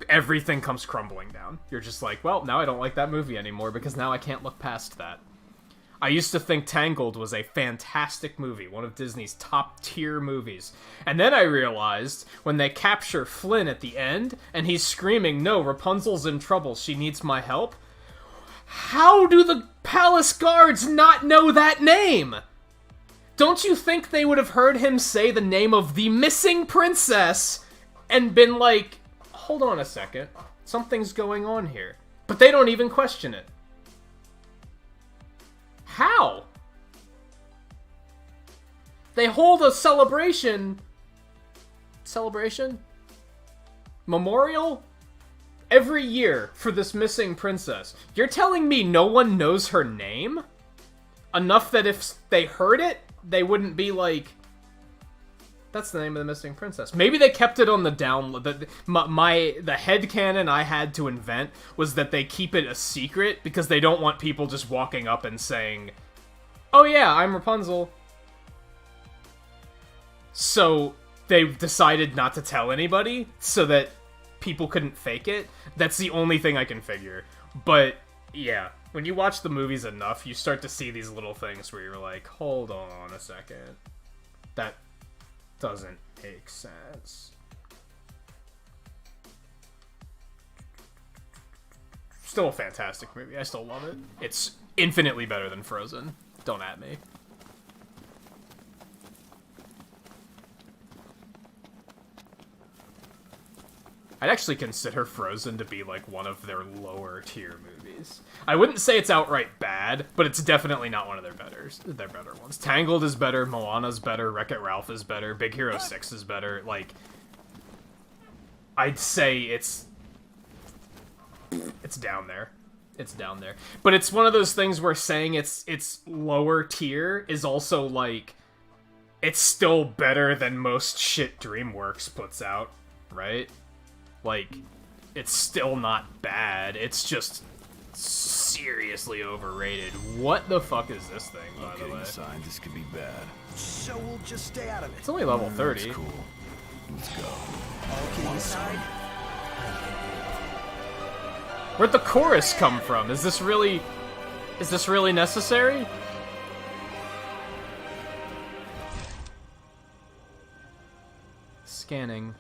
everything comes crumbling down. You're just like, well, now I don't like that movie anymore because now I can't look past that. I used to think Tangled was a fantastic movie, one of Disney's top-tier movies. And then I realized, when they capture Flynn at the end, and he's screaming, no, Rapunzel's in trouble, she needs my help. How do the palace guards not know that name? Don't you think they would have heard him say the name of the missing princess and been like, hold on a second, something's going on here. But they don't even question it. How? They hold a celebration? Memorial? Every year for this missing princess. You're telling me no one knows her name? Enough that if they heard it, they wouldn't be like, that's the name of the missing princess. Maybe they kept it on the down. The headcanon I had to invent was that they keep it a secret because they don't want people just walking up and saying, oh yeah, I'm Rapunzel. So they decided not to tell anybody so that people couldn't fake it. That's the only thing I can figure. But yeah, when you watch the movies enough, you start to see these little things where you're like, hold on a second. That doesn't make sense. Still a fantastic movie. I still love it. It's infinitely better than Frozen. Don't at me. I'd actually consider Frozen to be like one of their lower tier movies. I wouldn't say it's outright bad, but it's definitely not one of their better ones. Tangled is better, Moana's better, Wreck-It Ralph is better, Big Hero 6 is better. Like, I'd say it's down there. It's down there. But it's one of those things where saying it's lower tier is also like, it's still better than most shit DreamWorks puts out, right? Like, it's still not bad. It's just seriously overrated. What the fuck is this thing, by the way? Signs this could be bad. So we'll just stay out of it. It's only level 30. That's cool. Let's go. All kidding aside, Where'd the chorus come from? Is this really necessary? Scanning.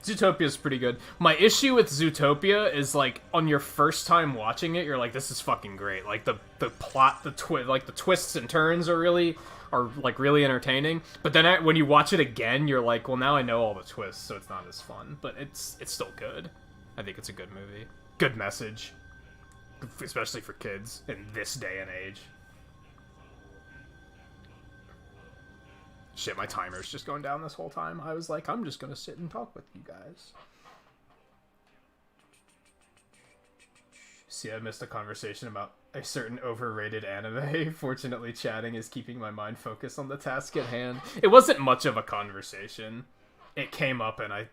Zootopia's pretty good. My issue with Zootopia is, like, on your first time watching it, you're like, this is fucking great. Like, the plot, the twists and turns are really entertaining. But then when you watch it again, you're like, well, now I know all the twists, so it's not as fun. But it's still good. I think it's a good movie. Good message. Especially for kids in this day and age. Shit, my timer's just going down this whole time. I was like, I'm just gonna sit and talk with you guys. See, I missed a conversation about a certain overrated anime. Fortunately, chatting is keeping my mind focused on the task at hand. It wasn't much of a conversation. It came up, and I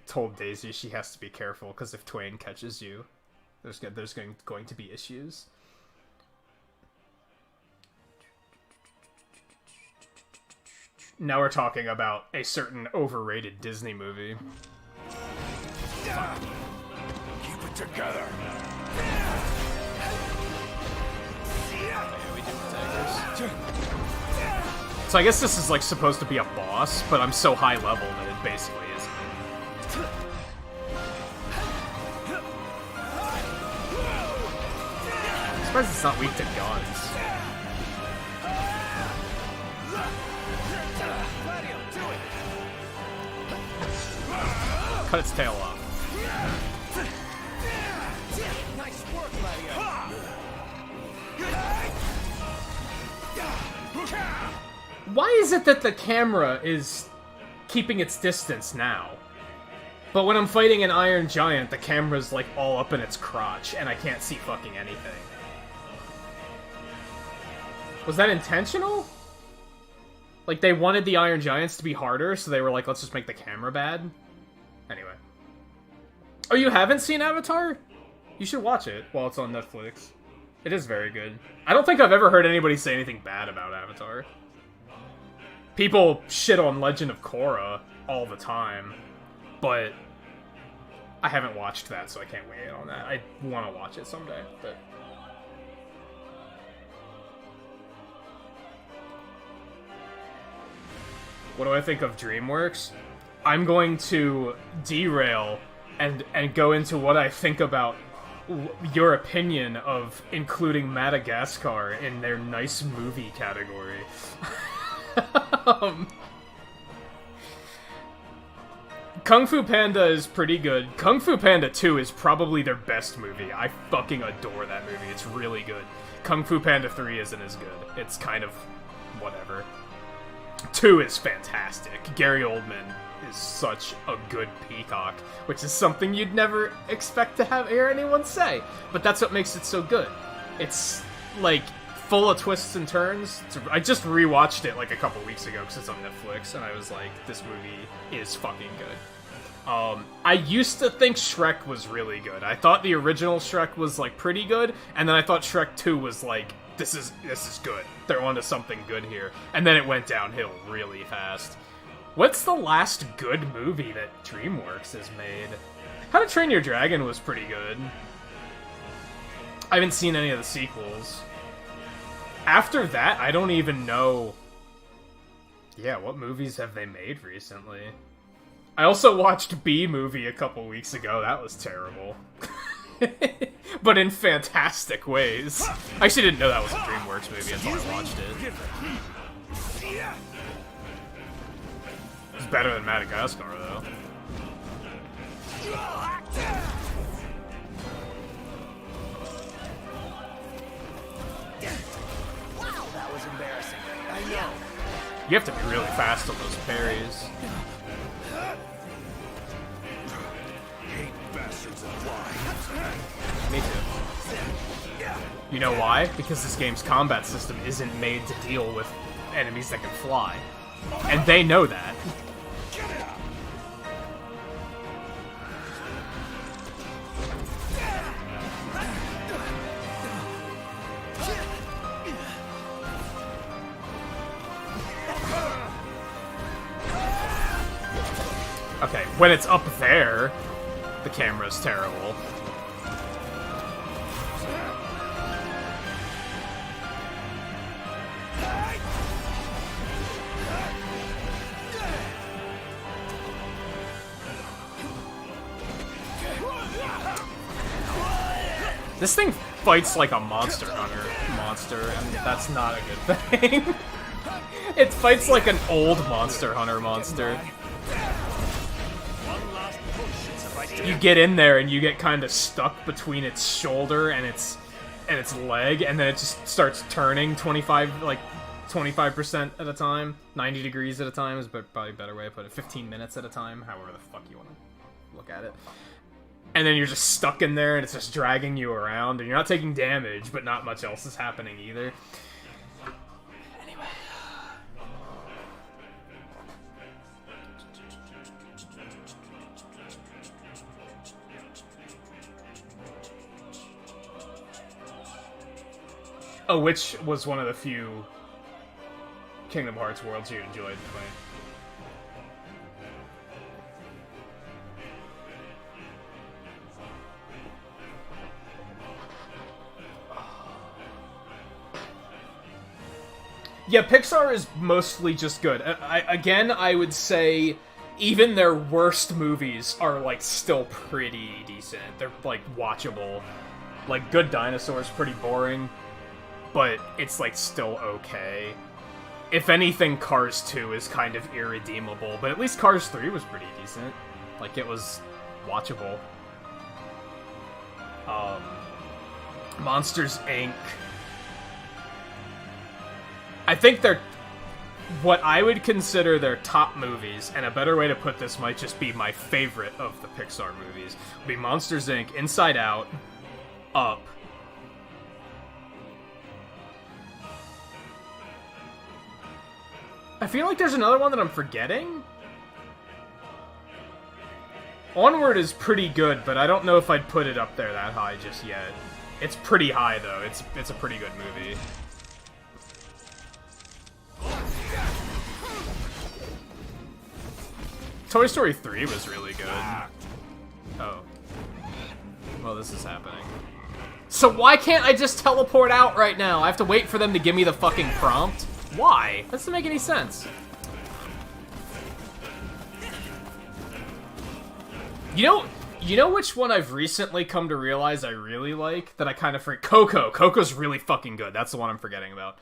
told Daisy she has to be careful, because if Twain catches you, there's going to be issues. Now we're talking about a certain overrated Disney movie. Keep it together. So I guess this is, like, supposed to be a boss, but I'm so high level that it basically isn't. I'm surprised it's not weak to guns. Cut its tail off. Nice work, Gladio. Why is it that the camera is keeping its distance now? But when I'm fighting an Iron Giant, the camera's, like, all up in its crotch, and I can't see fucking anything. Was that intentional? Like, they wanted the Iron Giants to be harder, so they were like, let's just make the camera bad? Anyway. Oh, you haven't seen Avatar? You should watch it while it's on Netflix. It is very good. I don't think I've ever heard anybody say anything bad about Avatar. People shit on Legend of Korra all the time, but I haven't watched that, so I can't weigh in on that. I want to watch it someday, but... What do I think of DreamWorks? I'm going to derail and go into what I think about your opinion of including Madagascar in their nice movie category. Kung Fu Panda is pretty good. Kung Fu Panda 2 is probably their best movie. I fucking adore that movie. It's really good. Kung Fu Panda 3 isn't as good. It's kind of whatever. 2 is fantastic. Gary Oldman is such a good peacock, which is something you'd never expect to hear anyone say. But that's what makes it so good. It's, like, full of twists and turns. I just rewatched it, like, a couple weeks ago because it's on Netflix, and I was like, this movie is fucking good. I used to think Shrek was really good. I thought the original Shrek was, like, pretty good, and then I thought Shrek 2 was, like, this is good. They're onto something good here. And then it went downhill really fast. What's the last good movie that DreamWorks has made? How to Train Your Dragon was pretty good. I haven't seen any of the sequels. After that, I don't even know... Yeah, what movies have they made recently? I also watched B-Movie a couple weeks ago. That was terrible. But in fantastic ways. I actually didn't know that was a DreamWorks movie until I watched it. It's better than Madagascar, though. wow, that was embarrassing. I know. You have to be really fast on those parries. Me too. You know why? Because this game's combat system isn't made to deal with enemies that can fly. And they know that. when it's up there, the camera's terrible. This thing fights like a monster hunter monster, and that's not a good thing. It fights like an old monster hunter monster. You get in there and you get kind of stuck between its shoulder and its leg, and then it just starts turning 25% at a time, 90 degrees at a time is probably a better way to put it. 15 minutes at a time, however the fuck you want to look at it. And then you're just stuck in there, and it's just dragging you around, and you're not taking damage, but not much else is happening either. Anyway. Oh, which was one of the few Kingdom Hearts worlds you enjoyed playing? Yeah, Pixar is mostly just good. I would say even their worst movies are, like, still pretty decent. They're, like, watchable. Like, Good Dinosaur's pretty boring, but it's, like, still okay. If anything, Cars 2 is kind of irredeemable, but at least Cars 3 was pretty decent. Like, it was watchable. Monsters, Inc. I think they're what I would consider their top movies, and a better way to put this might just be my favorite of the Pixar movies, would be Monsters, Inc., Inside Out, Up. I feel like there's another one that I'm forgetting. Onward is pretty good, but I don't know if I'd put it up there that high just yet. It's pretty high, though. It's a pretty good movie. Toy Story 3 was really good. Oh. Well, this is happening. So why can't I just teleport out right now? I have to wait for them to give me the fucking prompt? Why? That doesn't make any sense. You know which one I've recently come to realize I really like? That I kind of forget? Coco. Coco's really fucking good. That's the one I'm forgetting about.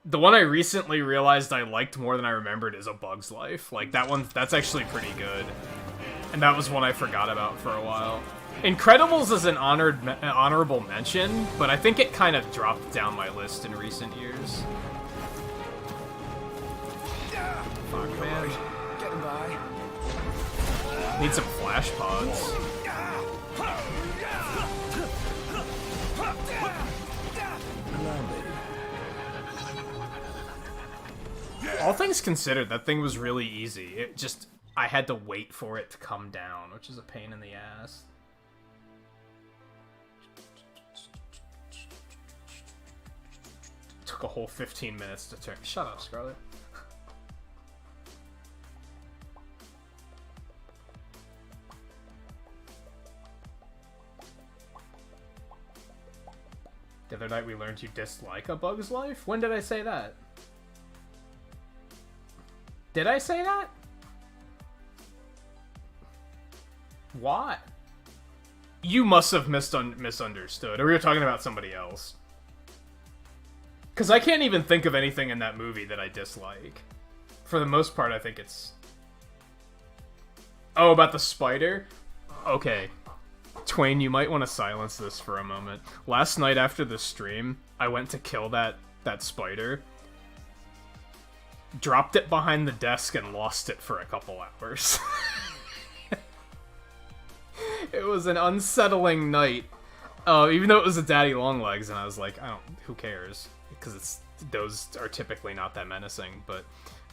The one I recently realized I liked more than I remembered is A Bug's Life. Like, that's actually pretty good. And that was one I forgot about for a while. Incredibles is an honorable mention, but I think it kind of dropped down my list in recent years. Fuck, man. Getting by. Need some flash pods. All things considered, that thing was really easy. It just, I had to wait for it to come down, which is a pain in the ass. Took a whole 15 minutes to turn. Shut up, Scarlet. The other night we learned you dislike A Bug's Life? When did I say that? Did I say that? Why? You must have misunderstood, or we were talking about somebody else. Because I can't even think of anything in that movie that I dislike. For the most part, I think it's... Oh, about the spider? Okay. Twain, you might want to silence this for a moment. Last night after the stream, I went to kill that spider. Dropped it behind the desk and lost it for a couple hours. It was an unsettling night. Even though it was a daddy longlegs, and I was like, who cares? Because those are typically not that menacing, but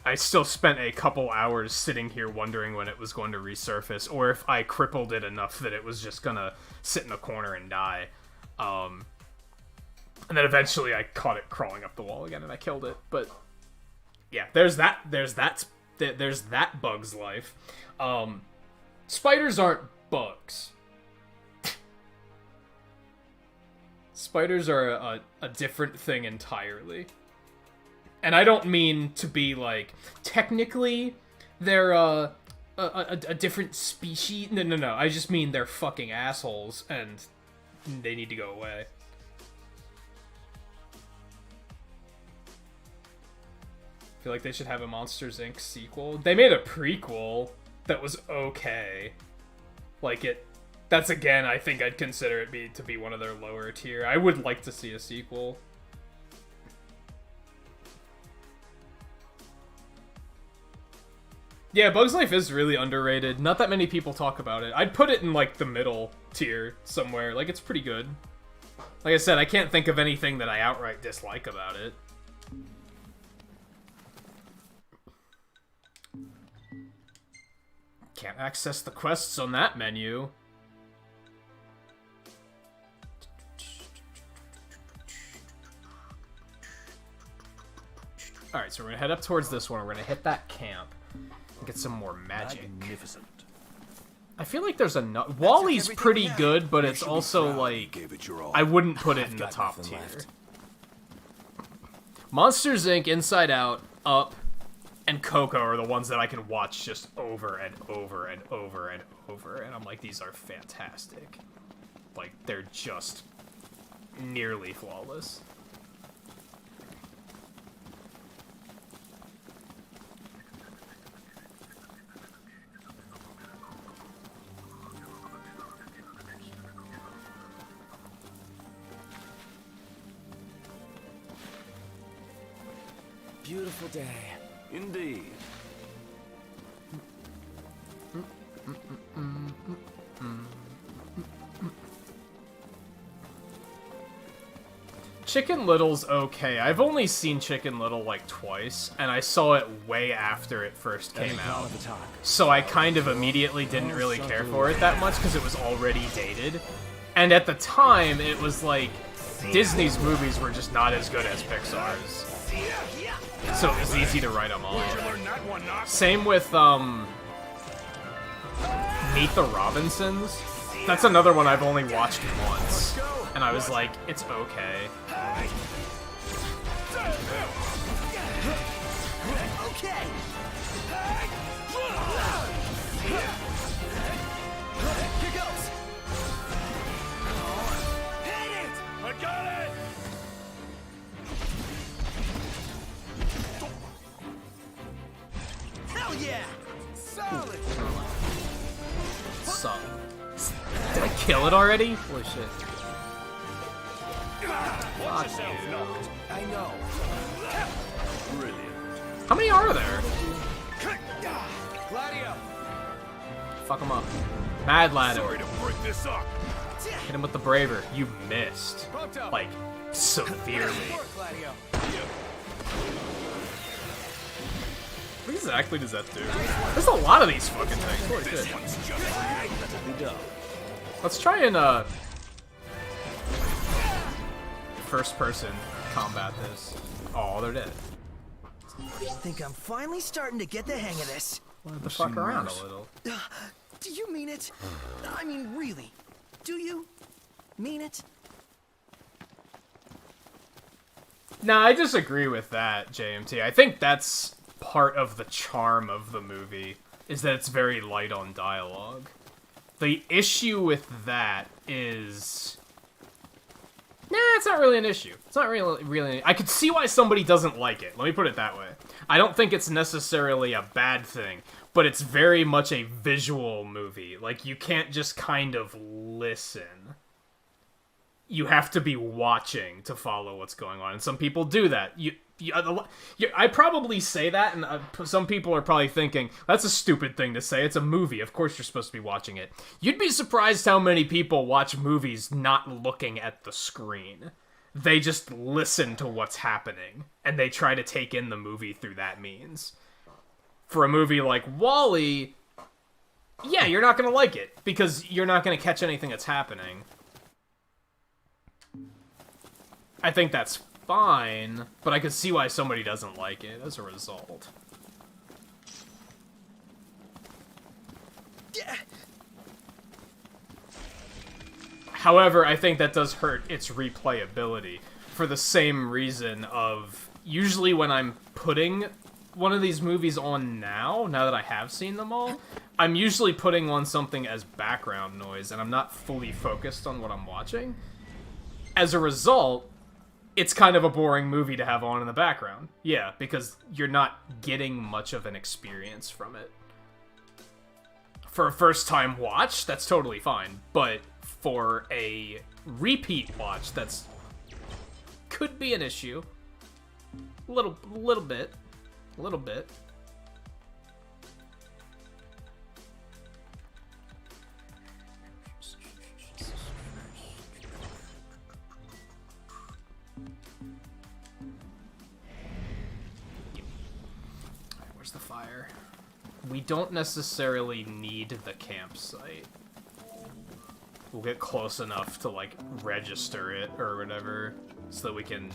I still spent a couple hours sitting here wondering when it was going to resurface, or if I crippled it enough that it was just gonna sit in a corner and die. And then eventually I caught it crawling up the wall again and I killed it, but... Yeah, there's that there's that Bug's Life. Spiders aren't bugs. Spiders are a different thing entirely. And I don't mean to be like, technically, they're a different species. No. I just mean they're fucking assholes, and they need to go away. I feel like they should have a Monsters, Inc. sequel. They made a prequel that was okay. Like, that's again, I think I'd consider it to be one of their lower tier. I would like to see a sequel. Yeah, Bug's Life is really underrated. Not that many people talk about it. I'd put it in, like, the middle tier somewhere. Like, it's pretty good. Like I said, I can't think of anything that I outright dislike about it. Can't access the quests on that menu. Alright, so we're gonna head up towards this one. We're gonna hit that camp and get some more magic. Magnificent. I feel like there's enough. Wally's pretty good, but it's also like, I wouldn't put it in the top tier. Monsters, Inc., Inside Out, Up, and Coco are the ones that I can watch just over and over and over and over, and I'm like, these are fantastic. Like, they're just nearly flawless. Beautiful day. Indeed. Chicken Little's okay. I've only seen Chicken Little like twice, and I saw it way after it first came out. So I kind of immediately didn't really care for it that much because it was already dated. And at the time, it was like, Disney's movies were just not as good as Pixar's. So it was easy to write them off. Same with, Meet the Robinsons. That's another one I've only watched once. And I was like, it's okay. Okay. Here goes. Hit it! I got it! Hell yeah! Solid. So, did I kill it already? Holy shit. Watch yourself, knocked. I know. Brilliant. How many are there? Gladio! Fuck him up. Mad Ladder. Sorry to break this up. Hit him with the Braver. You missed. Bumped up. Like, severely. Gladio. What exactly does that do? There's a lot of these fucking things. Holy This shit. one's just Let's try and, first person combat this. Oh, they're dead. I think I'm finally starting to get the hang of this. Let the fuck around a little. Do you mean it? I mean, really? Do you mean it? Nah, I disagree with that, JMT. I think that's part of the charm of the movie, is that it's very light on dialogue. The issue with that is... Nah, it's not really an issue. It's not really... I could see why somebody doesn't like it. Let me put it that way. I don't think it's necessarily a bad thing, but it's very much a visual movie. Like, you can't just kind of listen. You have to be watching to follow what's going on, and some people do that. I probably say that, and some people are probably thinking, that's a stupid thing to say. It's a movie. Of course you're supposed to be watching it. You'd be surprised how many people watch movies not looking at the screen. They just listen to what's happening, and they try to take in the movie through that means. For a movie like WALL-E, yeah, you're not going to like it, because you're not going to catch anything that's happening. I think that's fine, but I could see why somebody doesn't like it as a result. However, I think that does hurt its replayability for the same reason of usually when I'm putting one of these movies on now that I have seen them all, I'm usually putting on something as background noise and I'm not fully focused on what I'm watching. As a result, it's kind of a boring movie to have on in the background. Yeah, because you're not getting much of an experience from it. For a first-time watch, that's totally fine, but for a repeat watch, that's could be an issue. A little bit. Where's the fire? We don't necessarily need the campsite. We'll get close enough to, like, register it or whatever, so that we can...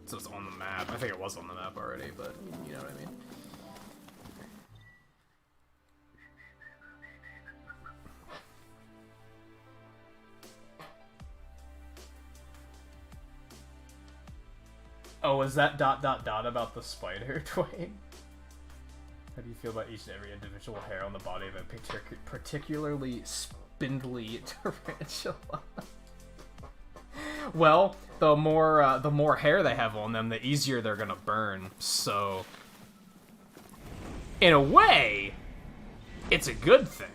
So it's on the map. I think it was on the map already, but you know what I mean. Oh, is that ... about the spider, Dwayne? How do you feel about each and every individual hair on the body of a particularly spindly tarantula? Well, the more hair they have on them, the easier they're gonna burn. So, in a way, it's a good thing.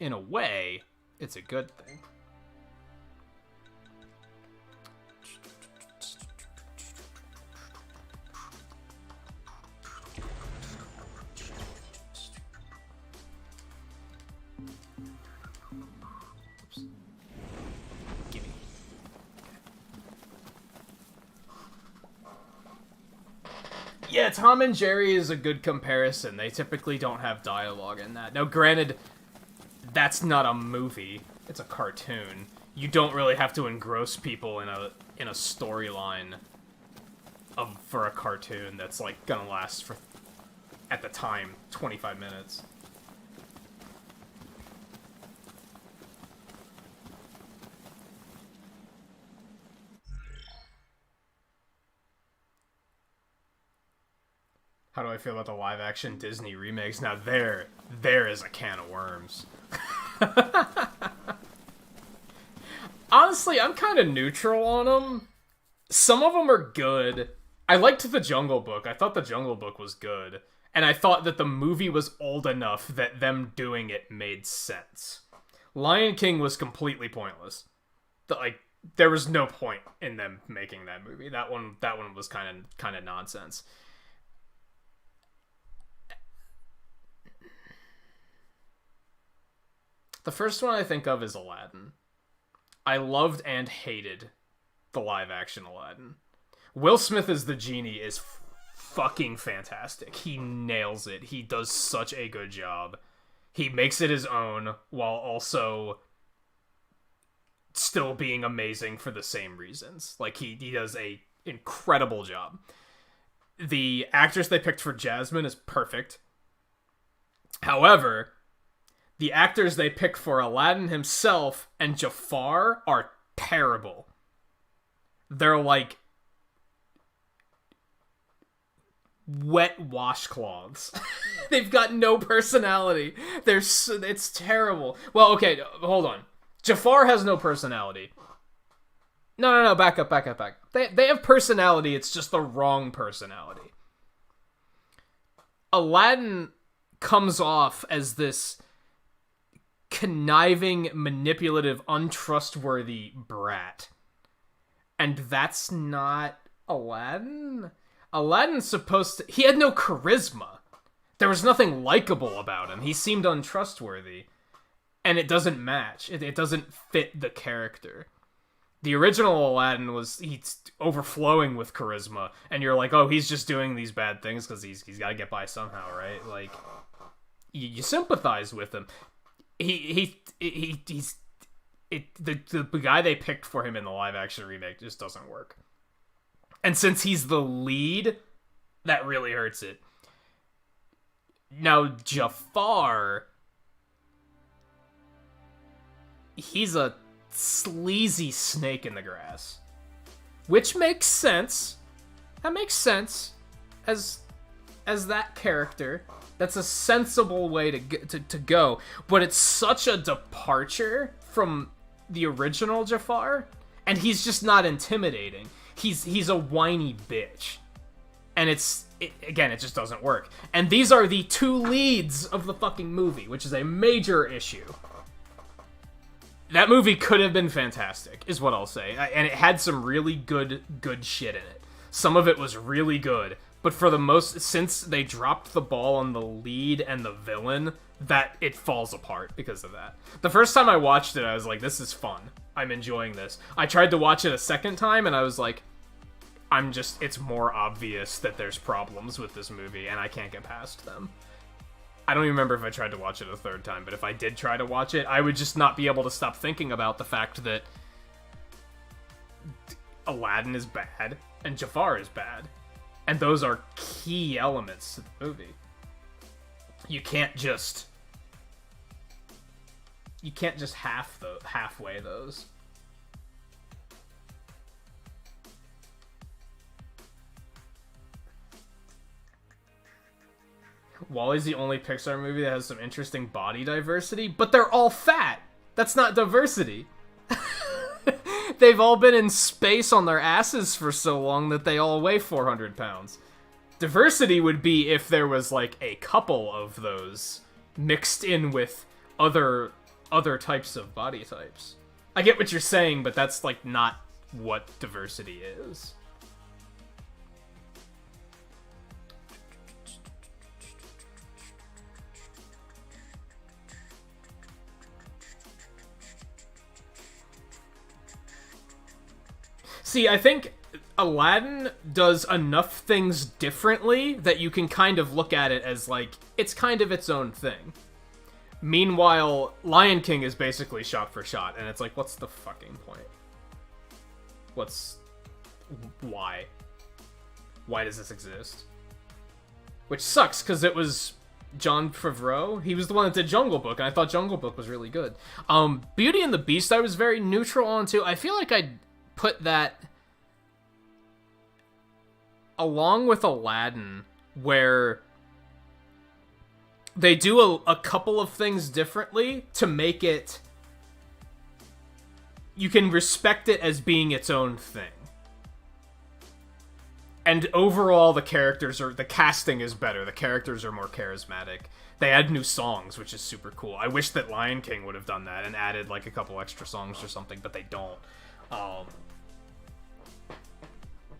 In a way, it's a good thing. Yeah, Tom and Jerry is a good comparison. They typically don't have dialogue in that. Now, granted, that's not a movie. It's a cartoon. You don't really have to engross people in a storyline for a cartoon that's, like, gonna last for, at the time, 25 minutes. How do I feel about the live-action Disney remakes? Now there is a can of worms. Honestly, I'm kind of neutral on them. Some of them are good. I liked The Jungle Book. I thought The Jungle Book was good. And I thought that the movie was old enough that them doing it made sense. Lion King was completely pointless. There was no point in them making that movie. That one was kind of nonsense. The first one I think of is Aladdin. I loved and hated the live-action Aladdin. Will Smith as the genie is fucking fantastic. He nails it. He does such a good job. He makes it his own while also still being amazing for the same reasons. Like, he does a incredible job. The actress they picked for Jasmine is perfect. However, the actors they pick for Aladdin himself and Jafar are terrible. They're like wet washcloths. They've got no personality. It's terrible. Well, okay, hold on. Jafar has no personality. No, back up. They have personality, it's just the wrong personality. Aladdin comes off as this conniving, manipulative, untrustworthy brat. And that's not Aladdin? Aladdin's supposed to... He had no charisma. There was nothing likable about him. He seemed untrustworthy. And it doesn't match. It doesn't fit the character. The original Aladdin he's overflowing with charisma. And you're like, oh, he's just doing these bad things because he's got to get by somehow, right? Like, you sympathize with him. The guy they picked for him in the live action remake just doesn't work. And since he's the lead, that really hurts it. Now, Jafar, he's a sleazy snake in the grass. Which makes sense. That makes sense as that character. That's a sensible way to go. But it's such a departure from the original Jafar, and he's just not intimidating. He's a whiny bitch. And again, it just doesn't work. And these are the two leads of the fucking movie, which is a major issue. That movie could have been fantastic, is what I'll say. And it had some really good shit in it. Some of it was really good. But for the most, since they dropped the ball on the lead and the villain, that it falls apart because of that. The first time I watched it, I was like, this is fun. I'm enjoying this. I tried to watch it a second time, and I was like, it's more obvious that there's problems with this movie, and I can't get past them. I don't even remember if I tried to watch it a third time, but if I did try to watch it, I would just not be able to stop thinking about the fact that Aladdin is bad, and Jafar is bad. And those are key elements to the movie. You can't just halfway those. WALL-E's the only Pixar movie that has some interesting body diversity, but they're all fat. That's not diversity. They've all been in space on their asses for so long that they all weigh 400 pounds. Diversity would be if there was, like, a couple of those mixed in with other types of body types. I get what you're saying, but that's, like, not what diversity is. See, I think Aladdin does enough things differently that you can kind of look at it as, like, it's kind of its own thing. Meanwhile, Lion King is basically shot for shot, and it's like, what's the fucking point? Why? Why does this exist? Which sucks, because it was Jon Favreau. He was the one that did Jungle Book, and I thought Jungle Book was really good. Beauty and the Beast I was very neutral on, too. I feel like I'd put that along with Aladdin, where they do a couple of things differently to make it, you can respect it as being its own thing. And overall, the casting is better. The characters are more charismatic. They add new songs, which is super cool. I wish that Lion King would have done that and added, like, a couple extra songs or something, but they don't.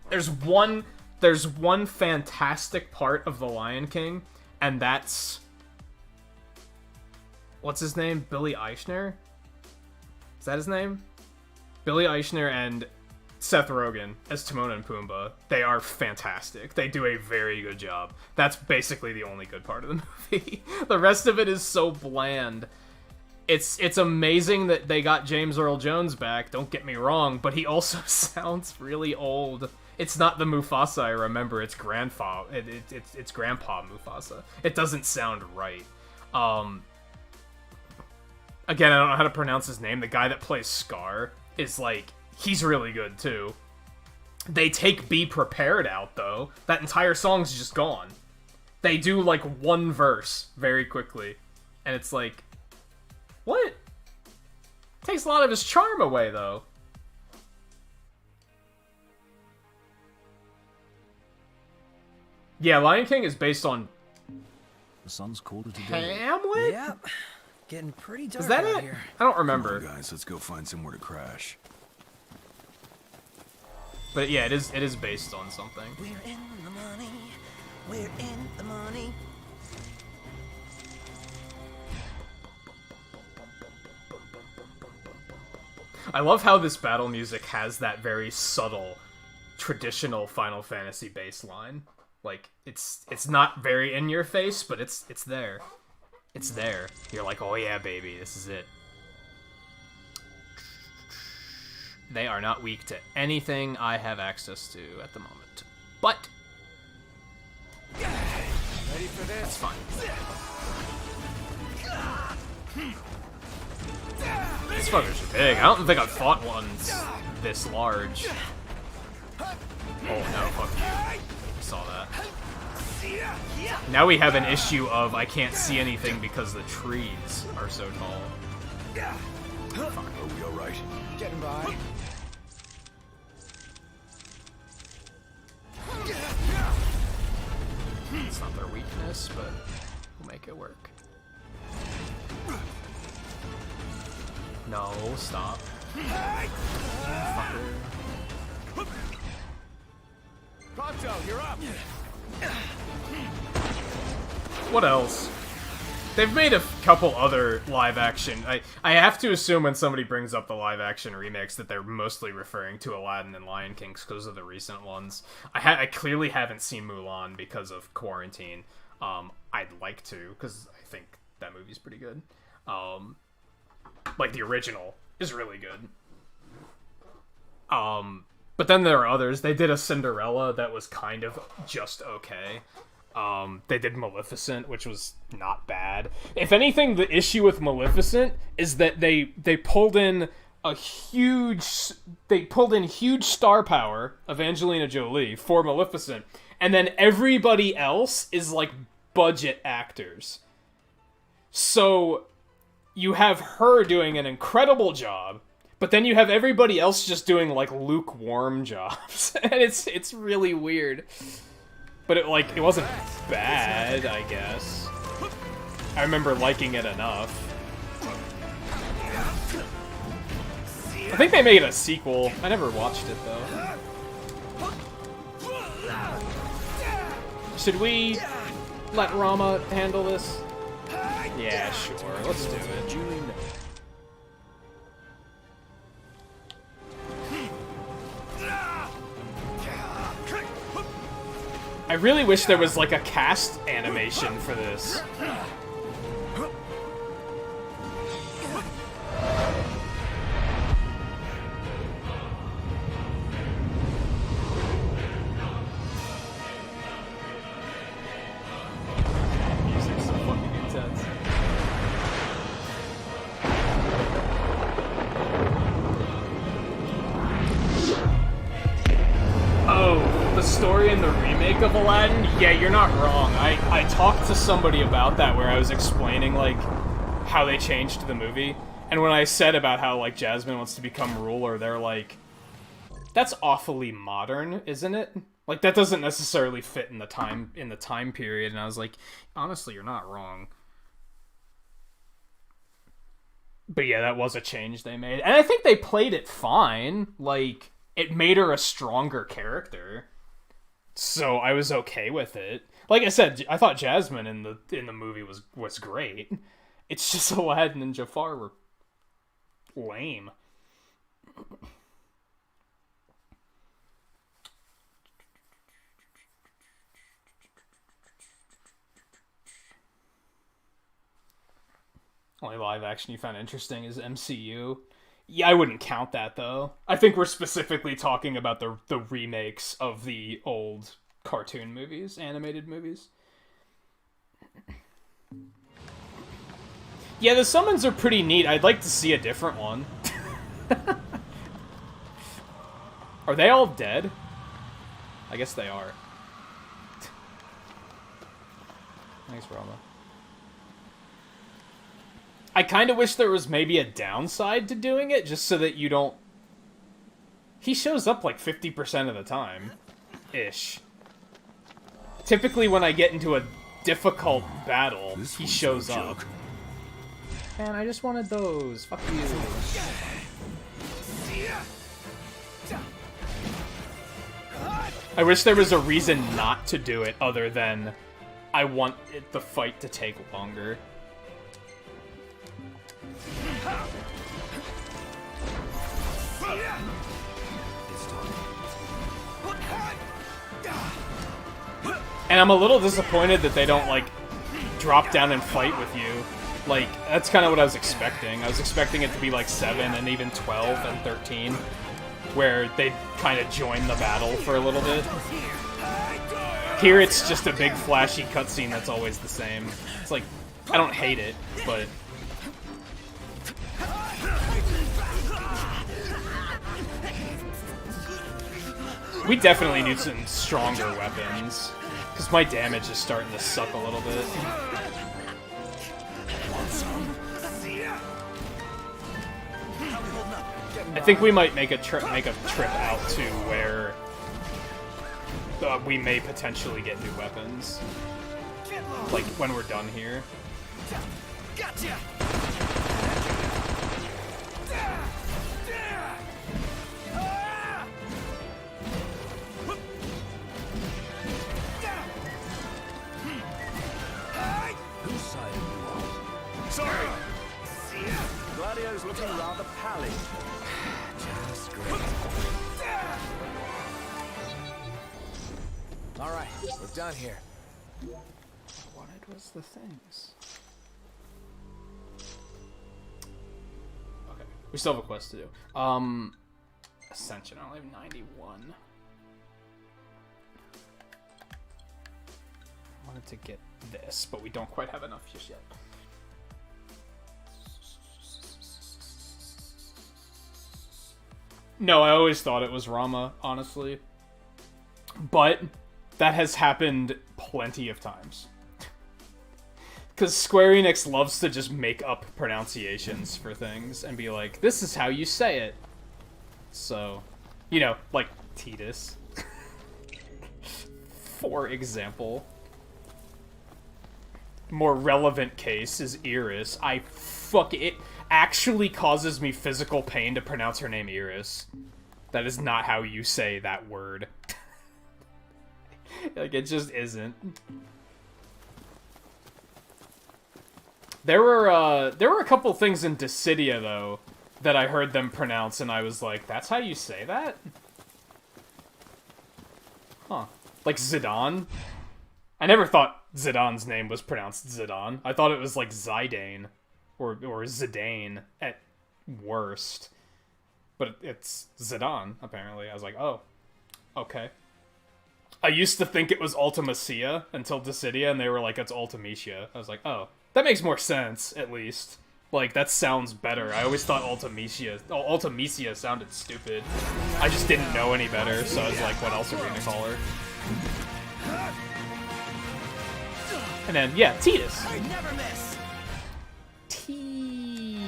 There's one fantastic part of The Lion King, and that's, what's his name? Billy Eichner? Is that his name? Billy Eichner and Seth Rogen as Timon and Pumbaa. They are fantastic. They do a very good job. That's basically the only good part of the movie. The rest of it is so bland. It's amazing that they got James Earl Jones back, don't get me wrong, but he also sounds really old. It's not the Mufasa I remember, it's Grandpa. It's Grandpa Mufasa. It doesn't sound right. Again, I don't know how to pronounce his name. The guy that plays Scar is, like, he's really good, too. They take Be Prepared out, though. That entire song's just gone. They do, like, one verse very quickly. And it's like, what? Takes a lot of his charm away, though. Yeah, Lion King is based on The sun's colder today. Hamlet? Yep. Getting pretty dark Is that out it? here. I don't remember. Come on, guys, let's go find somewhere to crash. But yeah, it is based on something. We're in the money. We're in the money. I love how this battle music has that very subtle, traditional Final Fantasy bass line. Like, it's not very in your face, but it's there. It's there. You're like, oh yeah, baby, this is it. They are not weak to anything I have access to at the moment. But Ready for this? It's fine. These fuckers are big. I don't think I've fought ones this large. Oh no, fuck you. Saw that. Now we have an issue of I can't see anything because the trees are so tall. Are we alright? Getting by. It's not their weakness, but we'll make it work. No, stop. Fucker. Pronto, you're up. What else? They've made a couple other live-action... I have to assume when somebody brings up the live-action remakes that they're mostly referring to Aladdin and Lion King because of the recent ones. I clearly haven't seen Mulan because of quarantine. I'd like to, because I think that movie's pretty good. Like, the original is really good. But then there are others. They did a Cinderella that was kind of just okay. They did Maleficent, which was not bad. If anything, the issue with Maleficent is that they pulled in huge star power of Angelina Jolie for Maleficent, and then everybody else is like budget actors. So you have her doing an incredible job, but then you have everybody else just doing like lukewarm jobs, and it's really weird. But it wasn't bad, I guess. I remember liking it enough. I think they made a sequel. I never watched it, though. Should we let Rama handle this? Yeah, sure. Let's do it. I really wish there was like a cast animation for this. Music's so fucking intense. Oh, the story in the remake of Aladdin? Yeah, you're not wrong. I talked to somebody about that where I was explaining, like, how they changed the movie. And when I said about how, like, Jasmine wants to become ruler, they're like, that's awfully modern, isn't it? Like, that doesn't necessarily fit in the time period. And I was like, honestly, you're not wrong. But yeah, that was a change they made. And I think they played it fine. Like, it made her a stronger character. So I was okay with it. Like I said, I thought Jasmine in the movie was great. It's just Aladdin and Jafar were lame. Only live action you found interesting is MCU. Yeah, I wouldn't count that, though. I think we're specifically talking about the remakes of the old cartoon movies, animated movies. Yeah, the summons are pretty neat. I'd like to see a different one. Are they all dead? I guess they are. Thanks, Rama. I kind of wish there was maybe a downside to doing it, just so that you don't... He shows up like 50% of the time. Ish. Typically when I get into a difficult battle, he shows up. Man, I just wanted those. Fuck you. I wish there was a reason not to do it other than I want the fight to take longer. And I'm a little disappointed that they don't, like, drop down and fight with you. Like, that's kind of what I was expecting. I was expecting it to be, like, 7 and even 12 and 13, where they kind of join the battle for a little bit. Here it's just a big flashy cutscene that's always the same. It's like, I don't hate it, but... We definitely need some stronger weapons, because my damage is starting to suck a little bit. I think we might make a trip out to where we may potentially get new weapons, like when we're done here. Gotcha. Whose side are you on? Sorry. Gladio's looking rather pallid. Just great. All right, we're done here. What was the things? Okay, we still have a quest to do. Ascension. I only have 91. I wanted to get this, but we don't quite have enough just yet. No, I always thought it was Rama, honestly. But that has happened plenty of times. Because Square Enix loves to just make up pronunciations for things and be like, this is how you say it. So, you know, like Tidus. For example. More relevant case is Iris. It actually causes me physical pain to pronounce her name Iris. That is not how you say that word. Like, it just isn't. There were a couple things in Dissidia, though, that I heard them pronounce, and I was like, that's how you say that? Huh. Like Zidane? I never thought Zidane's name was pronounced Zidane. I thought it was like Zidane. Or Zidane, at worst. But it's Zidane, apparently. I was like, oh, okay. I used to think it was Ultimecia until Dissidia, and they were like, it's Ultimecia. I was like, oh, that makes more sense, at least. Like, that sounds better. I always thought Ultimecia sounded stupid. I just didn't know any better, so I was like, what else are we gonna call her? And then, yeah, Tidus. I never miss. Tidus.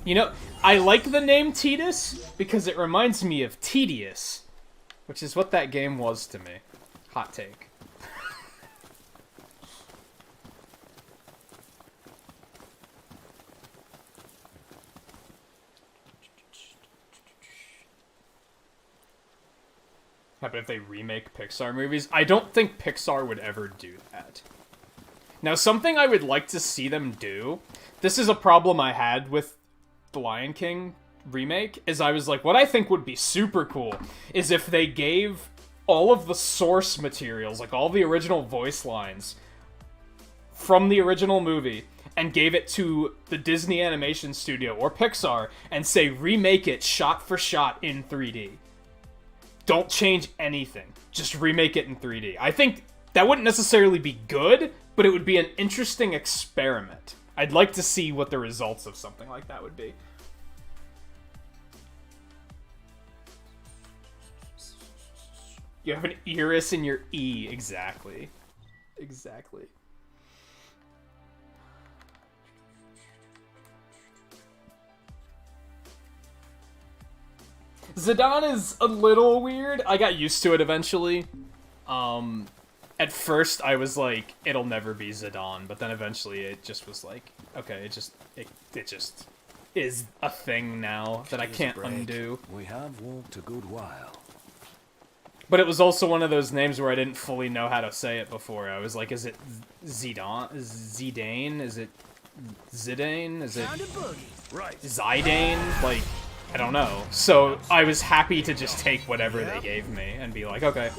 You know, I like the name Tidus because it reminds me of Tedious, which is what that game was to me. Hot take. Happen if they remake Pixar movies? I don't think Pixar would ever do that. Now, something I would like to see them do, this is a problem I had with the Lion King remake, is I was like, what I think would be super cool is if they gave all of the source materials, like all the original voice lines from the original movie, and gave it to the Disney Animation Studio or Pixar and say, remake it shot for shot in 3D. Don't change anything. Just remake it in 3D. I think that wouldn't necessarily be good, but it would be an interesting experiment. I'd like to see what the results of something like that would be. You have an iris in your E. Exactly. Exactly. Zidane is a little weird. I got used to it eventually. At first I was like, it'll never be Zidane, but then eventually it just was like, okay, it just is a thing now that I can't undo. We have walked a good while. But it was also one of those names where I didn't fully know how to say it before. I was like, is it Zidane? Zidane? Is it Zidane? Is it Zidane? Like, I don't know. So I was happy to just take whatever they gave me and be like, okay.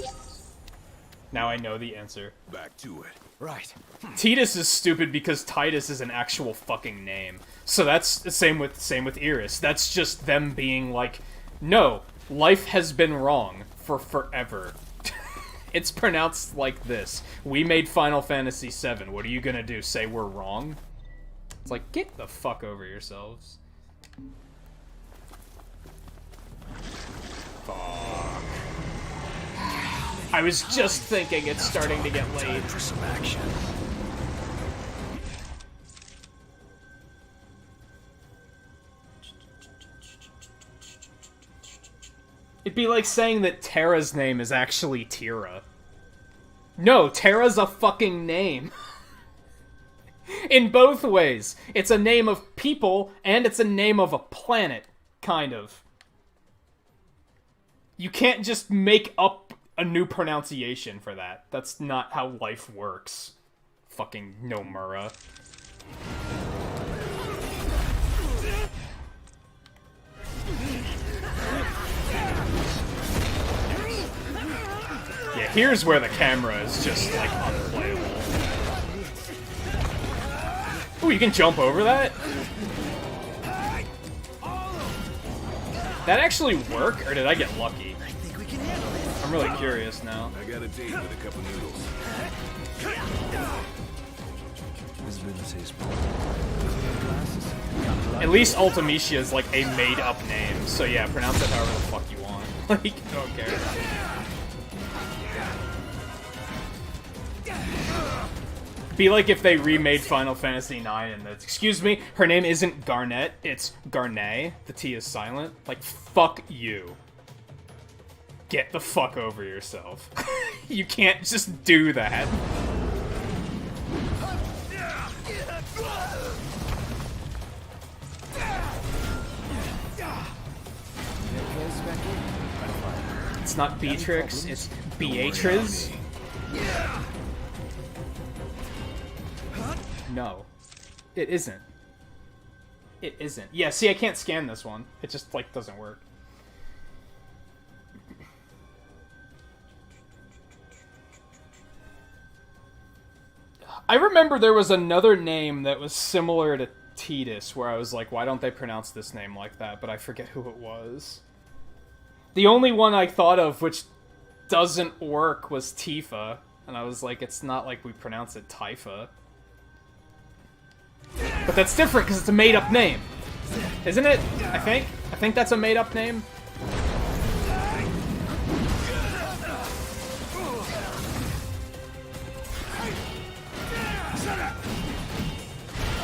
Now I know the answer. Back to it. Right. Tidus is stupid because Tidus is an actual fucking name. So that's the same with Iris. That's just them being like, no, life has been wrong for forever. It's pronounced like this. We made Final Fantasy VII. What are you gonna do? Say we're wrong? It's like, get the fuck over yourselves. Fuck. I was just thinking it's starting to get late. For some action. It'd be like saying that Terra's name is actually Tira. No, Terra's a fucking name. In both ways. It's a name of people, and it's a name of a planet, kind of. You can't just make up a new pronunciation for that. That's not how life works. Fucking Nomura. Yeah, here's where the camera is just, like, unplayable. Ooh, you can jump over that? That actually work, or did I get lucky? I think we can handle this. I'm really curious now. I got a date with a couple noodles. At least Ultimecia is like a made-up name, so yeah, pronounce it however the fuck you want. Like, I don't care. Be like if they remade Final Fantasy IX and it's, excuse me, her name isn't Garnet, it's Garnet. The T is silent. Like, fuck you. Get the fuck over yourself. You can't just do that. It's not Beatrix, it's Beatriz. No. It isn't. It isn't. Yeah, see, I can't scan this one. It just, like, doesn't work. I remember there was another name that was similar to Tidus, where I was like, why don't they pronounce this name like that? But I forget who it was. The only one I thought of which doesn't work was Tifa, and I was like, it's not like we pronounce it Tifa. But that's different because it's a made-up name. Isn't it? I think that's a made-up name.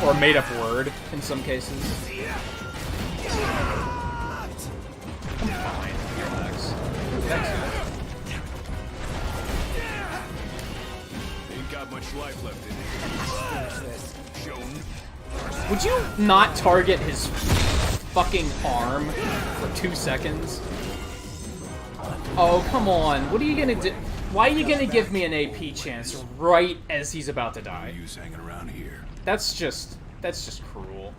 Or a made-up word, in some cases. I'm fine. Relax. Ain't got much life left in it. Shown. Would you not target his fucking arm for 2 seconds? Oh, come on. What are you gonna do? Why are you gonna give me an AP chance right as he's about to die? Who's hanging around here? That's just cruel.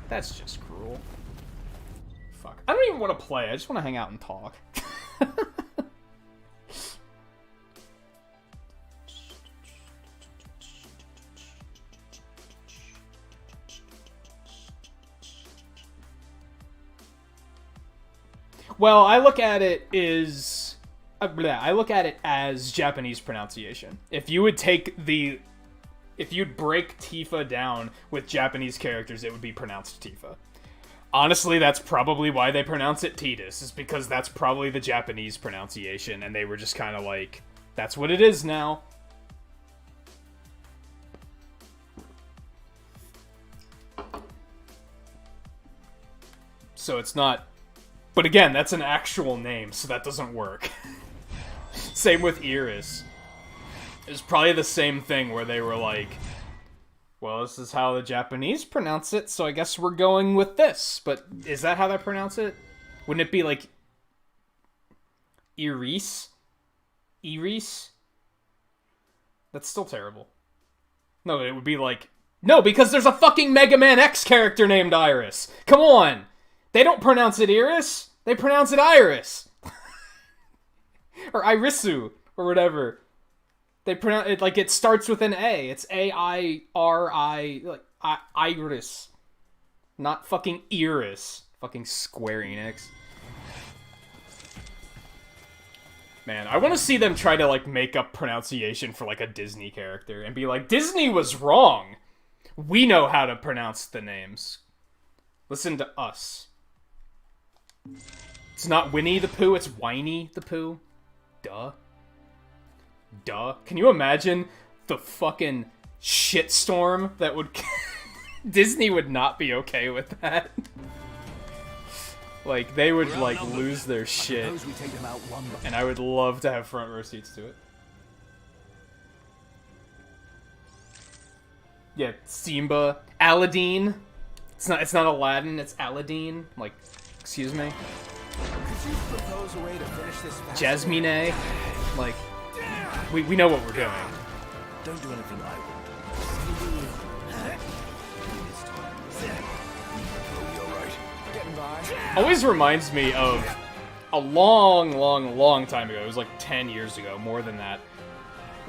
That's just cruel. Fuck. I don't even want to play. I just want to hang out and talk. Well, I look at it as Japanese pronunciation. If you would if you'd break Tifa down with Japanese characters, it would be pronounced Tifa. Honestly, that's probably why they pronounce it Tidus, is because that's probably the Japanese pronunciation, and they were just kind of like, that's what it is now. So it's not... But again, that's an actual name, so that doesn't work. Same with Iris. It's probably the same thing where they were like, well, this is how the Japanese pronounce it, so I guess we're going with this. But is that how they pronounce it? Wouldn't it be like Iris? Iris? That's still terrible. No, it would be like... No, because there's a fucking Mega Man X character named Iris. Come on! They don't pronounce it Iris. They pronounce it Iris. Or Irisu, or whatever. They pronounce it like it starts with an A. It's A-I-R-I, like Iris. Not fucking Iris. Fucking Square Enix. Man, I want to see them try to, like, make up pronunciation for, like, a Disney character and be like, Disney was wrong. We know how to pronounce the names. Listen to us. It's not Winnie the Pooh, it's Whiny the Pooh. Duh. Duh. Can you imagine the fucking shitstorm that would... Disney would not be okay with that. Like, they would, like, lose their shit. And I would love to have front row seats to it. Yeah, Simba. Aladdin. It's not Aladdin, it's Aladdin. Like, excuse me. Could you propose a way to finish this fast? Jasmine. Like, we know what we're doing. Don't do anything I won't. Always reminds me of a long time ago. It was like 10 years ago, more than that,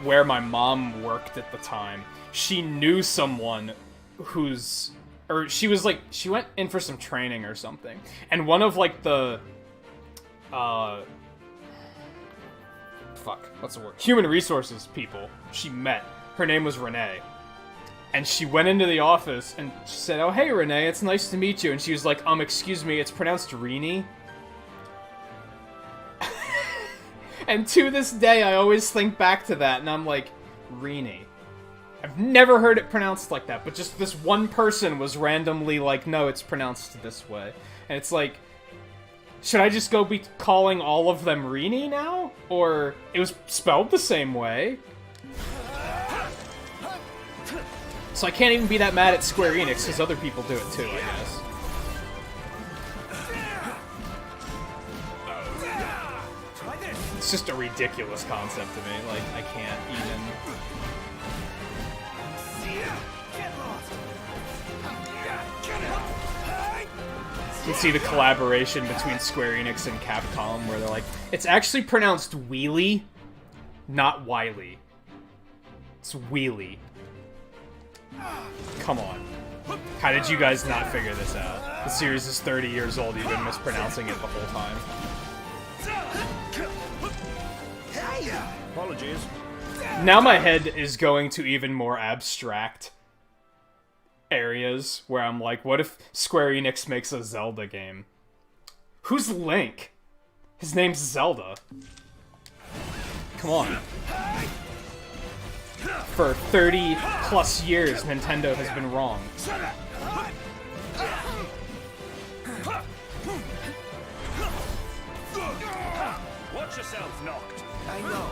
where my mom worked at the time. She knew someone who's... Or she was like... She went in for some training or something. And one of like the... Fuck, what's the word? Human resources people she met. Her name was Renee. And she went into the office and she said, "Oh, hey, Renee, it's nice to meet you." And she was like, excuse me, it's pronounced Rini. And to this day, I always think back to that, and I'm like, Rini. I've never heard it pronounced like that, but just this one person was randomly like, no, it's pronounced this way. And it's like, should I just go be calling all of them Rini now? Or it was spelled the same way. So I can't even be that mad at Square Enix, because other people do it too, I guess. It's just a ridiculous concept to me. Like, I can't even... You can see the collaboration between Square Enix and Capcom, where they're like, it's actually pronounced Wheelie, not Wily. It's Wheelie. Come on. How did you guys not figure this out? The series is 30 years old, you've been mispronouncing it the whole time. Apologies. Now my head is going to even more abstract areas, where I'm like, what if Square Enix makes a Zelda game? Who's Link? His name's Zelda. Come on. For 30 plus years, Nintendo has been wrong. Watch yourself, knocked. I know.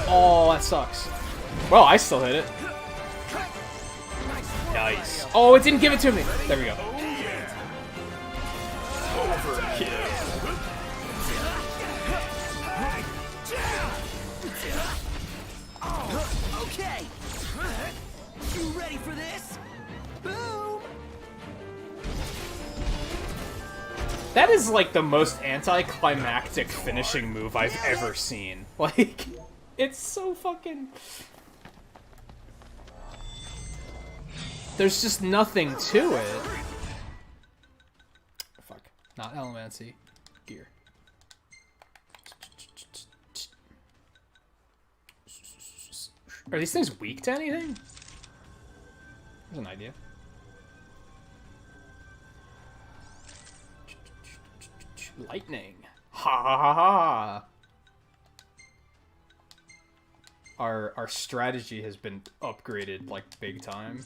Oh, that sucks. Well, I still hit it. Nice. Oh, it didn't give it to me. There we go. Overkill. Okay. You ready for this? Boom. That is like the most anticlimactic finishing move I've ever seen. Like, it's so fucking... There's just nothing to it. Fuck. Not Elemancy. Gear. Are these things weak to anything? There's an idea. Lightning. Ha ha ha ha. Our strategy has been upgraded like big time.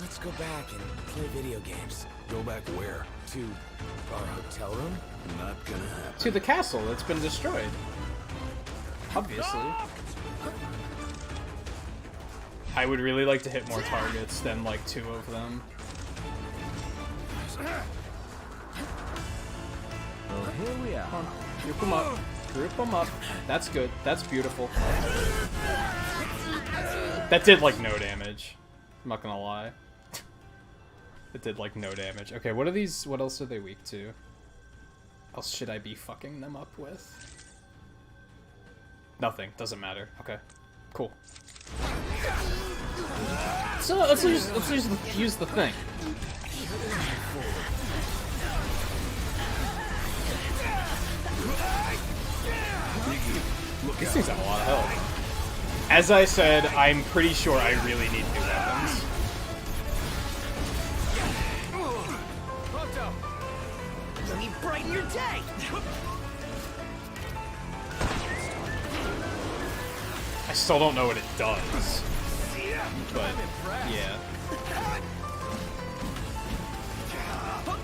Let's go back and play video games. Go back where? To our hotel room? Not gonna happen. To the castle that's been destroyed. Obviously. I would really like to hit more targets than like 2 of them. Well, here we are. Come on. Group them up. Group them up. That's good. That's beautiful. That did like no damage. I'm not gonna lie. It did like no damage. Okay, what are these? What else are they weak to? Else should I be fucking them up with? Nothing. Doesn't matter. Okay. Cool. So let's use the thing. These things have a lot of health. As I said, I'm pretty sure I really need new weapons. Let me brighten your day. I still don't know what it does. But, yeah.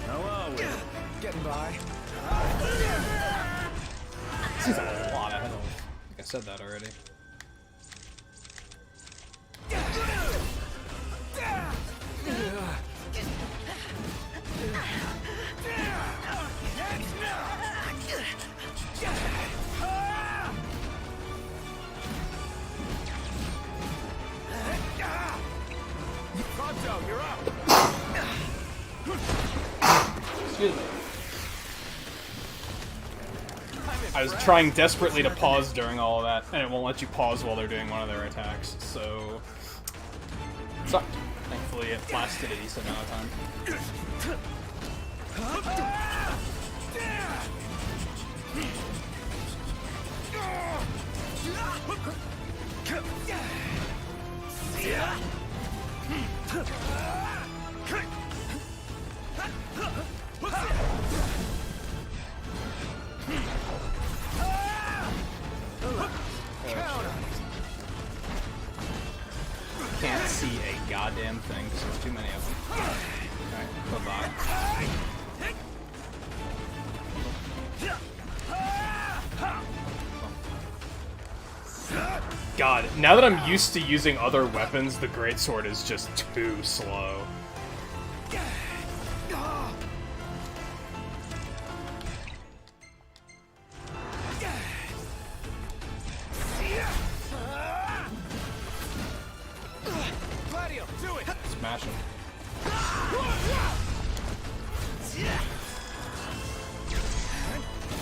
How are we? Getting by. This is a lot of health. I think I said that already. Pronto, you're up. Excuse me. I was trying desperately to pause during all of that, and it won't let you pause while they're doing one of their attacks, so... Sucked. Thankfully it lasted a decent amount of time. Can't see a goddamn thing because there's too many of them. Alright, bye-bye. God, now that I'm used to using other weapons, the greatsword is just too slow. Gladio, do it. Smash him.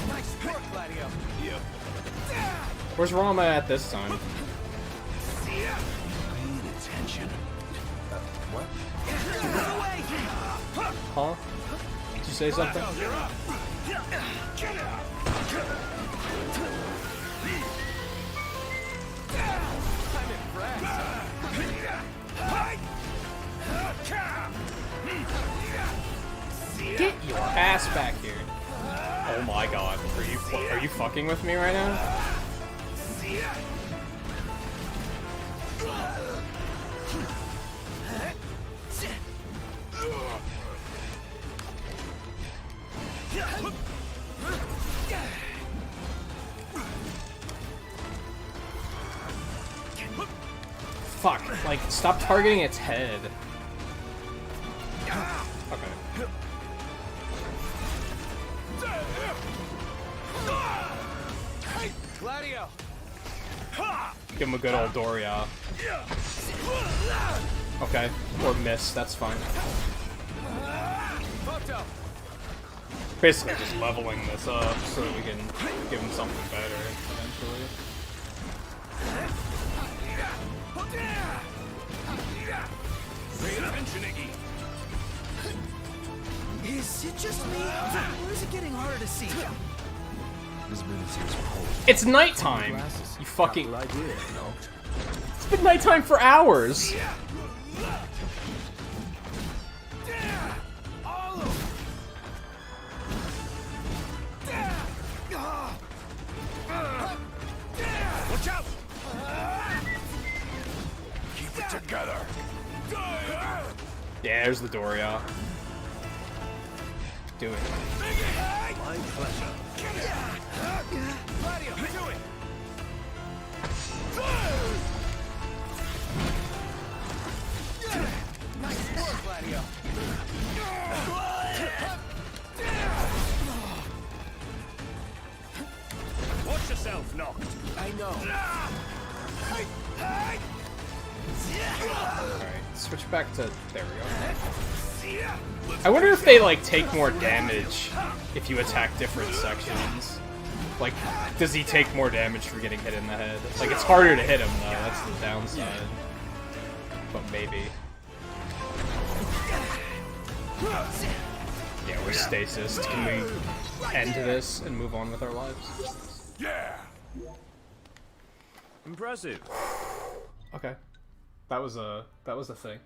Nice work, Gladio. Yep. Where's Rama at this time? Paying attention. What? Huh? Did you say something? You're up. I'm impressed. Get your ass back here. Oh my god. Are you fucking with me right now? Fuck, like, stop targeting its head. Okay. Gladio. Give him a good old Doria. Okay, or miss, that's fine. Pronto. Basically just leveling this up so that we can give him something better eventually. Pay attention, Iggy. Is it just me? Or is it getting harder to see? Visibility's cold. It's nighttime! You fucking... Good idea, you know. It's been nighttime for hours! Watch out. Keep it together. Yeah, there's the Doria. Do it. My pleasure. Gladio, do it. Nice work, Gladio. Watch yourself, Noct. I know. Alright, switch back to... There we go. I wonder if they, like, take more damage if you attack different sections. Like, does he take more damage for getting hit in the head? Like, it's harder to hit him, though. That's the downside. But maybe. Yeah, we're stasis. Can we end this and move on with our lives? Yeah. Impressive. Okay. That was a thing.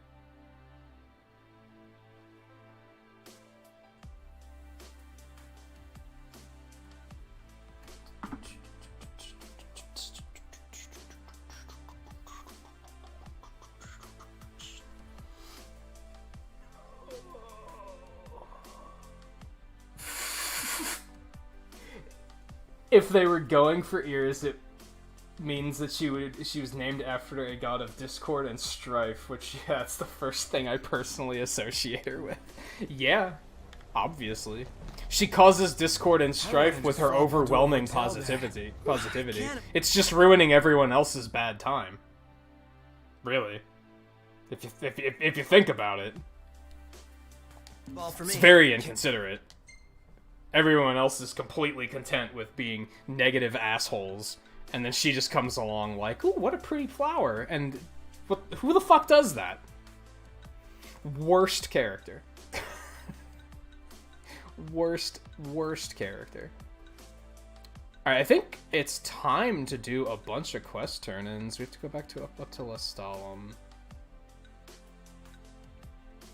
If they were going for ears, it means that she was named after a god of discord and strife, which, yeah, that's the first thing I personally associate her with. Yeah, obviously. She causes discord and strife with her overwhelming positivity. It's just ruining everyone else's bad time. Really. If you think about it. Ball for me. It's very inconsiderate. Everyone else is completely content with being negative assholes, and then she just comes along like, ooh, what a pretty flower, and who the fuck does that? Worst character. worst character. Alright, I think it's time to do a bunch of quest turn-ins. We have to go back to up to Lestalem.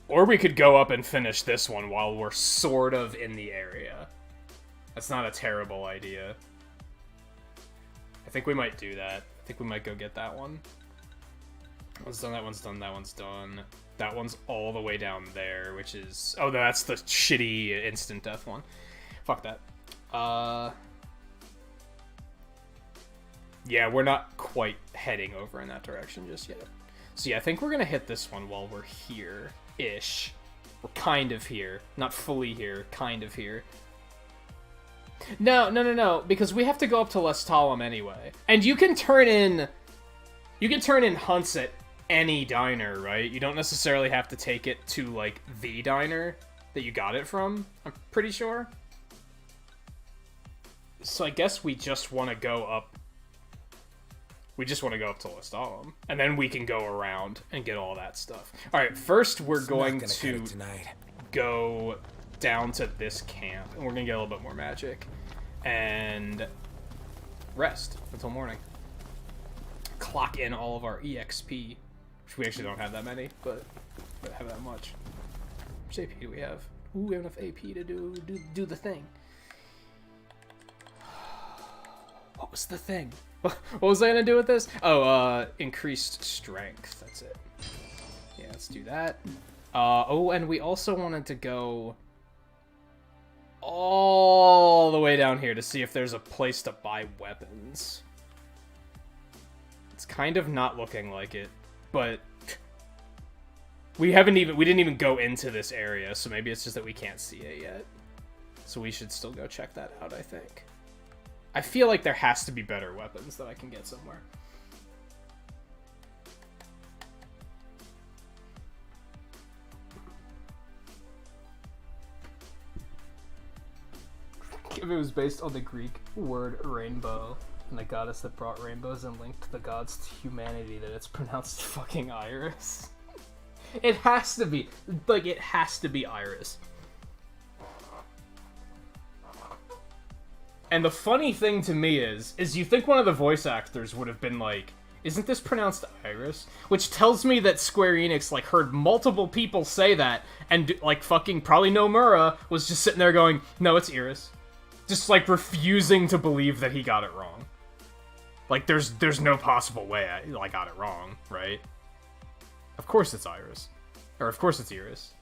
Or we could go up and finish this one while we're sort of in the area. That's not a terrible idea. I think we might do that. I think we might go get that one. That one's done, that one's done, that one's done. That one's all the way down there, which is... Oh, that's the shitty instant death one. Fuck that. Yeah, we're not quite heading over in that direction just yet. So yeah, I think we're gonna hit this one while we're here-ish. We're kind of here. Not fully here, kind of here. No, because we have to go up to Lestalem anyway. And you can turn in hunts at any diner, right? You don't necessarily have to take it to, like, the diner that you got it from, I'm pretty sure. So I guess we just want to go up... We just want to go up to Lestalem. And then we can go around and get all that stuff. Alright, first we're going to go down to this camp, and we're gonna get a little bit more magic and rest until morning. Clock in all of our EXP, which we actually don't have that many, but have that much. How much AP do we have? Ooh, we have enough AP to do the thing. What was the thing? What was I gonna do with this? Oh, increased strength. That's it. Yeah, let's do that. Oh, and we also wanted to go all the way down here to see if there's a place to buy weapons. It's kind of not looking like it, but we didn't even go into this area, so maybe it's just that we can't see it yet. So we should still go check that out, I think. I feel like there has to be better weapons that I can get somewhere. If it was based on the Greek word rainbow and the goddess that brought rainbows and linked the gods to humanity, that it's pronounced fucking Iris. It has to be. Like, it has to be Iris. And the funny thing to me is you think one of the voice actors would have been like, isn't this pronounced Iris? Which tells me that Square Enix, like, heard multiple people say that, and, like, fucking probably Nomura was just sitting there going, no, it's Iris. Just, like, refusing to believe that he got it wrong. Like, there's no possible way I got it wrong, right? Of course it's Iris. Or, of course it's Iris.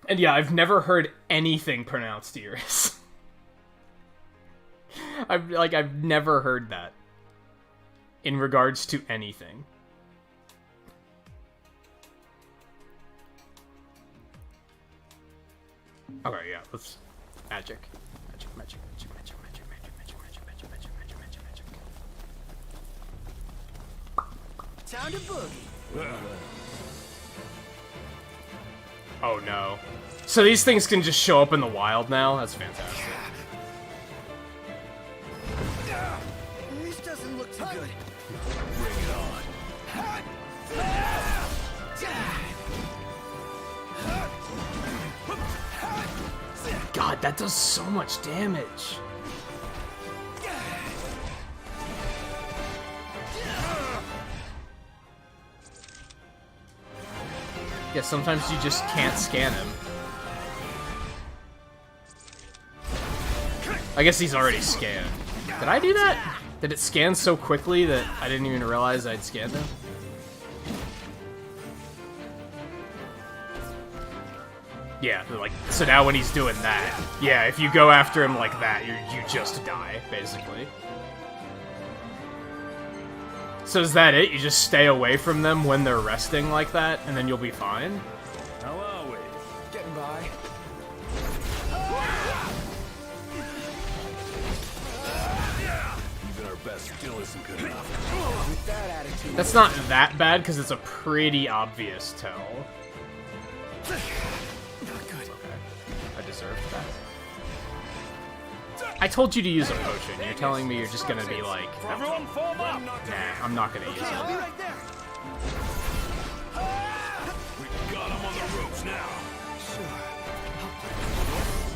And yeah, I've never heard anything pronounced Iris. I've never heard that. In regards to anything. Okay, yeah, let's... Magic. Magic. Time to boogie. Oh no. So these things can just show up in the wild now? That's fantastic. This doesn't look too good. Bring it on. that does so much damage. Yeah, sometimes you just can't scan him. I guess he's already scanned. Did I do that? Did it scan so quickly that I didn't even realize I'd scanned him? Yeah, like, so now when he's doing that, yeah, if you go after him like that, you just die, basically. So is that it? You just stay away from them when they're resting like that, and then you'll be fine? How are we? Getting by. Even our best still isn't good enough. With that attitude. That's not that bad, because it's a pretty obvious tell. Not good. I deserved that. I told you to use a potion. You're telling me you're just gonna be like, nah, Everyone form up! I'm not gonna use it. I'll be right there. We got him on the ropes now.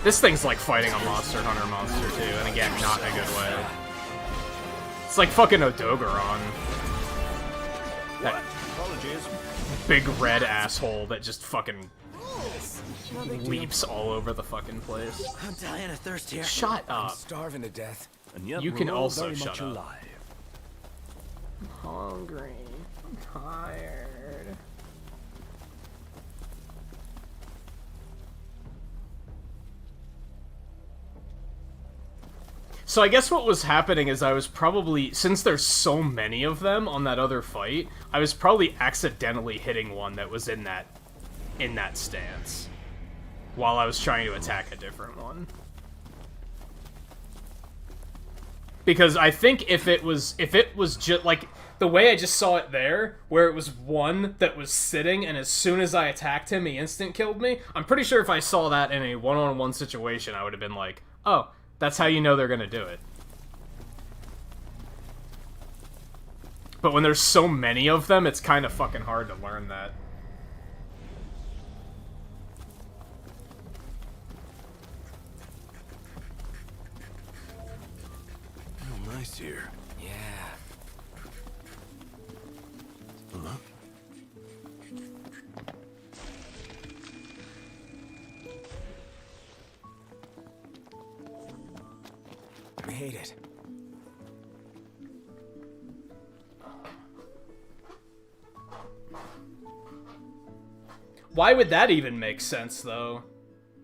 This thing's like fighting a Monster Hunter monster too, and again, not in a good way. It's like fucking Odogaron. That Apologies. big red asshole that just fucking leaps all over the fucking place. I'm dying of thirst here. Shut up. Starving to death. And yet You we're can all also very shut much up. alive. I'm hungry. I'm tired. So I guess what was happening is I was probably, since there's so many of them on that other fight, I was probably accidentally hitting one that was in that stance while I was trying to attack a different one. Because I think if it was just like the way I just saw it there, where it was one that was sitting, and as soon as I attacked him, he instant killed me. I'm pretty sure if I saw that in a one-on-one situation, I would have been like, oh, that's how you know they're gonna do it. But when there's so many of them, it's kind of fucking hard to learn that. Oh, nice here. Yeah. I hate it. Why would that even make sense, though?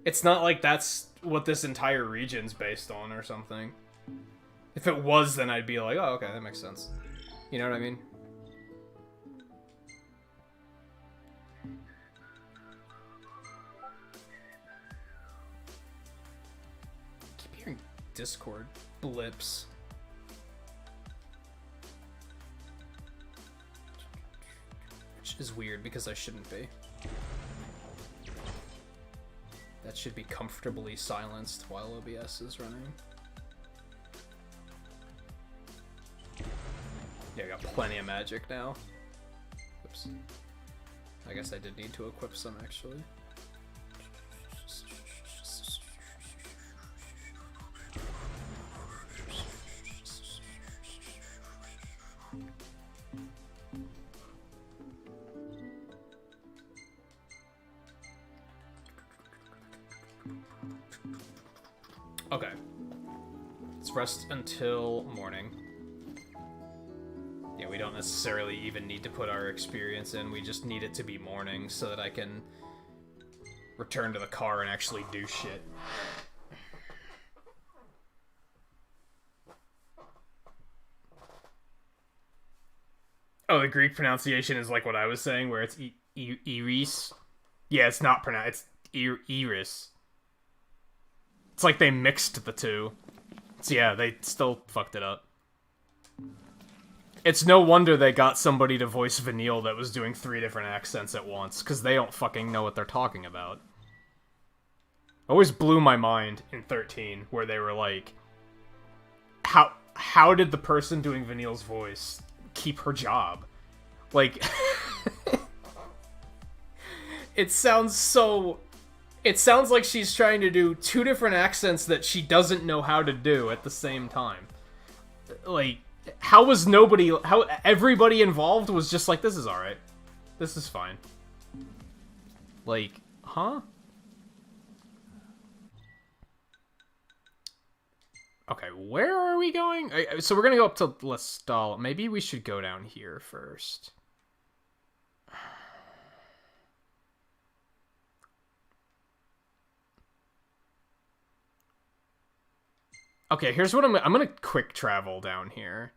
It's not like that's what this entire region's based on or something. If it was, then I'd be like, oh, okay, that makes sense. You know what I mean? I keep hearing Discord blips. Which is weird because I shouldn't be. That should be comfortably silenced while OBS is running. Yeah, I got plenty of magic now. Oops. I guess I did need to equip some, actually. Okay. Let's rest until morning. Yeah, we don't necessarily even need to put our experience in. We just need it to be morning so that I can return to the car and actually do shit. Oh, the Greek pronunciation is like what I was saying, where it's Iris. Yeah, it's not pronounced. It's Iris. It's like they mixed the two. So yeah, they still fucked it up. It's no wonder they got somebody to voice Vanille that was doing 3 different accents at once, because they don't fucking know what they're talking about. Always blew my mind in 13, where they were like, how did the person doing Vanille's voice keep her job? Like, it sounds so It sounds like she's trying to do two different accents that she doesn't know how to do at the same time. Like, how everybody involved was just like, this is alright. This is fine. Like, huh? Okay, where are we going? So we're gonna go up to Lestal. Maybe we should go down here first. Okay, here's what I'm gonna quick travel down here.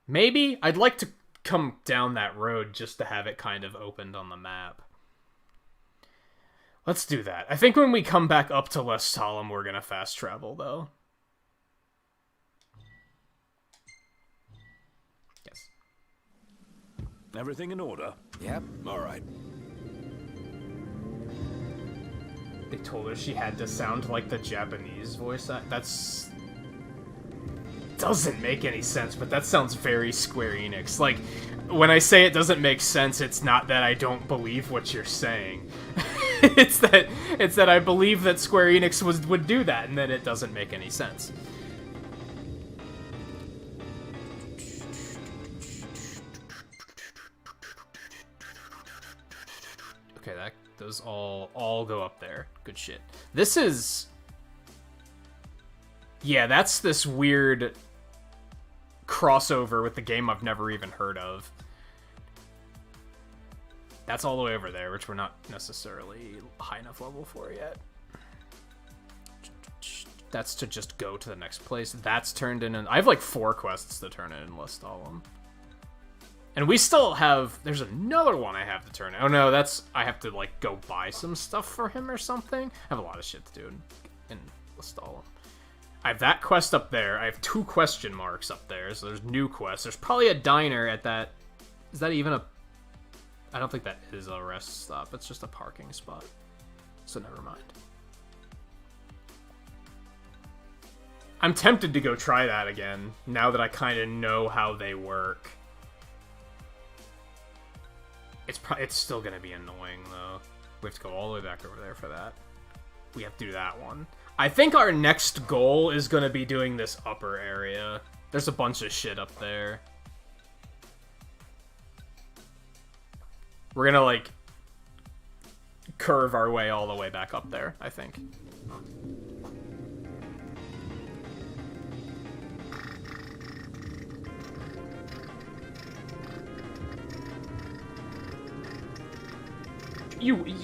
Maybe I'd like to come down that road just to have it kind of opened on the map. Let's do that. I think when we come back up to Lestalem, we're gonna fast travel, though. Yes. Everything in order? Yep. All right. They told her she had to sound like the Japanese voice. That's... doesn't make any sense, but that sounds very Square Enix. Like, when I say it doesn't make sense, it's not that I don't believe what you're saying. it's that I believe that Square Enix would do that, and then it doesn't make any sense. Okay, those all go up there. Good shit. This is... yeah, that's this weird crossover with the game I've never even heard of. That's all the way over there, which we're not necessarily high enough level for yet. That's to just go to the next place. That's turned in, and I have like 4 quests to turn in Lestalem. And we still have... there's another one I have to turn in. Oh no, I have to like go buy some stuff for him or something. I have a lot of shit to do in Lestalem. I have that quest up there. I have 2 question marks up there, so there's new quests. There's probably a diner at that... is that even a... I don't think that is a rest stop. It's just a parking spot. So never mind. I'm tempted to go try that again, now that I kind of know how they work. It's still going to be annoying, though. We have to go all the way back over there for that. We have to do that one. I think our next goal is going to be doing this upper area. There's a bunch of shit up there. We're going to, like, curve our way all the way back up there, I think.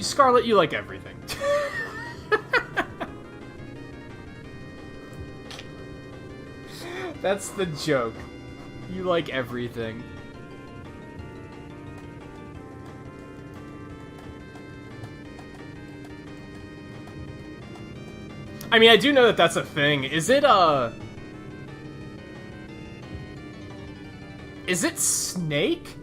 Scarlet, you like everything. That's the joke. You like everything. I mean, I do know that that's a thing. Is it Snake?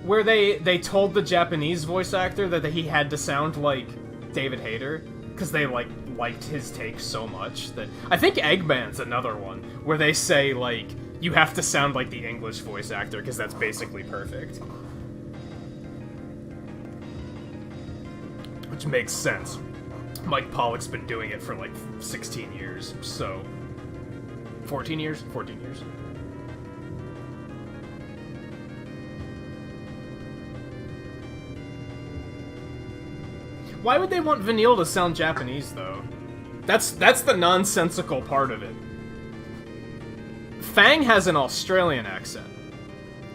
Where they told the Japanese voice actor that he had to sound like David Hayter? Because they, like, liked his take so much that... I think Eggman's another one, where they say, like, you have to sound like the English voice actor, because that's basically perfect. Which makes sense. Mike Pollock's been doing it for, like, 16 years, so... 14 years? 14 years. Why would they want Vanille to sound Japanese, though? That's the nonsensical part of it. Fang has an Australian accent.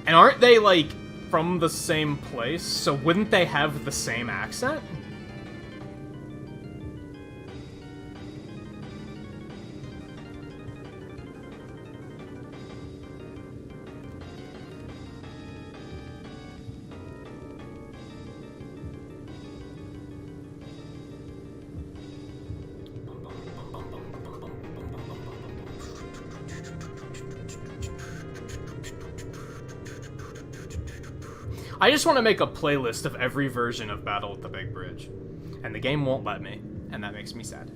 And aren't they, like, from the same place? So wouldn't they have the same accent? I just want to make a playlist of every version of Battle at the Big Bridge. And the game won't let me, and that makes me sad.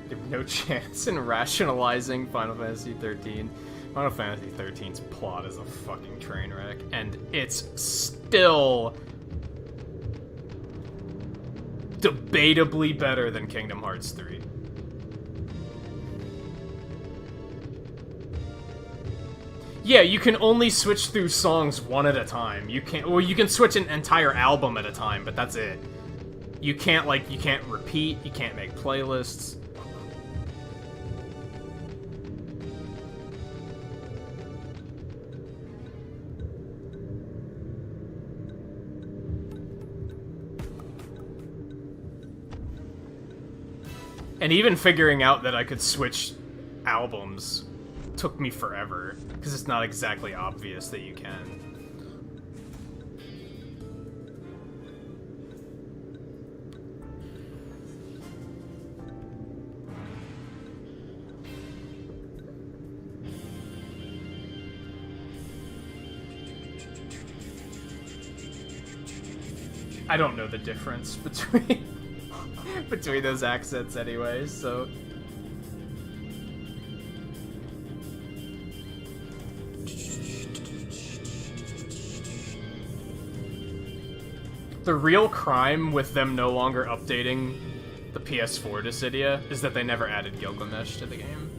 You have no chance in rationalizing Final Fantasy 13. Final Fantasy 13's plot is a fucking train wreck, and it's still debatably better than Kingdom Hearts 3. Yeah, you can only switch through songs one at a time. You can't, well, you can switch an entire album at a time, but that's it. You can't, like, you can't repeat, you can't make playlists. And even figuring out that I could switch albums took me forever, because it's not exactly obvious that you can. I don't know the difference between between those accents anyways, so... The real crime with them no longer updating the PS4 Dissidia is that they never added Gilgamesh to the game.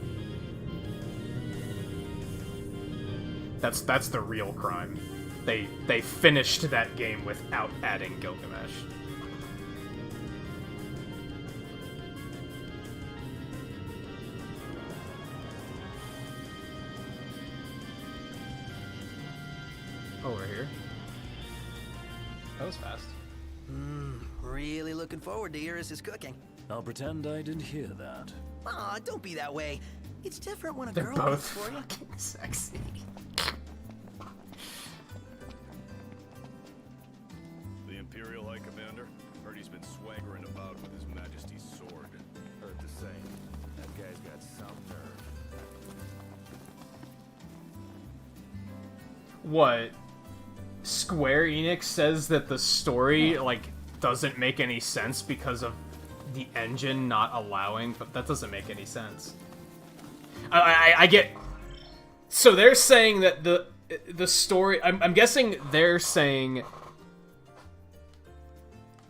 That's the real crime. They finished that game without adding Gilgamesh. Oh, we're here. That was fast. Really looking forward to Iris' cooking. I'll pretend I didn't hear that. Aw, don't be that way. It's different when a They're girl both cooks for you. fucking sexy. The Imperial High Commander? Heard he's been swaggering about with His Majesty's sword. Heard the same. That guy's got some nerve. What? Square Enix says that the story, like, doesn't make any sense because of the engine not allowing, but that doesn't make any sense. I get... So they're saying that the story... I'm guessing they're saying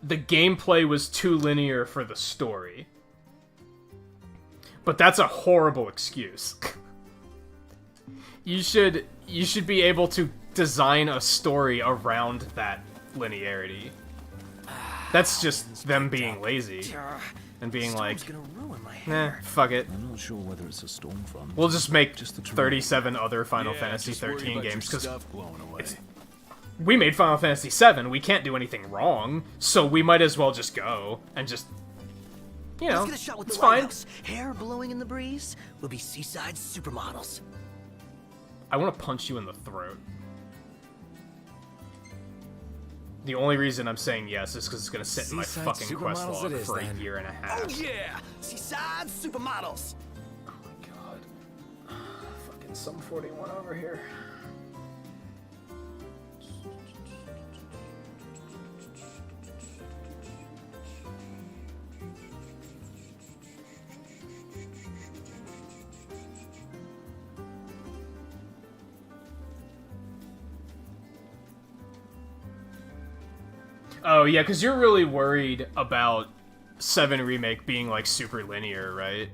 the gameplay was too linear for the story. But that's a horrible excuse. You should be able to design a story around that linearity. That's just them being lazy and being like, Gonna ruin my nah, fuck it. I'm not sure whether it's a storm front. We'll just make Just the terrain. 37 other Final Yeah, Fantasy just worry 13 about your games, because stuff blowing away. we made Final Fantasy 7. We can't do anything wrong, so we might as well just go and just, you know, Let's get a shot with it's the White fine. House. Hair blowing in the breeze. We'll be seaside supermodels. I want to punch you in the throat. The only reason I'm saying yes is because it's going to sit in my Seaside fucking quest supermodels log it is, for a then. year and a half. Oh yeah, seaside supermodels. Oh my god. Fucking Sum 41 over here. Oh, yeah, because you're really worried about 7 Remake being, like, super linear, right?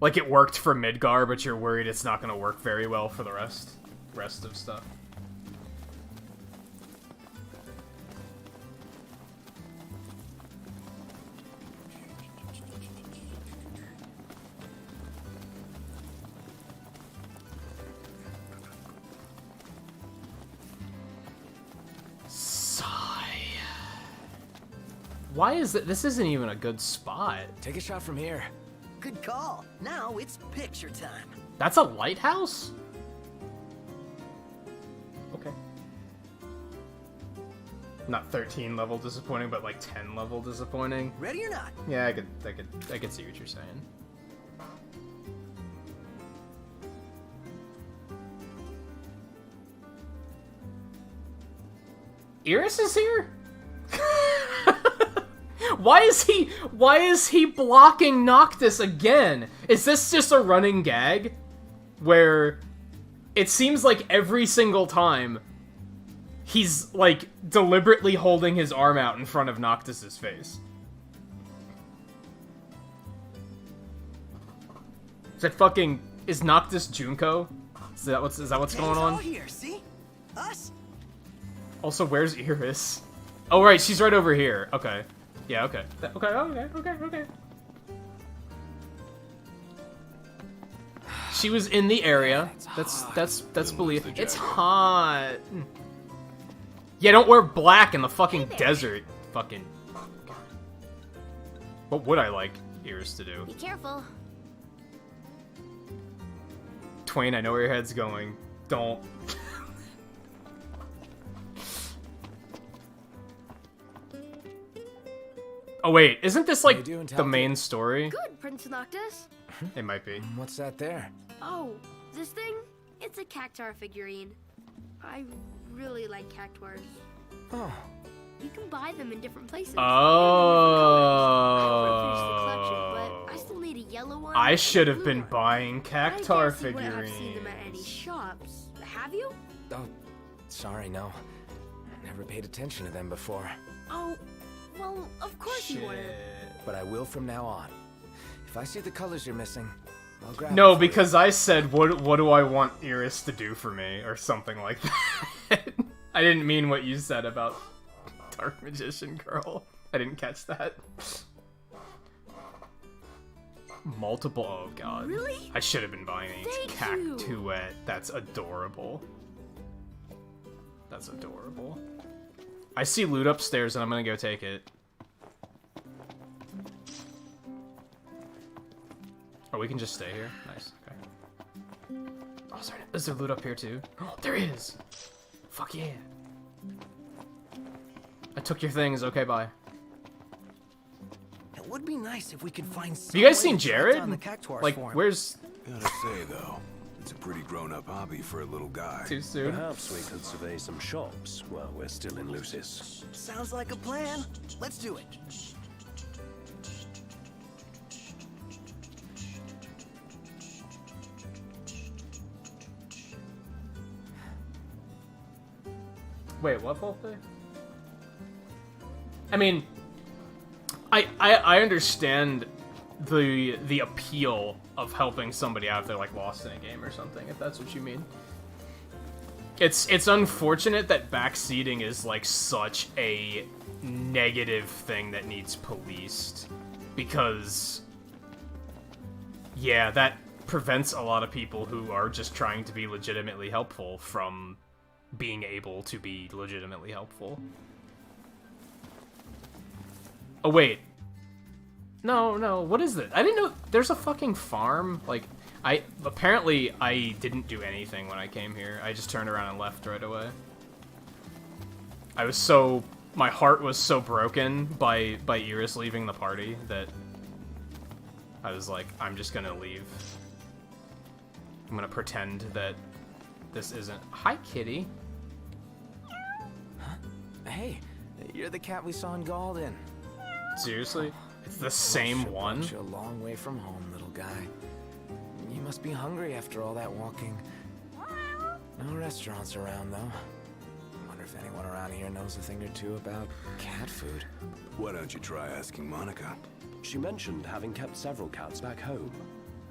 Like, it worked for Midgar, but you're worried it's not going to work very well for the rest of stuff. Why is it? This isn't even a good spot. Take a shot from here. Good call. Now it's picture time. That's a lighthouse? Okay. Not 13 level disappointing, but like 10 level disappointing. Ready or not? Yeah, I could see what you're saying. Iris is here? Why is he blocking Noctis again? Is this just a running gag? Where it seems like every single time he's, like, deliberately holding his arm out in front of Noctis's face. Is Noctis Junko? Is that what's going All on? here, see? Us? Also, where's Iris? Oh, right, she's right over here. Okay. Yeah, okay. Okay. She was in the area. That's believable. It's hot. Yeah, don't wear black in the fucking desert. Fucking. What would I like Iris to do? Be careful. Twain, I know where your head's going. Don't. Oh wait, isn't this like the main story? Good, Prince Noctis. It might be. What's that there? Oh, this thing? It's a cactuar figurine. I really like cactuars. Oh. You can buy them in different places. Oh. I want to finish the collection, but I still need a yellow one. I should have and a blue been one. buying I cactuar guess you wouldn't have seen them figurines. at any shops. Have you? Oh, sorry, no. Never paid attention to them before. Oh, well, of course you wouldn't. But I will from now on. If I see the colors you're missing, I'll grab No, them for you. because I said, what do I want Iris to do for me? Or something like that. I didn't mean what you said about Dark Magician Girl. I didn't catch that. Multiple, oh god. Really? I should have been buying these. Thank you. Cactuet. That's adorable. That's adorable. I see loot upstairs and I'm gonna go take it. Oh, we can just stay here? Nice, okay. Oh, sorry. Is there loot up here too? Oh, there is! Fuck yeah. I took your things, okay, bye. It would be nice if we could find some Have you guys way seen to track Jared? down the cactuars Like, for him. where's... Gotta say, though, it's a pretty grown-up hobby for a little guy. Too soon? Perhaps we could survey some shops while we're still in Lucis. Sounds like a plan. Let's do it. Wait, what Volpe? I mean, I understand the appeal of helping somebody out if they're like lost in a game or something, if that's what you mean. It's unfortunate that backseating is like such a negative thing that needs policed, because yeah, that prevents a lot of people who are just trying to be legitimately helpful from being able to be legitimately helpful. Oh, wait. No, what is it? I didn't know there's a fucking farm. Like, apparently I didn't do anything when I came here. I just turned around and left right away. My heart was so broken by Iris leaving the party that I was like, I'm just gonna leave. I'm gonna pretend that this isn't... Hi, kitty. Hey, you're the cat we saw in Galden. Seriously? It's the same one? You're a long way from home, little guy. You must be hungry after all that walking. No restaurants around, though. Wonder if anyone around here knows a thing or two about cat food. Why don't you try asking Monica? She mentioned having kept several cats back home.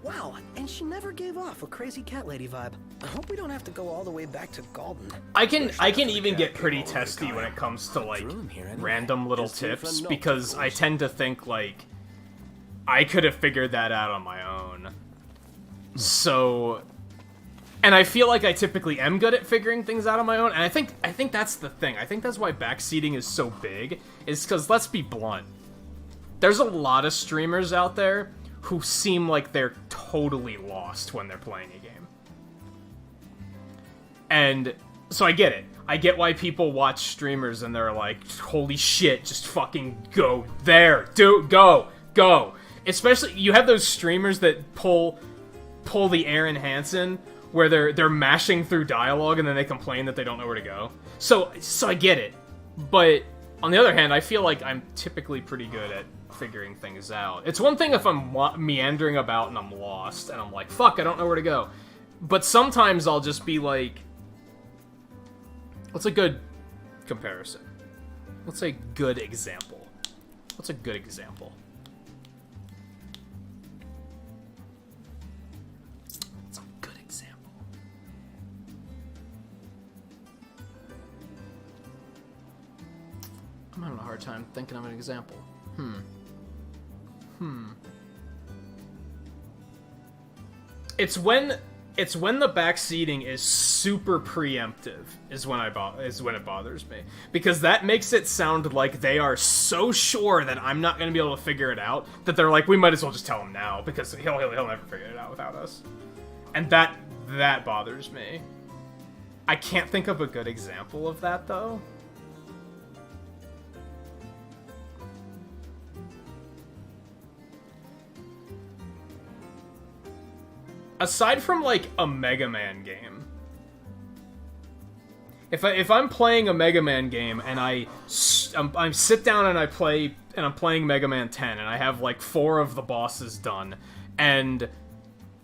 Wow, and she never gave off a crazy cat lady vibe. I hope we don't have to go all the way back to Galden. I can even get pretty testy when it comes to like Drew him here anyway. random little His two tips friend Knox, because of I course. tend to think like I could have figured that out on my own. So, and I feel like I typically am good at figuring things out on my own, and I think that's the thing. I think that's why backseating is so big, is because, let's be blunt, there's a lot of streamers out there who seem like they're totally lost when they're playing a game. And so I get it. I get why people watch streamers and they're like, holy shit, just fucking go there. Go. Especially, you have those streamers that pull the Aaron Hansen, where they're mashing through dialogue and then they complain that they don't know where to go. So I get it. But On the other hand, I feel like I'm typically pretty good at figuring things out. It's one thing if I'm meandering about and I'm lost, and I'm like, fuck, I don't know where to go. But sometimes I'll just be like... What's a good comparison? What's a good example? What's a good example? What's a good example? I'm having a hard time thinking of an example. It's when the backseating is super preemptive is when it bothers me, because that makes it sound like they are so sure that I'm not going to be able to figure it out that they're like, we might as well just tell him now because he'll never figure it out without us, and that bothers me. I can't think of a good example of that though. Aside from, like, a Mega Man game. If I'm playing a Mega Man game and I sit down and I'm playing Mega Man 10 and I have, like, 4 of the bosses done, and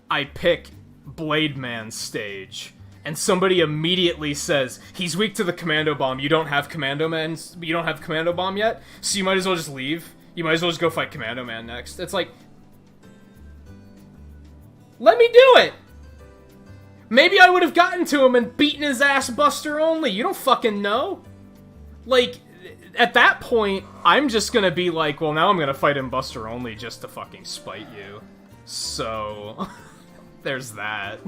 I pick Blade Man's stage, and somebody immediately says, he's weak to the Commando Bomb, you don't have Commando Bomb yet, so you might as well just leave. You might as well just go fight Commando Man next. It's like... Let me do it! Maybe I would have gotten to him and beaten his ass Buster only. You don't fucking know. Like, at that point, I'm just gonna be like, well, now I'm gonna fight him Buster only just to fucking spite you. So, there's that.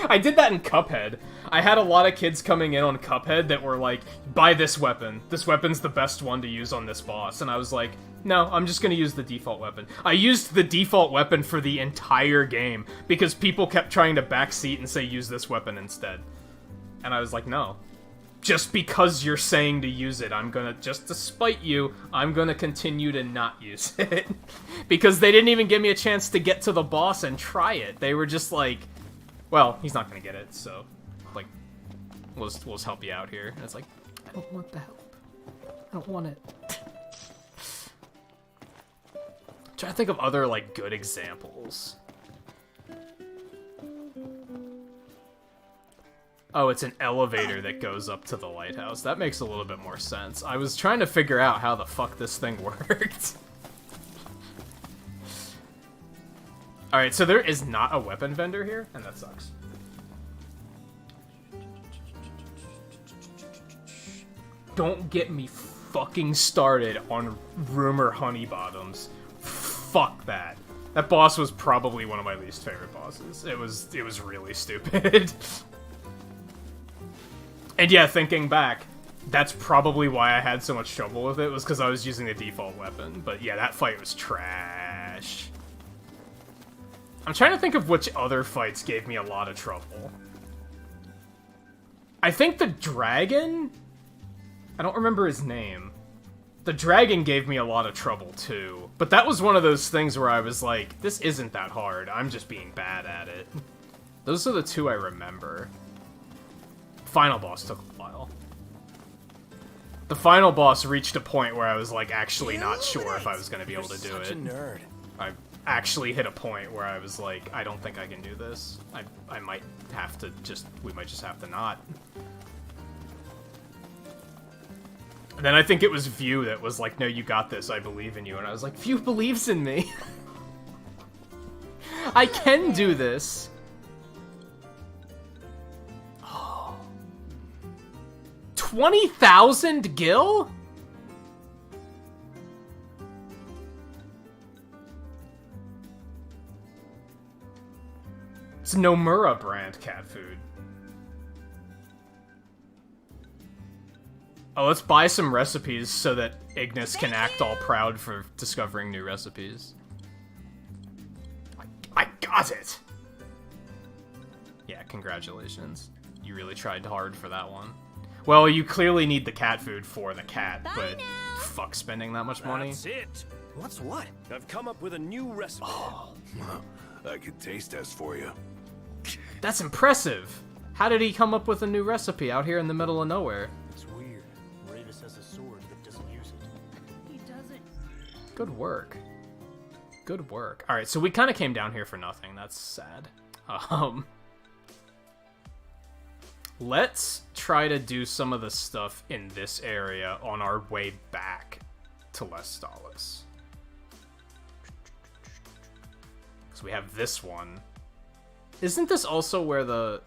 I did that in Cuphead. I had a lot of kids coming in on Cuphead that were like, buy this weapon. This weapon's the best one to use on this boss. And I was like, no, I'm just gonna use the default weapon. I used the default weapon for the entire game because people kept trying to backseat and say use this weapon instead. And I was like, no. Just because you're saying to use it, just to spite you, I'm gonna continue to not use it. Because they didn't even give me a chance to get to the boss and try it. They were just like, well, he's not gonna get it, so, like, we'll just help you out here. And it's like, I don't want the help. I don't want it. Trying to think of other, like, good examples. Oh, it's an elevator that goes up to the lighthouse. That makes a little bit more sense. I was trying to figure out how the fuck this thing worked. Alright, so there is not a weapon vendor here, and that sucks. Don't get me fucking started on Rumor Honeybottoms. Fuck that. That boss was probably one of my least favorite bosses. It was really stupid. And yeah, thinking back, that's probably why I had so much trouble with it, was because I was using the default weapon. But yeah, that fight was trash. I'm trying to think of which other fights gave me a lot of trouble. I think the dragon? I don't remember his name. The dragon gave me a lot of trouble, too. But that was one of those things where I was like, this isn't that hard. I'm just being bad at it. Those are the two I remember. Final boss took a while. The final boss reached a point where I was, like, actually not sure if I was going to be able to do it. Such a nerd. I actually hit a point where I was like, I don't think I can do this. I might have to we might just have to not. And then I think it was View that was like, no, you got this, I believe in you. And I was like, View believes in me. I can do this. Oh. 20,000 gil? It's Nomura brand cat food. Oh, let's buy some recipes so that Ignis can act all proud for discovering new recipes. I got it! Yeah, congratulations. You really tried hard for that one. Well, you clearly need the cat food for the cat, but fuck spending that much money. That's it. What's what? I've come up with a new recipe. Oh, I could taste test for you. That's impressive! How did he come up with a new recipe out here in the middle of nowhere? It's weird. Ravis has a sword that Good work. Good work. Alright, so we kind of came down here for nothing. That's sad. Let's try to do some of the stuff in this area on our way back to Lestalis. Because we have this one. Isn't this also where the...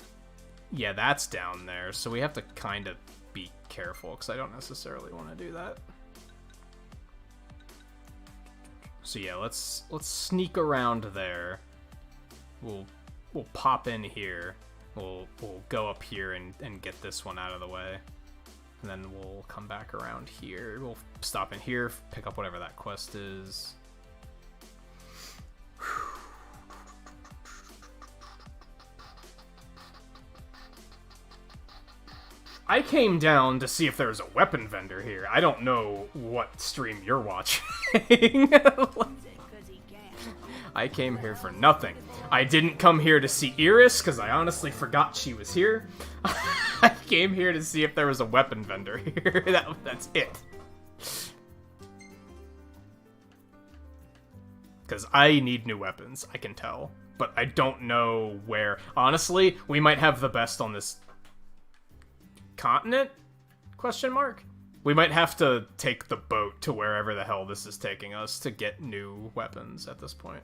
Yeah, that's down there, so we have to kind of be careful, because I don't necessarily want to do that. So yeah, let's sneak around there. We'll pop in here. We'll go up here and get this one out of the way. And then we'll come back around here. We'll stop in here, pick up whatever that quest is. I came down to see if there's a weapon vendor here. I don't know what stream you're watching. I came here for nothing. I didn't come here to see Iris, because I honestly forgot she was here. I came here to see if there was a weapon vendor here. That's it. Because I need new weapons, I can tell. But I don't know where. Honestly, we might have the best on this continent? Question mark? We might have to take the boat to wherever the hell this is taking us to get new weapons at this point.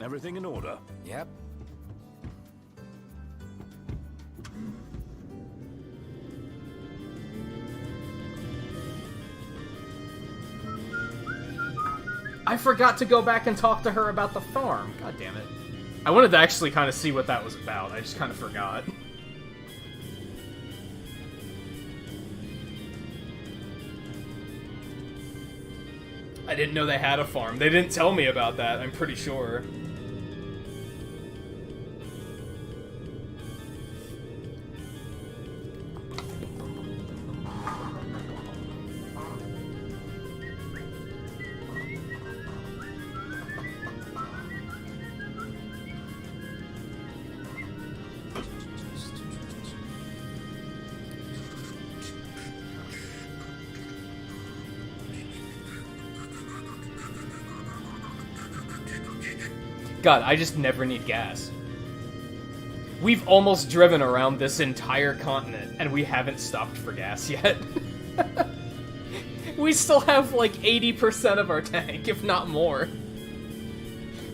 Everything in order? Yep. I forgot to go back and talk to her about the farm. God damn it. I wanted to actually kind of see what that was about. I just kind of forgot. I didn't know they had a farm. They didn't tell me about that, I'm pretty sure. God, I just never need gas. We've almost driven around this entire continent, and we haven't stopped for gas yet. We still have like 80% of our tank, if not more.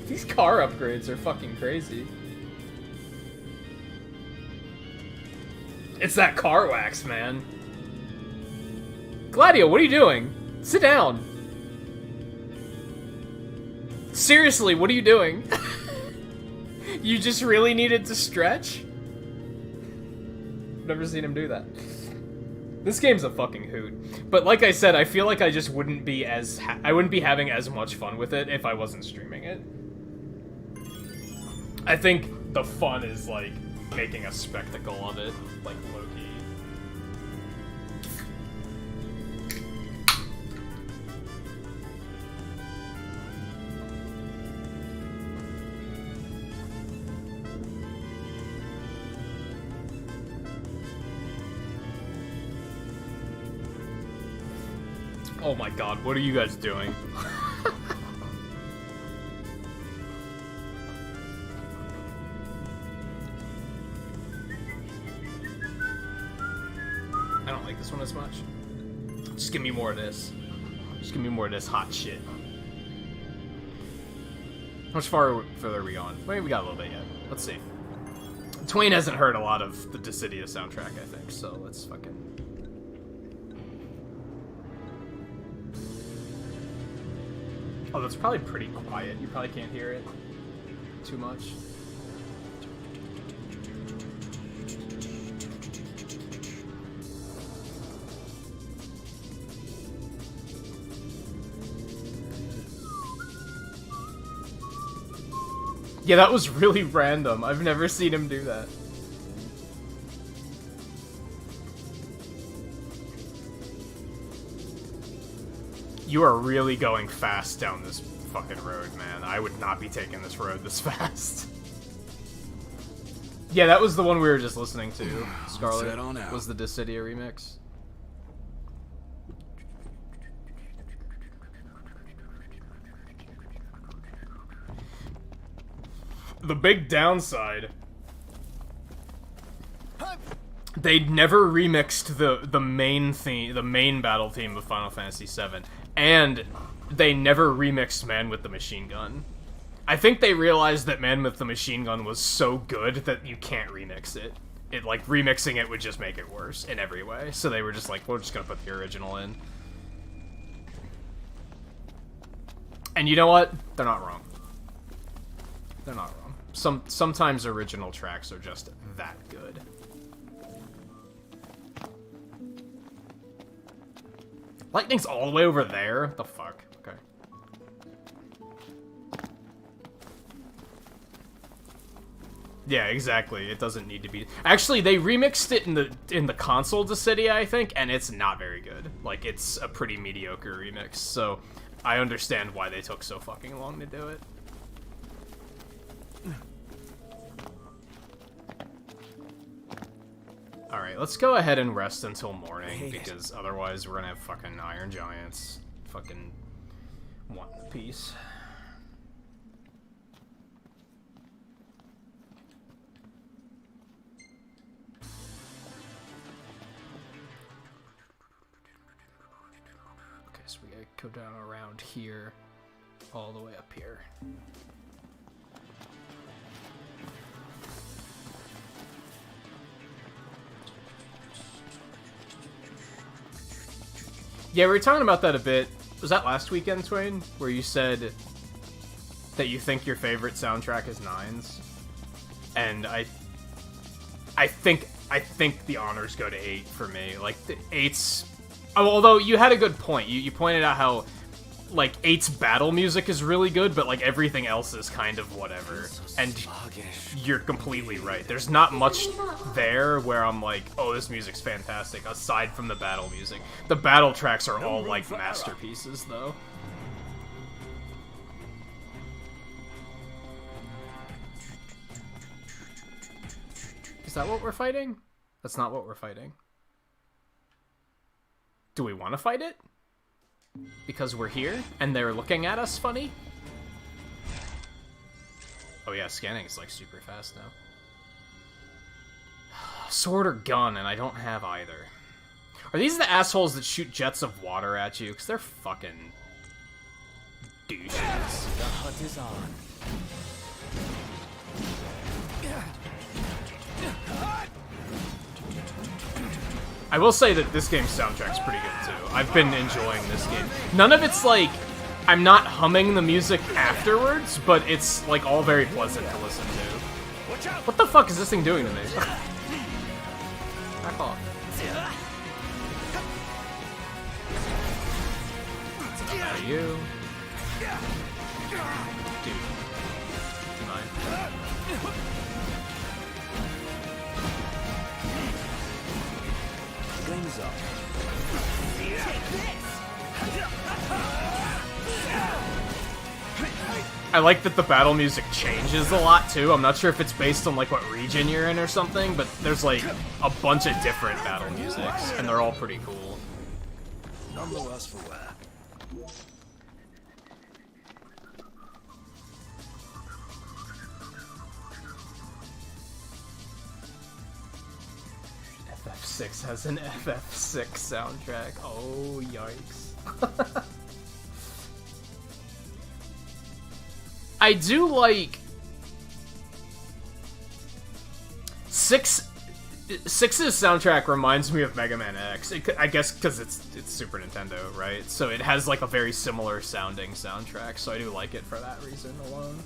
These car upgrades are fucking crazy. It's that car wax, man. Gladio, what are you doing? Sit down. Seriously, what are you doing? You just really needed to stretch? Never seen him do that. This game's a fucking hoot. But like I said, I feel like I just wouldn't be I wouldn't be having as much fun with it if I wasn't streaming it. I think the fun is like making a spectacle of it, like low-key. Oh my god, what are you guys doing? I don't like this one as much. Just give me more of this. Just give me more of this hot shit. How much further are we on? Maybe we got a little bit yet. Let's see. Twain hasn't heard a lot of the Dissidia soundtrack, I think, so let's fucking... Oh, that's probably pretty quiet. You probably can't hear it too much. Yeah, that was really random. I've never seen him do that. You are really going fast down this fucking road, man. I would not be taking this road this fast. Yeah, that was the one we were just listening to. Scarlet head on out. was the Dissidia remix. The big downside, they never remixed the main theme, the main battle theme of Final Fantasy VII, and they never remixed Man with the Machine Gun. I think they realized that Man with the Machine Gun was so good that you can't remix it. Like, remixing it would just make it worse in every way. So they were just like, we're just gonna put the original in. And you know what? They're not wrong. They're not wrong. Sometimes original tracks are just that good. Lightning's all the way over there? The fuck? Okay. Yeah, exactly. It doesn't need to be. Actually, they remixed it in the console Dissidia, I think, and it's not very good. Like, it's a pretty mediocre remix. So I understand why they took so fucking long to do it. Alright, let's go ahead and rest until morning, because otherwise we're gonna have fucking Iron Giants fucking wanting a piece. Okay, so we gotta go down around here, all the way up here. Yeah, we were talking about that a bit. Was that last weekend, Twain? Where you said that you think your favorite soundtrack is Nines? And I think the honors go to 8 for me. Like, the 8's... Although, you had a good point. You pointed out how, like, 8's battle music is really good, but, like, everything else is kind of whatever. And you're completely right. There's not much there where I'm like, oh, this music's fantastic, aside from the battle music. The battle tracks are all, like, masterpieces, though. Is that what we're fighting? That's not what we're fighting. Do we want to fight it? Because we're here, and they're looking at us funny? Oh yeah, scanning is like super fast now. Sword or gun, and I don't have either. Are these the assholes that shoot jets of water at you? Because they're fucking douches. The hunt is on. I will say that this game's soundtrack's pretty good too. I've been enjoying this game. None of it's like, I'm not humming the music afterwards, but it's like all very pleasant to listen to. What the fuck is this thing doing to me? Back off. Not mad at you. Dude. Mine. Wings up. I like that the battle music changes a lot too. I'm not sure if it's based on like what region you're in or something, but there's like a bunch of different battle musics, and they're all pretty cool. None the worse for wear. FF6 has an FF6 soundtrack. Oh, yikes. I do like... 6's soundtrack reminds me of Mega Man X. I guess because it's Super Nintendo, right? So it has like a very similar sounding soundtrack, so I do like it for that reason alone.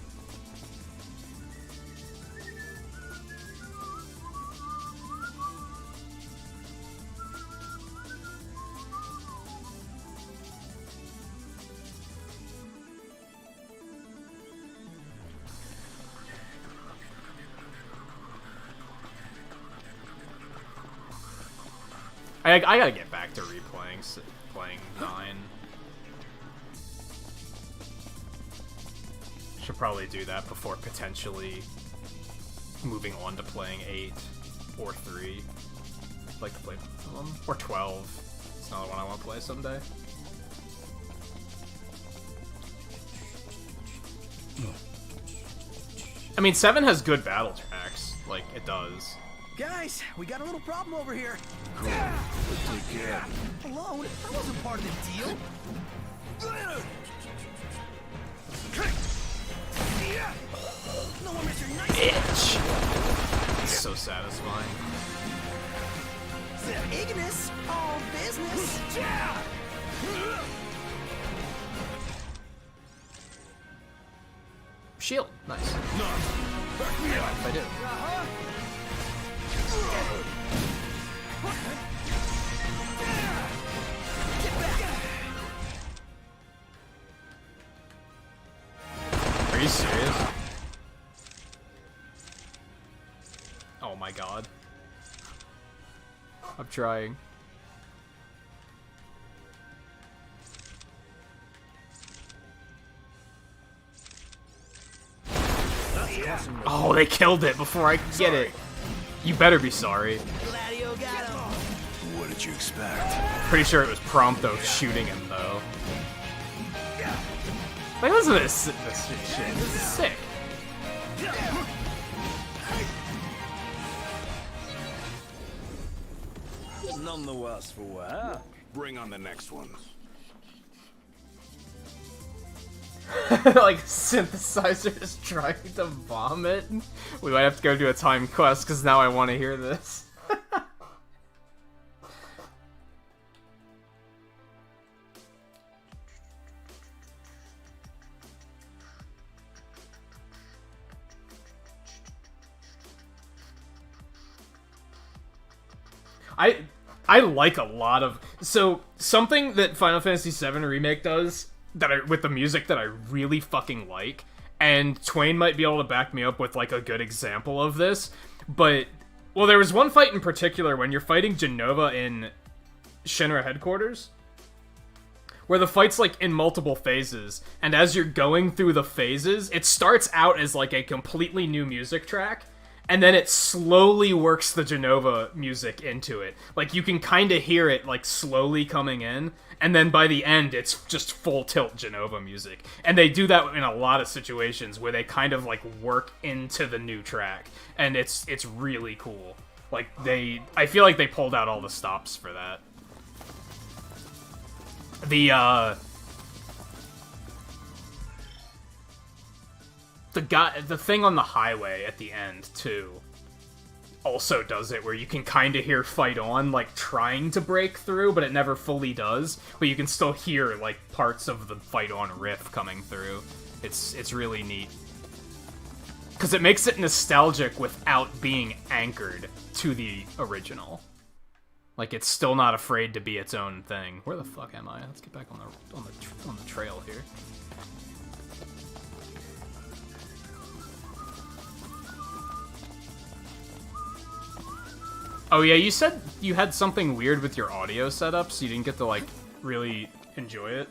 I gotta get back to playing 9. probably do that before potentially moving on to playing 8 or 3. I'd like to play both of them. Or 12. It's another one I want to play someday. I mean, 7 has good battle tracks. Like, it does. Guys, we got a little problem over here. Cool. Let's take care of it. Alone? That wasn't part of the deal. No one miss your nice Bitch! It's so satisfying. Ignis, all business. Shield. Nice. If I do. Are you serious? Oh my god. I'm trying. Oh, they killed it before I could get it. You better be sorry. Gladio got him. What did you expect? Pretty sure it was Prompto shooting him, though. Like, listen to this shit. This is sick. None the worse for wear. Bring on the next one. Like, synthesizer is trying to vomit. We might have to go do a time quest, because now I want to hear this. I like a lot of... So, something that Final Fantasy VII Remake does, with the music that I really fucking like, and Twain might be able to back me up with, like, a good example of this, but... Well, there was one fight in particular when you're fighting Genova in Shinra headquarters, where the fight's, like, in multiple phases, and as you're going through the phases, it starts out as, like, a completely new music track, and then it slowly works the Genova music into it. Like, you can kind of hear it, like, slowly coming in, and then by the end, it's just full tilt Genova music. And they do that in a lot of situations where they kind of, like, work into the new track, and it's really cool. Like, I feel like they pulled out all the stops for that. The thing on the highway at the end, too, also does it, where you can kind of hear Fight On, like, trying to break through, but it never fully does, but you can still hear, like, parts of the Fight On riff coming through. It's really neat. Because it makes it nostalgic without being anchored to the original. Like, it's still not afraid to be its own thing. Where the fuck am I? Let's get back on the trail here. Oh yeah, you said you had something weird with your audio setup, so you didn't get to, like, really enjoy it?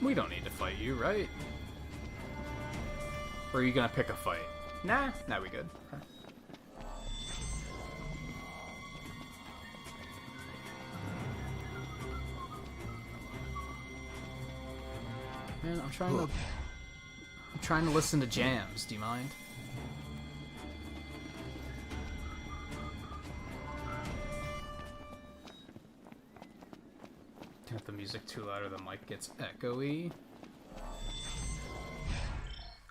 We don't need to fight you, right? Or are you gonna pick a fight? Nah, we good. Huh. Man, I'm trying to listen to jams. Do you mind? If the music too loud or the mic gets echoey.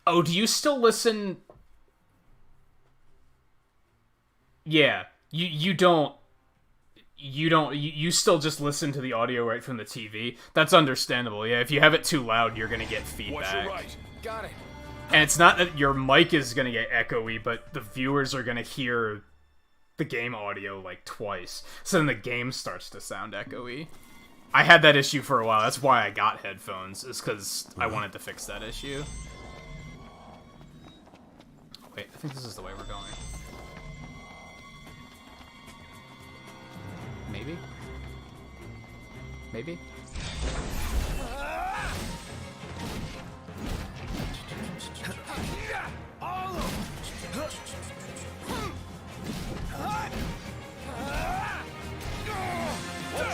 Oh, do you still listen? Yeah, you still just listen to the audio right from the TV. That's understandable. Yeah, if you have it too loud, you're gonna get feedback. Watch your right. Got it. And it's not that your mic is gonna get echoey, but the viewers are gonna hear the game audio like twice. So then the game starts to sound echoey. I had that issue for a while. That's why I got headphones, is because I wanted to fix that issue. Wait, I think this is the way we're going. Maybe? Maybe?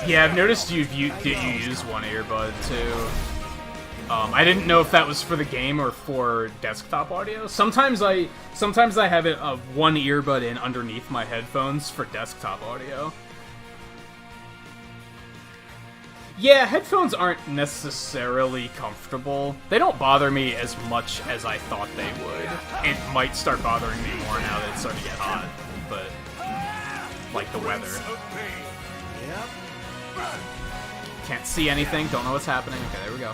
Yeah, I've noticed you use one earbud too. I didn't know if that was for the game or for desktop audio. Sometimes I have it one earbud in underneath my headphones for desktop audio. Yeah, headphones aren't necessarily comfortable. They don't bother me as much as I thought they would. It might start bothering me more now that it's starting to get hot, but like the weather. Can't see anything, don't know what's happening. Okay, there we go.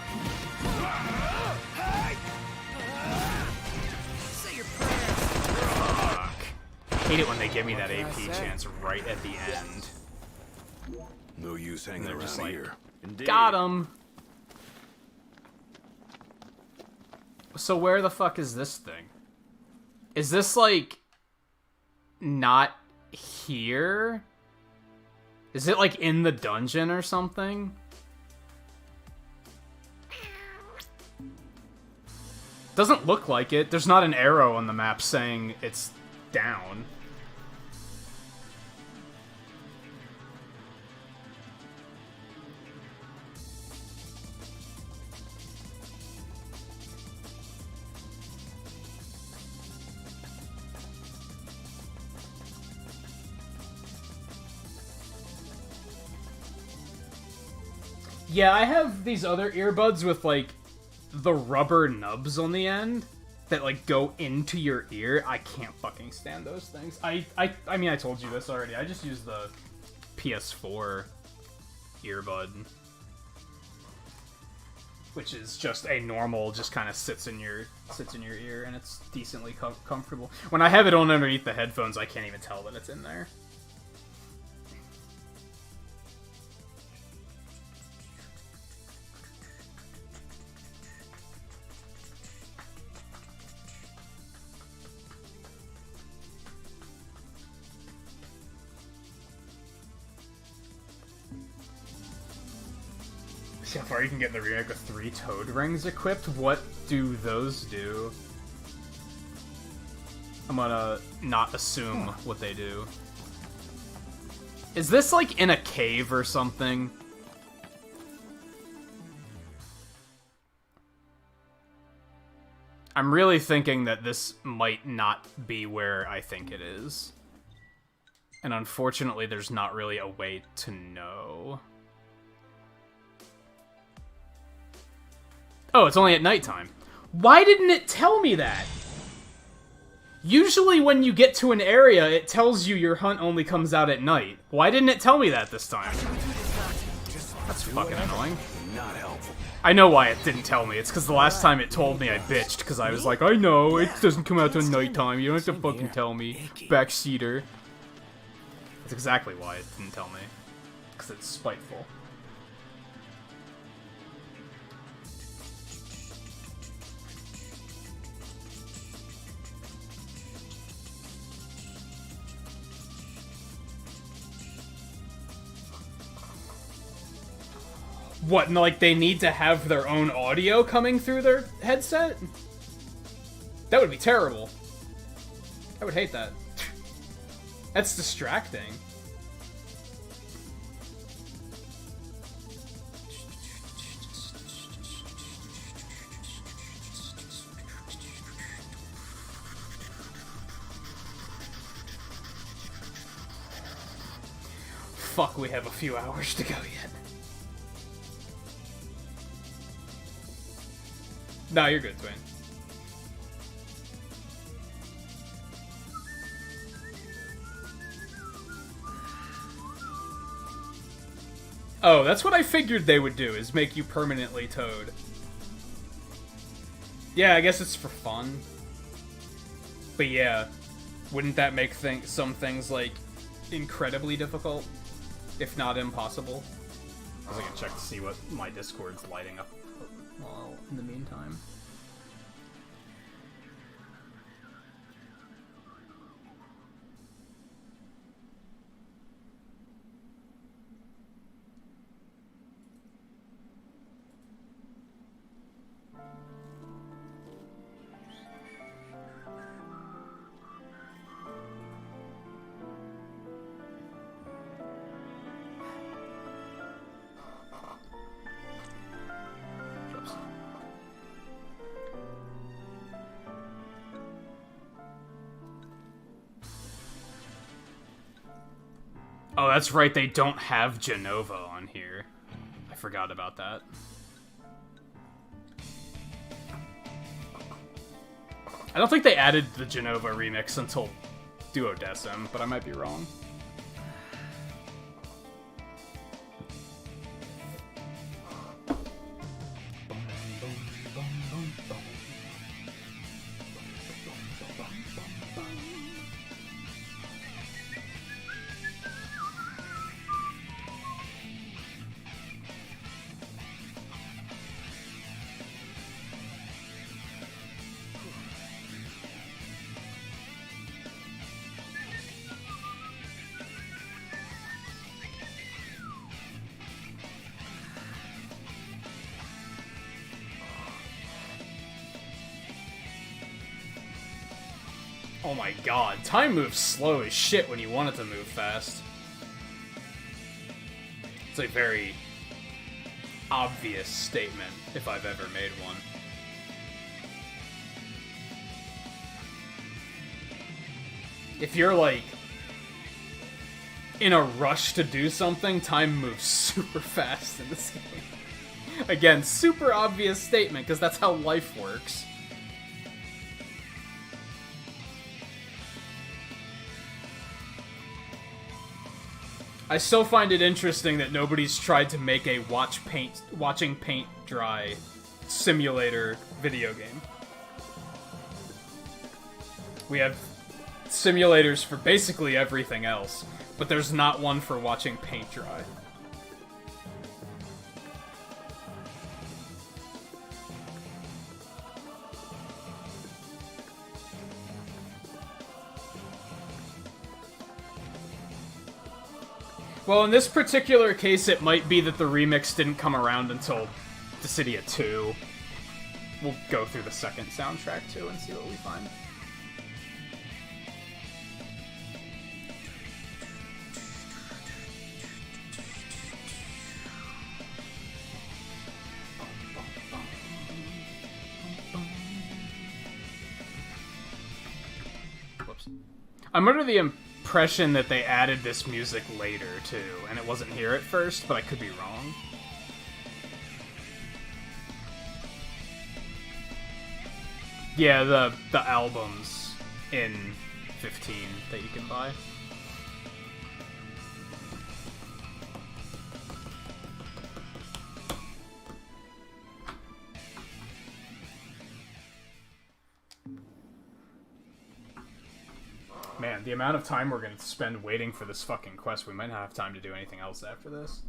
Fuck. I hate it when they give me that AP chance right at the end. No use hanging They're around just like, here. got him! So where the fuck is this thing? Is this, like, not here? Is it, like, in the dungeon or something? Doesn't look like it. There's not an arrow on the map saying it's down. Yeah, I have these other earbuds with, like, the rubber nubs on the end that, like, go into your ear. I can't fucking stand those things. I mean, I told you this already. I just use the PS4 earbud, which is just a normal, just kind of sits in your ear, and it's decently comfortable. When I have it on underneath the headphones, I can't even tell that it's in there. See how far you can get in the remake with 3 toad rings equipped? What do those do? I'm gonna not assume what they do. Is this, like, in a cave or something? I'm really thinking that this might not be where I think it is. And unfortunately, there's not really a way to know. Oh, it's only at nighttime. Why didn't it tell me that? Usually when you get to an area, it tells you your hunt only comes out at night. Why didn't it tell me that this time? That's fucking annoying. Not helpful. I know why it didn't tell me. It's because the last time it told me, I bitched, because I was like, I know, it doesn't come out till nighttime. You don't have to fucking tell me, backseater. That's exactly why it didn't tell me. Because it's spiteful. What, like they need to have their own audio coming through their headset? That would be terrible. I would hate that. That's distracting. Fuck, we have a few hours to go yet. No, you're good, Twain. Oh, that's what I figured they would do, is make you permanently Toad. Yeah, I guess it's for fun. But yeah, wouldn't that make some things, like, incredibly difficult? If not impossible? I was gonna check to see what my Discord's lighting up while in the meantime. Oh, that's right, they don't have Genova on here. I forgot about that. I don't think they added the Genova remix until Duodecim, but I might be wrong. Oh my god, time moves slow as shit when you want it to move fast. It's a very obvious statement, if I've ever made one. If you're, like, in a rush to do something, time moves super fast in this game. Again, super obvious statement, because that's how life works. I still find it interesting that nobody's tried to make a watching paint dry simulator video game. We have simulators for basically everything else, but there's not one for watching paint dry. Well, in this particular case, it might be that the remix didn't come around until Dissidia 2. We'll go through the second soundtrack, too, and see what we find. Whoops. I'm under the impression that they added this music later too, and it wasn't here at first, but I could be wrong. Yeah, the albums in 15 that you can buy. Man, the amount of time we're going to spend waiting for this fucking quest, we might not have time to do anything else after this.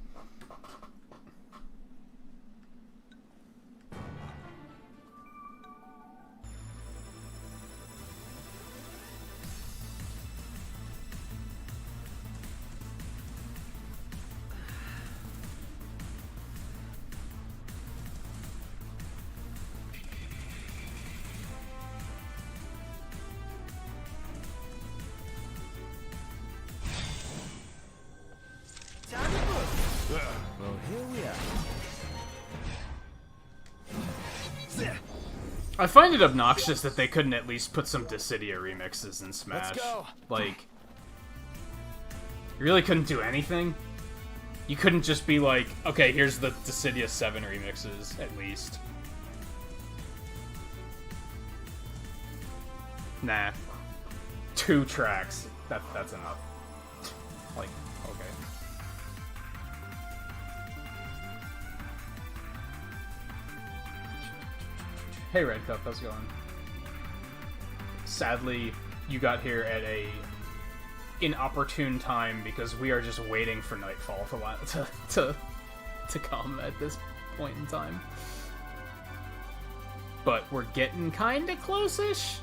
Well, here we are. I find it obnoxious that they couldn't at least put some Dissidia remixes in Smash. Let's go. Like, you really couldn't do anything? You couldn't just be like, okay, here's the Dissidia 7 remixes, at least. Nah. 2 tracks. That's enough. Like, okay. Hey Red Cup, how's it going? Sadly, you got here at a inopportune time because we are just waiting for Nightfall to to come at this point in time. But we're getting kinda close-ish.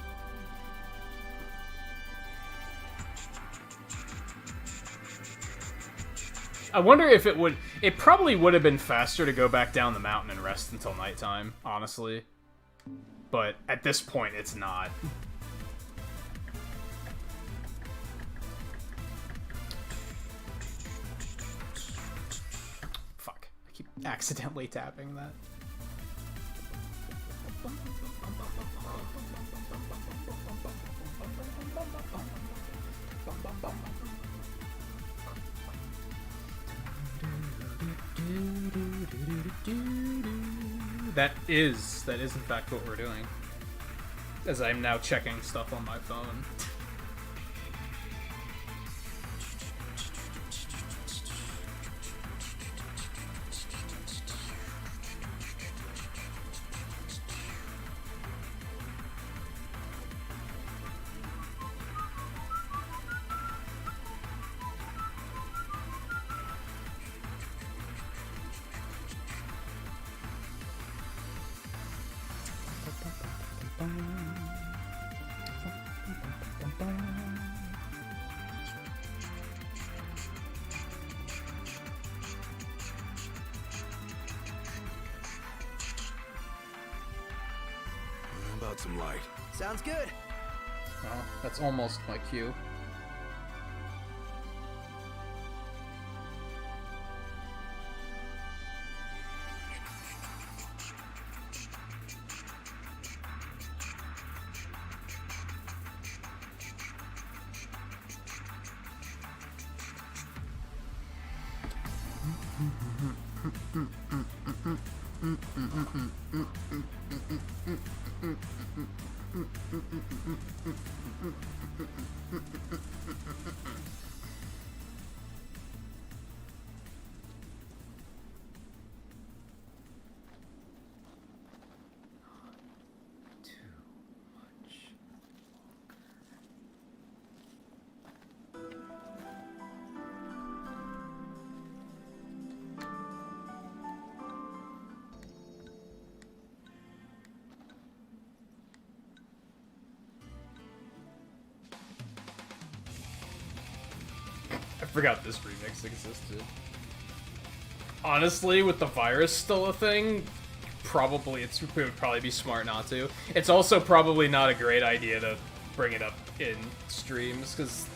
I wonder if it probably would have been faster to go back down the mountain and rest until nighttime, honestly. But at this point, it's not. Fuck. I keep accidentally tapping that. That is in fact what we're doing. As I'm now checking stuff on my phone. How about some light? Sounds good. Oh, that's almost my cue. I forgot this remix existed. Honestly, with the virus still a thing, it would probably be smart not to. It's also probably not a great idea to bring it up in streams, because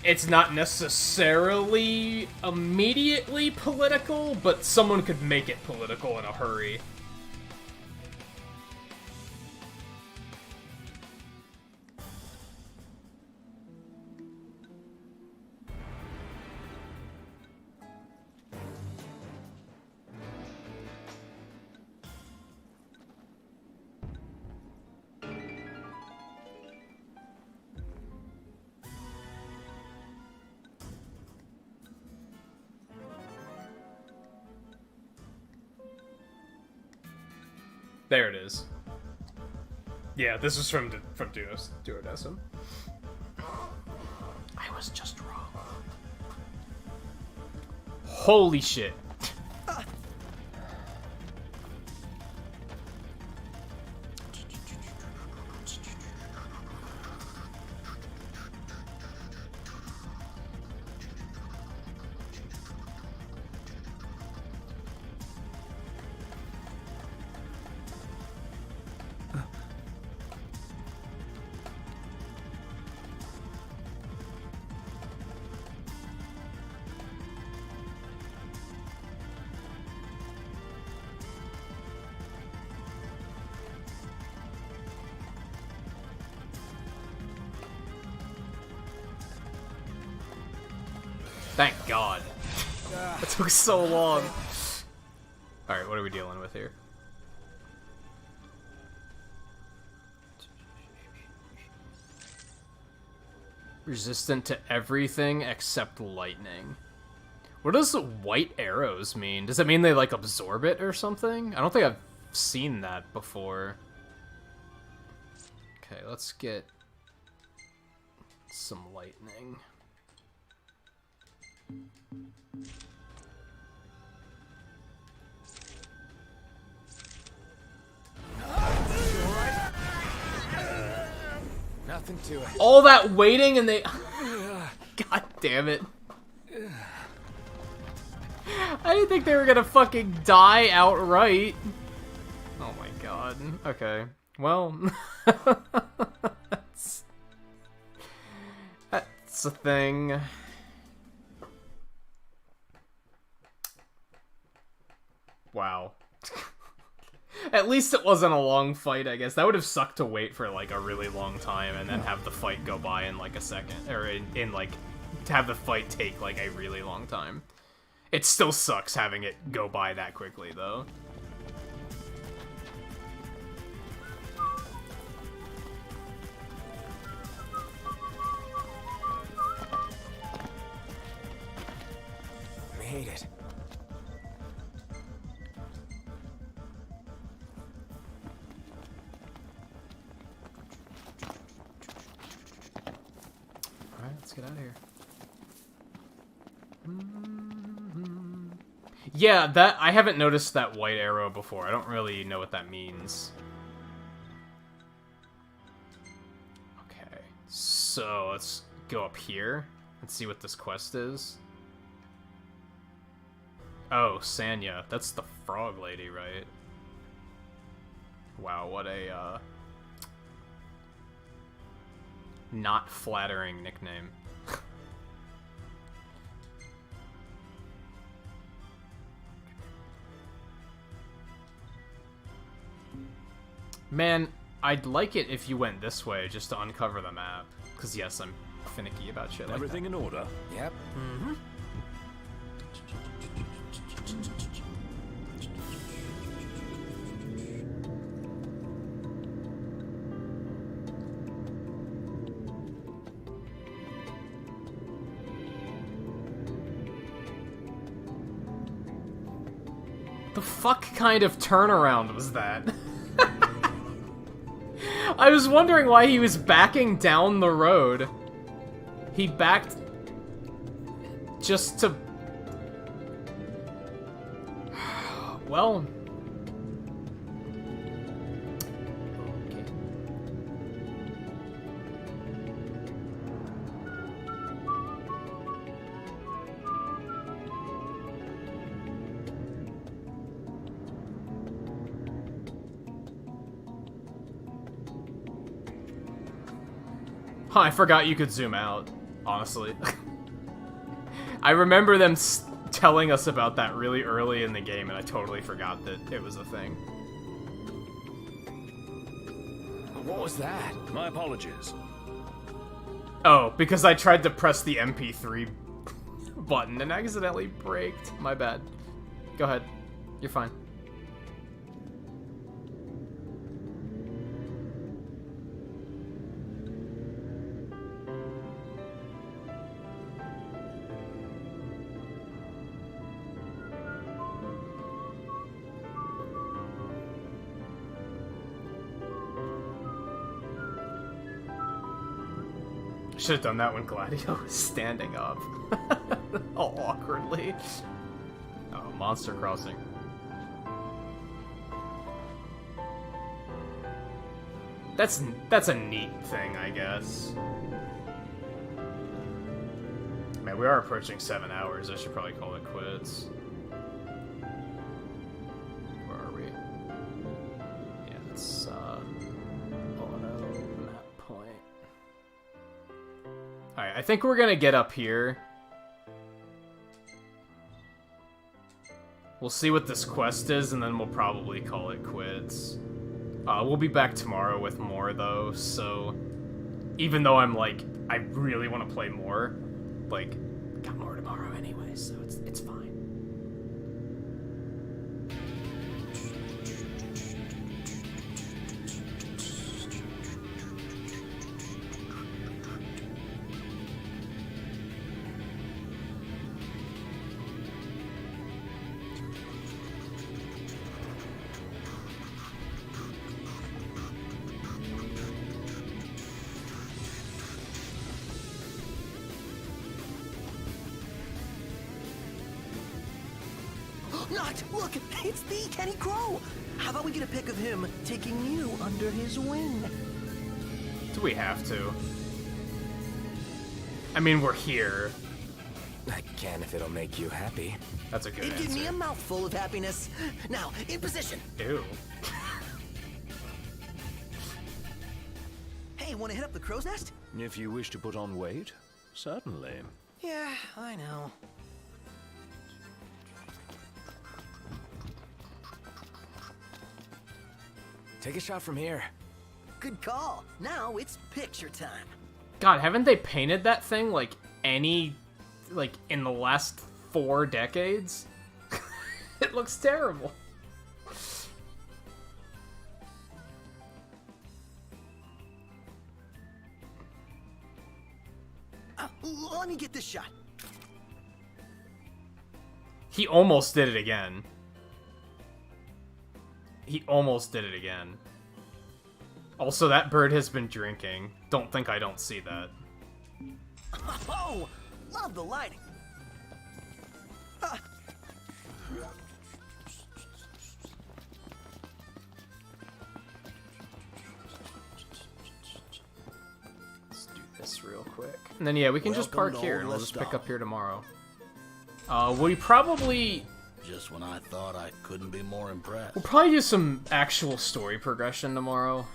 it's not necessarily immediately political, but someone could make it political in a hurry. There it is. Yeah, this is from Duodecim. I was just wrong. Holy shit. Thank God. It took so long. Alright, what are we dealing with here? Resistant to everything except lightning. What does white arrows mean? Does it mean they, like, absorb it or something? I don't think I've seen that before. Okay, let's get some lightning. nothing to it. All that waiting and they... God damn it. I didn't think they were gonna fucking die outright. Oh my god. Okay. Well... that's a thing. Wow. At least it wasn't a long fight, I guess. That would have sucked to wait for, like, a really long time and then have the fight go by in, like, a second. Or, in like, to have the fight take, like, a really long time. It still sucks having it go by that quickly, though. Made it. Alright, let's get out of here. Yeah, that I haven't noticed that white arrow before. I don't really know what that means. Okay, so let's go up here and see what this quest is. Oh, Sanya. That's the frog lady, right? Wow, what a, not flattering nickname. Man, I'd like it if you went this way just to uncover the map. Because yes, I'm finicky about shit like Everything that. in order? Yep. Mm-hmm. The fuck kind of turnaround was that? I was wondering why he was backing down the road. He backed just to... Well... Okay. Huh, I forgot you could zoom out, honestly. I remember them telling us about that really early in the game, and I totally forgot that it was a thing. What was that? My apologies. Oh, because I tried to press the MP3 button and accidentally braked. My bad. Go ahead. You're fine. Should have done that when Gladio was standing up. All awkwardly. Oh, Monster Crossing. That's a neat thing, I guess. Man, we are approaching 7 hours. I should probably call it quits. Where are we? Yeah, it's auto map point. Alright, I think we're gonna get up here. We'll see what this quest is, and then we'll probably call it quits. We'll be back tomorrow with more, though, so... Even though I'm, like, I really want to play more, like, got more tomorrow anyway, so it's fine. Not! Look! It's the Kenny Crow! How about we get a pic of him taking you under his wing? Do we have to? I mean, we're here. I can if it'll make you happy. That's a good It gives me a answer. mouthful of happiness. Now, in position. Ew. Hey, want to hit up the crow's nest? If you wish to put on weight, certainly. Yeah, I know. Take a shot from here. Good call. Now it's picture time. God, haven't they painted that thing like in the last 4 decades? It looks terrible. Let me get this shot. He almost did it again. He almost did it again. Also, that bird has been drinking. Don't think I don't see that. Oh, love the lighting. Let's do this real quick. And then, yeah, we can just park Welcome to here, Old and we'll just pick Lestar. up here tomorrow. We probably... Just when I thought I couldn't be more impressed. We'll probably do some actual story progression tomorrow.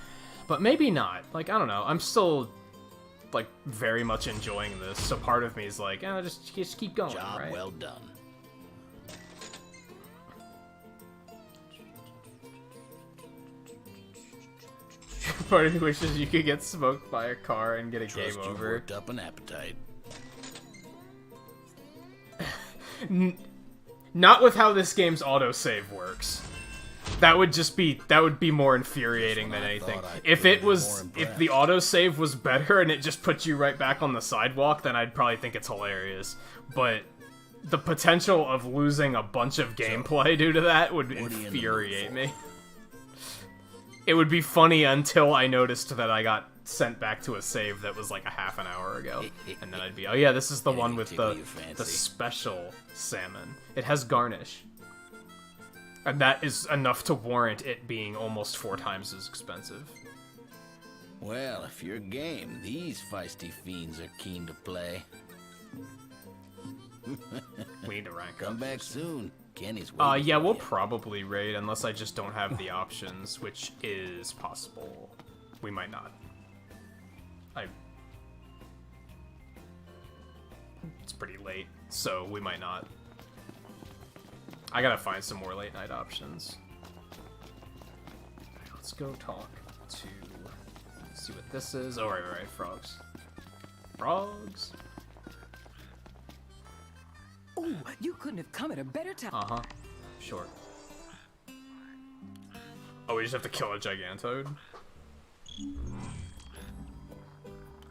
But maybe not. Like, I don't know. I'm still, like, very much enjoying this. So part of me is like, just keep going, Job right? well done. Part of me wishes you could get smoked by a car and get a Trust game you've over. worked up an appetite. Not with how this game's autosave works. That would be more infuriating than anything. If it was, if the autosave was better and it just puts you right back on the sidewalk, then I'd probably think it's hilarious. But the potential of losing a bunch of gameplay due to that would infuriate me. It would be funny until I noticed that I got sent back to a save that was like a half an hour ago. And then I'd be, oh yeah, this is the one with the special salmon. It has garnish. And that is enough to warrant it being almost 4 times as expensive. Well, if you're game, these feisty fiends are keen to play. We need to rank Come up. back soon. Kenny's waiting. Yeah, for we'll you. probably raid unless I just don't have the options, which is possible. We might not. It's pretty late, so we might not. I gotta find some more late night options. Let's go talk to... see what this is. Oh, right, frogs. Frogs? Ooh, you couldn't have come at a better time. Uh-huh. Sure. Oh, we just have to kill a Gigantoad?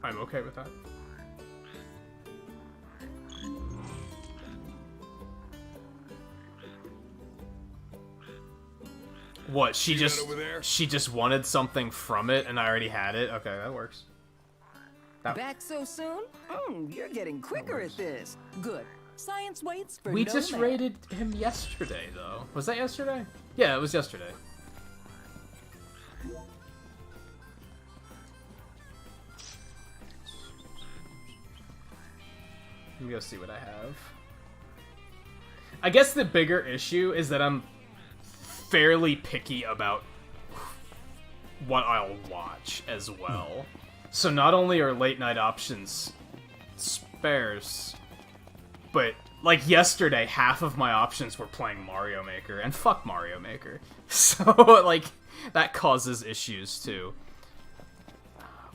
I'm okay with that. What, she just wanted something from it and I already had it? Okay, that works. Back so soon? You're getting quicker at this. Good. Science waits for We no just man. raided him yesterday, though. Was that yesterday? Yeah, it was yesterday. Let me go see what I have. I guess the bigger issue is that I'm fairly picky about what I'll watch as well. So not only are late night options sparse, but like yesterday, half of my options were playing Mario Maker, and fuck Mario Maker. So like that causes issues too.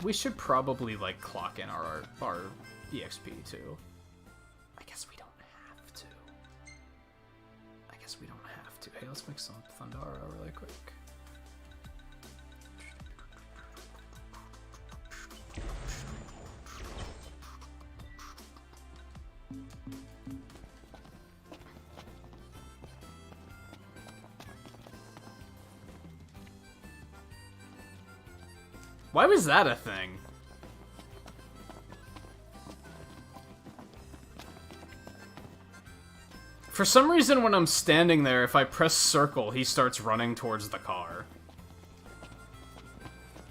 We should probably like clock in our EXP too. I guess we don't have to. Hey, let's make some Thundara really quick. Why was that a thing? For some reason, when I'm standing there, if I press circle, he starts running towards the car.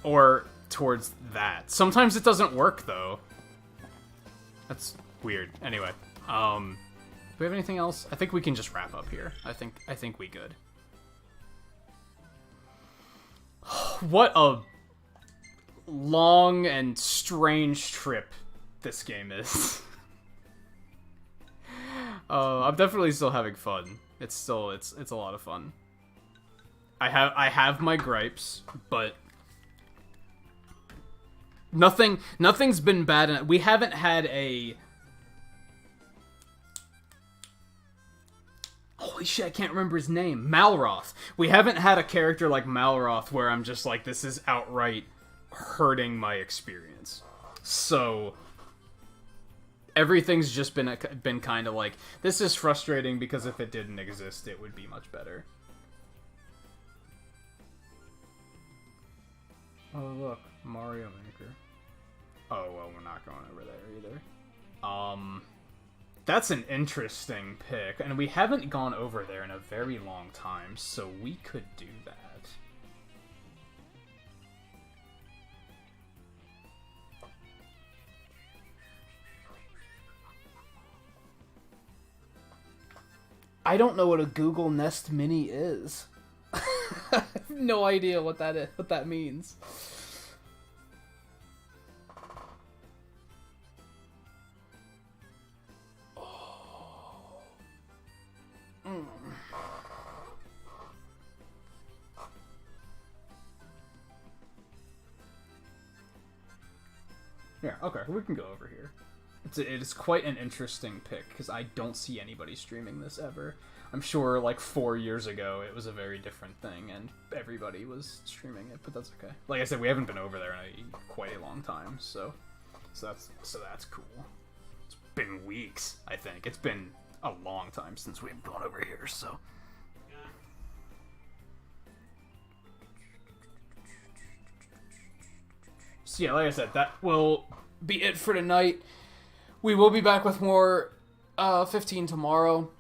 Or towards that. Sometimes it doesn't work, though. That's weird. Anyway, do we have anything else? I think we can just wrap up here. I think we good. What a long and strange trip this game is. I'm definitely still having fun. It's a lot of fun. I have my gripes, but nothing's been bad. We haven't had a... Holy shit, I can't remember his name. Malroth. We haven't had a character like Malroth where I'm just like, this is outright hurting my experience. So everything's just been kind of like, this is frustrating because if it didn't exist, it would be much better. Oh, look, Mario Maker. Oh, well, we're not going over there either. That's an interesting pick, and we haven't gone over there in a very long time, so we could do that. I don't know what a Google Nest Mini is. I have no idea what that means. Yeah, okay, we can go over here. It is quite an interesting pick, because I don't see anybody streaming this ever. I'm sure, like, 4 years ago, it was a very different thing, and everybody was streaming it, but that's okay. Like I said, we haven't been over there in quite a long time, so that's cool. It's been weeks, I think. It's been a long time since we've gone over here, so... So yeah, like I said, that will be it for tonight. We will be back with more 15 tomorrow.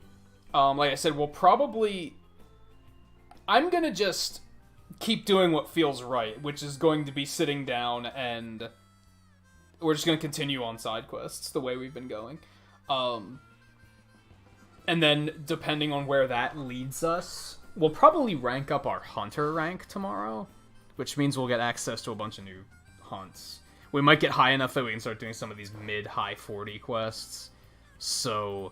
Like I said, we'll probably... I'm gonna just keep doing what feels right, which is going to be sitting down and... We're just gonna continue on side quests the way we've been going. And then, depending on where that leads us, we'll probably rank up our hunter rank tomorrow, which means we'll get access to a bunch of new hunts. We might get high enough that we can start doing some of these mid-high 40 quests. So,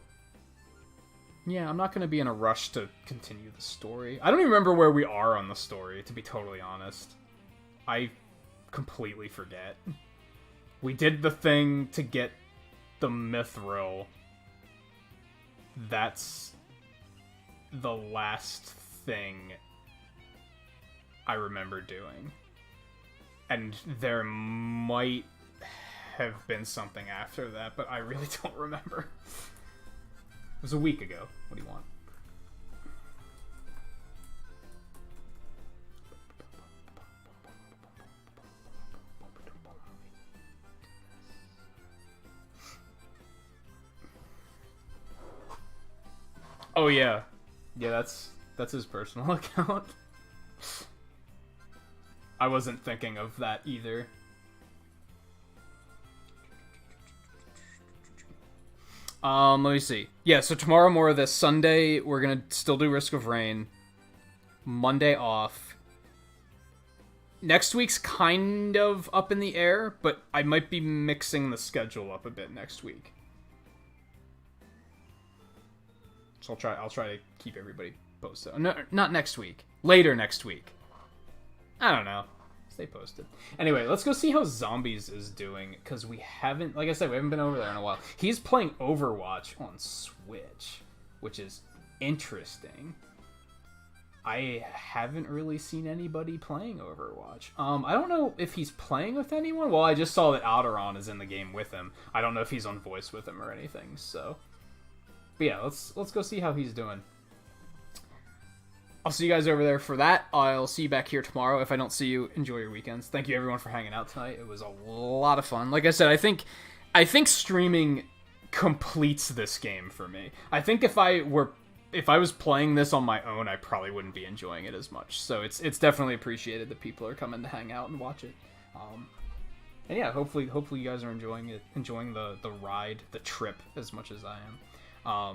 yeah, I'm not going to be in a rush to continue the story. I don't even remember where we are on the story, to be totally honest. I completely forget. We did the thing to get the mithril. That's the last thing I remember doing. And there might have been something after that, but I really don't remember. It was a week ago. What do you want? Oh yeah. Yeah, that's his personal account. I wasn't thinking of that either. Let me see. Yeah, so tomorrow more of this. Sunday, we're gonna still do Risk of Rain. Monday off. Next week's kind of up in the air, but I might be mixing the schedule up a bit next week. So I'll try to keep everybody posted. No, not next week. Later next week. I don't know. Stay posted. Anyway, let's go see how Zombies is doing, because we haven't, like I said, we haven't been over there in a while. He's playing Overwatch on Switch, which is interesting. I haven't really seen anybody playing Overwatch. I don't know if he's playing with anyone. Well, I just saw that Alderon is in the game with him. I don't know if he's on voice with him or anything, so... But yeah, let's go see how he's doing. I'll see you guys over there for that. I'll see you back here tomorrow. If I don't see you, enjoy your weekends. Thank you everyone for hanging out tonight. It was a lot of fun. Like I said, I think streaming completes this game for me. I think if I was playing this on my own, I probably wouldn't be enjoying it as much. So it's definitely appreciated that people are coming to hang out and watch it. And yeah, hopefully you guys are enjoying the ride, the trip as much as I am. I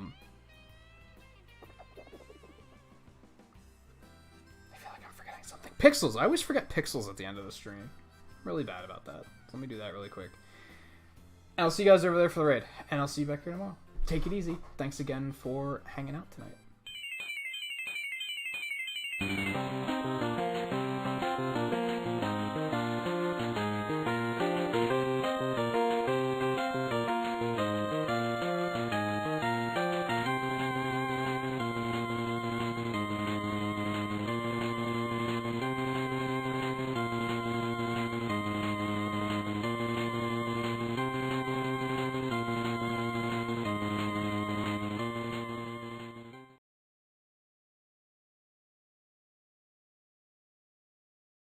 feel like I'm forgetting something. Pixels. I always forget pixels at the end of the stream. I'm really bad about that. So let me do that really quick. And I'll see you guys over there for the raid, and I'll see you back here tomorrow. Take it easy. Thanks again for hanging out tonight.